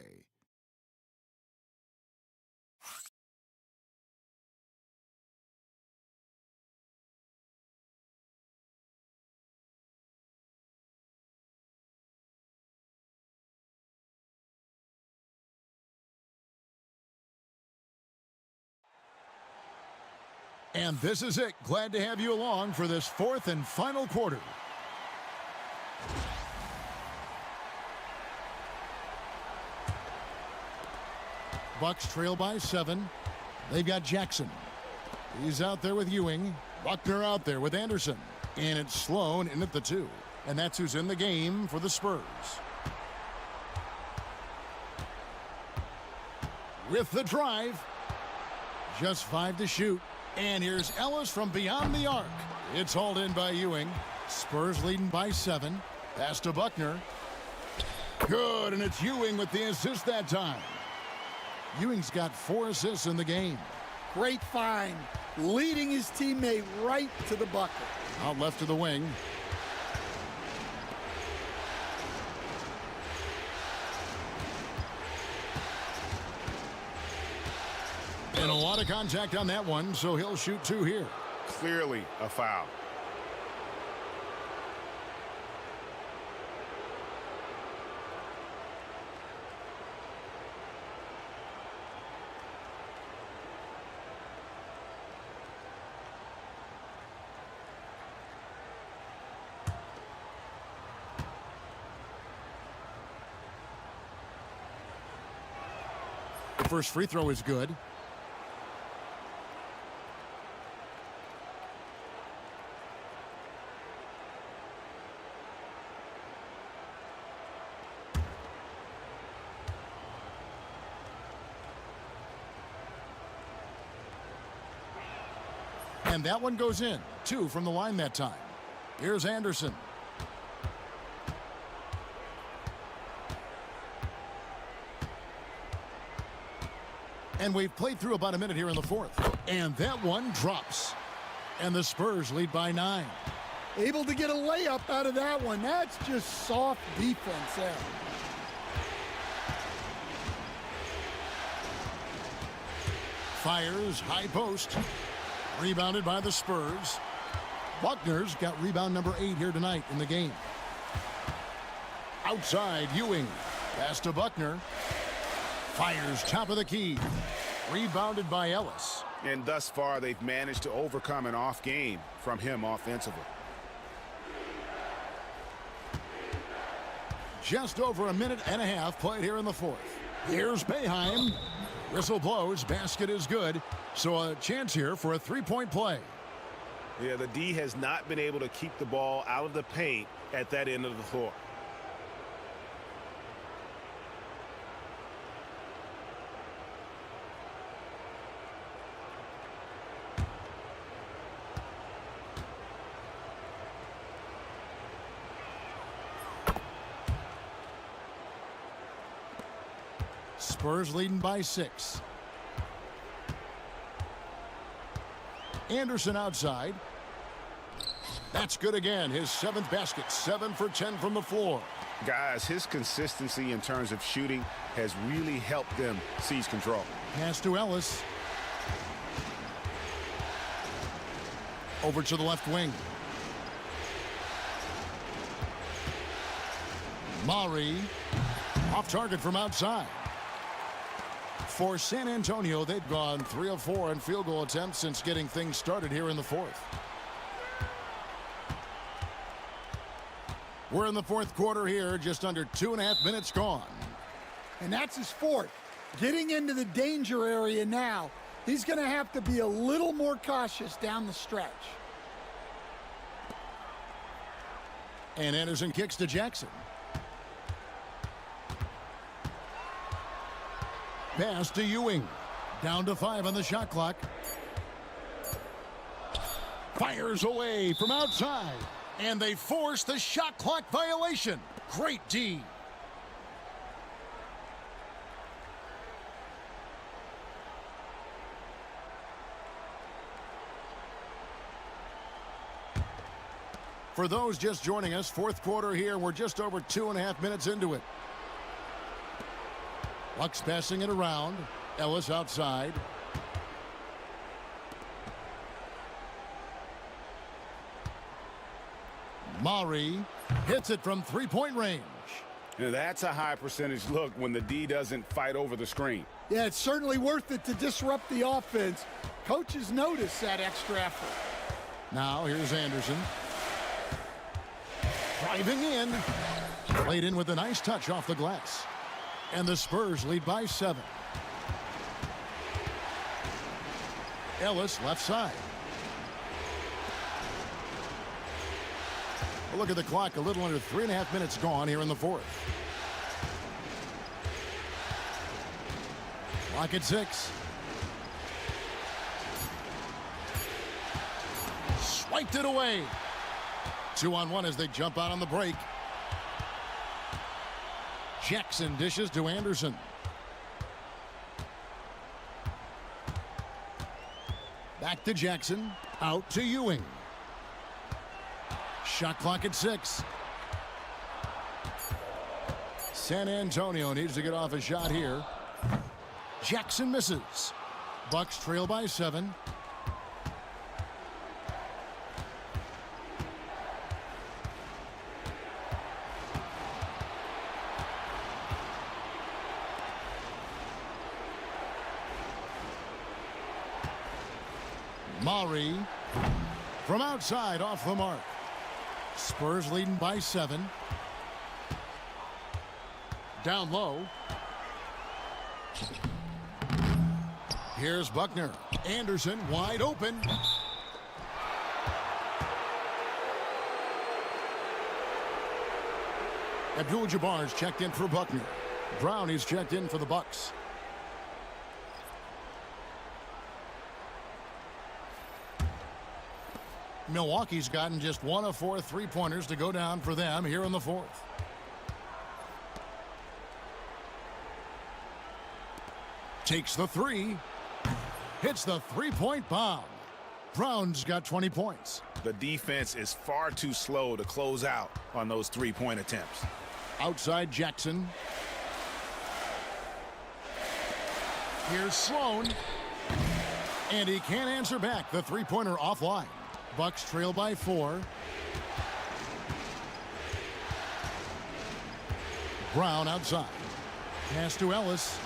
Speaker 2: And this is it. Glad to have you along for this fourth and final quarter. Bucks trail by 7. They've got Jackson. He's out there with Ewing. Buckner out there with Anderson. And it's Sloan in at the 2. And that's who's in the game for the Spurs. With the drive. Just 5 to shoot. And here's Ellis from beyond the arc. It's hauled in by Ewing. Spurs leading by 7. Pass to Buckner. Good, and it's Ewing with the assist that time. Ewing's got 4 assists in the game.
Speaker 9: Great find, leading his teammate right to the bucket.
Speaker 2: Out left to the wing. And a lot of contact on that one, so he'll shoot 2 here.
Speaker 11: Clearly a foul.
Speaker 2: The first free throw is good. And that one goes in. 2 from the line that time. Here's Anderson. And we've played through about a minute here in the 4th. And that one drops. And the Spurs lead by 9.
Speaker 9: Able to get a layup out of that one. That's just soft defense there.
Speaker 2: Fires, high post. Rebounded by the Spurs. Buckner's got rebound number 8 here tonight in the game. Outside, Ewing. Pass to Buckner. Fires top of the key. Rebounded by Ellis.
Speaker 11: And thus far, they've managed to overcome an off game from him offensively.
Speaker 2: Just over a minute and a half played here in the 4th. Here's Boeheim. Whistle blows. Basket is good. So a chance here for a 3-point play.
Speaker 11: Yeah, the D has not been able to keep the ball out of the paint at that end of the floor.
Speaker 2: Spurs leading by 6. Anderson outside. That's good again. His 7th basket. 7 for 10 from the floor.
Speaker 11: Guys, his consistency in terms of shooting has really helped them seize control.
Speaker 2: Pass to Ellis. Over to the left wing. Murray. Off target from outside. For San Antonio, they've gone 3 of 4 in field goal attempts since getting things started here in the 4th. We're in the 4th quarter here, just under 2.5 minutes gone.
Speaker 9: And that's his 4th. Getting into the danger area now. He's going to have to be a little more cautious down the stretch.
Speaker 2: And Anderson kicks to Jackson. Pass to Ewing. Down to 5 on the shot clock. Fires away from outside. And they force the shot clock violation. Great D. For those just joining us, 4th quarter here. We're just over 2.5 minutes into it. Bucks passing it around. Ellis outside. Murray hits it from 3-point range.
Speaker 11: That's a high percentage look when the D doesn't fight over the screen.
Speaker 9: Yeah, it's certainly worth it to disrupt the offense. Coaches notice that extra effort.
Speaker 2: Now here's Anderson. Driving in. Played in with a nice touch off the glass. And the Spurs lead by 7. Ellis left side. A look at the clock, a little under 3.5 minutes gone here in the 4th. Clock at 6. Yanked it away. 2-on-1 as they jump out on the break. Jackson dishes to Anderson. Back to Jackson. Out to Ewing. Shot clock at 6. San Antonio needs to get off a shot here. Jackson misses. Bucks trail by 7. Maury from outside off the mark. Spurs leading by 7. Down low. Here's Buckner. Anderson wide open. Abdul-Jabbar's checked in for Buckner. Brown is checked in for the Bucks. Milwaukee's gotten just 1 of 4 3-pointers to go down for them here in the 4th. Takes the 3. Hits the 3-point bomb. Brown's got 20 points.
Speaker 3: The defense is far too slow to close out on those 3-point attempts.
Speaker 2: Outside Jackson. Here's Sloan. And he can't answer back. The 3-pointer offline. Bucks trail by 4. Brown outside. Pass to Ellis.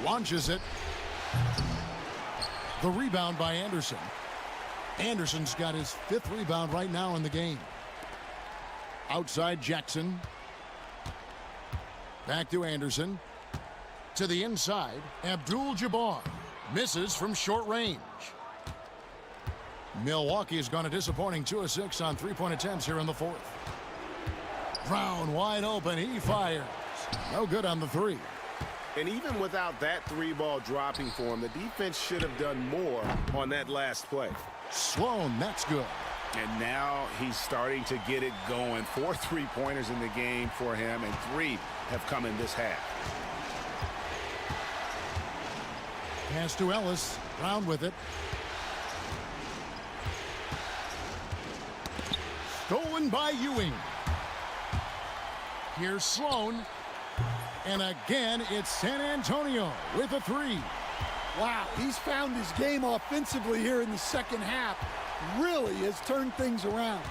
Speaker 2: Launches it. The rebound by Anderson. Anderson's got his 5th rebound right now in the game. Outside Jackson. Back to Anderson. To the inside, Abdul-Jabbar misses from short range. Milwaukee has gone a disappointing 2 of 6 on 3-point attempts here in the 4th. Brown wide open. He fires. No good on the 3.
Speaker 11: And even without that 3-ball dropping for him, the defense should have done more on that last play.
Speaker 2: Sloan, that's good.
Speaker 3: And now he's starting to get it going. 4 3-pointers in the game for him, and 3 have come in this half.
Speaker 2: Pass to Ellis. Brown with it. Stolen by Ewing. Here's Sloan. And again, it's San Antonio with a 3.
Speaker 9: Wow, he's found his game offensively here in the second half. Really has turned things around.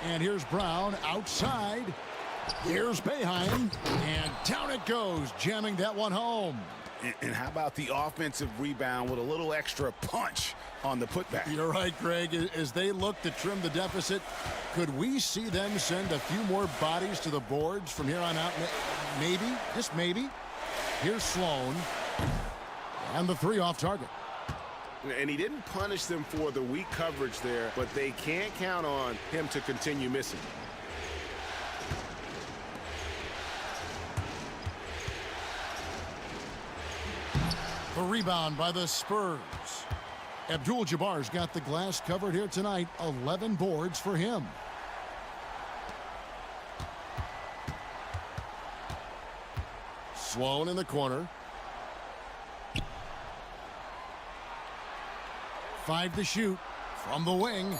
Speaker 2: And here's Brown outside. Here's Boeheim. And down it goes, jamming that one home.
Speaker 3: And how about the offensive rebound with a little extra punch on the putback?
Speaker 2: You're right, Greg. As they look to trim the deficit, could we see them send a few more bodies to the boards from here on out? Maybe, just maybe. Here's Sloan. And the 3 off target.
Speaker 11: And he didn't punish them for the weak coverage there, but they can't count on him to continue missing.
Speaker 2: The rebound by the Spurs. Abdul-Jabbar's got the glass covered here tonight. 11 boards for him. Sloan in the corner. 5 to shoot from the wing.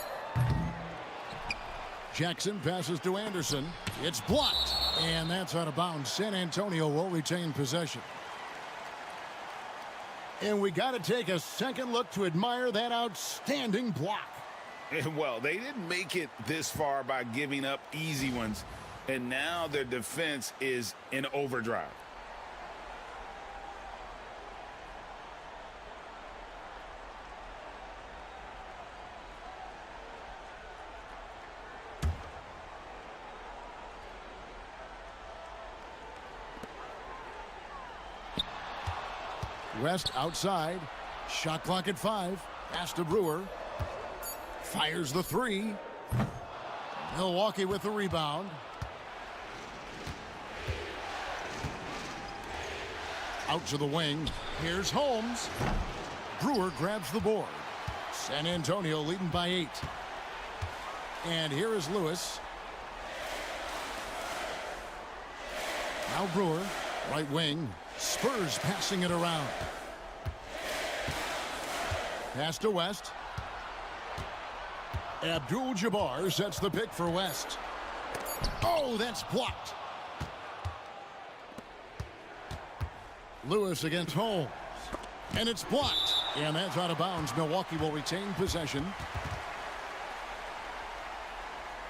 Speaker 2: Jackson passes to Anderson. It's blocked. And that's out of bounds. San Antonio will retain possession. And we got to take a second look to admire that outstanding block.
Speaker 3: And well, they didn't make it this far by giving up easy ones. And now their defense is in overdrive.
Speaker 2: West outside. Shot clock at 5. Pass to Brewer. Fires the 3. Milwaukee with the rebound. Out to the wing. Here's Holmes. Brewer grabs the board. San Antonio leading by 8. And here is Lewis. Now Brewer, right wing. Spurs passing it around. Pass to West. Abdul-Jabbar sets the pick for West. Oh, that's blocked. Lewis against Holmes. And it's blocked. And that's out of bounds. Milwaukee will retain possession.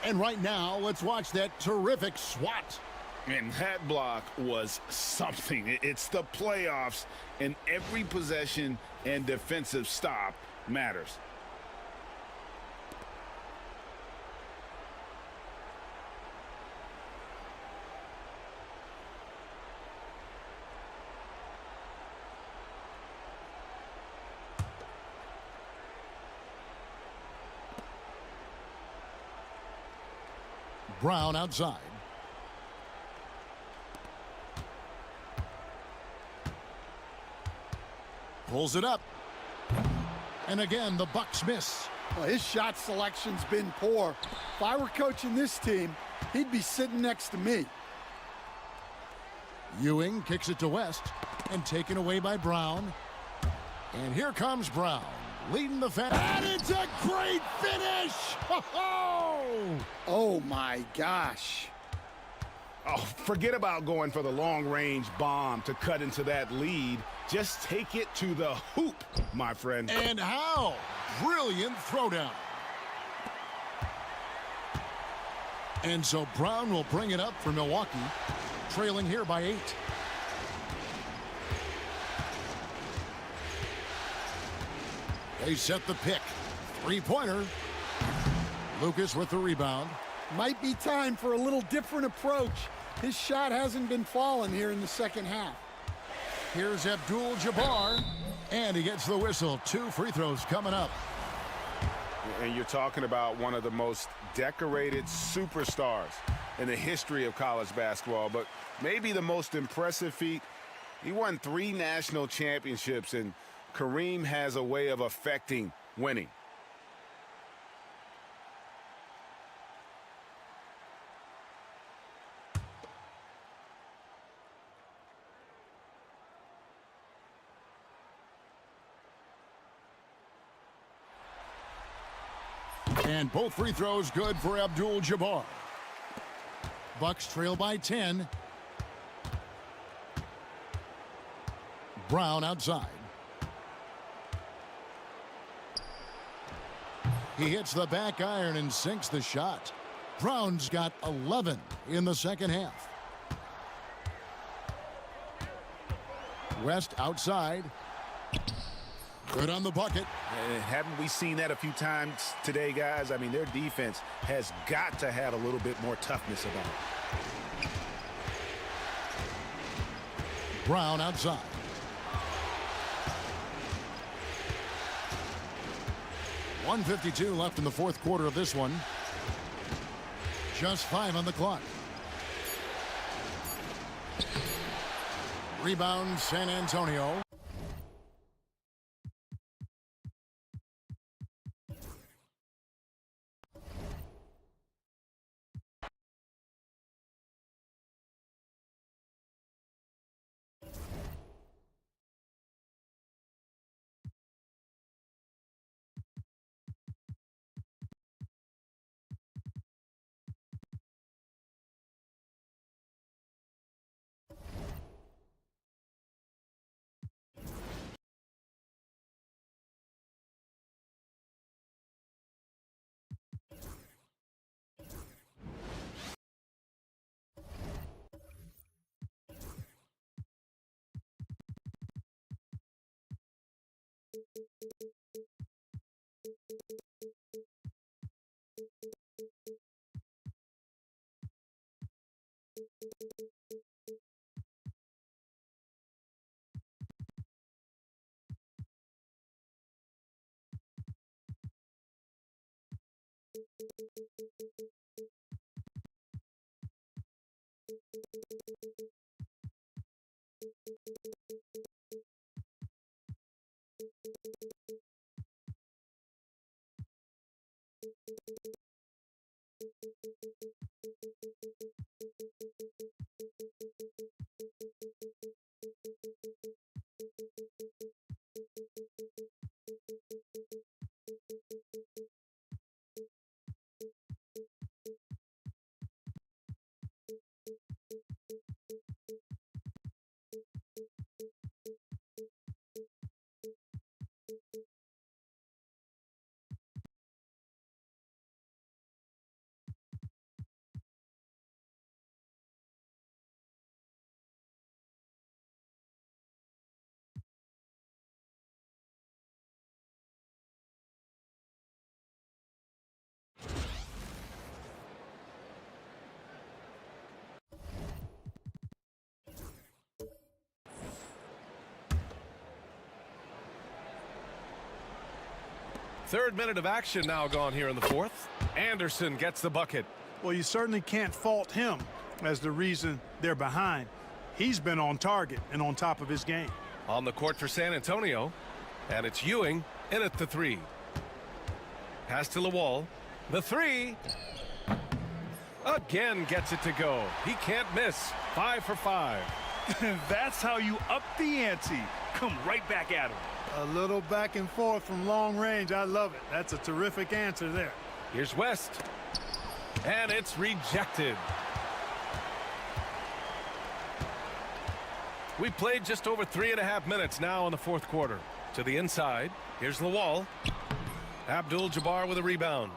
Speaker 2: And right now, let's watch that terrific swat.
Speaker 3: And that block was something. It's the playoffs, and every possession and defensive stop matters.
Speaker 2: Brown outside. Pulls it up. And again, the Bucks miss.
Speaker 9: Well, his shot selection's been poor. If I were coaching this team, he'd be sitting next to me.
Speaker 2: Ewing kicks it to West and taken away by Brown. And here comes Brown, leading the fan. And it's a great finish!
Speaker 9: Oh my gosh.
Speaker 3: Oh, forget about going for the long-range bomb to cut into that lead. Just take it to the hoop, my friend.
Speaker 2: And how? Brilliant throwdown. And so Brown will bring it up for Milwaukee, trailing here by 8. They set the pick. Three-pointer. Lucas with the rebound.
Speaker 9: Might be time for a little different approach. His shot hasn't been falling here in the second half.
Speaker 2: Here's Abdul-Jabbar, and he gets the whistle. 2 free throws coming up.
Speaker 11: And you're talking about one of the most decorated superstars in the history of college basketball, but maybe the most impressive feat. He won 3 national championships, and Kareem has a way of affecting winning.
Speaker 2: And both free throws good for Abdul-Jabbar. Bucks trail by 10. Brown outside. He hits the back iron and sinks the shot. Brown's got 11 in the second half. West outside. Good on the bucket.
Speaker 3: Haven't we seen that a few times today, guys? I mean, their defense has got to have a little bit more toughness about it.
Speaker 2: Brown outside. .152 left in the fourth quarter of this one. Just 5 on the clock. Rebound, San Antonio.
Speaker 7: Third minute of action now gone here in the fourth. Anderson gets the bucket.
Speaker 10: Well, you certainly can't fault him as the reason they're behind. He's been on target and on top of his game.
Speaker 7: On the court for San Antonio, and it's Ewing in at the three. Pass to Lawal. The three. Again gets it to go. He can't miss. 5 for 5.
Speaker 8: That's how you up the ante. Come right back at him.
Speaker 10: A little back and forth from long range. I love it. That's a terrific answer there.
Speaker 7: Here's West. And it's rejected. We played just over 3.5 minutes now in the fourth quarter. To the inside. Here's Lawal. Abdul-Jabbar with a rebound.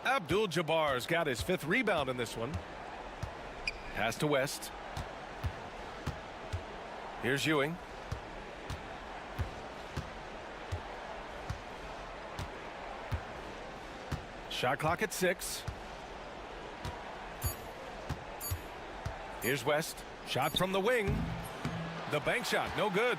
Speaker 7: Abdul-Jabbar's got his 5th rebound in this one. Pass to West. Here's Ewing. Shot clock at 6. Here's West. Shot from the wing. The bank shot, no good.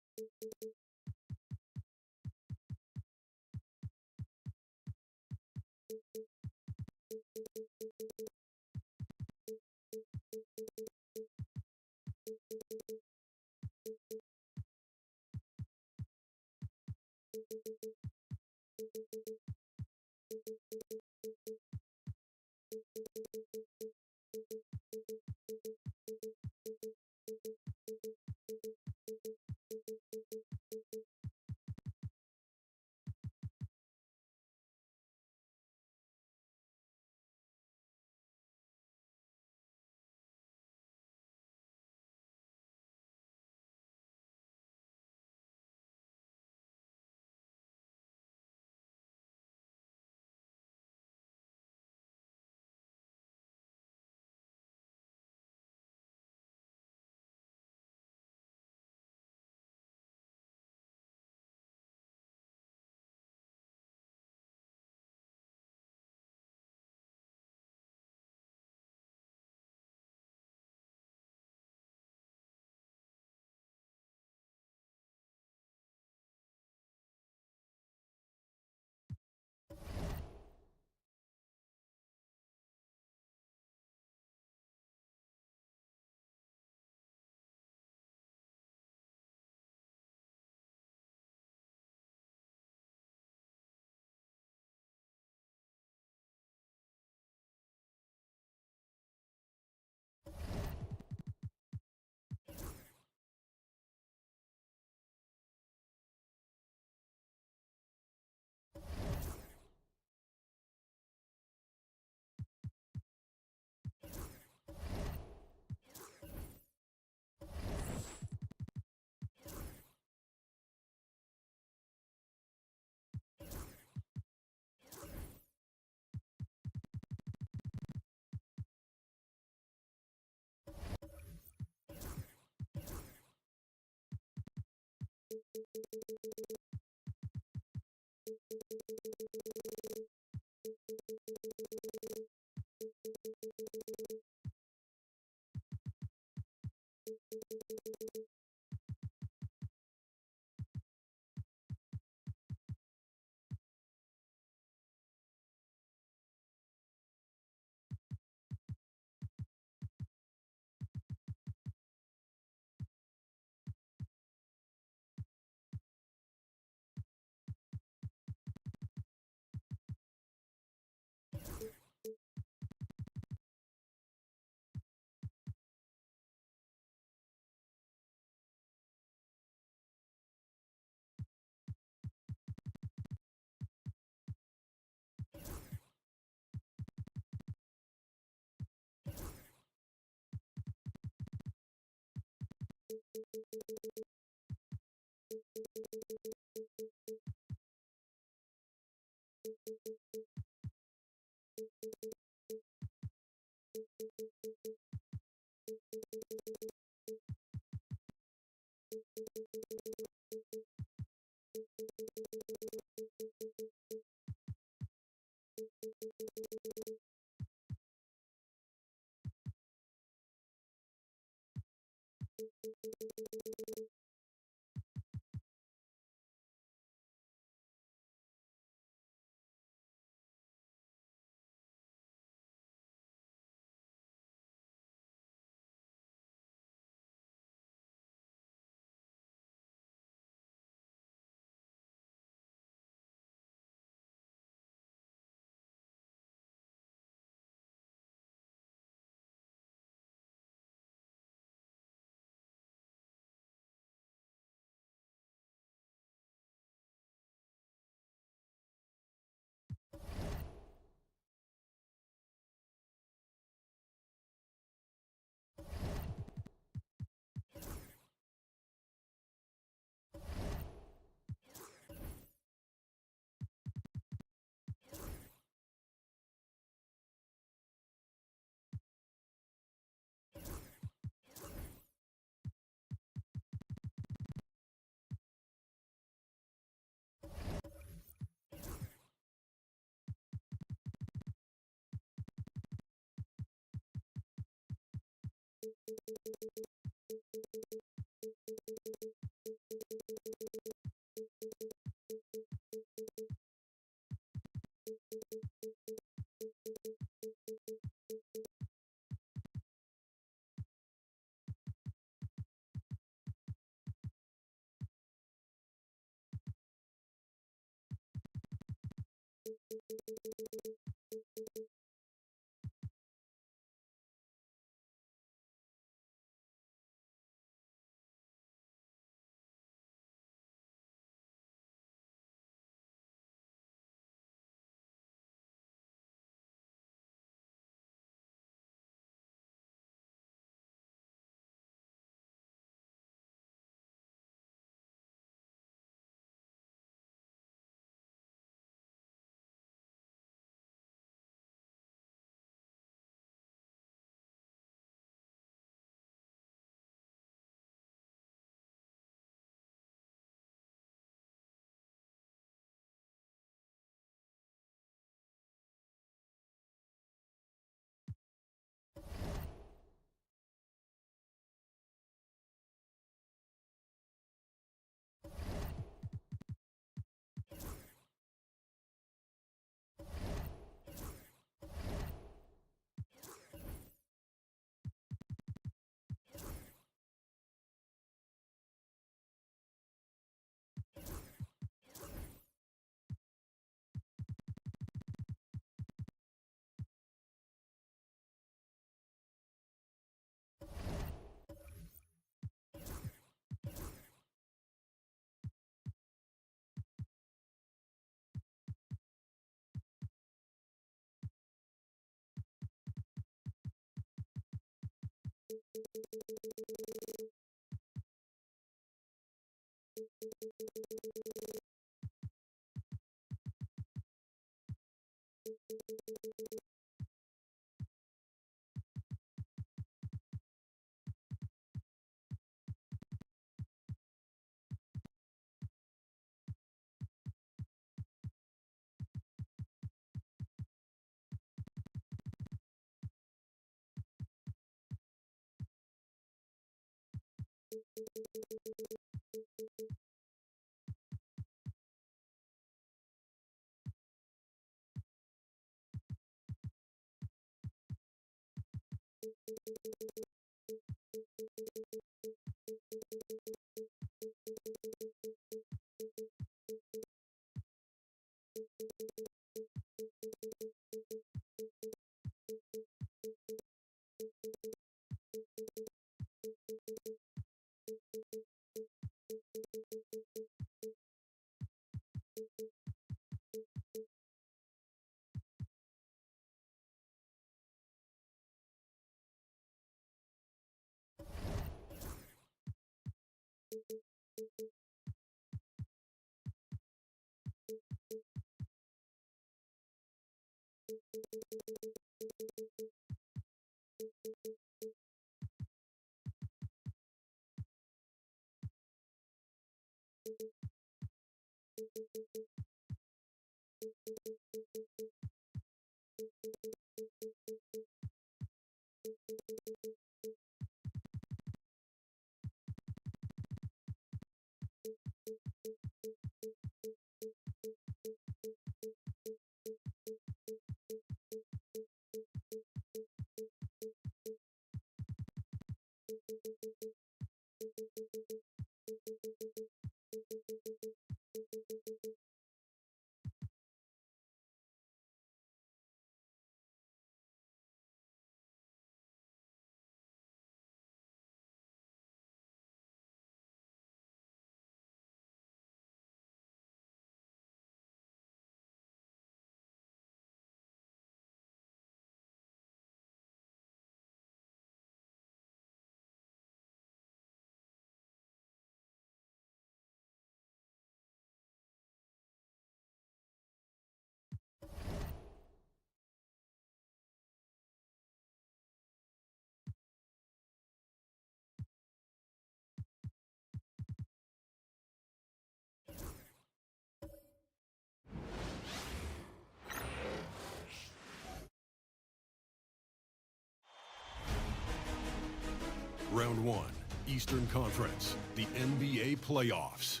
Speaker 6: Round 1, Eastern Conference, the NBA playoffs.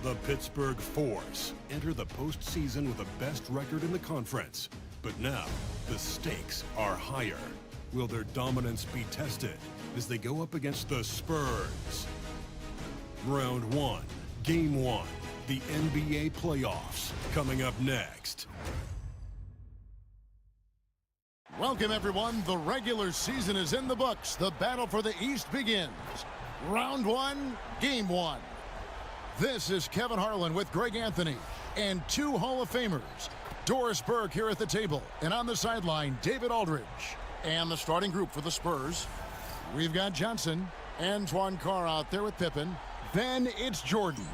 Speaker 6: The Pittsburgh Force enter the postseason with the best record in the conference. But now, the stakes are higher. Will their dominance be tested as they go up against the Spurs? Round 1, Game 1, the NBA playoffs, coming up next.
Speaker 2: Welcome, everyone. The regular season is in the books. The battle for the East begins. Round 1, Game 1. This is Kevin Harlan with Greg Anthony and two Hall of Famers. Doris Burke here at the table, and on the sideline, David Aldridge. And the starting group for the Spurs, we've got Johnson, Antoine Carr out there with Pippen. Then it's Jordan,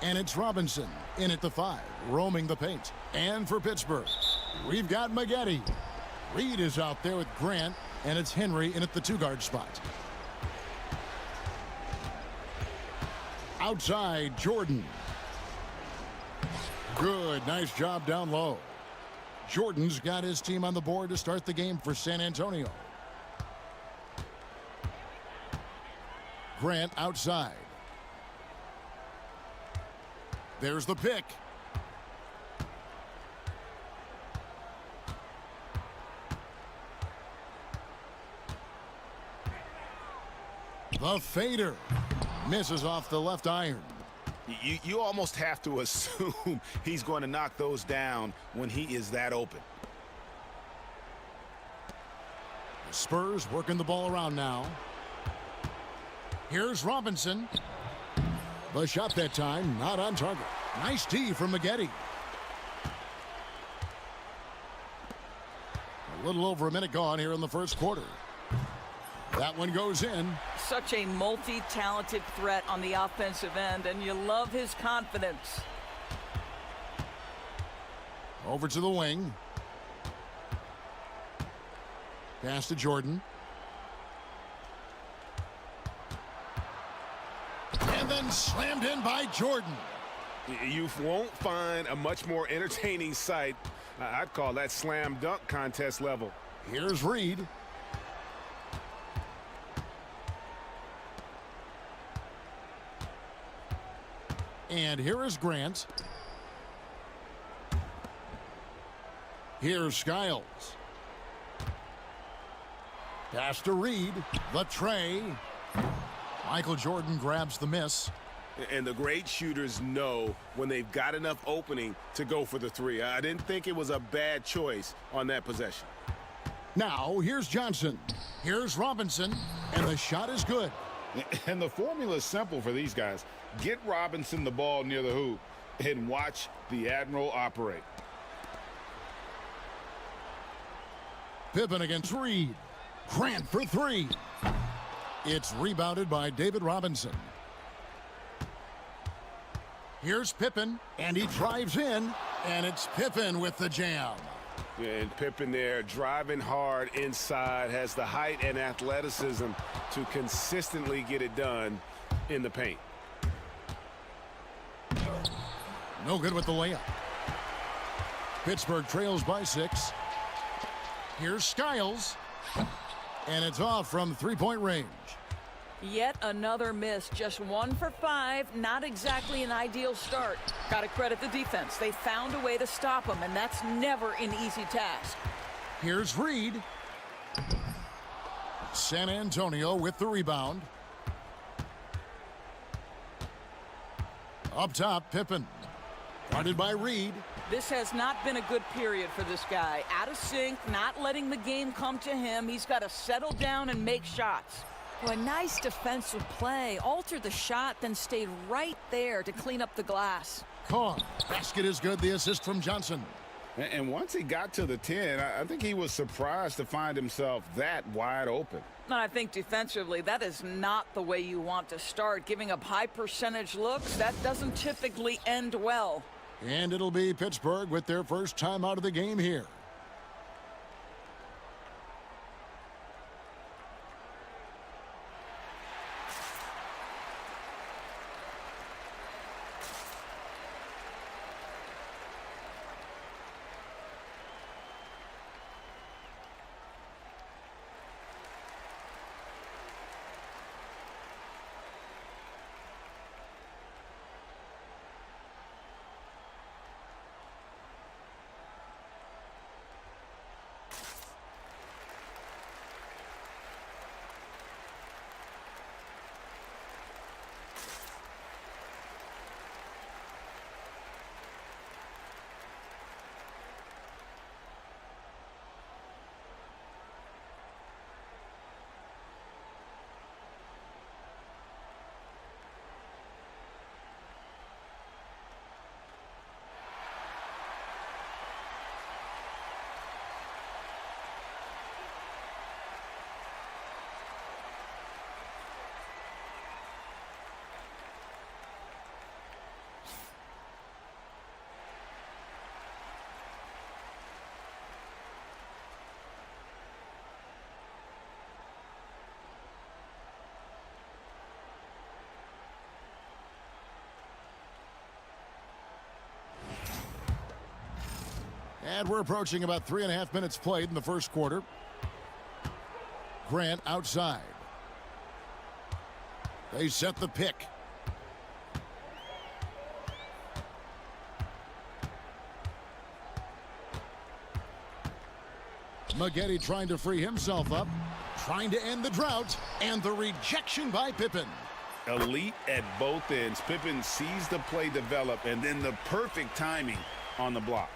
Speaker 2: and it's Robinson in at the 5, roaming the paint. And for Pittsburgh, we've got Maggette. Reed is out there with Grant, and it's Henry in at the 2-guard spot. Outside, Jordan. Good, nice job down low. Jordan's got his team on the board to start the game for San Antonio. Grant outside. There's the pick. The fader misses off the left iron.
Speaker 11: You almost have to assume he's going to knock those down when he is that open.
Speaker 2: The Spurs working the ball around now. Here's Robinson. The shot that time, not on target. Nice D from Maggette. A little over a minute gone here in the first quarter. That one goes in.
Speaker 17: Such a multi-talented threat on the offensive end, and you love his confidence.
Speaker 2: Over to the wing. Pass to Jordan. And then slammed in by Jordan.
Speaker 11: You won't find a much more entertaining sight. I'd call that slam dunk contest level.
Speaker 2: Here's Reed. And here is Grant. Here's Skiles. Pass to Reed. The tray. Michael Jordan grabs the miss.
Speaker 11: And the great shooters know when they've got enough opening to go for the 3. I didn't think it was a bad choice on that possession.
Speaker 2: Now, here's Johnson. Here's Robinson. And the shot is good.
Speaker 11: And the formula is simple for these guys. Get Robinson the ball near the hoop and watch the Admiral operate.
Speaker 2: Pippen against Reed. Grant for 3. It's rebounded by David Robinson. Here's Pippen, and he drives in, and it's Pippen with the jam.
Speaker 11: And Pippen there driving hard inside, has the height and athleticism to consistently get it done in the paint.
Speaker 2: No good with the layup. Pittsburgh trails by 6. Here's Skiles. And it's off from 3-point range.
Speaker 17: Yet another miss, just 1 for 5, not exactly an ideal start. Got to credit the defense. They found a way to stop him, and that's never an easy task.
Speaker 2: Here's Reed. San Antonio with the rebound. Up top, Pippen. Guarded by Reed.
Speaker 17: This has not been a good period for this guy. Out of sync, not letting the game come to him. He's got to settle down and make shots. Well, a nice defensive play. Altered the shot, then stayed right there to clean up the glass.
Speaker 2: Carr. Basket is good. The assist from Johnson.
Speaker 11: And once he got to the 10, I think he was surprised to find himself that wide open.
Speaker 17: And I think defensively, that is not the way you want to start. Giving up high percentage looks, that doesn't typically end well.
Speaker 2: And it'll be Pittsburgh with their first time out of the game here. And we're approaching about 3.5 minutes played in the first quarter. Grant outside. They set the pick. Maggette trying to free himself up, trying to end the drought, and the rejection by Pippen.
Speaker 3: Elite at both ends. Pippen sees the play develop, and then the perfect timing on the block.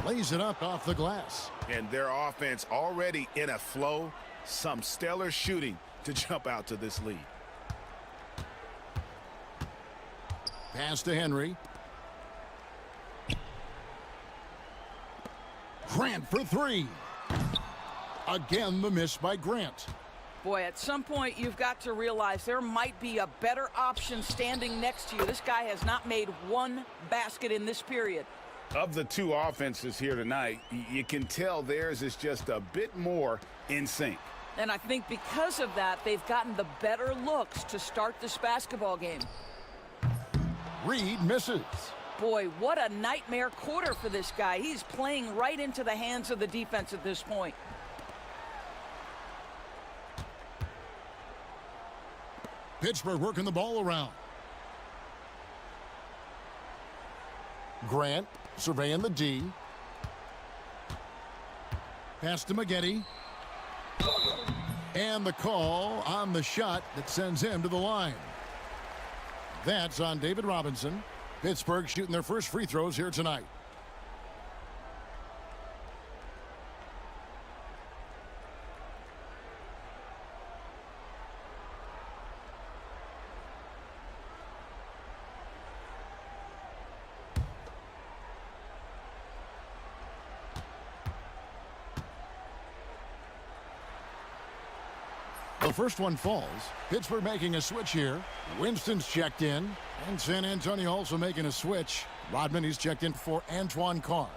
Speaker 2: Lays it up off the glass.
Speaker 3: And their offense already in a flow. Some stellar shooting to jump out to this lead.
Speaker 2: Pass to Henry. Grant for three. Again, the miss by Grant.
Speaker 17: Boy, at some point, you've got to realize there might be a better option standing next to you. This guy has not made one basket in this period.
Speaker 3: Of the two offenses here tonight, you can tell theirs is just a bit more in sync.
Speaker 17: And I think because of that, they've gotten the better looks to start this basketball game.
Speaker 2: Reed misses.
Speaker 17: Boy, what a nightmare quarter for this guy. He's playing right into the hands of the defense at this point.
Speaker 2: Pittsburgh working the ball around. Grant surveying the D. Pass to Maggette. And the call on the shot that sends him to the line. That's on David Robinson. Pittsburgh shooting their first free throws here tonight. The first one falls. Pittsburgh making a switch here. Winston's checked in. And San Antonio also making a switch. Rodman, he's checked in for Antoine Carr.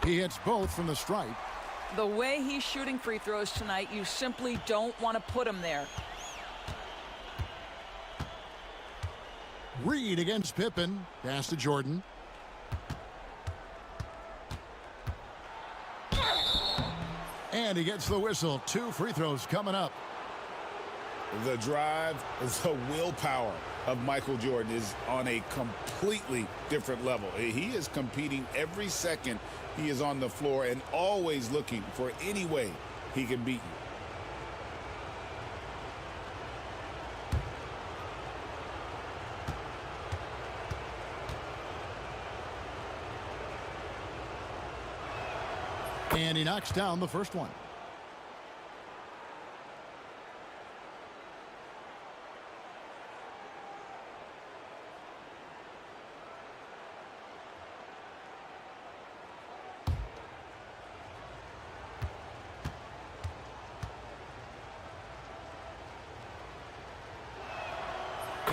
Speaker 2: He hits both from the stripe.
Speaker 17: The way he's shooting free throws tonight, you simply don't want to put him there.
Speaker 2: Reed against Pippen. Pass to Jordan. And he gets the whistle. 2 free throws coming up.
Speaker 3: The drive, the willpower of Michael Jordan is on a completely different level. He is competing every second he is on the floor and always looking for any way he can beat you.
Speaker 2: And he knocks down the first one.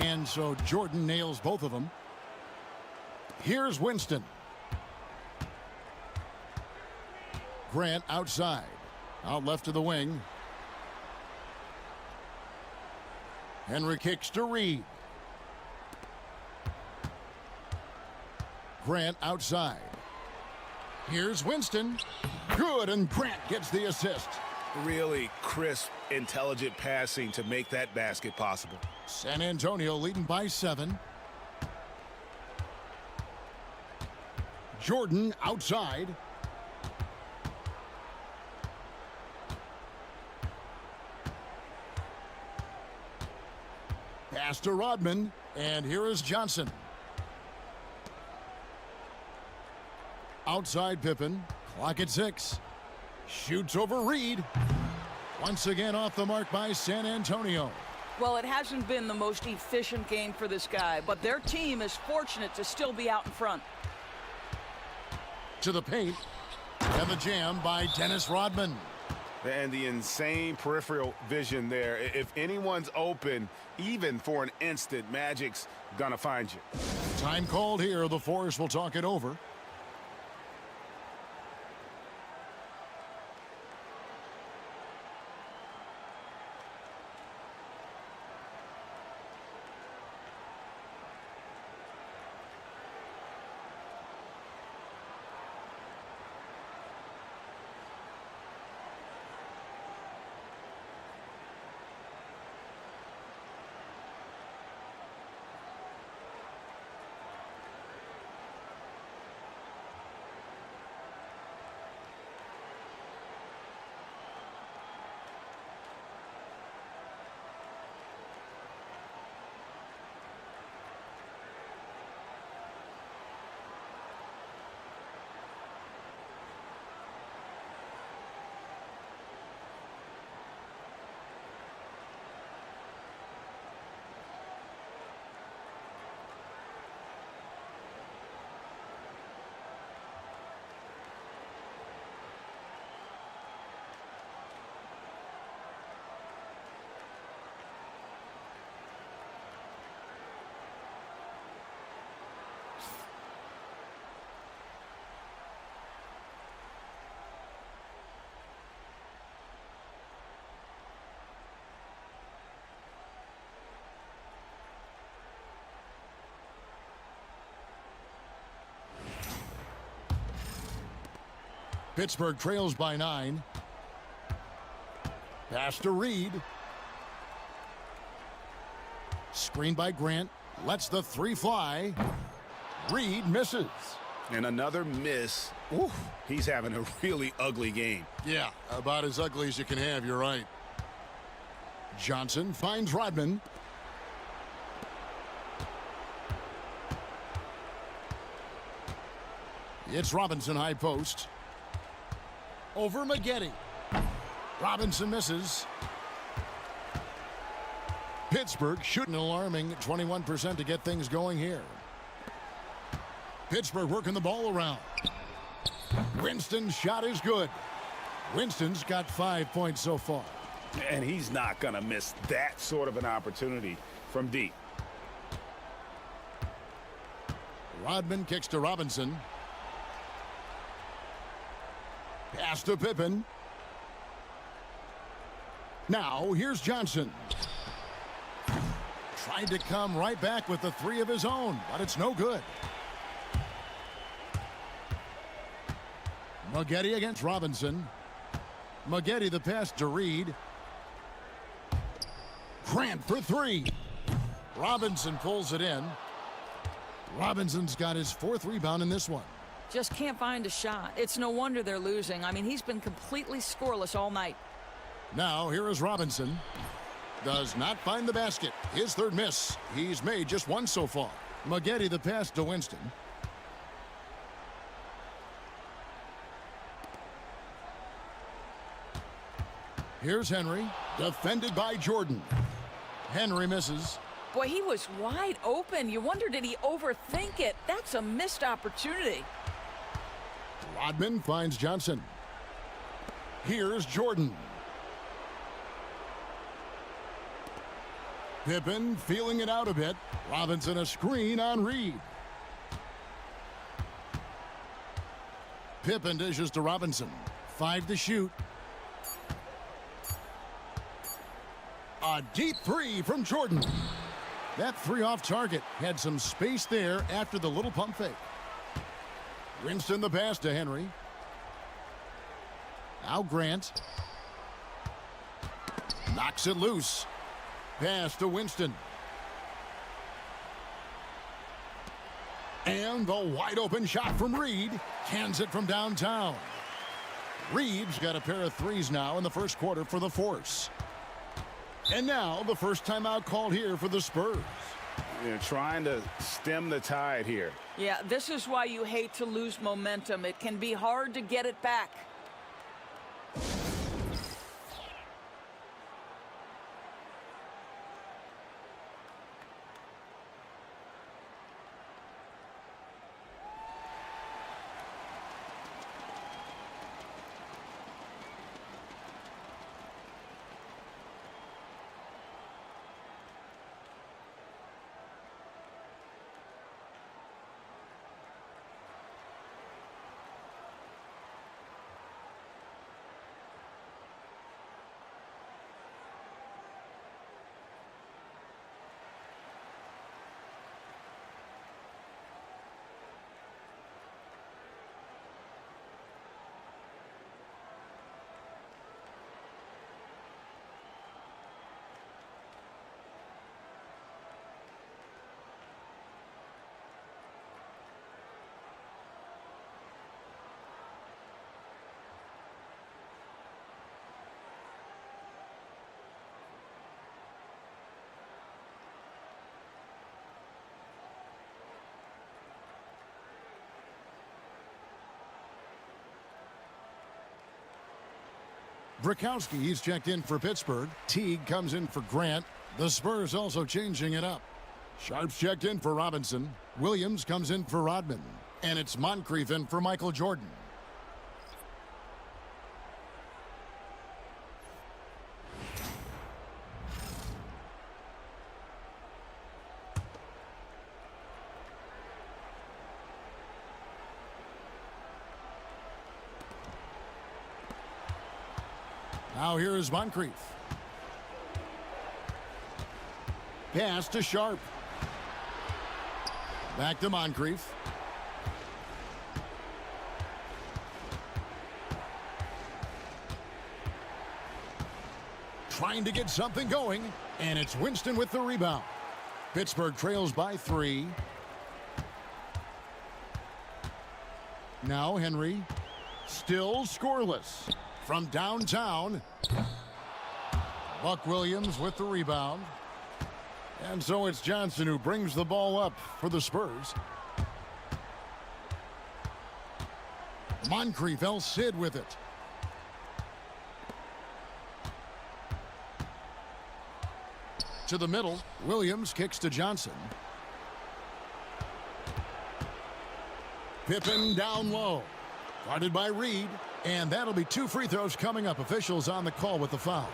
Speaker 2: And so Jordan nails both of them. Here's Winston. Grant outside. Out left to the wing. Henry kicks to Reed. Grant outside. Here's Winston. Good, and Grant gets the assist.
Speaker 3: Really crisp, intelligent passing to make that basket possible.
Speaker 2: San Antonio leading by 7. Jordan outside. Pass to Rodman, and here is Johnson. Outside Pippen, clock at 6. Shoots over Reed. Once again off the mark by San Antonio.
Speaker 17: Well, it hasn't been the most efficient game for this guy, but their team is fortunate to still be out in front.
Speaker 2: To the paint, and the jam by Dennis Rodman.
Speaker 11: And the insane peripheral vision there. If anyone's open, even for an instant, Magic's gonna find you.
Speaker 2: Time called here. The Force will talk it over. Pittsburgh trails by 9. Pass to Reed. Screen by Grant. Lets the 3 fly. Reed misses.
Speaker 3: And another miss. Oof, he's having a really ugly game.
Speaker 2: Yeah, about as ugly as you can have, you're right. Johnson finds Rodman. It's Robinson high post. Over Maggette. Robinson misses. Pittsburgh shooting an alarming 21% to get things going here. Pittsburgh working the ball around. Winston's shot is good. Winston's got 5 points so far.
Speaker 3: And he's not going to miss that sort of an opportunity from deep.
Speaker 2: Rodman kicks to Robinson. Pass to Pippen. Now here's Johnson. Tried to come right back with the 3 of his own, but it's no good. Maggette against Robinson. Maggette the pass to Reed. Grant for 3. Robinson pulls it in. Robinson's got his 4th rebound in this one.
Speaker 17: Just can't find a shot. It's no wonder they're losing. I mean, he's been completely scoreless all night.
Speaker 2: Now here is Robinson. Does not find the basket. His 3rd miss. He's made just 1 so far. Maggette the pass to Winston. Here's Henry. Defended by Jordan. Henry misses.
Speaker 17: Boy, he was wide open. You wonder, did he overthink it? That's a missed opportunity.
Speaker 2: Rodman finds Johnson. Here's Jordan. Pippen feeling it out a bit. Robinson a screen on Reed. Pippen dishes to Robinson. 5 to shoot. A deep 3 from Jordan. That 3 off target. Had some space there after the little pump fake. Winston the pass to Henry. Now Grant. Knocks it loose. Pass to Winston. And the wide open shot from Reed. Cans it from downtown. Reed's got a pair of 3s now in the first quarter for the Force. And now the first timeout called here for the Spurs.
Speaker 3: They're trying to stem the tide here.
Speaker 17: Yeah, this is why you hate to lose momentum. It can be hard to get it back.
Speaker 2: Brakowski, he's checked in for Pittsburgh. Teague comes in for Grant. The Spurs also changing it up. Sharp's checked in for Robinson. Williams comes in for Rodman. And it's Moncrief in for Michael Jordan. Now here is Moncrief. Pass to Sharp. Back to Moncrief. Trying to get something going, and it's Winston with the rebound. Pittsburgh trails by 3. Now Henry, still scoreless. From downtown, Buck Williams with the rebound. And so it's Johnson who brings the ball up for the Spurs. Moncrief, El Cid with it. To the middle, Williams kicks to Johnson. Pippen down low. Guarded by Reed. And that'll be 2 free throws coming up. Officials on the call with the foul.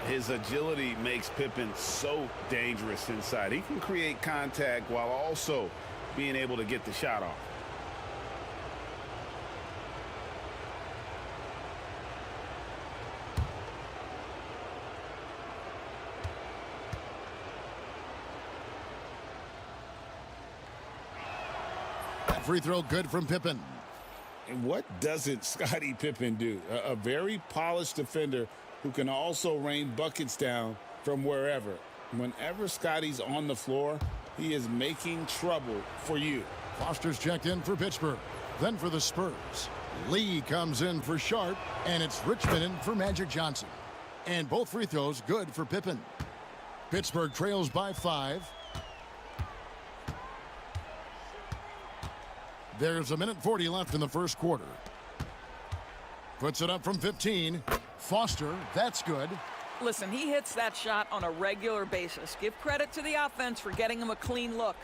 Speaker 3: His agility makes Pippen so dangerous inside. He can create contact while also being able to get the shot off.
Speaker 2: That free throw good from Pippen.
Speaker 3: And what doesn't Scottie Pippen do? A very polished defender who can also rain buckets down from wherever. Whenever Scottie's on the floor, he is making trouble for you.
Speaker 2: Foster's checked in for Pittsburgh. Then for the Spurs, Lee comes in for Sharp, and it's Richmond in for Magic Johnson. And both free throws good for Pippen. Pittsburgh trails by 5. There's 1:40 left in the first quarter. Puts it up from 15. Foster, that's good.
Speaker 17: Listen, he hits that shot on a regular basis. Give credit to the offense for getting him a clean look.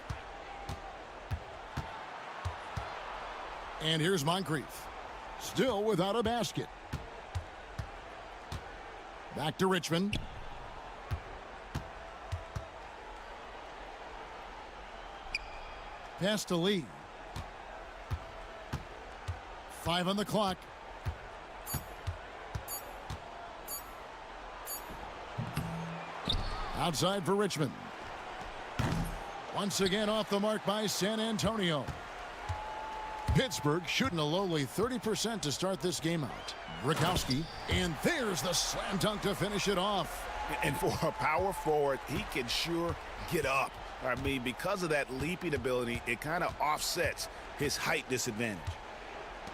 Speaker 2: And here's Moncrief. Still without a basket. Back to Richmond. Pass to Lee. 5 on the clock. Outside for Richmond. Once again off the mark by San Antonio. Pittsburgh shooting a lowly 30% to start this game out. Brakowski, and there's the slam dunk to finish it off.
Speaker 3: And for a power forward, he can sure get up. I mean, because of that leaping ability, it kind of offsets his height disadvantage.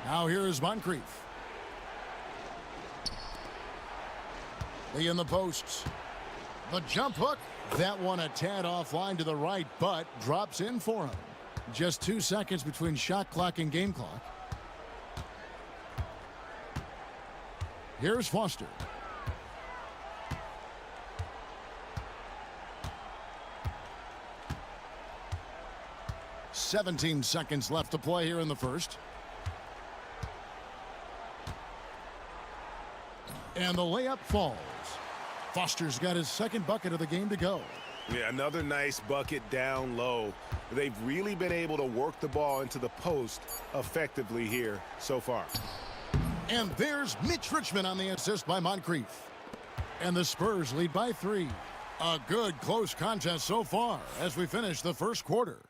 Speaker 2: Now here's Moncrief. Lee in the posts. The jump hook. That one a tad offline to the right, but drops in for him. Just 2 seconds between shot clock and game clock. Here's Foster. "17 seconds left to play here in the first. And the layup falls. Foster's got his second bucket of the game to go.
Speaker 11: Yeah, another nice bucket down low. They've really been able to work the ball into the post effectively here so far.
Speaker 2: And there's Mitch Richmond on the assist by Moncrief. And the Spurs lead by 3. A good close contest so far as we finish the first quarter.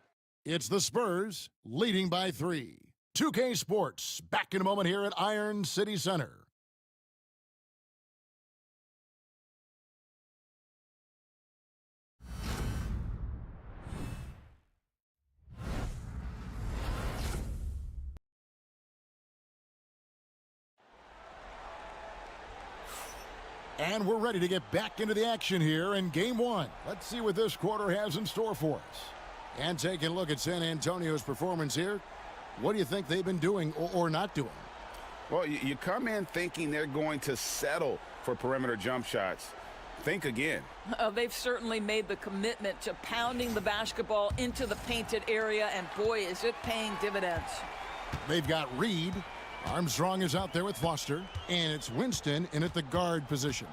Speaker 2: It's the Spurs leading by 3. 2K Sports back in a moment here at Iron City Center. And we're ready to get back into the action here in Game 1. Let's see what this quarter has in store for us. And taking a look at San Antonio's performance here, what do you think they've been doing or not doing?
Speaker 11: Well, you come in thinking they're going to settle for perimeter jump shots. Think again.
Speaker 17: They've certainly made the commitment to pounding the basketball into the painted area, and boy, is it paying dividends.
Speaker 2: They've got Reed. Armstrong is out there with Foster, and it's Winston in at the guard position.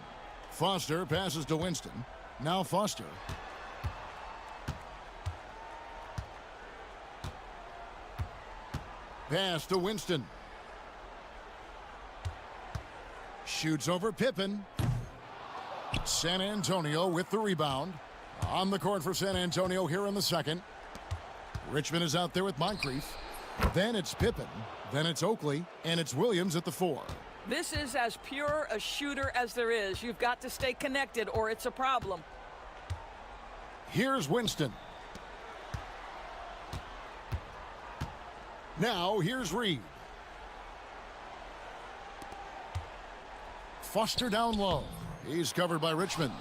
Speaker 2: Foster passes to Winston. Now Foster. Pass to Winston. Shoots over Pippen. San Antonio with the rebound. On the court for San Antonio here in the second. Richmond is out there with Moncrief. Then it's Pippen. Then it's Oakley. And it's Williams at the 4.
Speaker 17: This is as pure a shooter as there is. You've got to stay connected or it's a problem.
Speaker 2: Here's Winston. Now here's Reed. Foster down low. He's covered by Richmond.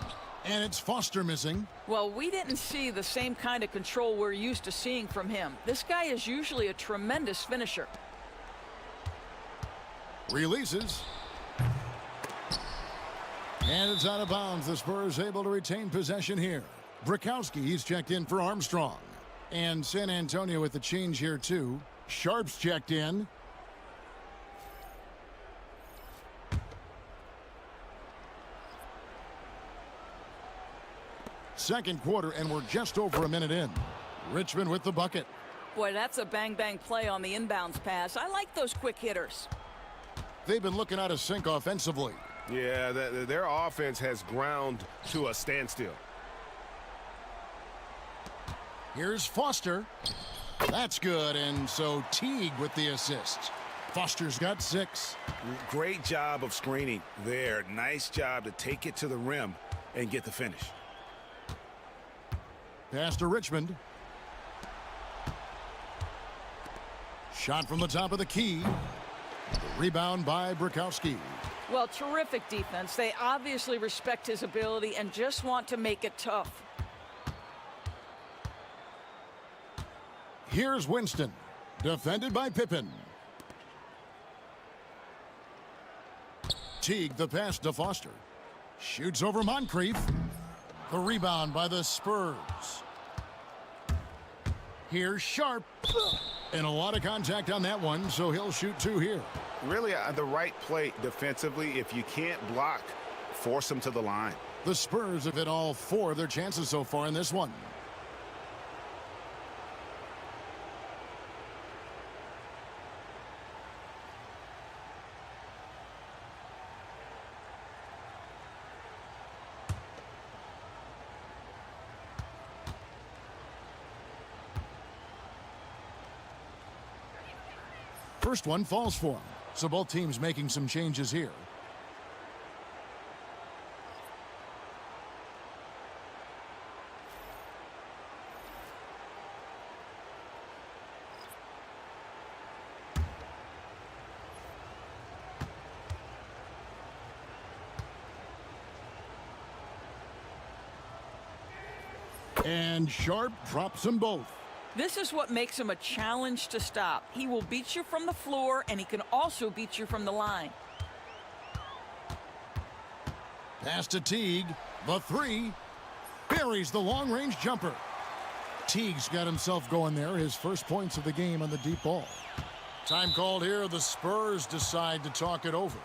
Speaker 2: And it's Foster missing.
Speaker 17: Well, we didn't see the same kind of control we're used to seeing from him. This guy is usually a tremendous finisher.
Speaker 2: Releases. And it's out of bounds. The Spurs able to retain possession here. Brakowski, he's checked in for Armstrong. And San Antonio with the change here too. Sharp's checked in. Second quarter, and we're just over a minute in. Richmond with the bucket.
Speaker 17: Boy, that's a bang-bang play on the inbounds pass. I like those quick hitters.
Speaker 2: They've been looking out of sync offensively.
Speaker 11: Yeah, their offense has ground to a standstill.
Speaker 2: Here's Foster. That's good, and so Teague with the assist. Foster's got 6.
Speaker 3: Great job of screening there. Nice job to take it to the rim and get the finish.
Speaker 2: Pass to Richmond. Shot from the top of the key. The rebound by Brakowski.
Speaker 17: Well, terrific defense. They obviously respect his ability and just want to make it tough.
Speaker 2: Here's Winston. Defended by Pippen. Teague the pass to Foster. Shoots over Moncrief. The rebound by the Spurs. Here's Sharp. And a lot of contact on that one, so he'll shoot 2 here.
Speaker 11: Really, the right play defensively. If you can't block, force them to the line.
Speaker 2: The Spurs have hit all 4 of their chances so far in this one. First one falls for him. So both teams making some changes here. And Sharp drops them both.
Speaker 17: This is what makes him a challenge to stop. He will beat you from the floor, and he can also beat you from the line.
Speaker 2: Pass to Teague. The 3. Buries the long-range jumper. Teague's got himself going there. His first points of the game on the deep ball. Time called here. The Spurs decide to talk it over.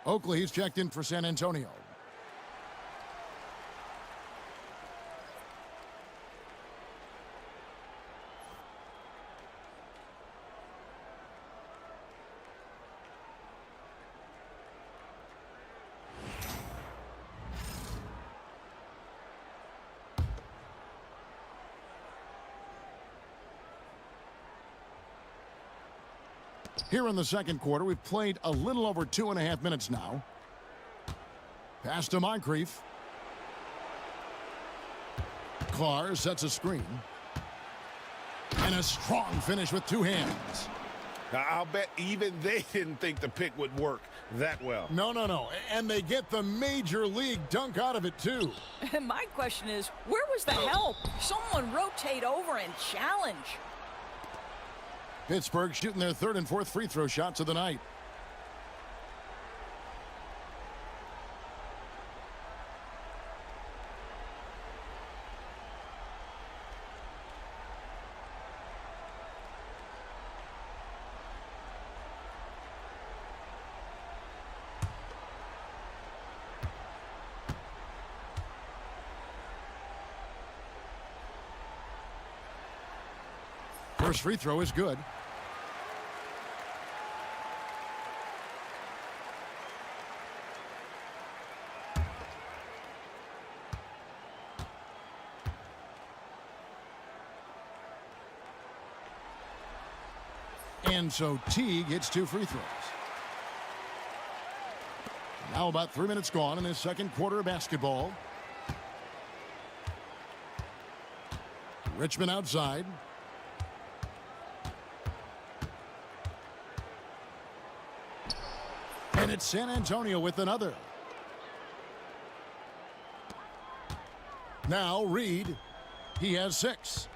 Speaker 2: Oakley, he's checked in for San Antonio. Here in the second quarter, we've played a little over 2.5 minutes now. Pass to Moncrief. Clark sets a screen. And a strong finish with two hands.
Speaker 11: Now, I'll bet even they didn't think the pick would work that well.
Speaker 2: No. And they get the major league dunk out of it, too.
Speaker 17: My question is, where was the help? Someone rotate over and challenge.
Speaker 2: Pittsburgh shooting their third and fourth free throw shots of the night. First free throw is good. And so Teague gets two free throws. Now about 3 minutes gone in this second quarter of basketball. Richmond outside. And it's San Antonio with another. Now Reed. He has 6.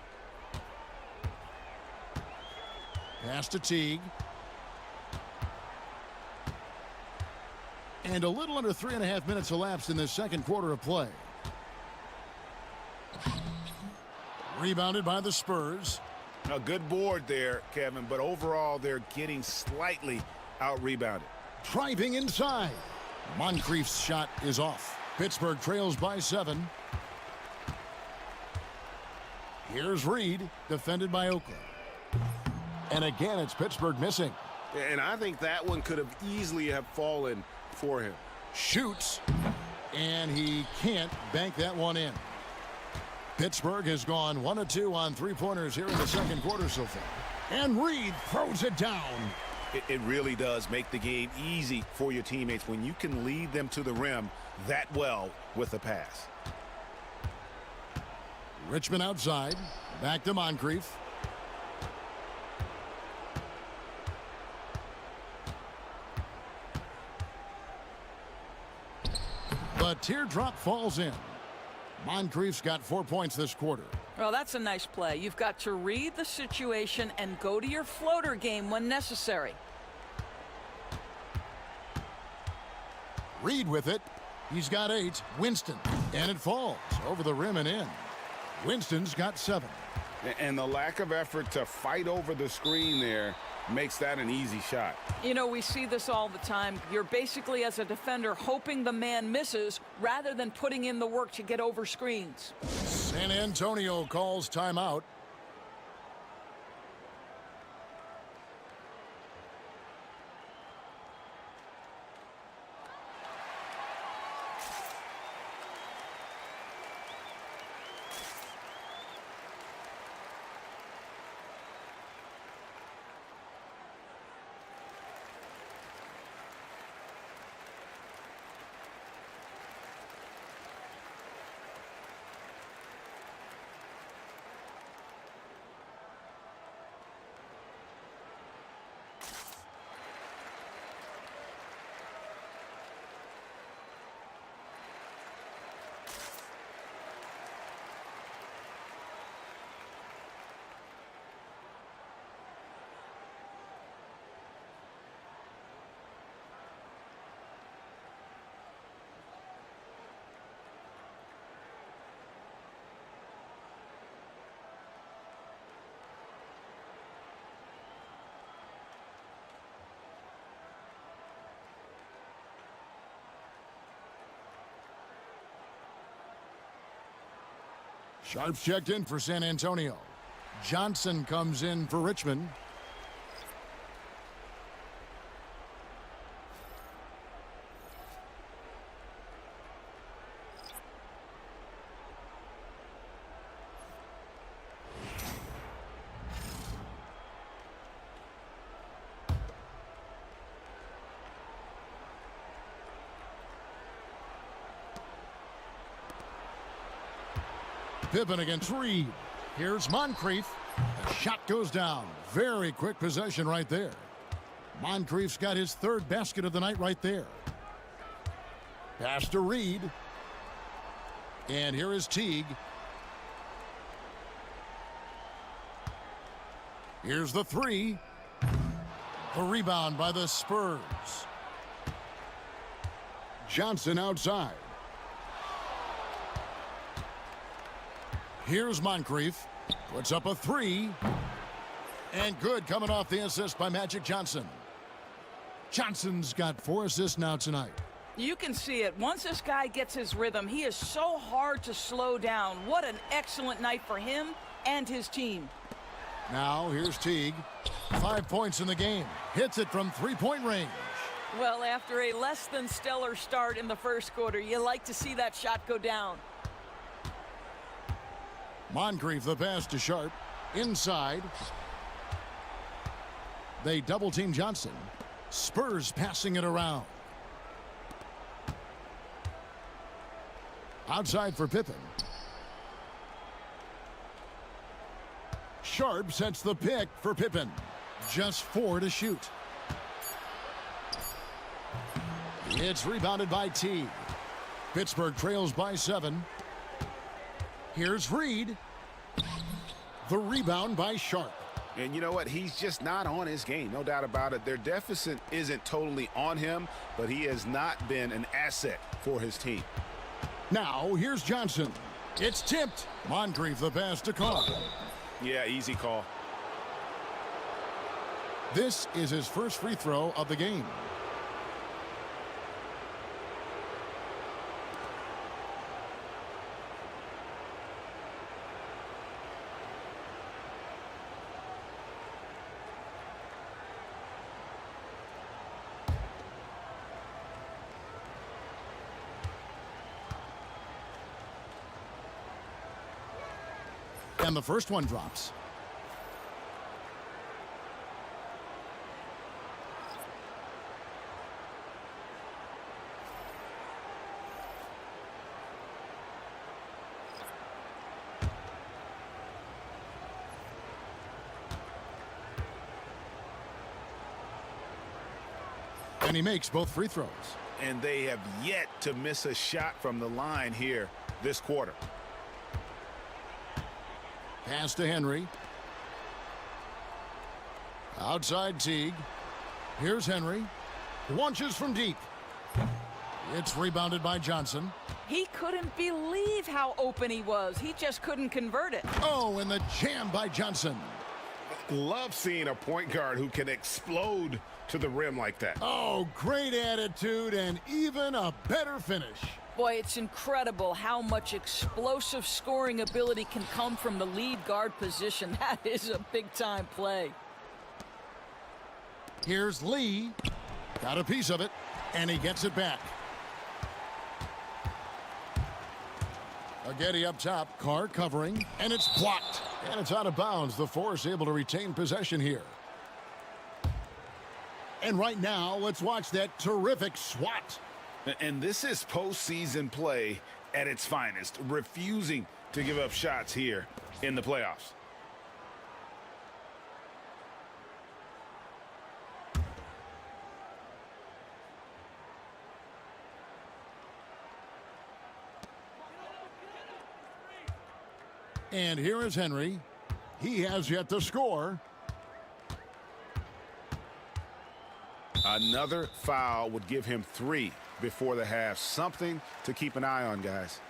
Speaker 2: Pass to Teague. And a little under 3.5 minutes elapsed in this second quarter of play. Rebounded by the Spurs.
Speaker 11: A good board there, Kevin, but overall they're getting slightly out-rebounded.
Speaker 2: Driving inside. Moncrief's shot is off. Pittsburgh trails by 7. Here's Reed, defended by Oakley. And again, it's Pittsburgh missing.
Speaker 11: And I think that one could have easily have fallen for him.
Speaker 2: Shoots, and he can't bank that one in. Pittsburgh has gone 1 of 2 on three-pointers here in the second quarter so far. And Reed throws it down.
Speaker 11: It really does make the game easy for your teammates when you can lead them to the rim that well with a pass.
Speaker 2: Richmond outside. Back to Moncrief. The teardrop falls in. Moncrief's got 4 points this quarter.
Speaker 17: Well, that's a nice play. You've got to read the situation and go to your floater game when necessary.
Speaker 2: Reed with it. He's got 8. Winston. And it falls over the rim and in. Winston's got 7.
Speaker 11: And the lack of effort to fight over the screen there makes that an easy shot.
Speaker 17: You know, we see this all the time. You're basically, as a defender, hoping the man misses rather than putting in the work to get over screens.
Speaker 2: San Antonio calls timeout. Sharps checked in for San Antonio. Johnson comes in for Richmond. Pippen against Reed. Here's Moncrief. The shot goes down. Very quick possession right there. Moncrief's got his third basket of the night right there. Pass to Reed. And here is Teague. Here's the three. The rebound by the Spurs. Johnson outside. Here's Moncrief. Puts up a three. And good, coming off the assist by Magic Johnson. Johnson's got 4 assists now tonight.
Speaker 17: You can see it. Once this guy gets his rhythm, he is so hard to slow down. What an excellent night for him and his team.
Speaker 2: Now, here's Teague. 5 points in the game. Hits it from three-point range.
Speaker 17: Well, after a less than stellar start in the first quarter, you like to see that shot go down.
Speaker 2: Moncrief, the pass to Sharp. Inside. They double-team Johnson. Spurs passing it around. Outside for Pippen. Sharp sets the pick for Pippen. Just 4 to shoot. It's rebounded by Teague. Pittsburgh trails by 7. Here's Reed. The rebound by Sharp.
Speaker 11: And you know what? He's just not on his game. No doubt about it. Their deficit isn't totally on him, but he has not been an asset for his team.
Speaker 2: Now, here's Johnson. It's tipped. Moncrief, the pass to Carr.
Speaker 11: Yeah, easy call.
Speaker 2: This is his first free throw of the game. And the first one drops. And he makes both free throws.
Speaker 11: And they have yet to miss a shot from the line here this quarter.
Speaker 2: Pass to Henry. Outside Teague. Here's Henry. Launches from deep. It's rebounded by Johnson.
Speaker 17: He couldn't believe how open he was. He just couldn't convert it.
Speaker 2: Oh, and the jam by Johnson.
Speaker 11: Love seeing a point guard who can explode to the rim like that.
Speaker 2: Oh, great attitude and even a better finish.
Speaker 17: Boy, it's incredible how much explosive scoring ability can come from the lead guard position. That is a big-time play.
Speaker 2: Here's Lee. Got a piece of it, and he gets it back. Ageti up top. Carr covering, and it's blocked. And it's out of bounds. The Force able to retain possession here. And right now, let's watch that terrific swat.
Speaker 11: And this is postseason play at its finest, refusing to give up shots here in the playoffs.
Speaker 2: And here is Henry. He has yet to score.
Speaker 11: Another foul would give him 3 before the half. Something to keep an eye on, guys.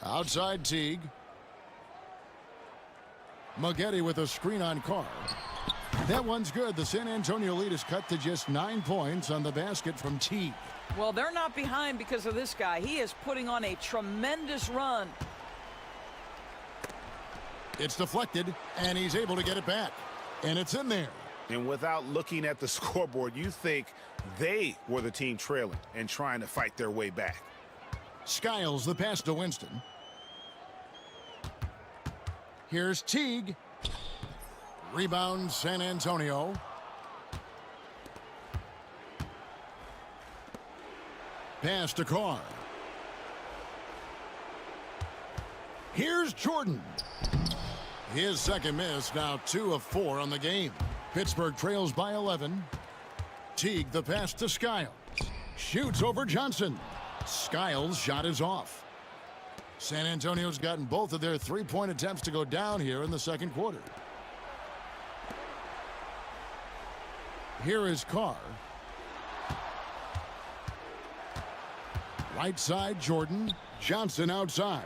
Speaker 2: Outside Teague. Maggette with a screen on Carr. That one's good. The San Antonio lead is cut to just 9 points on the basket from Teague.
Speaker 17: Well, they're not behind because of this guy. He is putting on a tremendous run.
Speaker 2: It's deflected, and he's able to get it back. And it's in there.
Speaker 11: And without looking at the scoreboard, you think they were the team trailing and trying to fight their way back.
Speaker 2: Skiles the pass to Winston. Here's Teague. Rebound San Antonio. Pass to Carr. Here's Jordan. His second miss, now 2 of 4 on the game. Pittsburgh trails by 11. Teague the pass to Skiles. Shoots over Johnson. Skiles' shot is off. San Antonio's gotten both of their three-point attempts to go down here in the second quarter. Here is Carr. Right side, Jordan. Johnson outside.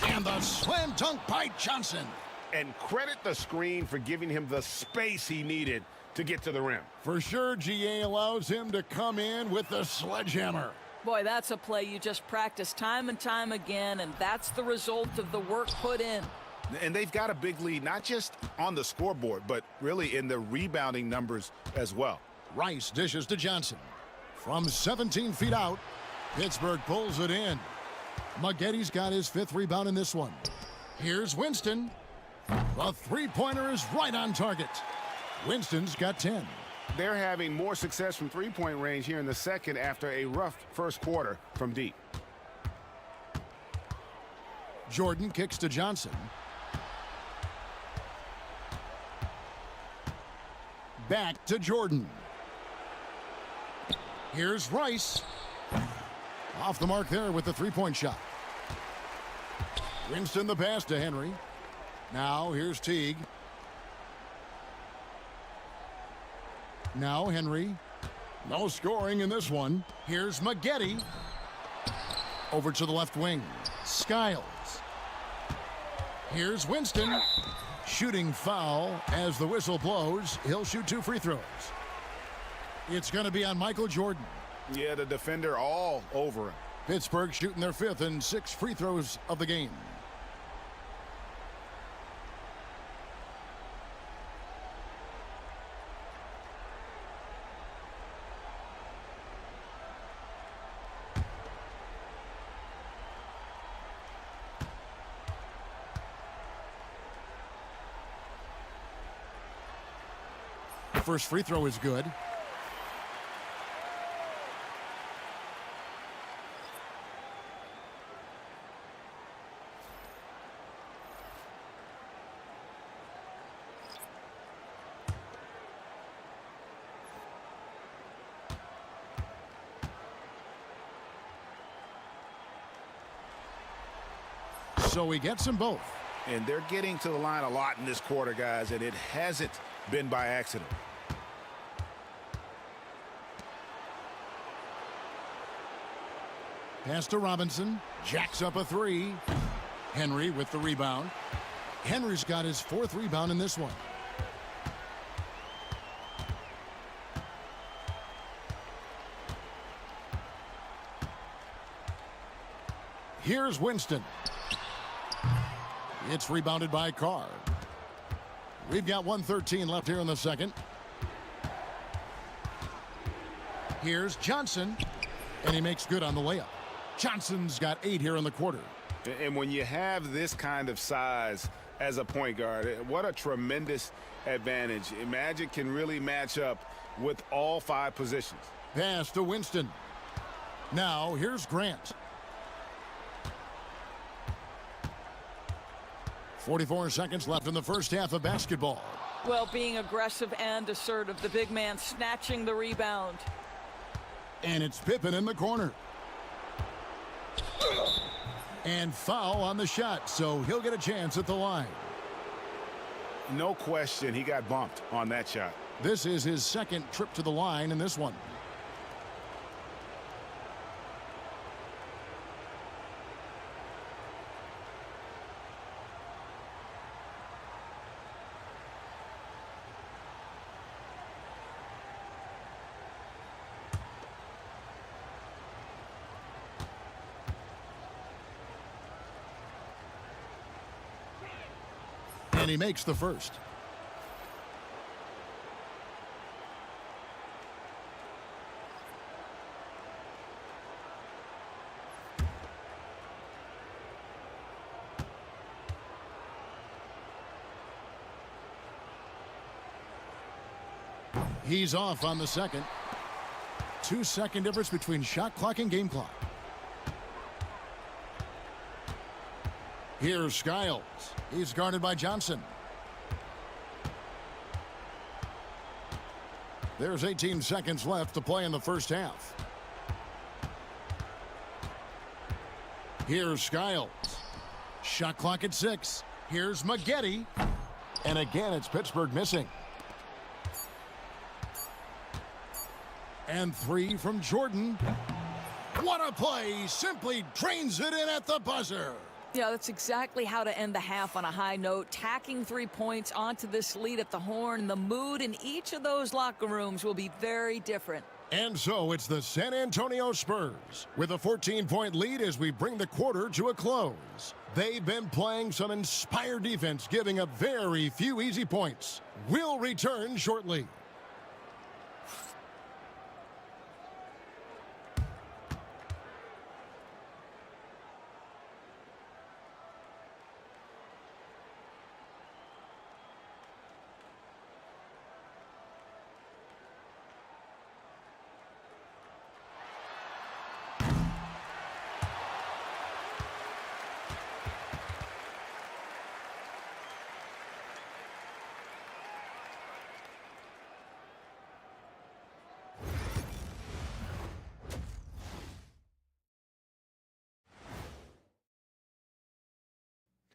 Speaker 2: And the slam dunk by Johnson.
Speaker 11: And credit the screen for giving him the space he needed to get to the rim.
Speaker 2: For sure, GA allows him to come in with the sledgehammer.
Speaker 17: Boy, that's a play you just practice time and time again, and that's the result of the work put in.
Speaker 11: And they've got a big lead, not just on the scoreboard, but really in the rebounding numbers as well.
Speaker 2: Rice dishes to Johnson. From 17 feet out, Pittsburgh pulls it in. Maggette's got his 5th rebound in this one. Here's Winston. The three-pointer is right on target. Winston's got 10.
Speaker 11: They're having more success from three-point range here in the second after a rough first quarter from deep.
Speaker 2: Jordan kicks to Johnson. Back to Jordan. Here's Rice. Off the mark there with the three-point shot. Winston the pass to Henry. Now here's Teague. Now Henry. No scoring in this one. Here's Maggette. Over to the left wing. Skiles. Here's Winston. Shooting foul as the whistle blows. He'll shoot 2 free throws. It's going to be on Michael Jordan.
Speaker 11: Yeah, the defender all over him.
Speaker 2: Pittsburgh shooting their 5th and 6th free throws of the game. First free throw is good. So he gets them both.
Speaker 11: And they're getting to the line a lot in this quarter, guys, and it hasn't been by accident.
Speaker 2: Pass to Robinson. Jacks up a 3. Henry with the rebound. Henry's got his 4th rebound in this one. Here's Winston. It's rebounded by Carr. We've got 1:13 left here in the second. Here's Johnson, and he makes good on the layup. Johnson's got 8 here in the quarter.
Speaker 11: And when you have this kind of size as a point guard, what a tremendous advantage. Magic can really match up with all 5 positions.
Speaker 2: Pass to Winston. Now here's Grant. 44 seconds left in the first half of basketball.
Speaker 17: Well, being aggressive and assertive, the big man snatching the rebound.
Speaker 2: And it's Pippen in the corner. And foul on the shot, so he'll get a chance at the line.
Speaker 11: No question, he got bumped on that shot.
Speaker 2: This is his 2nd trip to the line in this one. And he makes the first. He's off on the second. 2-second difference between shot clock and game clock. Here's Skiles. He's guarded by Johnson. There's 18 seconds left to play in the first half. Here's Skiles. Shot clock at 6. Here's Maggette. And again, it's Pittsburgh missing. And 3 from Jordan. What a play! Simply drains it in at the buzzer.
Speaker 17: Yeah, that's exactly how to end the half on a high note. Tacking 3 points onto this lead at the horn. The mood in each of those locker rooms will be very different.
Speaker 2: And so it's the San Antonio Spurs with a 14-point lead as we bring the quarter to a close. They've been playing some inspired defense, giving up very few easy points. We'll return shortly.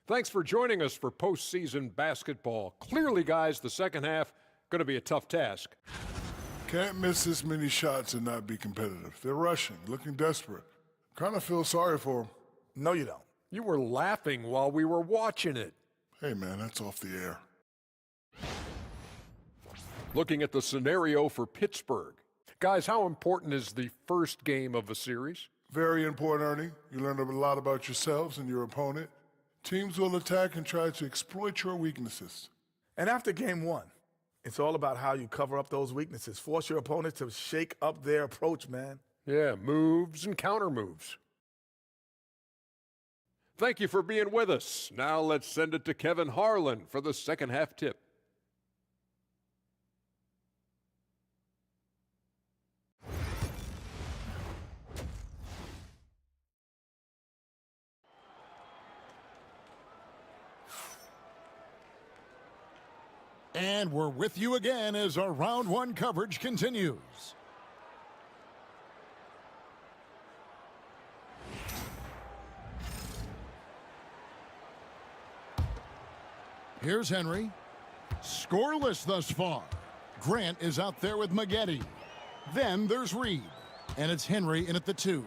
Speaker 13: Thanks for joining us for postseason basketball. Clearly, guys, the second half going to be a tough task.
Speaker 14: Can't miss this many shots and not be competitive. They're rushing, looking desperate. Kind of feel sorry for them.
Speaker 15: No, you don't.
Speaker 13: You were laughing while we were watching it.
Speaker 14: Hey, man, that's off the air.
Speaker 13: Looking at the scenario for Pittsburgh. Guys, how important is the first game of a series?
Speaker 14: Very important, Ernie. You learn a lot about yourselves and your opponent. Teams will attack and try to exploit your weaknesses.
Speaker 15: And after game 1, it's all about how you cover up those weaknesses. Force your opponent to shake up their approach, man.
Speaker 13: Yeah, moves and counter moves. Thank you for being with us. Now let's send it to Kevin Harlan for the second half tip.
Speaker 2: And we're with you again as our round 1 coverage continues. Here's Henry. Scoreless thus far. Grant is out there with Maggette. Then there's Reed. And it's Henry in at the 2.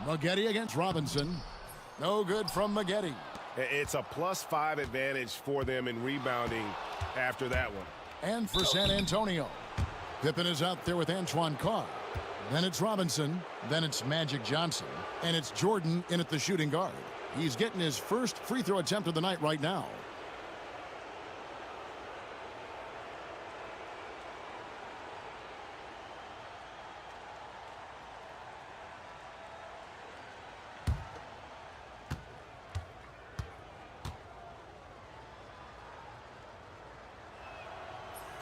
Speaker 2: Maggette against Robinson. No good from Maggette.
Speaker 11: It's a +5 advantage for them in rebounding after that one.
Speaker 2: And for San Antonio, Pippen is out there with Antoine Carr. Then it's Robinson. Then it's Magic Johnson. And it's Jordan in at the shooting guard. He's getting his first free throw attempt of the night right now.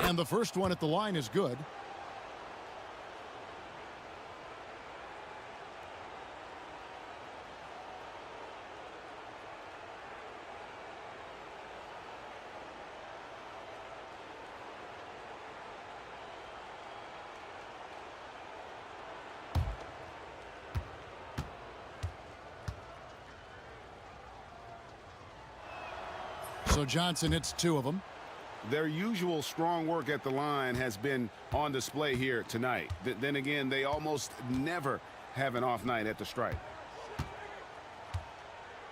Speaker 2: And the first one at the line is good. So Johnson hits 2 of them.
Speaker 11: Their usual strong work at the line has been on display here tonight. Then again, they almost never have an off night at the stripe.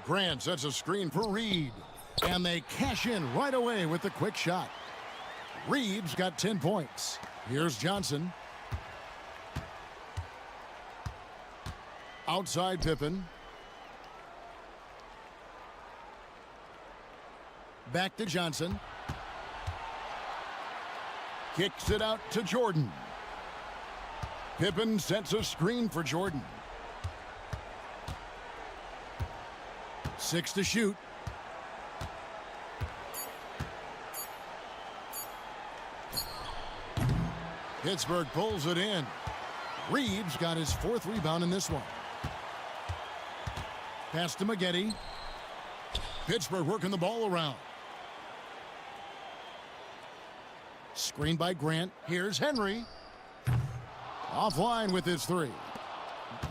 Speaker 2: Grant sets a screen for Reed. And they cash in right away with the quick shot. Reed's got 10 points. Here's Johnson. Outside Pippen. Back to Johnson. Kicks it out to Jordan. Pippen sets a screen for Jordan. 6 to shoot. Pittsburgh pulls it in. Reeves got his 4th rebound in this one. Pass to Maggette. Pittsburgh working the ball around. Screen by Grant. Here's Henry. Offline with his 3.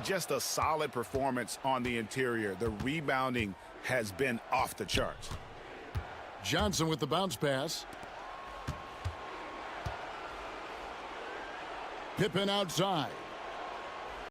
Speaker 3: Just a solid performance on the interior. The rebounding has been off the charts.
Speaker 2: Johnson with the bounce pass. Pippen outside.